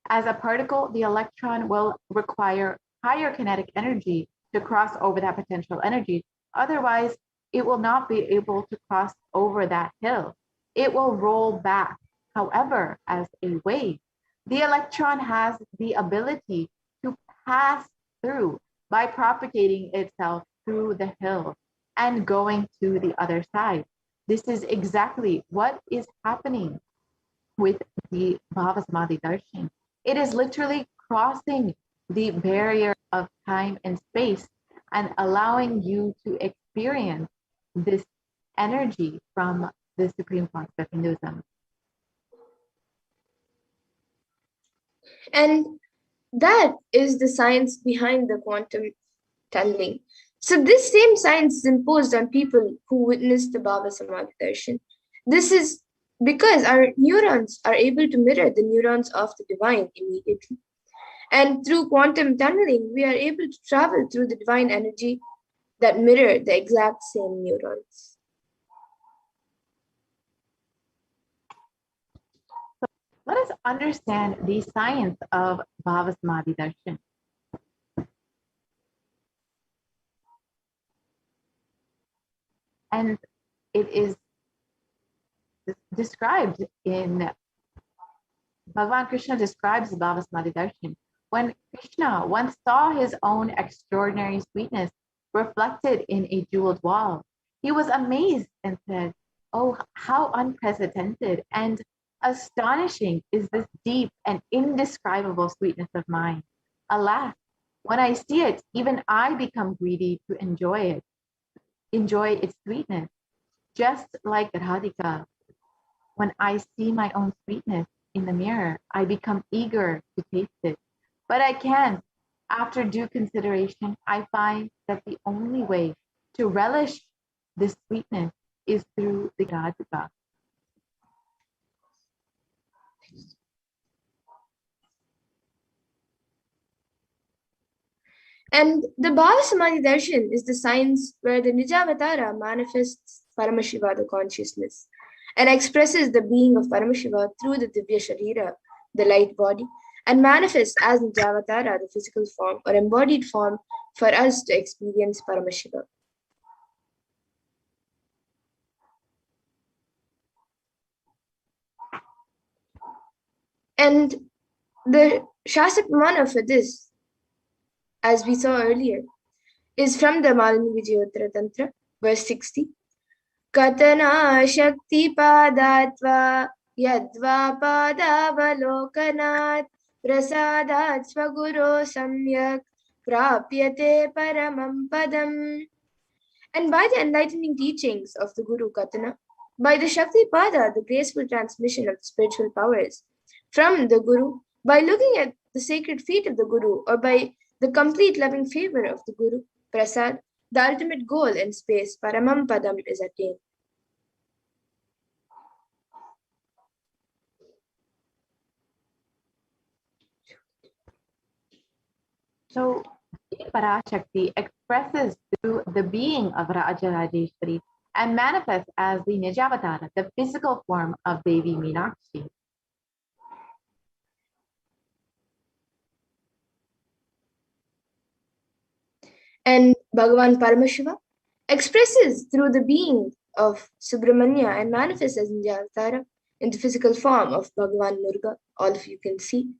As a particle, the electron will require higher kinetic energy to cross over that potential energy. Otherwise, it will not be able to cross over that hill. It will roll back. However, as a wave, the electron has the ability to pass through by propagating itself through the hill and going to the other side. This is exactly what is happening with the Bhava Samadhi Darshan. It is literally crossing the barrier of time and space and allowing you to experience this energy from the supreme concept of Hinduism. And that is the science behind the quantum tunneling. So this same science is imposed on people who witness the Bhava Samadhi Darshan. This is because our neurons are able to mirror the neurons of the divine immediately. And through quantum tunneling, we are able to travel through the divine energy that mirror the exact same neurons. Let us understand the science of Bhava Samadhi Darshan. And it is described in Bhagavan Krishna describes Bhava Samadhi Darshan. When Krishna once saw his own extraordinary sweetness reflected in a jeweled wall, he was amazed and said, "Oh, how unprecedented and astonishing is this deep and indescribable sweetness of mine. Alas, when I see it, even I become greedy to enjoy its sweetness. Just like Radhika, when I see my own sweetness in the mirror, I become eager to taste it. But I can't. After due consideration, I find that the only way to relish this sweetness is through the Radhika." And the Bhava Samadhi Darshan is the science where the Nijavatara manifests Paramashiva, the consciousness, and expresses the being of Paramashiva through the Divya Sharira, the light body, and manifests as Nijavatara, the physical form or embodied form for us to experience Paramashiva. And the Shastra Pramana for this, as we saw earlier, is from the Malini Vijayottara Tantra, verse 60. Katana Shakti Padatva Yadva Padavalokanat Prasadat Svaguro Samyak Prapyate Paramam Padam. And by the enlightening teachings of the Guru Katana, by the Shakti Pada, the graceful transmission of the spiritual powers from the Guru, by looking at the sacred feet of the Guru, or by the complete loving favor of the Guru, Prasad, the ultimate goal in space, Paramam Padam, is attained. So Parashakti expresses through the being of Raja Rajeshwari and manifests as the Nijavatara, the physical form of Devi Meenakshi. And Bhagavan Paramashiva expresses through the being of Subramanya and manifests as Nijavatara in the physical form of Bhagavan Murga. All of you can see.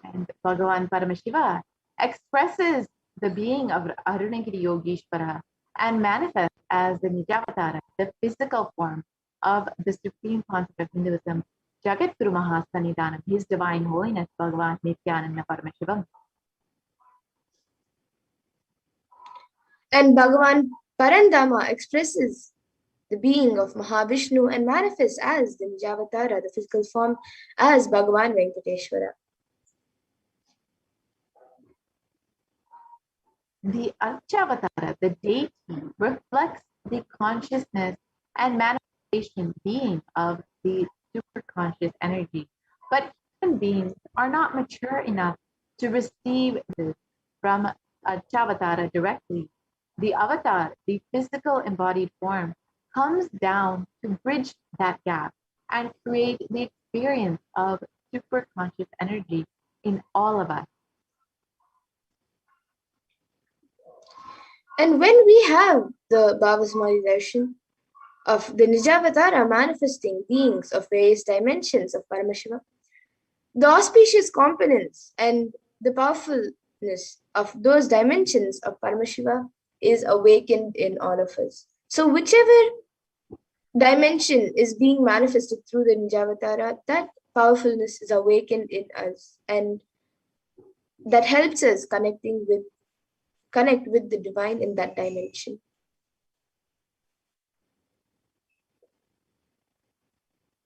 And Bhagavan Paramashiva expresses the being of Arunagiri Yogeshwara and manifests as the Nijavatara, the physical form of the supreme concept of Hinduism, Jagat Guru Mahasanidanam, His Divine Holiness, Bhagavan Nithyananda Paramashivam. And Bhagavan Parandama expresses the being of Mahavishnu and manifests as the Nijavatara, the physical form, as Bhagavan Venkateshwara. The Archavatara, the deity, reflects the consciousness and manifestation being of the superconscious energy. But human beings are not mature enough to receive this from Archavatara. Nijavatara directly. The avatar, the physical embodied form, comes down to bridge that gap and create the experience of superconscious energy in all of us. And when we have the Bhavasamadhi darshan of the Nijavatara manifesting beings of various dimensions of Paramashiva, the auspicious components and the powerfulness of those dimensions of Paramashiva is awakened in all of us. So whichever dimension is being manifested through the Nijavatara, that powerfulness is awakened in us, and that helps us connect with the divine in that dimension.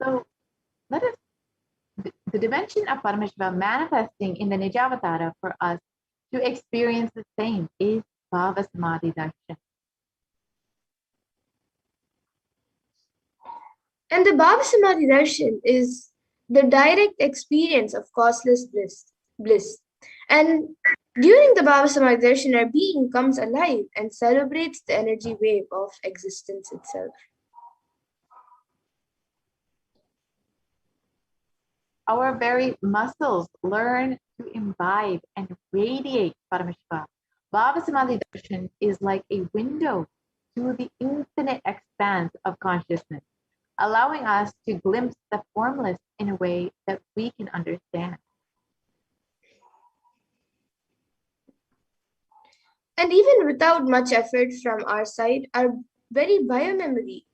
So let us, the dimension of Paramashiva manifesting in the Nijavatara for us to experience the same is Bhavasamadhi darshan. And the Bhavasamadhi darshan is the direct experience of causeless bliss. And during the Bhavasamadhi darshan, our being comes alive and celebrates the energy wave of existence itself. Our very muscles learn to imbibe and radiate Paramashiva. Bhavasamadhi darshan is like a window to the infinite expanse of consciousness, allowing us to glimpse the formless in a way that we can understand. And even without much effort from our side, our very biomemory,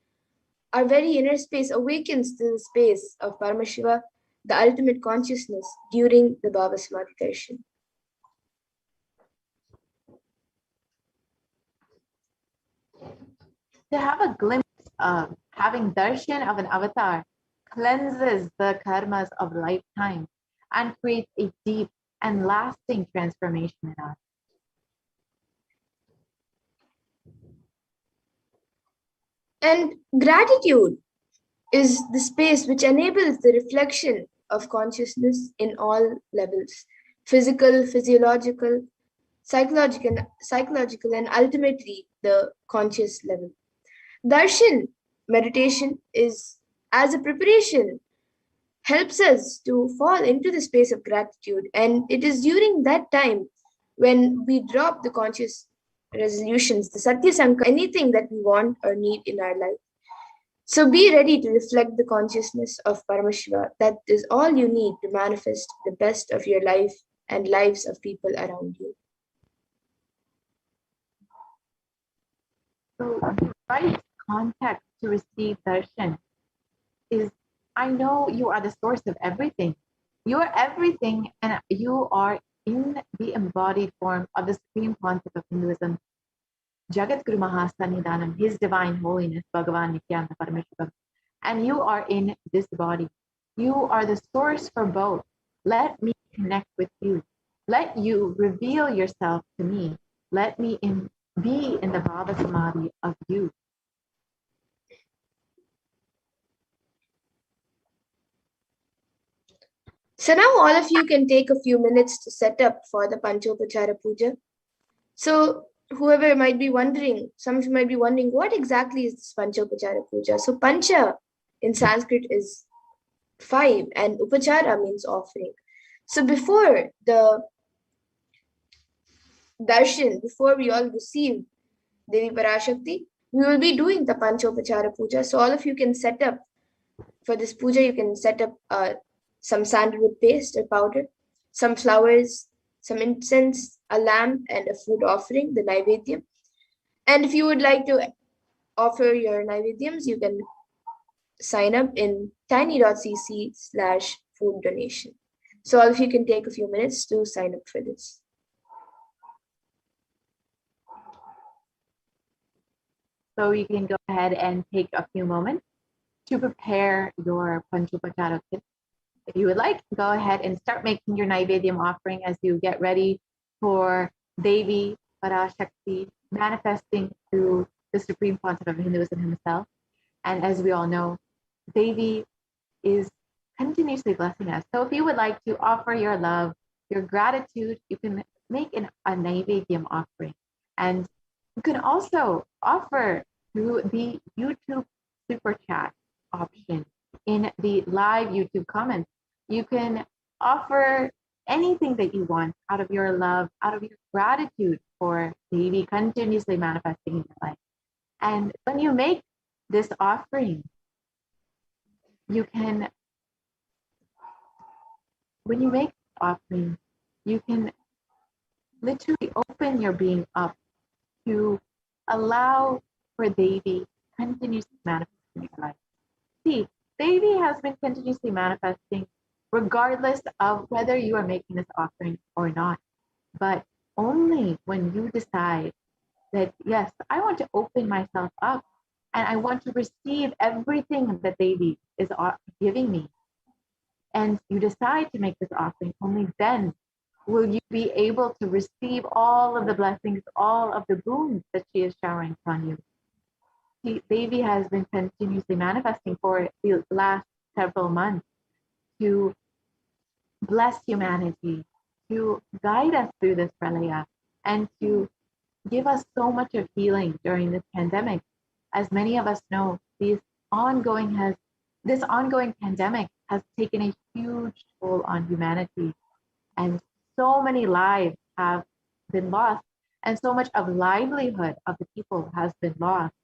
our very inner space awakens to the space of Paramashiva, the ultimate consciousness, during the Bhavasamadhi darshan. To have a glimpse of having darshan of an avatar cleanses the karmas of lifetime and creates a deep and lasting transformation in us. And gratitude is the space which enables the reflection of consciousness in all levels: physical, physiological, psychological, and ultimately the conscious level. Darshan meditation is, as a preparation, helps us to fall into the space of gratitude, and it is during that time when we drop the conscious resolutions, the Satya Sankalpa, anything that we want or need in our life. So be ready to reflect the consciousness of Paramashiva. That is all you need to manifest the best of your life and lives of people around you. So the right context to receive darshan is, I know you are the source of everything. You are everything, and you are in the embodied form of the supreme concept of Hinduism, Jagat Guru Mahasanidanam, His Divine Holiness, Bhagavan Nithyananda Paramashivam. And you are in this body. You are the source for both. Let me connect with you. Let you reveal yourself to me. Let me be in the Bhava Samadhi of you. So now all of you can take a few minutes to set up for the Panchopachara Puja. So whoever might be wondering, some might be wondering, what exactly is this Panchopachara Puja? So Pancha in Sanskrit is 5 and Upachara means offering. So before the darshan, before we all receive Devi Parashakti, we will be doing the Panchopachara Puja. So all of you can set up, for this puja, you can set up some sandalwood paste or powder, some flowers, some incense, a lamp, and a food offering, the Naivedyam. And if you would like to offer your Naivedyams, you can sign up in tiny.cc/food donation. So all of you can take a few minutes to sign up for this. So you can go ahead and take a few moments to prepare your Panchopachara kit. If you would like, go ahead and start making your Naivedyam offering as you get ready for Devi Parashakti manifesting through the supreme concept of Hinduism himself. And as we all know, Devi is continuously blessing us. So if you would like to offer your love, your gratitude, you can make a Naivedyam offering. And you can also offer through the YouTube super chat option in the live YouTube comments. You can offer anything that you want out of your love, out of your gratitude for Devi continuously manifesting in your life. And when you make this offering, you can literally open your being up to allow for Devi continuously manifesting in your life. See, Devi has been continuously manifesting regardless of whether you are making this offering or not. But only when you decide that, yes, I want to open myself up and I want to receive everything that Devi is giving me, and you decide to make this offering, only then will you be able to receive all of the blessings, all of the boons that she is showering upon you. See, Devi has been continuously manifesting for the last several months to bless humanity, to guide us through this pralaya, and to give us so much of healing during this pandemic. As many of us know, this ongoing pandemic has taken a huge toll on humanity, and so many lives have been lost, and so much of livelihood of the people has been lost.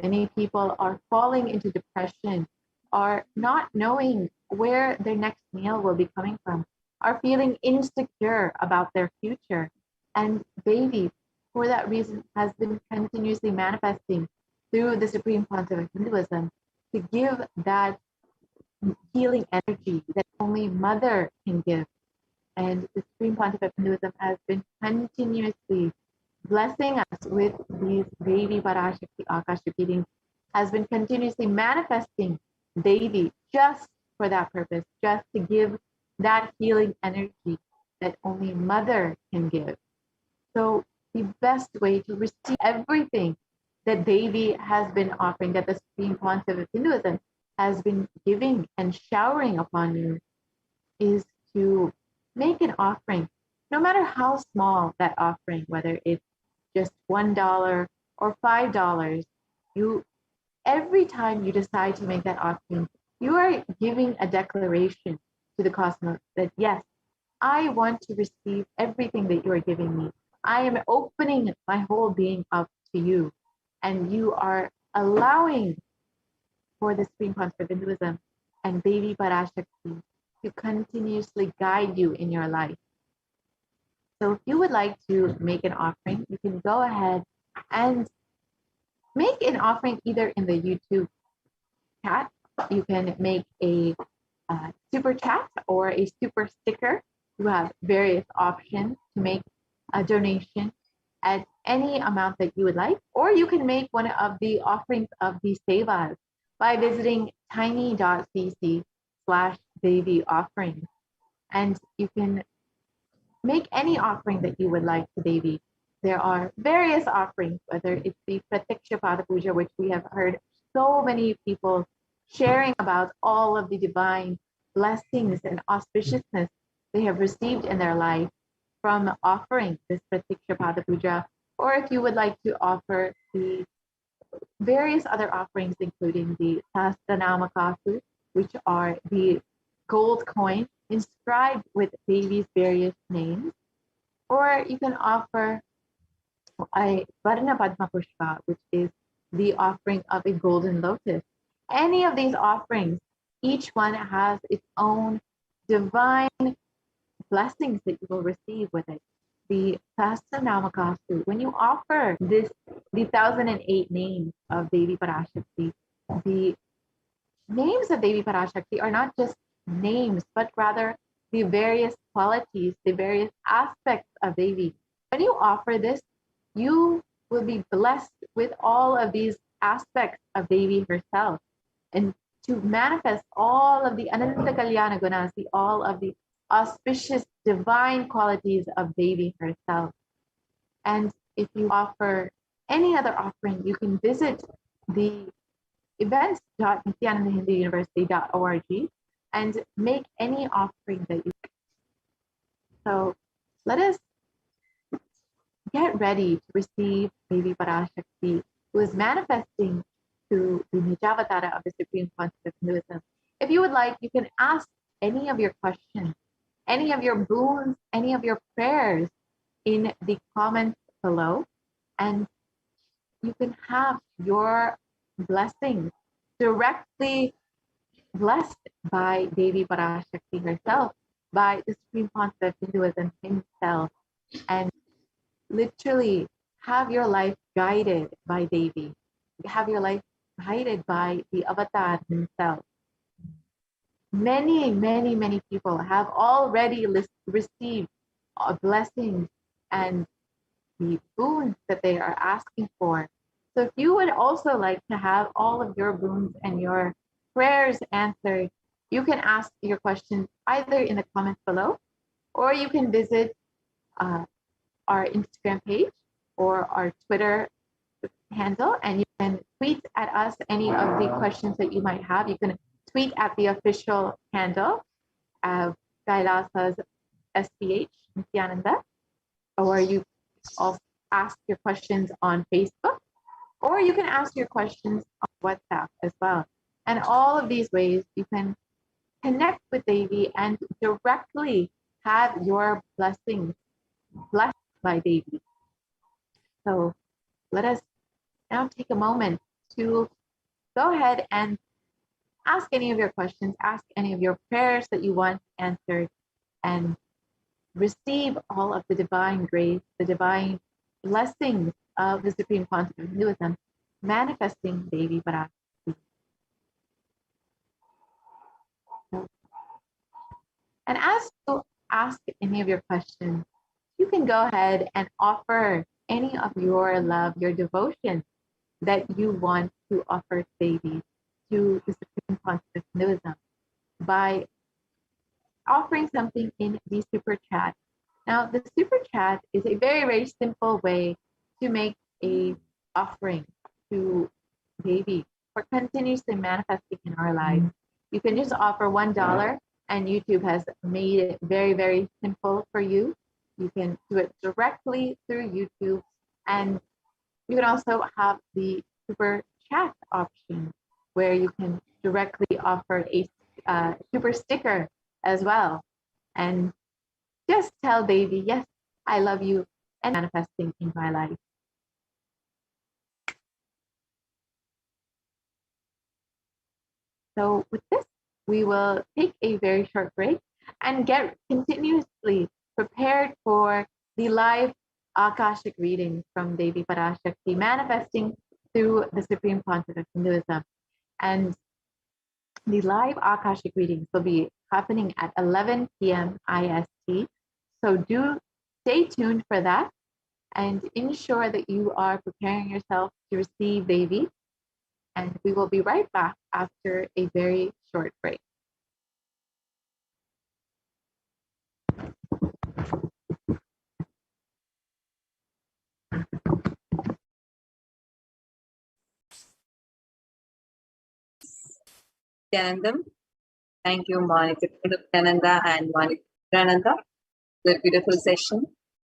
Many people are falling into depression, are not knowing where their next meal will be coming from, are feeling insecure about their future. And Devi, for that reason, has been continuously manifesting through the Supreme Pontiff of Hinduism to give that healing energy that only Mother can give. And the Supreme Pontiff of Hinduism has been continuously blessing us with these Devi Parashakti Akashic readings, has been continuously manifesting Devi just for that purpose, just to give that healing energy that only Mother can give. So the best way to receive everything that Devi has been offering, that the Supreme Pontiff of Hinduism has been giving and showering upon you, is to make an offering, no matter how small that offering, whether it's just $1 or $5. Every time you decide to make that offering, you are giving a declaration to the cosmos that, yes, I want to receive everything that you are giving me. I am opening my whole being up to you. And you are allowing for the Supreme Pontiff of Hinduism and Devi Parashakti to continuously guide you in your life. So if you would like to make an offering, you can go ahead and make an offering either in the YouTube chat. You can make a super chat or a super sticker. You have various options to make a donation at any amount that you would like, or you can make one of the offerings of the sevas by visiting tiny.cc/Devi offerings. And you can make any offering that you would like to Devi. There are various offerings, whether it's the Pratiksha Pada Puja, which we have heard so many people sharing about all of the divine blessings and auspiciousness they have received in their life from offering this Pratiksha Pada Puja, or if you would like to offer the various other offerings, including the Sahasranama Kasu, which are the gold coin inscribed with Devi's various names, or you can offer a Varna Padma Pushpa, which is the offering of a golden lotus. Any of these offerings, each one has its own divine blessings that you will receive with it. The Sahasranama Kasu, when you offer the 1008 names of Devi Parashakti, the names of Devi Parashakti are not just names, but rather the various qualities, the various aspects of Devi. When you offer this, you will be blessed with all of these aspects of Devi herself, and to manifest all of the Ananta Kalyana Gunas, all of the auspicious divine qualities of Devi herself. And if you offer any other offering, you can visit the events.nithyanandahinduuniversity.org and make any offering that you like. So let us get ready to receive Devi Parashakti, who is manifesting through the Nijavatara of the Supreme Concept of Hinduism. If you would like, you can ask any of your questions, any of your boons, any of your prayers in the comments below, and you can have your blessings directly blessed by Devi Parashakti herself, by the Supreme Concept of Hinduism himself, and literally have your life guided by Devi, have your life guided by the avatar himself. Many, many, many people have already received blessings and the boons that they are asking for. So if you would also like to have all of your boons and your prayers answered, you can ask your questions either in the comments below, or you can visit our Instagram page or our Twitter handle, and you can tweet at us any of the questions that you might have. You can tweet at the official handle of Kailasa's HDH Nithyananda, or you also ask your questions on Facebook, or you can ask your questions on WhatsApp as well. And all of these ways you can connect with Devi and directly have your blessings blessed by Devi. So let us now take a moment to go ahead and ask any of your questions, ask any of your prayers that you want answered, and receive all of the divine grace, the divine blessings of the Supreme Concept of Hinduism, manifesting Devi Parashakti. And as you ask any of your questions, you can go ahead and offer any of your love, your devotion that you want to offer to Devi, to the Supreme Concept of Hinduism, by offering something in the super chat. Now, the super chat is a very, very simple way to make a offering to Devi for continuously manifesting in our lives. You can just offer $1, and YouTube has made it very, very simple for you. You can do it directly through YouTube, and you can also have the super chat option where you can directly offer a super sticker as well, and just tell Devi, yes, I love you, and manifesting in my life. So with this, we will take a very short break and get continuously prepared for the live Akashic readings from Devi Parashakti, manifesting through the Supreme Concept of Hinduism. And the live Akashic readings will be happening at 11 p.m. IST. So do stay tuned for that and ensure that you are preparing yourself to receive Devi. And we will be right back after a very short break. Nityanandam. Thank you, Monica Nityananda and Monica Nityananda, for the beautiful session.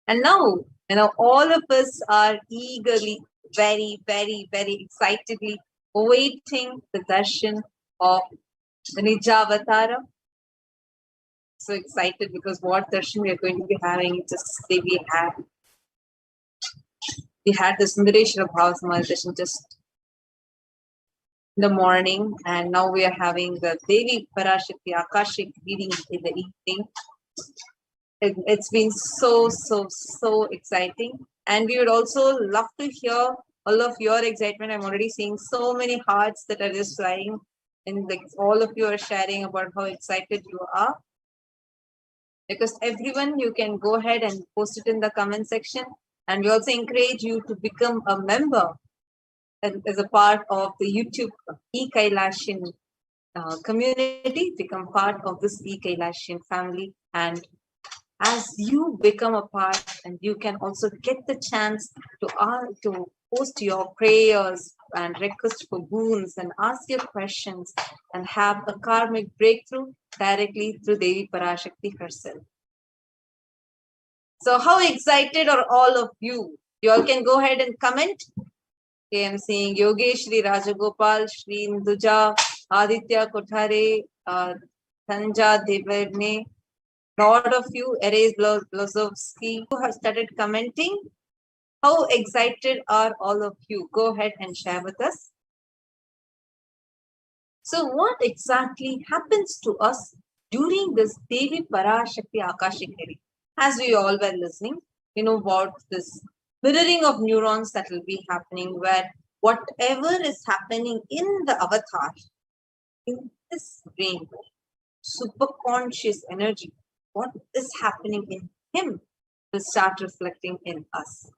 And now, all of us are eagerly, very, very, very excitedly awaiting the darshan of the Nijavatara. So excited because what darshan we are going to be having. Just say we had the Sundareshwara Bhava Samadhi darshan just in the morning, and now we are having the Devi Parashakti Akashic reading in the evening. It's been so exciting, and we would also love to hear all of your excitement. I'm already seeing so many hearts that are just flying, and like all of you are sharing about how excited you are. Because everyone, you can go ahead and post it in the comment section, and we also encourage you to become a member as a part of the YouTube e-Kailashian community, become part of this e-Kailashian family. And as you become a part, and you can also get the chance to post your prayers and request for boons and ask your questions and have a karmic breakthrough directly through Devi Parashakti herself. So how excited are all of you? You all can go ahead and comment. Okay, I'm seeing Yogesh, Shri Rajagopal, Shri Induja, Aditya Kothare, Tanja Deverne. Lot of you, Erez Blazovsky, who have started commenting. How excited are all of you? Go ahead and share with us. So what exactly happens to us during this Devi Parashakti Akashic hearing? As we all were listening, you know about this mirroring of neurons that will be happening, where whatever is happening in the avatar, in this brain, superconscious energy, what is happening in him will start reflecting in us.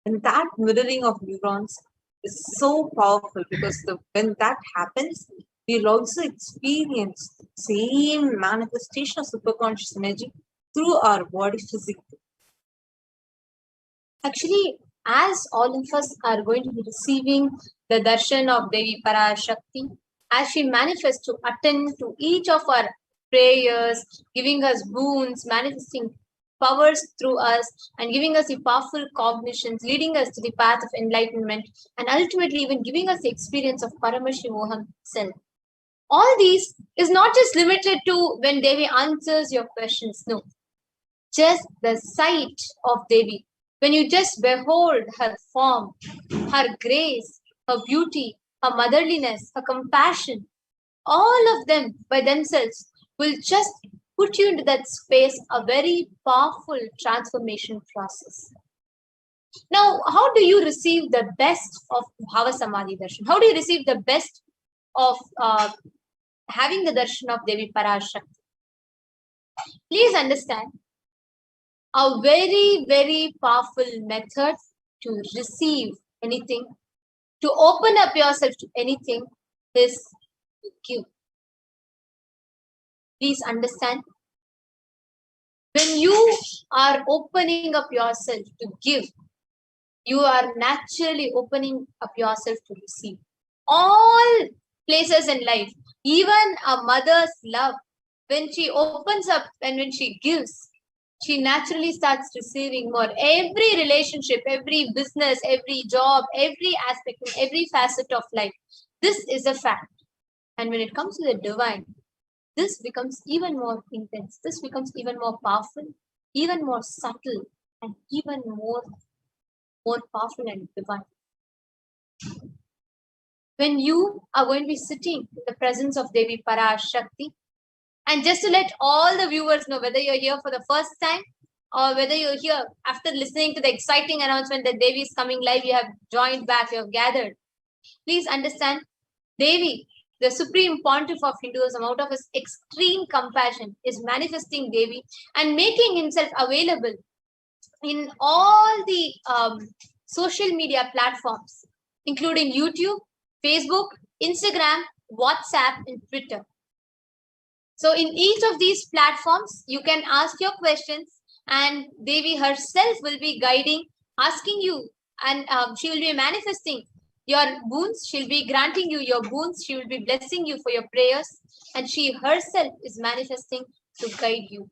And that mirroring of neurons is so powerful because when that happens, we'll also experience the same manifestation of superconscious energy through our body physically. Actually, as all of us are going to be receiving the darshan of Devi Parashakti, as she manifests to attend to each of our prayers, giving us boons, manifesting powers through us, and giving us the powerful cognitions, leading us to the path of enlightenment, and ultimately even giving us the experience of Paramashivoham self. All these is not just limited to when Devi answers your questions. No, just the sight of Devi, when you just behold her form, her grace, her beauty, her motherliness, her compassion, all of them by themselves will just put you into that space, a very powerful transformation process. Now, how do you receive the best of Bhava Samadhi Darshan? How do you receive the best of having the darshan of Devi Parashakti? Please understand, a very, very powerful method to receive anything, to open up yourself to anything, is to give. Please understand, when you are opening up yourself to give, you are naturally opening up yourself to receive. All places in life, even a mother's love, when she opens up and when she gives, she naturally starts receiving more. Every relationship, every business, every job, every aspect, every facet of life, this is a fact. And when it comes to the divine, this becomes even more intense. This becomes even more powerful, even more subtle, and even more powerful and divine. When you are going to be sitting in the presence of Devi Parashakti, and just to let all the viewers know, whether you're here for the first time or whether you're here after listening to the exciting announcement that Devi is coming live, you have joined back, you have gathered. Please understand, Devi, the supreme pontiff of Hinduism, out of his extreme compassion, is manifesting Devi and making himself available in all the social media platforms, including YouTube, Facebook, Instagram, WhatsApp, and Twitter. So in each of these platforms, you can ask your questions and Devi herself will be guiding, asking you, and she will be manifesting your boons. She'll be granting you your boons. She will be blessing you for your prayers, and she herself is manifesting to guide you.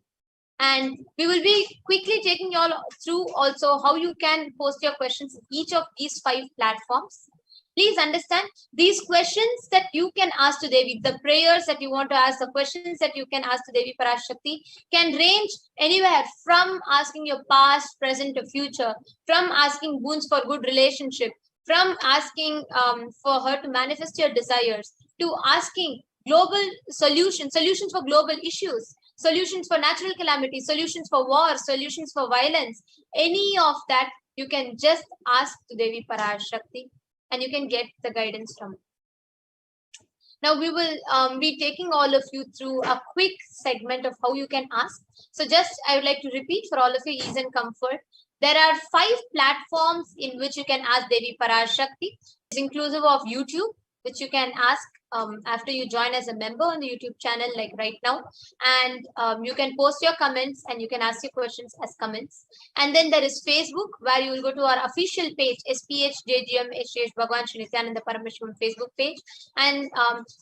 And we will be quickly taking you all through also how you can post your questions in each of these 5 platforms. Please understand, these questions that you can ask to Devi, the prayers that you want to ask, the questions that you can ask to Devi Parashakti can range anywhere from asking your past, present, or future, from asking boons for good relationship, from asking for her to manifest your desires, to asking global solutions for global issues, solutions for natural calamities, solutions for war, solutions for violence. Any of that you can just ask to Devi Parashakti, and you can get the guidance from it. Now we will be taking all of you through a quick segment of how you can ask. So just I would like to repeat for all of your ease and comfort. There are 5 platforms in which you can ask Devi Parashakti. It's inclusive of YouTube, which you can ask after you join as a member on the YouTube channel, like right now. And you can post your comments and you can ask your questions as comments. And then there is Facebook, where you will go to our official page, SPHJGM HDH Bhagwan Shri Nithyananda Paramashivam Facebook page. And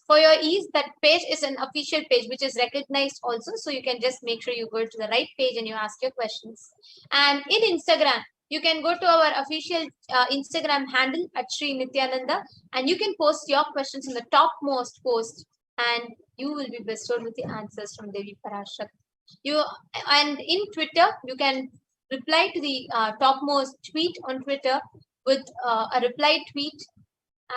for your ease, that page is an official page which is recognized also. So you can just make sure you go to the right page and you ask your questions. And in Instagram, you can go to our official Instagram handle at Shri Nithyananda, and you can post your questions in the topmost post, and you will be bestowed with the answers from Devi Parashakti. And in Twitter, you can reply to the topmost tweet on Twitter with a reply tweet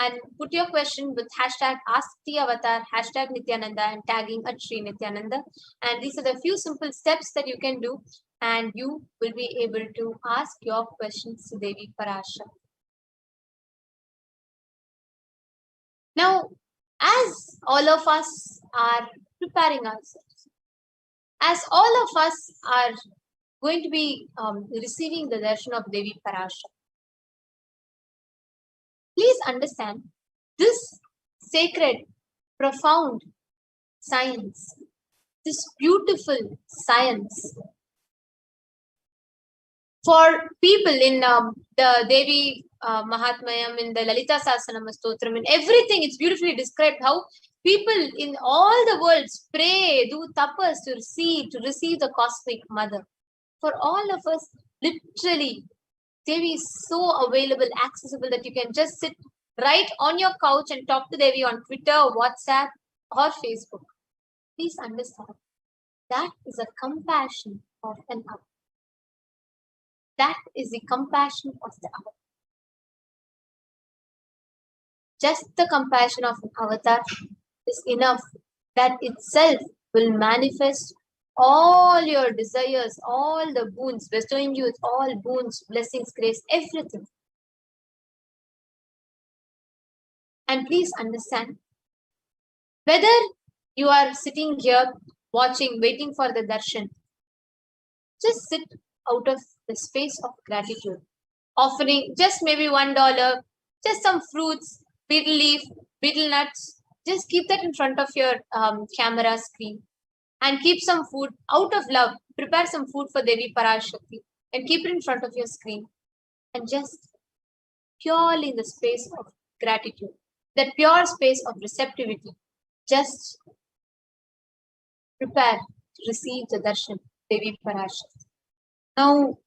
and put your question with hashtag AskTheAvatar, hashtag Nithyananda, and tagging at Shri Nithyananda. And these are the few simple steps that you can do, and you will be able to ask your questions to Devi Parashakti. Now, as all of us are preparing ourselves, as all of us are going to be receiving the darshan of Devi Parashakti, please understand this sacred, profound science, this beautiful science. For people in the Devi Mahatmayam, in the Lalita Sahasranama Stotram, in everything, it's beautifully described how people in all the worlds pray, do tapas to receive the cosmic mother. For all of us, literally, Devi is so available, accessible, that you can just sit right on your couch and talk to Devi on Twitter, WhatsApp, or Facebook. Please understand, that is a compassion of an avatar. That is the compassion of the avatar. Just the compassion of an avatar is enough. That itself will manifest all your desires, all the boons, bestowing you with all boons, blessings, grace, everything. And please understand, whether you are sitting here watching, waiting for the darshan, just sit out of the space of gratitude, offering just maybe $1, just some fruits, betel leaf, betel nuts. Just keep that in front of your camera screen, and keep some food out of love. Prepare some food for Devi Parashakti and keep it in front of your screen, and just purely in the space of gratitude, that pure space of receptivity, just prepare to receive the darshan Devi Parashakti. Now,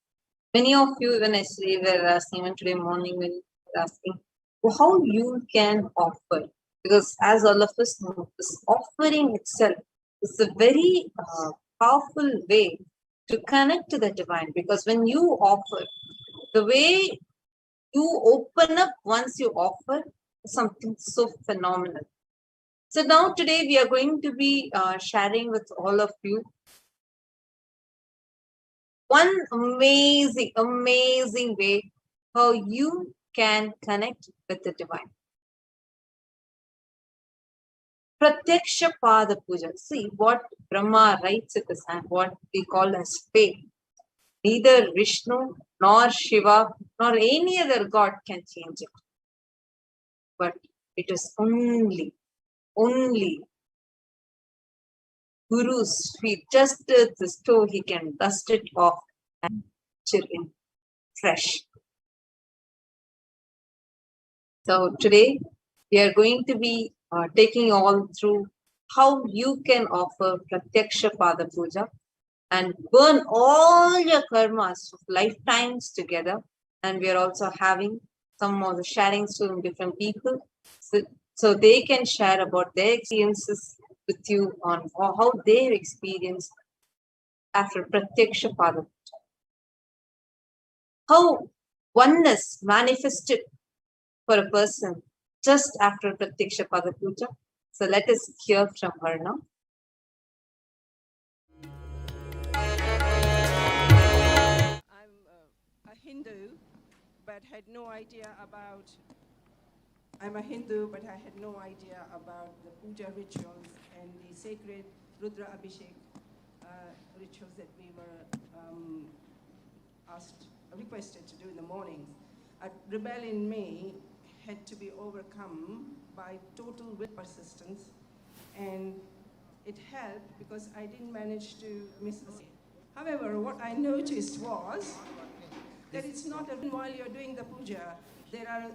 many of you, when I say, were asking, even today morning, when you were asking, how you can offer. Because as all of us know, this offering itself is a very powerful way to connect to the divine. Because when you offer, the way you open up once you offer is something so phenomenal. So now today we are going to be sharing with all of you one amazing, amazing way how you can connect with the divine. Pratyaksha Pada Puja. See what Brahma writes it is, and what we call as faith. Neither Vishnu nor Shiva nor any other god can change it. But it is only Guru's feet. Just the toe, he can dust it off and chill in fresh. So today we are going to be taking all through how you can offer Pratyaksha Pada Puja and burn all your karmas of lifetimes together. And we are also having some of the sharings from different people, so they can share about their experiences with you on how they experienced after Pratyaksha Pada Puja. How oneness manifested for a person just after Pratyaksha Pada Puja. So let us hear from her now. I'm a Hindu, but had no idea about. I'm a Hindu, but I had no idea about the puja rituals and the sacred Rudra Abhishek rituals that we were requested to do in the mornings. A rebel in me had to be overcome by total will persistence, and it helped because I didn't manage to miss a scene. However, what I noticed was that it's not even while you're doing the puja, there are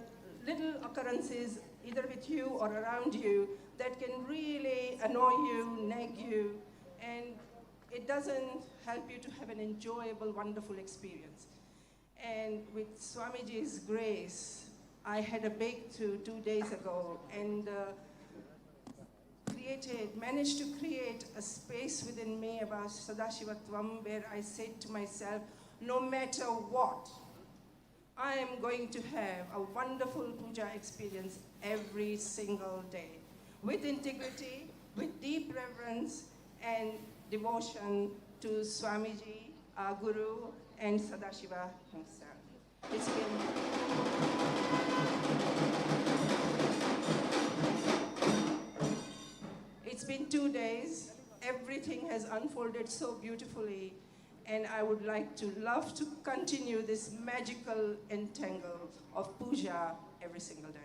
little occurrences either with you or around you that can really annoy you, nag you, and it doesn't help you to have an enjoyable, wonderful experience. And with Swamiji's grace, I had a breakthrough 2 days ago and managed to create a space within me about Sadashivatvam where I said to myself, no matter what, I am going to have a wonderful puja experience every single day with integrity, with deep reverence and devotion to Swamiji, our Guru, and Sadashiva himself. It's been 2 days. Everything has unfolded so beautifully, and I would love to continue this magical entangle of puja every single day.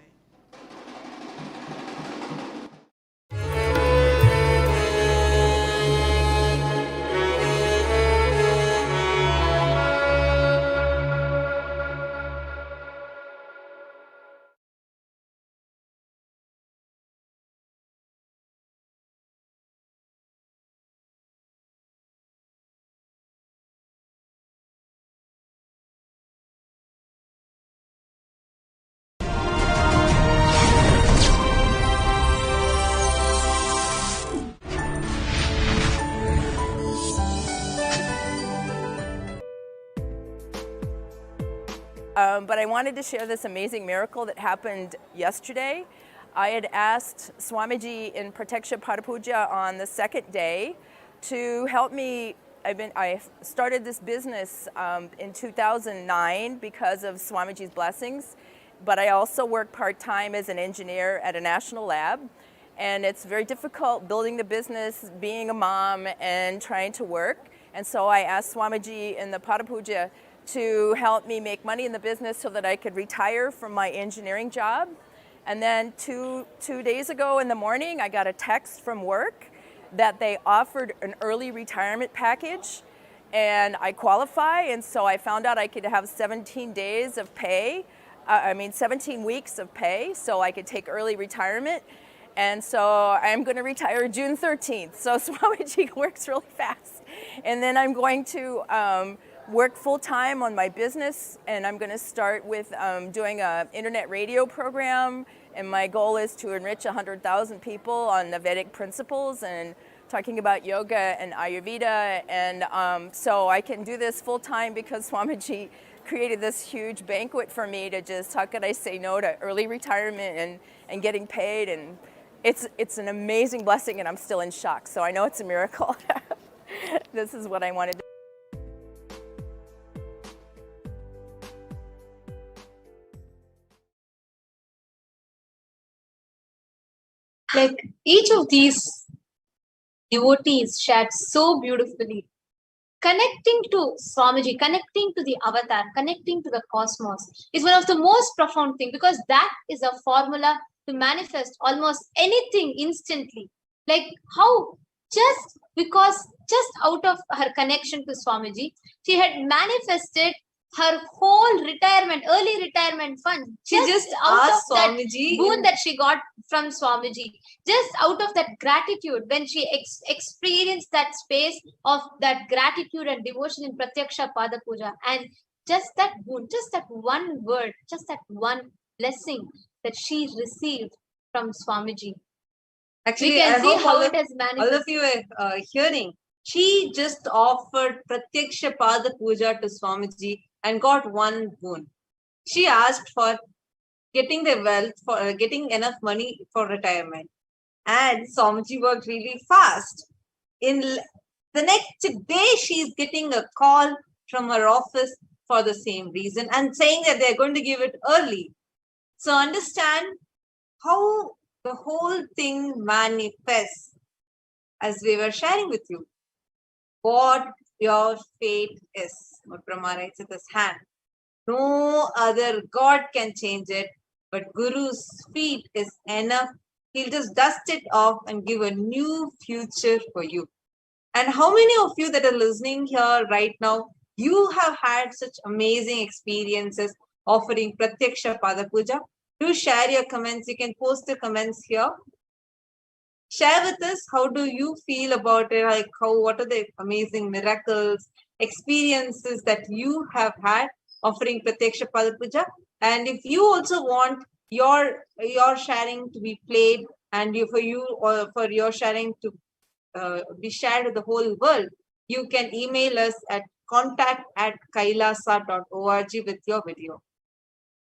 But I wanted to share this amazing miracle that happened yesterday. I had asked Swamiji in Prataksha Padapuja on the second day to help me. I started this business in 2009 because of Swamiji's blessings, but I also work part-time as an engineer at a national lab. And it's very difficult building the business, being a mom, and trying to work. And so I asked Swamiji in the Padapuja to help me make money in the business so that I could retire from my engineering job. And then two days ago in the morning, I got a text from work that they offered an early retirement package, and I qualify, and so I found out I could have 17 days of pay, 17 weeks of pay, so I could take early retirement. And so I'm going to retire June 13th. So Swamiji works really fast. And then I'm going to work full-time on my business, and I'm going to start with doing an internet radio program, and my goal is to enrich 100,000 people on the Vedic principles and talking about yoga and Ayurveda. And so I can do this full-time because Swamiji created this huge banquet for me to just, how could I say no to early retirement and getting paid. And it's an amazing blessing, and I'm still in shock, so I know it's a miracle. This is what I wanted to. Like each of these devotees shared so beautifully, connecting to Swamiji, connecting to the avatar, connecting to the cosmos is one of the most profound things, because that is a formula to manifest almost anything instantly. Like how just out of her connection to Swamiji, she had manifested her whole early retirement fund. She just out of Swamiji, that boon that she got from Swamiji, just out of that gratitude, when she experienced that space of that gratitude and devotion in Pratyaksha Pada Puja, and just that boon, just that one word, just that one blessing that she received from Swamiji. Actually, we can I see hope how it has manifested. all of you are hearing. She just offered Pratyaksha Pada Puja to Swamiji and got one boon. She asked for getting the wealth, for getting enough money for retirement. And Swamiji worked really fast. In the next day, she's getting a call from her office for the same reason and saying that they're going to give it early. So understand how the whole thing manifests, as we were sharing with you. What your fate is. What Brahma writes with his hand. No other God can change it. but Guru's feet is enough. He'll just dust it off and give a new future for you. And how many of you that are listening here right now, you have had such amazing experiences offering Pratyaksha Pada Puja? Do share your comments. You can post the comments here. Share with us, how do you feel about it? Like what are the amazing miracles, experiences that you have had offering Pratyaksha Pada Puja? And if you also want your sharing to be played and for your sharing to be shared with the whole world, you can email us at contact@kailasa.org with your video.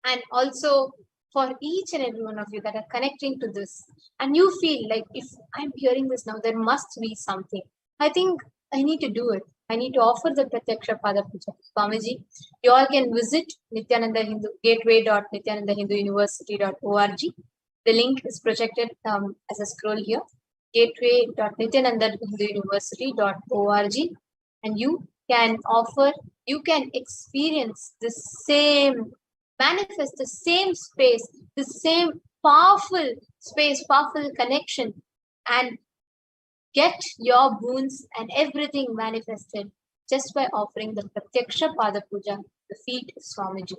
And also for each and every one of you that are connecting to this, and you feel like, if I'm hearing this now, there must be something. I think I need to do it. I need to offer the Pratyaksha Pada Puja. Swamiji, you all can visit Nithyananda Hindu gateway.nithyanandahinduuniversity.org. The link is projected as a scroll here. gateway.nithyanandahinduuniversity.org, and you can experience the same, manifest the same space, the same powerful space, powerful connection, and get your boons and everything manifested just by offering the Pratyaksha Pada Puja, the feet of Swamiji.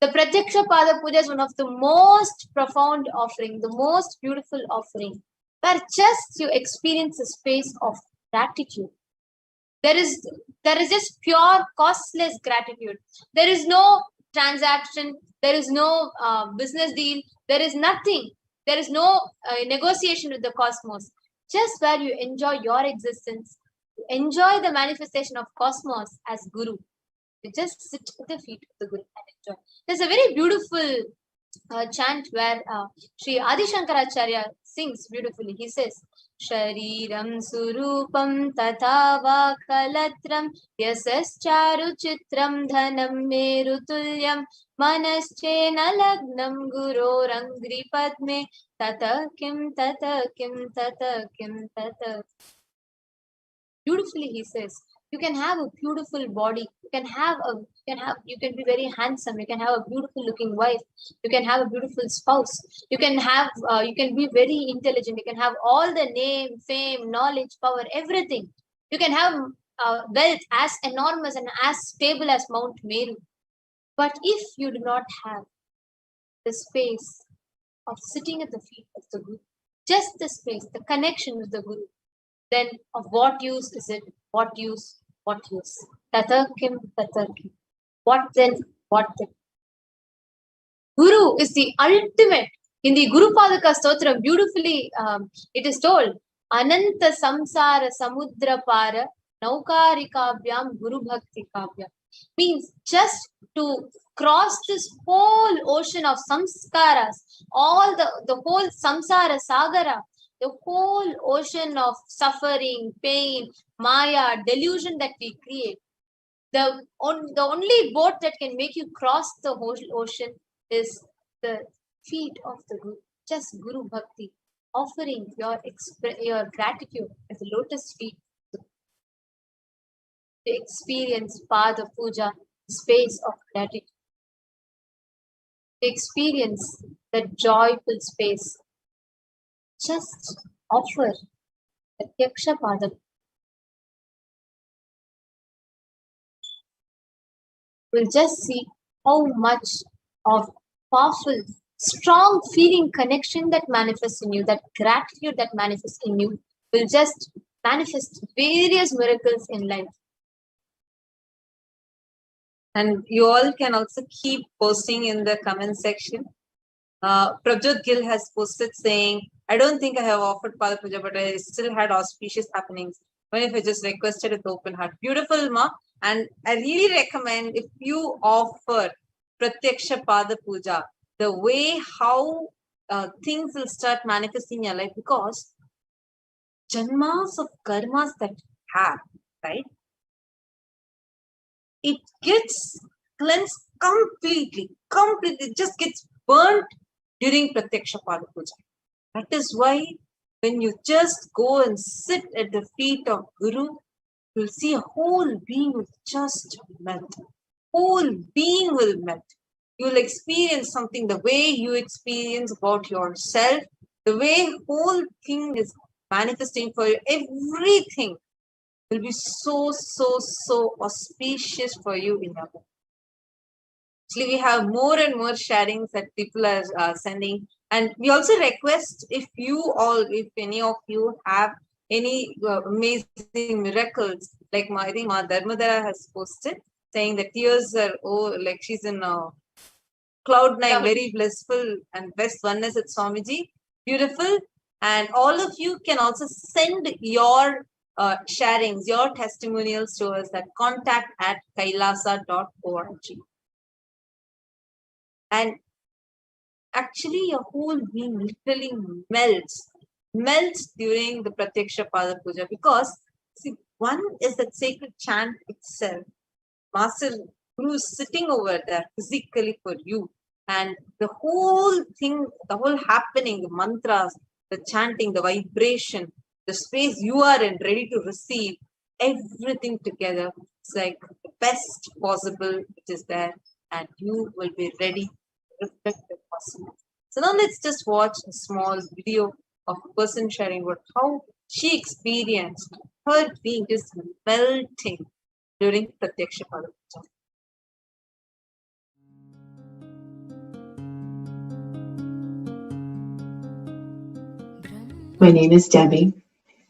The Pratyaksha Pada Puja is one of the most profound offering, the most beautiful offering, where just you experience a space of gratitude. There is just pure, costless gratitude. There is no transaction, there is no business deal, there is nothing. There is no negotiation with the cosmos. Just where you enjoy your existence, you enjoy the manifestation of cosmos as Guru. You just sit at the feet of the Guru and enjoy. There's a very beautiful chant where Sri Adi Shankaracharya sings beautifully. He says, Shariram surupam tatha va kalatram yasascharu chitram dhanam merutulyam manaschena lagnam guro rangri padme tata kim tata kim tata kim tata. Beautifully he says, you can have a beautiful body, you can be very handsome, you can have a beautiful looking wife, you can have a beautiful spouse, you can be very intelligent, you can have all the name, fame, knowledge, power, everything. You can have wealth as enormous and as stable as Mount Meru. But if you do not have the space of sitting at the feet of the Guru, just the space, the connection with the Guru, then of what use is it? What use? What use? Tatarkim, tatarkim. What then? What then? Guru is the ultimate. In the Guru Padaka Stotra, beautifully it is told, Ananta samsara samudra para naukarikabhyam guru bhakti kabhyam. Means just to cross this whole ocean of samskaras, all the whole samsara sagara, the whole ocean of suffering, pain, maya, delusion that we create. The only boat that can make you cross the whole ocean is the feet of the Guru. Just Guru Bhakti, offering your gratitude at the lotus feet to experience Pada Puja, space of gratitude. To experience that joyful space. Just offer Pratyaksha Pada. We'll just see how much of powerful, strong feeling connection that manifests in you, that gratitude that manifests in you, will just manifest various miracles in life. And you all can also keep posting in the comment section. Prabjot Gill has posted saying, I don't think I have offered Pada Puja, but I still had auspicious happenings. When if I just requested with open heart. Beautiful, Ma. And I really recommend if you offer Pratyaksha Pada Puja, the way how things will start manifesting in your life, because janmas of karmas that you have, right? It gets cleansed completely, it just gets burnt during Pratyaksha Pada Puja. That is why when you just go and sit at the feet of Guru, you'll see a whole being will just melt. Whole being will melt. you'll experience something, the way you experience about yourself, the way whole thing is manifesting for you, everything will be so auspicious for you in your life. Actually, we have more and more sharings that people are sending. And we also request if any of you have any amazing miracles, like I think Ma Dharmadara has posted, saying that tears are, like she's in cloud nine, very blissful and best oneness at Swamiji. Beautiful. And all of you can also send your sharings, your testimonials to us at contact@kailasa.org. And actually, your whole being literally melts during the Pratyaksha Pada Puja, because see, one is that sacred chant itself. Master Guru is sitting over there physically for you, and the whole thing, the whole happening, the mantras, the chanting, the vibration, the space you are in, ready to receive, everything together. It's like the best possible it is there, and you will be ready to reflect the possible. So now let's just watch a small video of a person sharing about how she experienced her being just melting during Pratyaksha Pada Puja. My name is Debbie,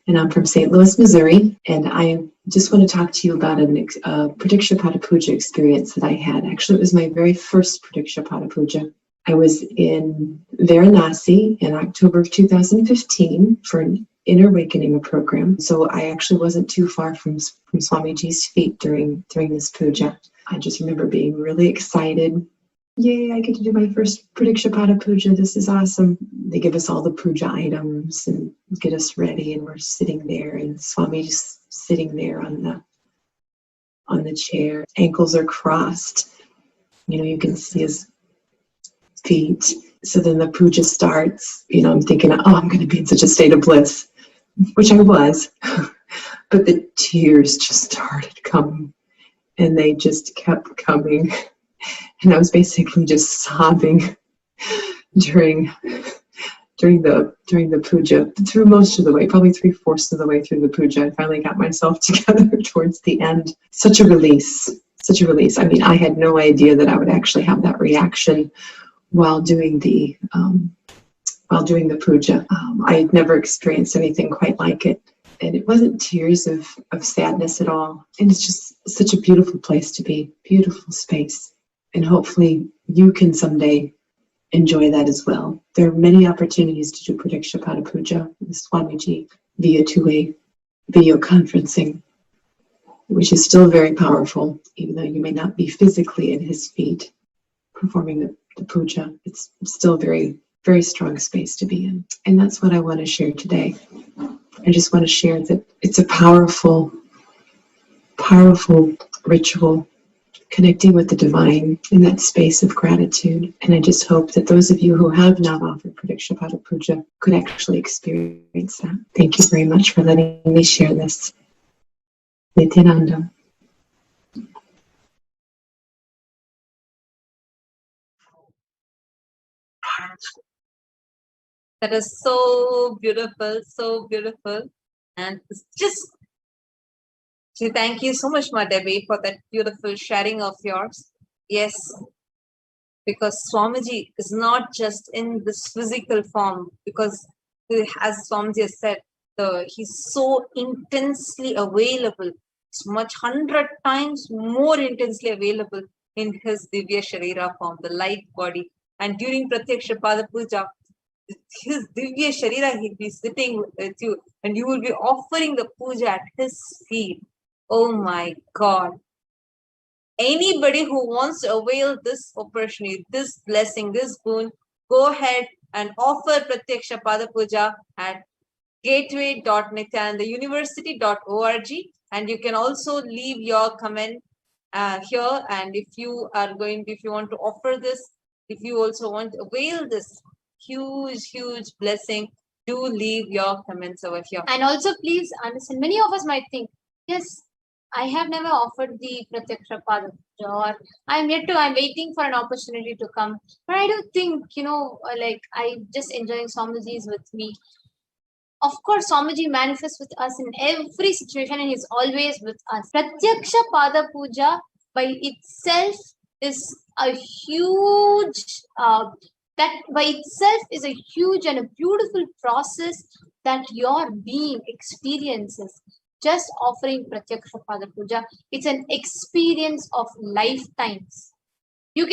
and I'm from St. Louis, Missouri, and I just want to talk to you about a Pratyaksha Pada Puja experience that I had. Actually, it was my very first Pratyaksha Pada Puja. I was in Varanasi in October of 2015 for an Inner Awakening program, so I actually wasn't too far from Swamiji's feet during this puja. I just remember being really excited. Yay, I get to do my first Pratyaksha Pada Puja. This is awesome. They give us all the puja items and get us ready, and we're sitting there, and Swamiji's sitting there on the chair. Ankles are crossed. You can see his feet. So then the puja starts. I'm thinking, I'm going to be in such a state of bliss, which I was. But the tears just started coming, and they just kept coming. And I was basically just sobbing during the puja, through most of the way, probably 3/4 of the way through the puja. I finally got myself together towards the end. Such a release. I mean, I had no idea that I would actually have that reaction while doing the puja. I had never experienced anything quite like it. And it wasn't tears of sadness at all. And it's just such a beautiful place to be, beautiful space. And hopefully you can someday enjoy that as well. There are many opportunities to do Pratyaksha Pada Puja with Swamiji via two-way video conferencing, which is still very powerful, even though you may not be physically at his feet performing the puja. It's still very, very strong space to be in. And that's what I want to share today. I just want to share that it's a powerful ritual, connecting with the divine in that space of gratitude. And I just hope that those of you who have not offered Pratyaksha Pada Puja could actually experience that. Thank you very much for letting me share this. Nithyananda. That is so beautiful. And it's just, thank you so much, Ma Devi, for that beautiful sharing of yours. Yes, because Swamiji is not just in this physical form, because as Swamiji has said, he's so intensely available. It's much 100 times more intensely available in his Divya Sharira form, the light body. And during Pratyaksha Pada Puja, his Divya Sharira, he'll be sitting with you, and you will be offering the puja at his feet. Oh my God. Anybody who wants to avail this opportunity, this blessing, this boon, go ahead and offer Pratyaksha Pada Puja at gateway.nithyanandauniversity.org, and you can also leave your comment here. And if you want to offer this, if you also want to avail this huge blessing, do leave your comments over here. And also please understand, many of us might think, yes, I have never offered the Pratyaksha Pada Puja, or I'm waiting for an opportunity to come. But I do think, like I'm just enjoying Swamiji's with me. Of course, Swamiji manifests with us in every situation and he's always with us. Pratyaksha Pada Puja by itself is a huge, that by itself is a huge and a beautiful process that your being experiences. Just offering Pratyaksha Pada Puja, it's an experience of lifetimes. You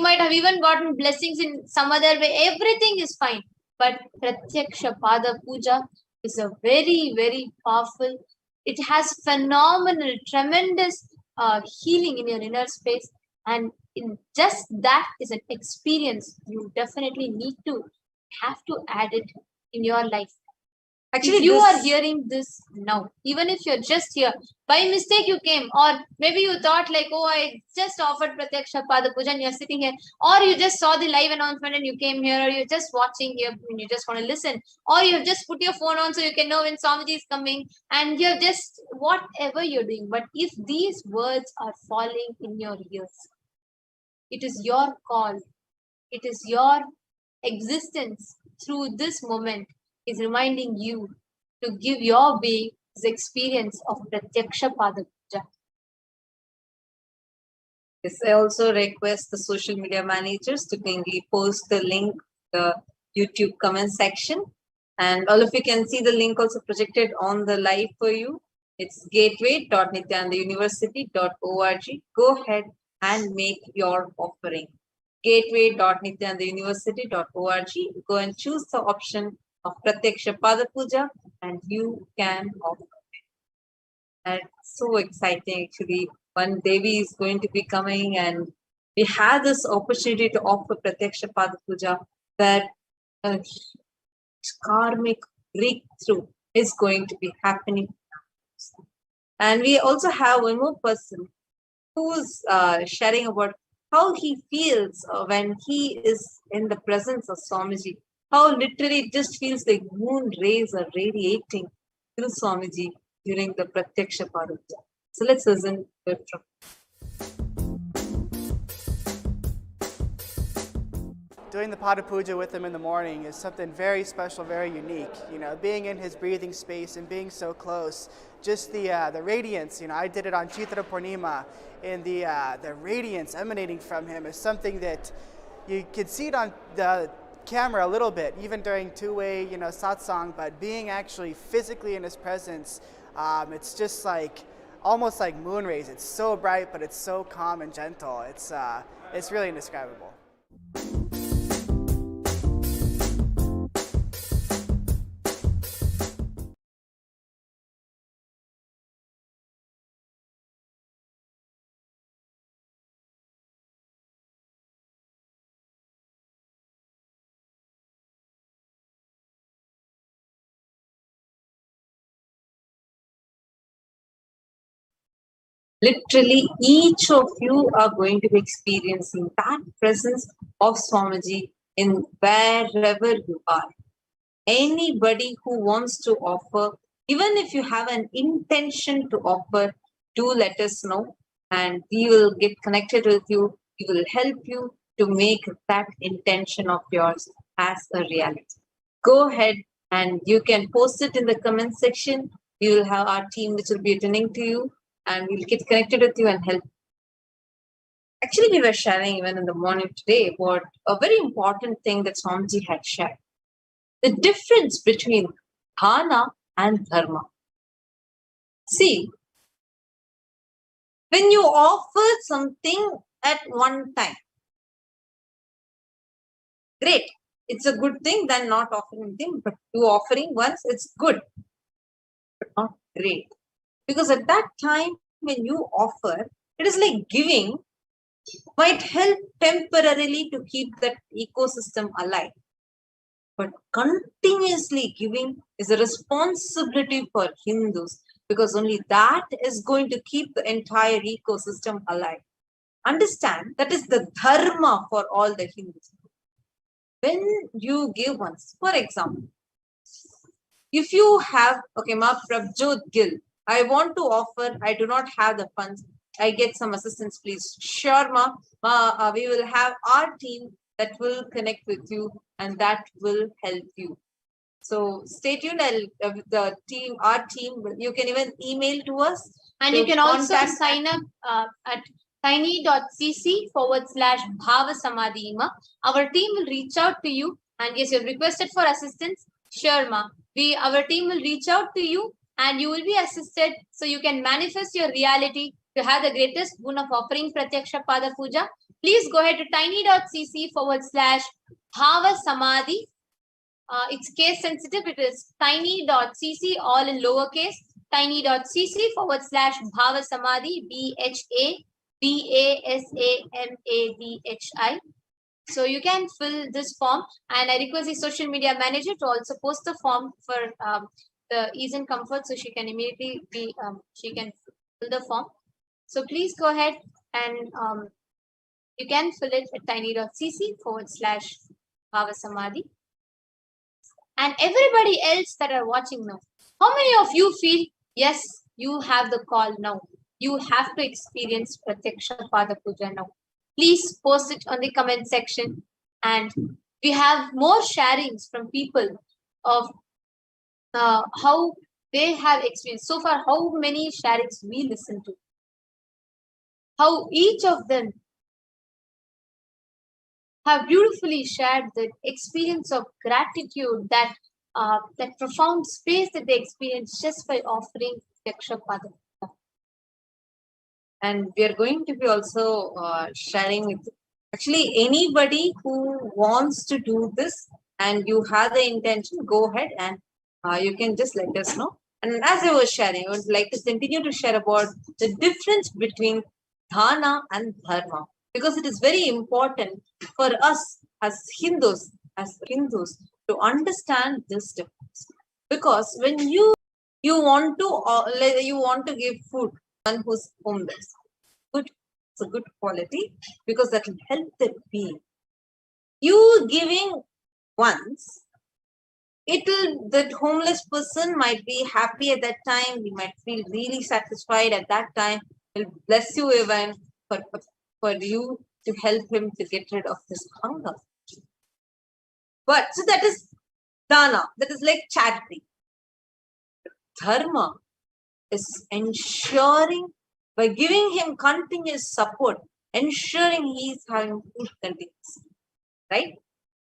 might have even gotten blessings in some other way. Everything is fine. But Pratyaksha Pada Puja is a very, very powerful. It has phenomenal, tremendous healing in your inner space. And in just that is an experience you definitely have to add it in your life. Actually, if you are hearing this now, even if you're just here, by mistake you came, or maybe you thought like, oh, I just offered Pratyaksha Pada Puja and you're sitting here, or you just saw the live announcement and you came here, or you're just watching here and you just want to listen, or you have just put your phone on so you can know when Swamiji is coming, and you're just, whatever you're doing. But if these words are falling in your ears, it is your call, it is your existence through this moment is reminding you to give your being this experience of Pratyaksha Pada Puja. Yes, I also request the social media managers to kindly post the link, the YouTube comment section. And all of you can see the link also projected on the live for you. It's gateway.nithyanandauniversity.org. Go ahead and make your offering. Gateway.nithyanandauniversity.org. Go and choose the option of Pratyaksha Pada Puja and you can offer it. And it's so exciting actually. One Devi is going to be coming and we have this opportunity to offer Pratyaksha Pada Puja, that karmic breakthrough is going to be happening. And we also have one more person who's sharing about how he feels when he is in the presence of Swamiji. How literally it just feels like moon rays are radiating through Swamiji during the Pratyaksha Pada Puja. So let's listen to it from. Doing the Pada Puja with him in the morning is something very special, very unique. Being in his breathing space and being so close, just the radiance. I did it on Chitra Purnima, and the radiance emanating from him is something that you could see it on the camera a little bit, even during two-way, satsang. But being actually physically in his presence, it's just like almost like moon rays. It's so bright, but it's so calm and gentle. It's really indescribable. Literally, each of you are going to be experiencing that presence of Swamiji in wherever you are. Anybody who wants to offer, even if you have an intention to offer, do let us know and we will get connected with you. We will help you to make that intention of yours as a reality. Go ahead and you can post it in the comment section. We will have our team which will be attending to you, and we'll get connected with you and help. Actually, we were sharing even in the morning today about a very important thing that Swamiji had shared. The difference between dana and dharma. See, when you offer something at one time, great. It's a good thing than not offering anything, but you offering once, it's good, but not great. Because at that time, when you offer, it is like giving might help temporarily to keep that ecosystem alive. But continuously giving is a responsibility for Hindus, because only that is going to keep the entire ecosystem alive. Understand, that is the dharma for all the Hindus. When you give once, for example, if you have, okay, Ma Prabjot Gil, I want to offer, I do not have the funds. I get some assistance, please. Sure, ma. We will have our team that will connect with you and that will help you. So stay tuned. The team, our team, you can even email to us. And you can also sign up at tiny.cc/Bhavasamadhima. Our team will reach out to you. And yes, you've requested for assistance. Sure, ma. Our team will reach out to you and you will be assisted so you can manifest your reality to have the greatest boon of offering Pratyaksha Pada Puja. Please go ahead to tiny.cc/Bhavasamadhi. It's case sensitive. It is tiny.cc, all in lowercase. Tiny.cc/Bhavasamadhi, BHAVASAMADHI. So you can fill this form, and I request the social media manager to also post the form for the ease and comfort, so she can immediately she can fill the form. So please go ahead and you can fill it at tiny.cc/Bhavasamadhi. And everybody else that are watching now, how many of you feel, yes, you have the call now. You have to experience Pratyaksha Pada Puja now. Please post it on the comment section. And we have more sharings from people of how they have experienced. So far, how many sharings we listen to. How each of them have beautifully shared the experience of gratitude, that that profound space that they experience just by offering Pratyaksha Pada. And we are going to be also sharing with actually anybody who wants to do this and you have the intention, go ahead and you can just let us know. And as I was sharing, I would like to continue to share about the difference between dana and dharma, because it is very important for us as Hindus to understand this difference. Because when you want to give food to one who's homeless, it's a good quality because that will help the being. You giving once, that homeless person might be happy at that time. He might feel really satisfied at that time. He'll bless you even for you to help him to get rid of his hunger. But so that is dana, that is like charity. Dharma is ensuring, by giving him continuous support, ensuring he is having food continuously, right?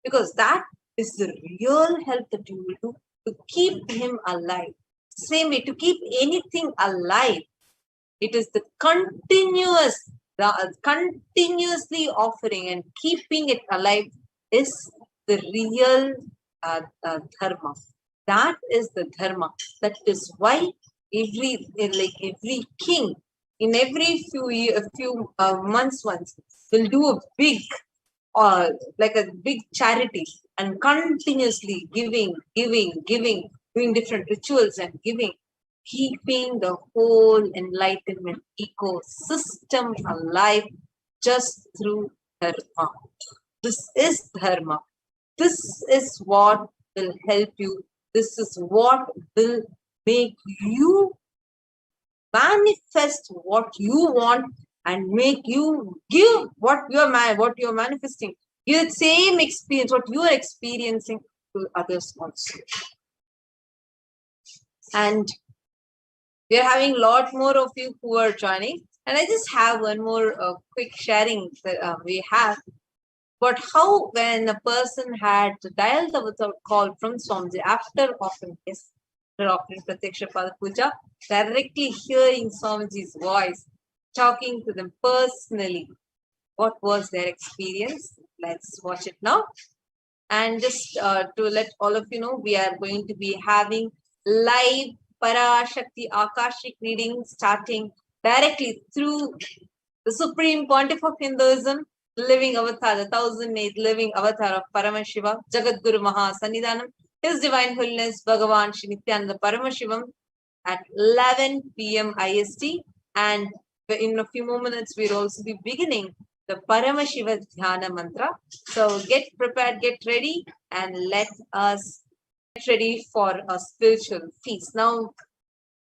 Because that is the real help that you will do to keep him alive. Same way, to keep anything alive, it is the continuously offering and keeping it alive is the real dharma. That is the dharma. That is why every king in every few months once will do a big like a big charity and continuously giving, doing different rituals and giving, keeping the whole enlightenment ecosystem alive just through dharma. This is dharma. This is what will help you. This is what will make you manifest what you want and make you give what you're manifesting. Give the same experience, what you are experiencing, to others also. And we are having a lot more of you who are joining. And I just have one more quick sharing that we have. But how when a person had dialed the call from Swamiji after offering Pratyaksha Pada Puja, directly hearing Swamiji's voice, talking to them personally, what was their experience? Let's watch it now. And just to let all of you know, we are going to be having live Parashakti Akashic reading starting directly through the Supreme Pontiff of Hinduism, living avatar, the 1008th living avatar of Paramashiva, Jagadguru Maha Sannidhanam, His Divine Holiness Bhagavan Shri Nithyananda Paramashivam at 11 p.m. IST. And in a few more minutes, we'll also be beginning the Paramashiva Dhyana Mantra. So get prepared, get ready, and let us get ready for a spiritual feast. Now,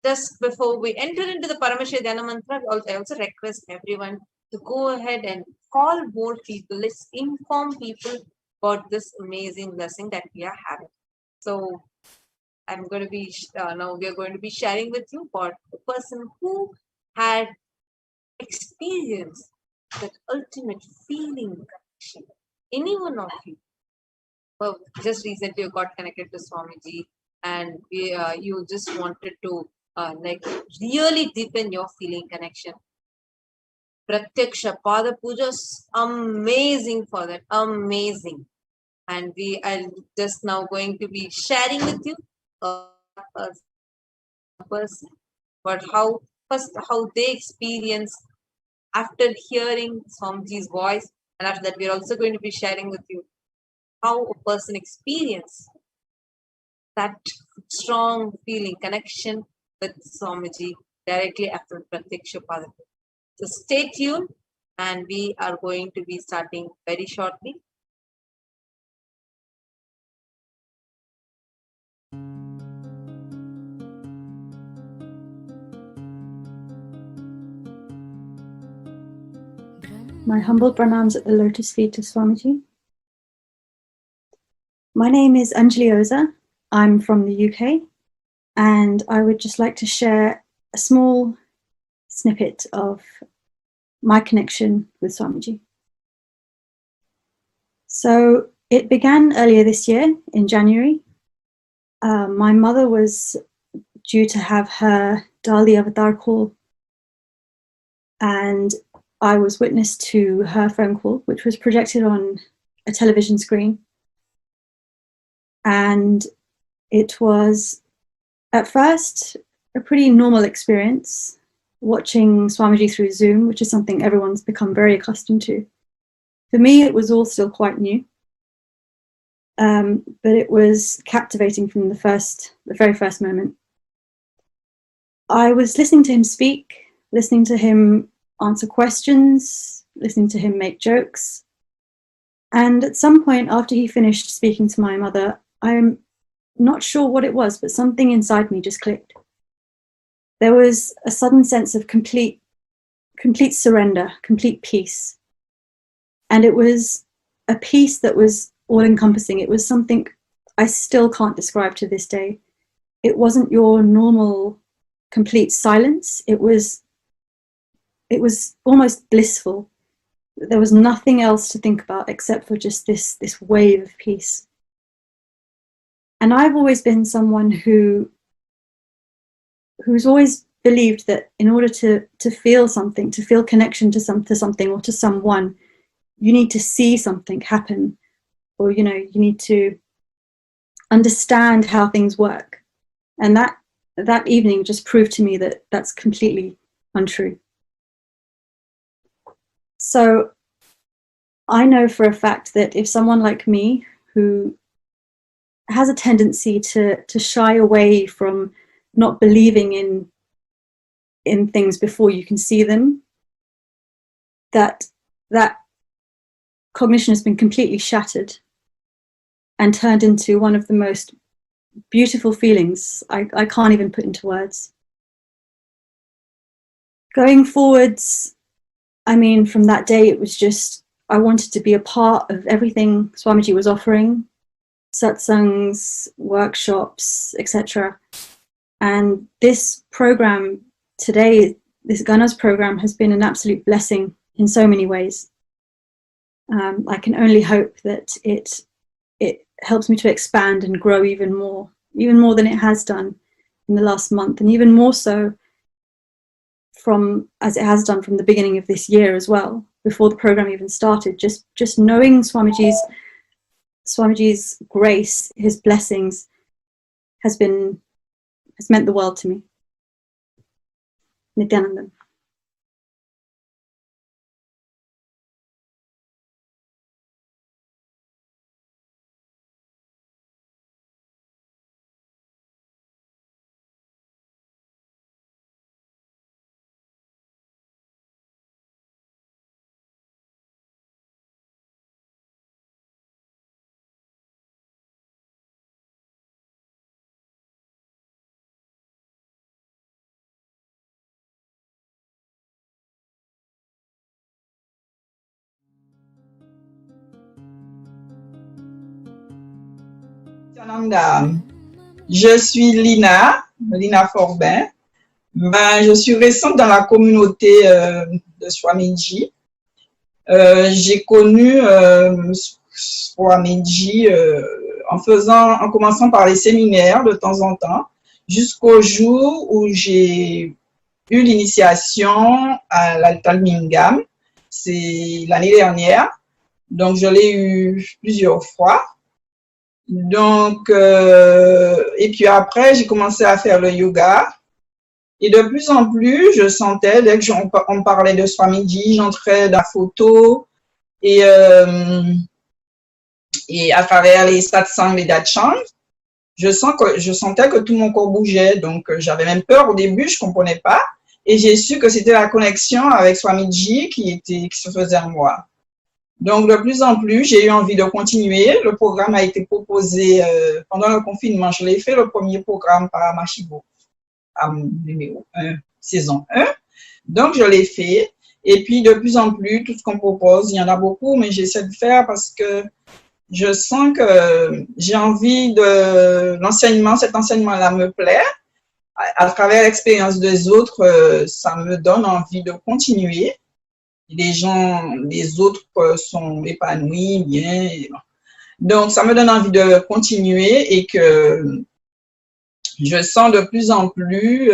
just before we enter into the Paramashiva Dhyana Mantra, I also request everyone to go ahead and call more people. Let's inform people about this amazing blessing that we are having. So I'm going to be, now we are going to be sharing with you about the person who had experienced that ultimate feeling connection. Anyone of you, well, just recently you got connected to Swamiji and you just wanted to like really deepen your feeling connection. Pratyaksha Pada Puja is amazing for that, amazing. And we are just now going to be sharing with you a person, but how they experience after hearing Swamiji's voice, and after that we are also going to be sharing with you how a person experience that strong feeling connection with Swamiji directly after Pratyaksha Pada. So stay tuned, and we are going to be starting very shortly. My humble pranams at the lotus feet of Swamiji. My name is Anjali Oza. I'm from the UK, and I would just like to share a small snippet of my connection with Swamiji. So it began earlier this year in January. My mother was due to have her Dali Avatar call, and I was witness to her phone call, which was projected on a television screen. And it was, at first, a pretty normal experience, watching Swamiji through Zoom, which is something everyone's become very accustomed to. For me, it was all still quite new, but it was captivating from the very first moment. I was listening to him speak, listening to him answer questions, listening to him make jokes. And at some point after he finished speaking to my mother, I'm not sure what it was, but something inside me just clicked. There was a sudden sense of complete surrender, complete peace. And it was a peace that was all-encompassing. It was something I still can't describe to this day. It wasn't your normal complete silence. It was almost blissful. There was nothing else to think about except for just this wave of peace. And I've always been someone who's always believed that in order to feel something, to feel connection to something or to someone, you need to see something happen, or you need to understand how things work. And that evening just proved to me that that's completely untrue. So I know for a fact that if someone like me, who has a tendency to shy away from not believing in things before you can see them, that cognition has been completely shattered and turned into one of the most beautiful feelings I can't even put into words. Going forwards, I mean, from that day, it was just, I wanted to be a part of everything Swamiji was offering, satsangs, workshops, etc. And this program today, this Ganas program, has been an absolute blessing in so many ways. I can only hope that it helps me to expand and grow even more than it has done in the last month, and even more so as it has done from the beginning of this year as well, before the program even started. Just knowing Swamiji's grace, his blessings, has meant the world to me. Nithyananda. Nithyananda. Je suis Lina Forbin. Je suis récente dans la communauté de Swamiji. J'ai connu Swamiji en commençant par les séminaires de temps en temps, jusqu'au jour où j'ai eu l'initiation à l'Altalmingam. C'est l'année dernière. Donc, je l'ai eu plusieurs fois. Donc, et puis après, j'ai commencé à faire le yoga. Et de plus en plus, je sentais, dès qu'on parlait de Swamiji, j'entrais dans la photo et à travers les satsangs, les datchangs, je sentais que tout mon corps bougeait. Donc, j'avais même peur au début, je comprenais pas. Et j'ai su que c'était la connexion avec Swamiji qui se faisait en moi. Donc, de plus en plus, j'ai eu envie de continuer. Le programme a été proposé pendant le confinement. Je l'ai fait, le premier programme Paramashivoham, numéro 1, saison 1. Donc, je l'ai fait. Et puis, de plus en plus, tout ce qu'on propose, il y en a beaucoup, mais j'essaie de faire parce que je sens que j'ai envie de l'enseignement, cet enseignement-là me plaît. À travers l'expérience des autres, ça me donne envie de continuer. Les autres sont épanouis, bien. Donc, ça me donne envie de continuer et que je sens de plus en plus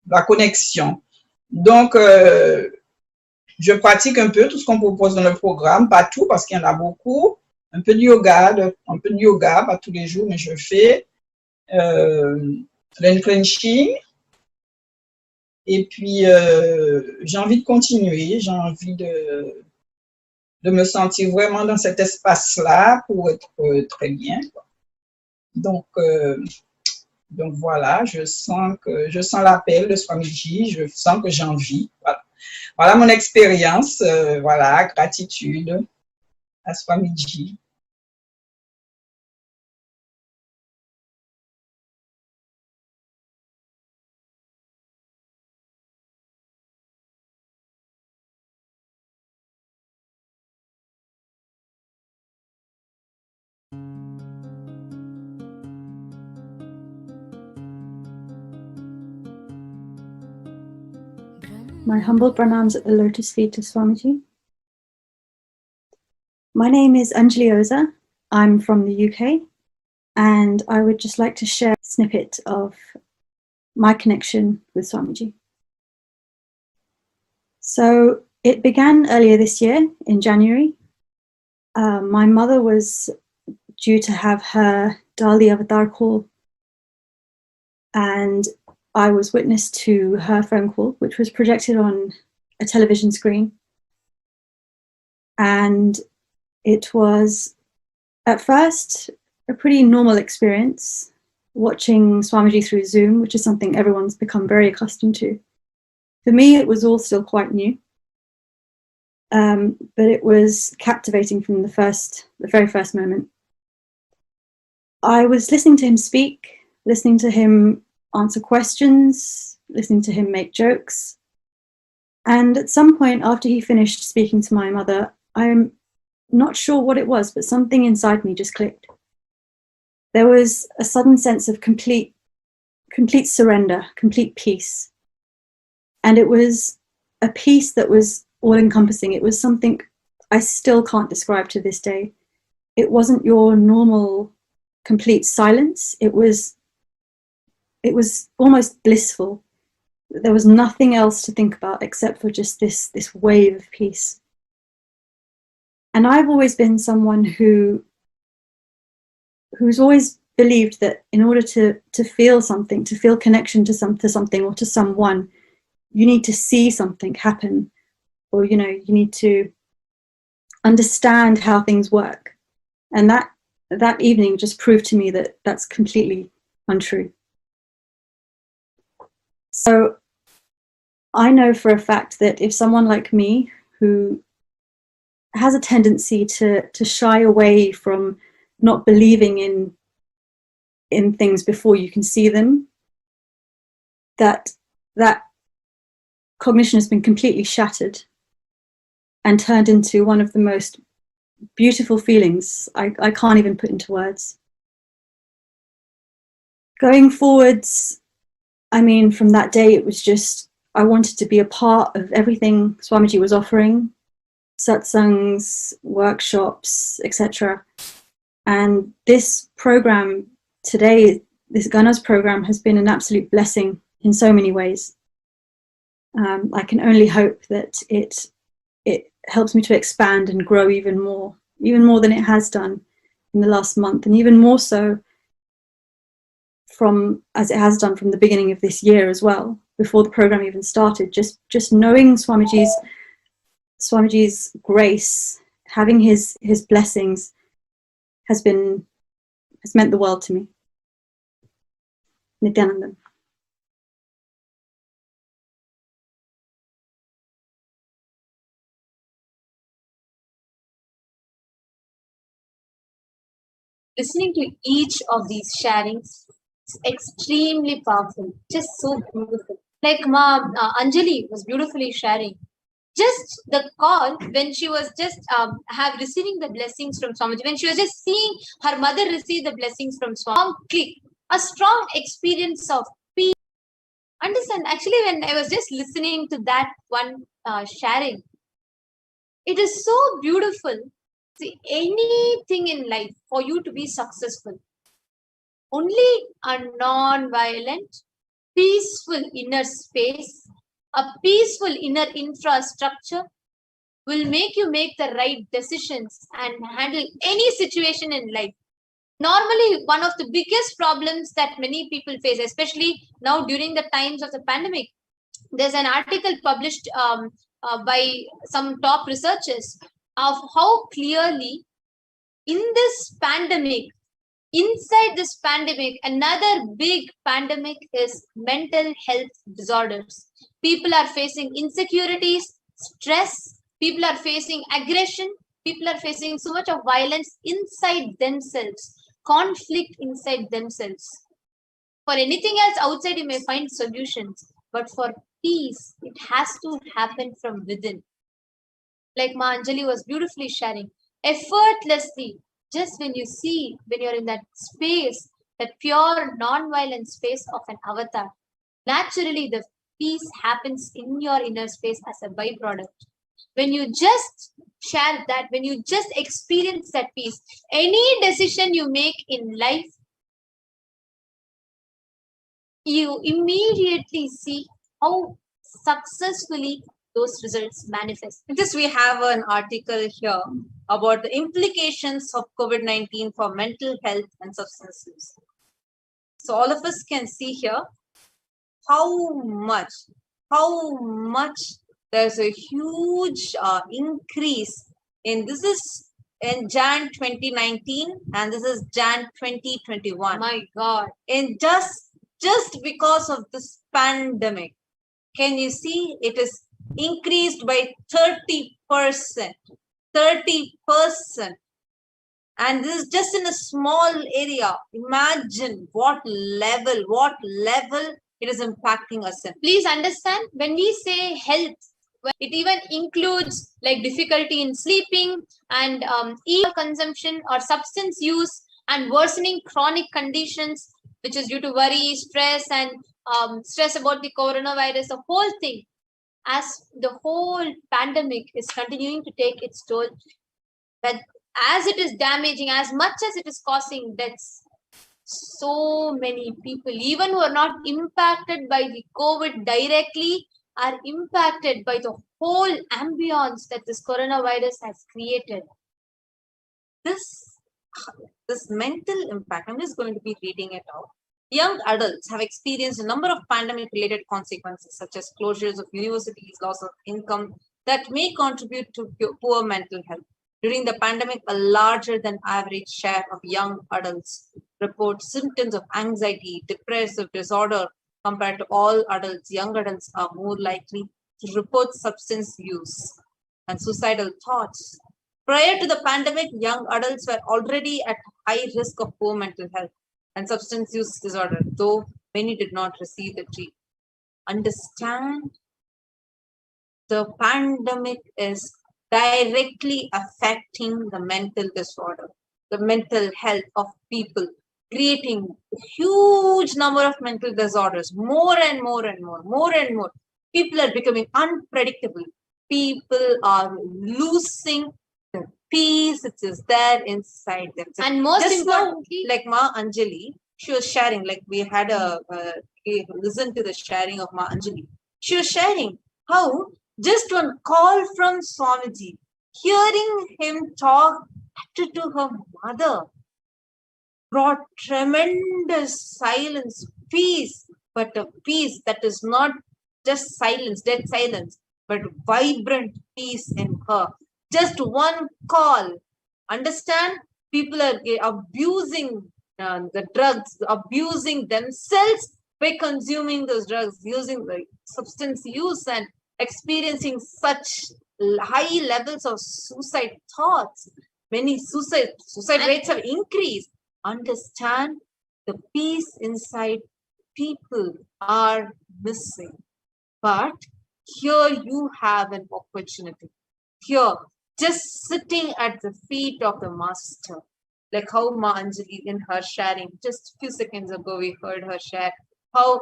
la connexion. Donc, je pratique un peu tout ce qu'on propose dans le programme, pas tout parce qu'il y en a beaucoup. Un peu de yoga, pas tous les jours, mais je fais l'unclenching. Et puis, j'ai envie de continuer, j'ai envie de me sentir vraiment dans cet espace-là pour être très bien. Donc voilà, je sens l'appel de Swamiji, je sens que j'ai envie. Voilà mon expérience, voilà, gratitude à Swamiji. My humble pranams at the lotus feet of Swamiji. My name is Anjali Oza. I'm from the UK, and I would just like to share a snippet of my connection with Swamiji. So it began earlier this year in January. My mother was due to have her Dali Avatar call, and I was witness to her phone call, which was projected on a television screen. And it was, at first, a pretty normal experience, watching Swamiji through Zoom, which is something everyone's become very accustomed to. For me, it was all still quite new. But it was captivating from the very first moment. I was listening to him speak, listening to him answer questions, listening to him make jokes. And at some point after he finished speaking to my mother, I'm not sure what it was, but something inside me just clicked. There was a sudden sense of complete surrender, complete peace. And it was a peace that was all-encompassing. It was something I still can't describe to this day. It wasn't your normal complete silence. It was almost blissful. There was nothing else to think about except for just this wave of peace. And I've always been someone who's always believed that in order to feel something, to feel connection to something or to someone, you need to see something happen, or you need to understand how things work. And that evening just proved to me that that's completely untrue. So I know for a fact that if someone like me, who has a tendency to shy away from not believing in things before you can see them, that cognition has been completely shattered and turned into one of the most beautiful feelings I can't even put into words. Going forwards, I mean, from that day, it was just, I wanted to be a part of everything Swamiji was offering, satsangs, workshops, etc. And this program today, this Gana's program, has been an absolute blessing in so many ways. I can only hope that it helps me to expand and grow even more than it has done in the last month, and even more so as it has done from the beginning of this year as well, before the program even started. Just knowing Swamiji's grace, having his blessings, has meant the world to me. Nithyananda. Listening to each of these sharings is extremely powerful, just so beautiful. Like Anjali was beautifully sharing. Just the call when she was just receiving the blessings from Swamiji, when she was just seeing her mother receive the blessings from Swamiji, a strong experience of peace. Understand, actually, when I was just listening to that one sharing, it is so beautiful. See, anything in life for you to be successful, only a non-violent, peaceful inner space, a peaceful inner infrastructure will make you make the right decisions and handle any situation in life. Normally, one of the biggest problems that many people face, especially now during the times of the pandemic, there's an article published by some top researchers of how clearly inside this pandemic, another big pandemic is mental health disorders. People are facing insecurities, stress, people are facing aggression, people are facing so much of violence inside themselves, conflict inside themselves. For anything else outside, you may find solutions, but for peace, it has to happen from within. Like Ma Anjali was beautifully sharing, effortlessly, just when you're in that space, that pure non-violent space of an avatar, naturally the peace happens in your inner space as a byproduct. When you just share that, when you just experience that peace, any decision you make in life, you immediately see how successfully those results manifest. Just we have an article here about the implications of COVID-19 for mental health and substance use. So all of us can see here how much there's a huge increase in, this is in Jan 2019 and this is Jan 2021. My God. In just because of this pandemic, can you see it is increased by 30%. 30%. And this is just in a small area. Imagine what level it is impacting us in. Please understand, when we say health, it even includes like difficulty in sleeping and consumption or substance use and worsening chronic conditions, which is due to worry, stress, and stress about the coronavirus, the whole thing. As the whole pandemic is continuing to take its toll, that as it is damaging, as much as it is causing deaths, so many people, even who are not impacted by the COVID directly, are impacted by the whole ambience that this coronavirus has created. This mental impact, I'm just going to be reading it out. Young adults have experienced a number of pandemic-related consequences, such as closures of universities, loss of income, that may contribute to poor mental health. During the pandemic, a larger than average share of young adults report symptoms of anxiety, depressive disorder. Compared to all adults, young adults are more likely to report substance use and suicidal thoughts. Prior to the pandemic, young adults were already at high risk of poor mental health and substance use disorder, though many did not receive the treatment. Understand, the pandemic is directly affecting the mental disorder, the mental health of people. creating huge number of mental disorders, more and more and more, more and more. People are becoming unpredictable. People are losing the peace which is there inside themselves. And most Just importantly, like Ma Anjali, she was sharing, like we had we listened to the sharing of Ma Anjali. She was sharing how just one call from Swamiji, hearing him talk to her mother, brought tremendous silence, peace, but a peace that is not just silence, dead silence, but vibrant peace in her. Just one call. Understand? People are abusing the drugs, abusing themselves by consuming those drugs, using the substance use and experiencing such high levels of suicide thoughts. Many suicide rates have increased. Understand, the peace inside people are missing. But here you have an opportunity. Here, just sitting at the feet of the master, like how Ma Anjali in her sharing, just a few seconds ago we heard her share, how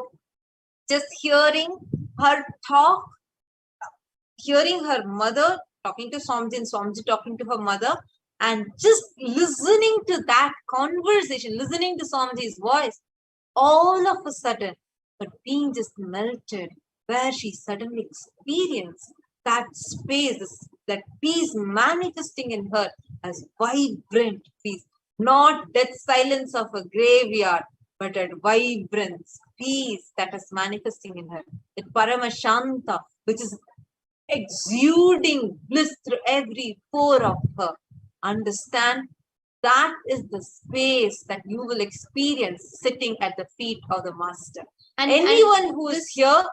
just hearing her talk, hearing her mother talking to Swamiji and Swamiji talking to her mother, and just listening to that conversation, listening to Swamiji's voice, all of a sudden, but being just melted, where she suddenly experienced that space, that peace manifesting in her as vibrant peace, not death silence of a graveyard, but a vibrance, peace that is manifesting in her, that Paramashanta, which is exuding bliss through every pore of her. Understand, that is the space that you will experience sitting at the feet of the master. And anyone who is here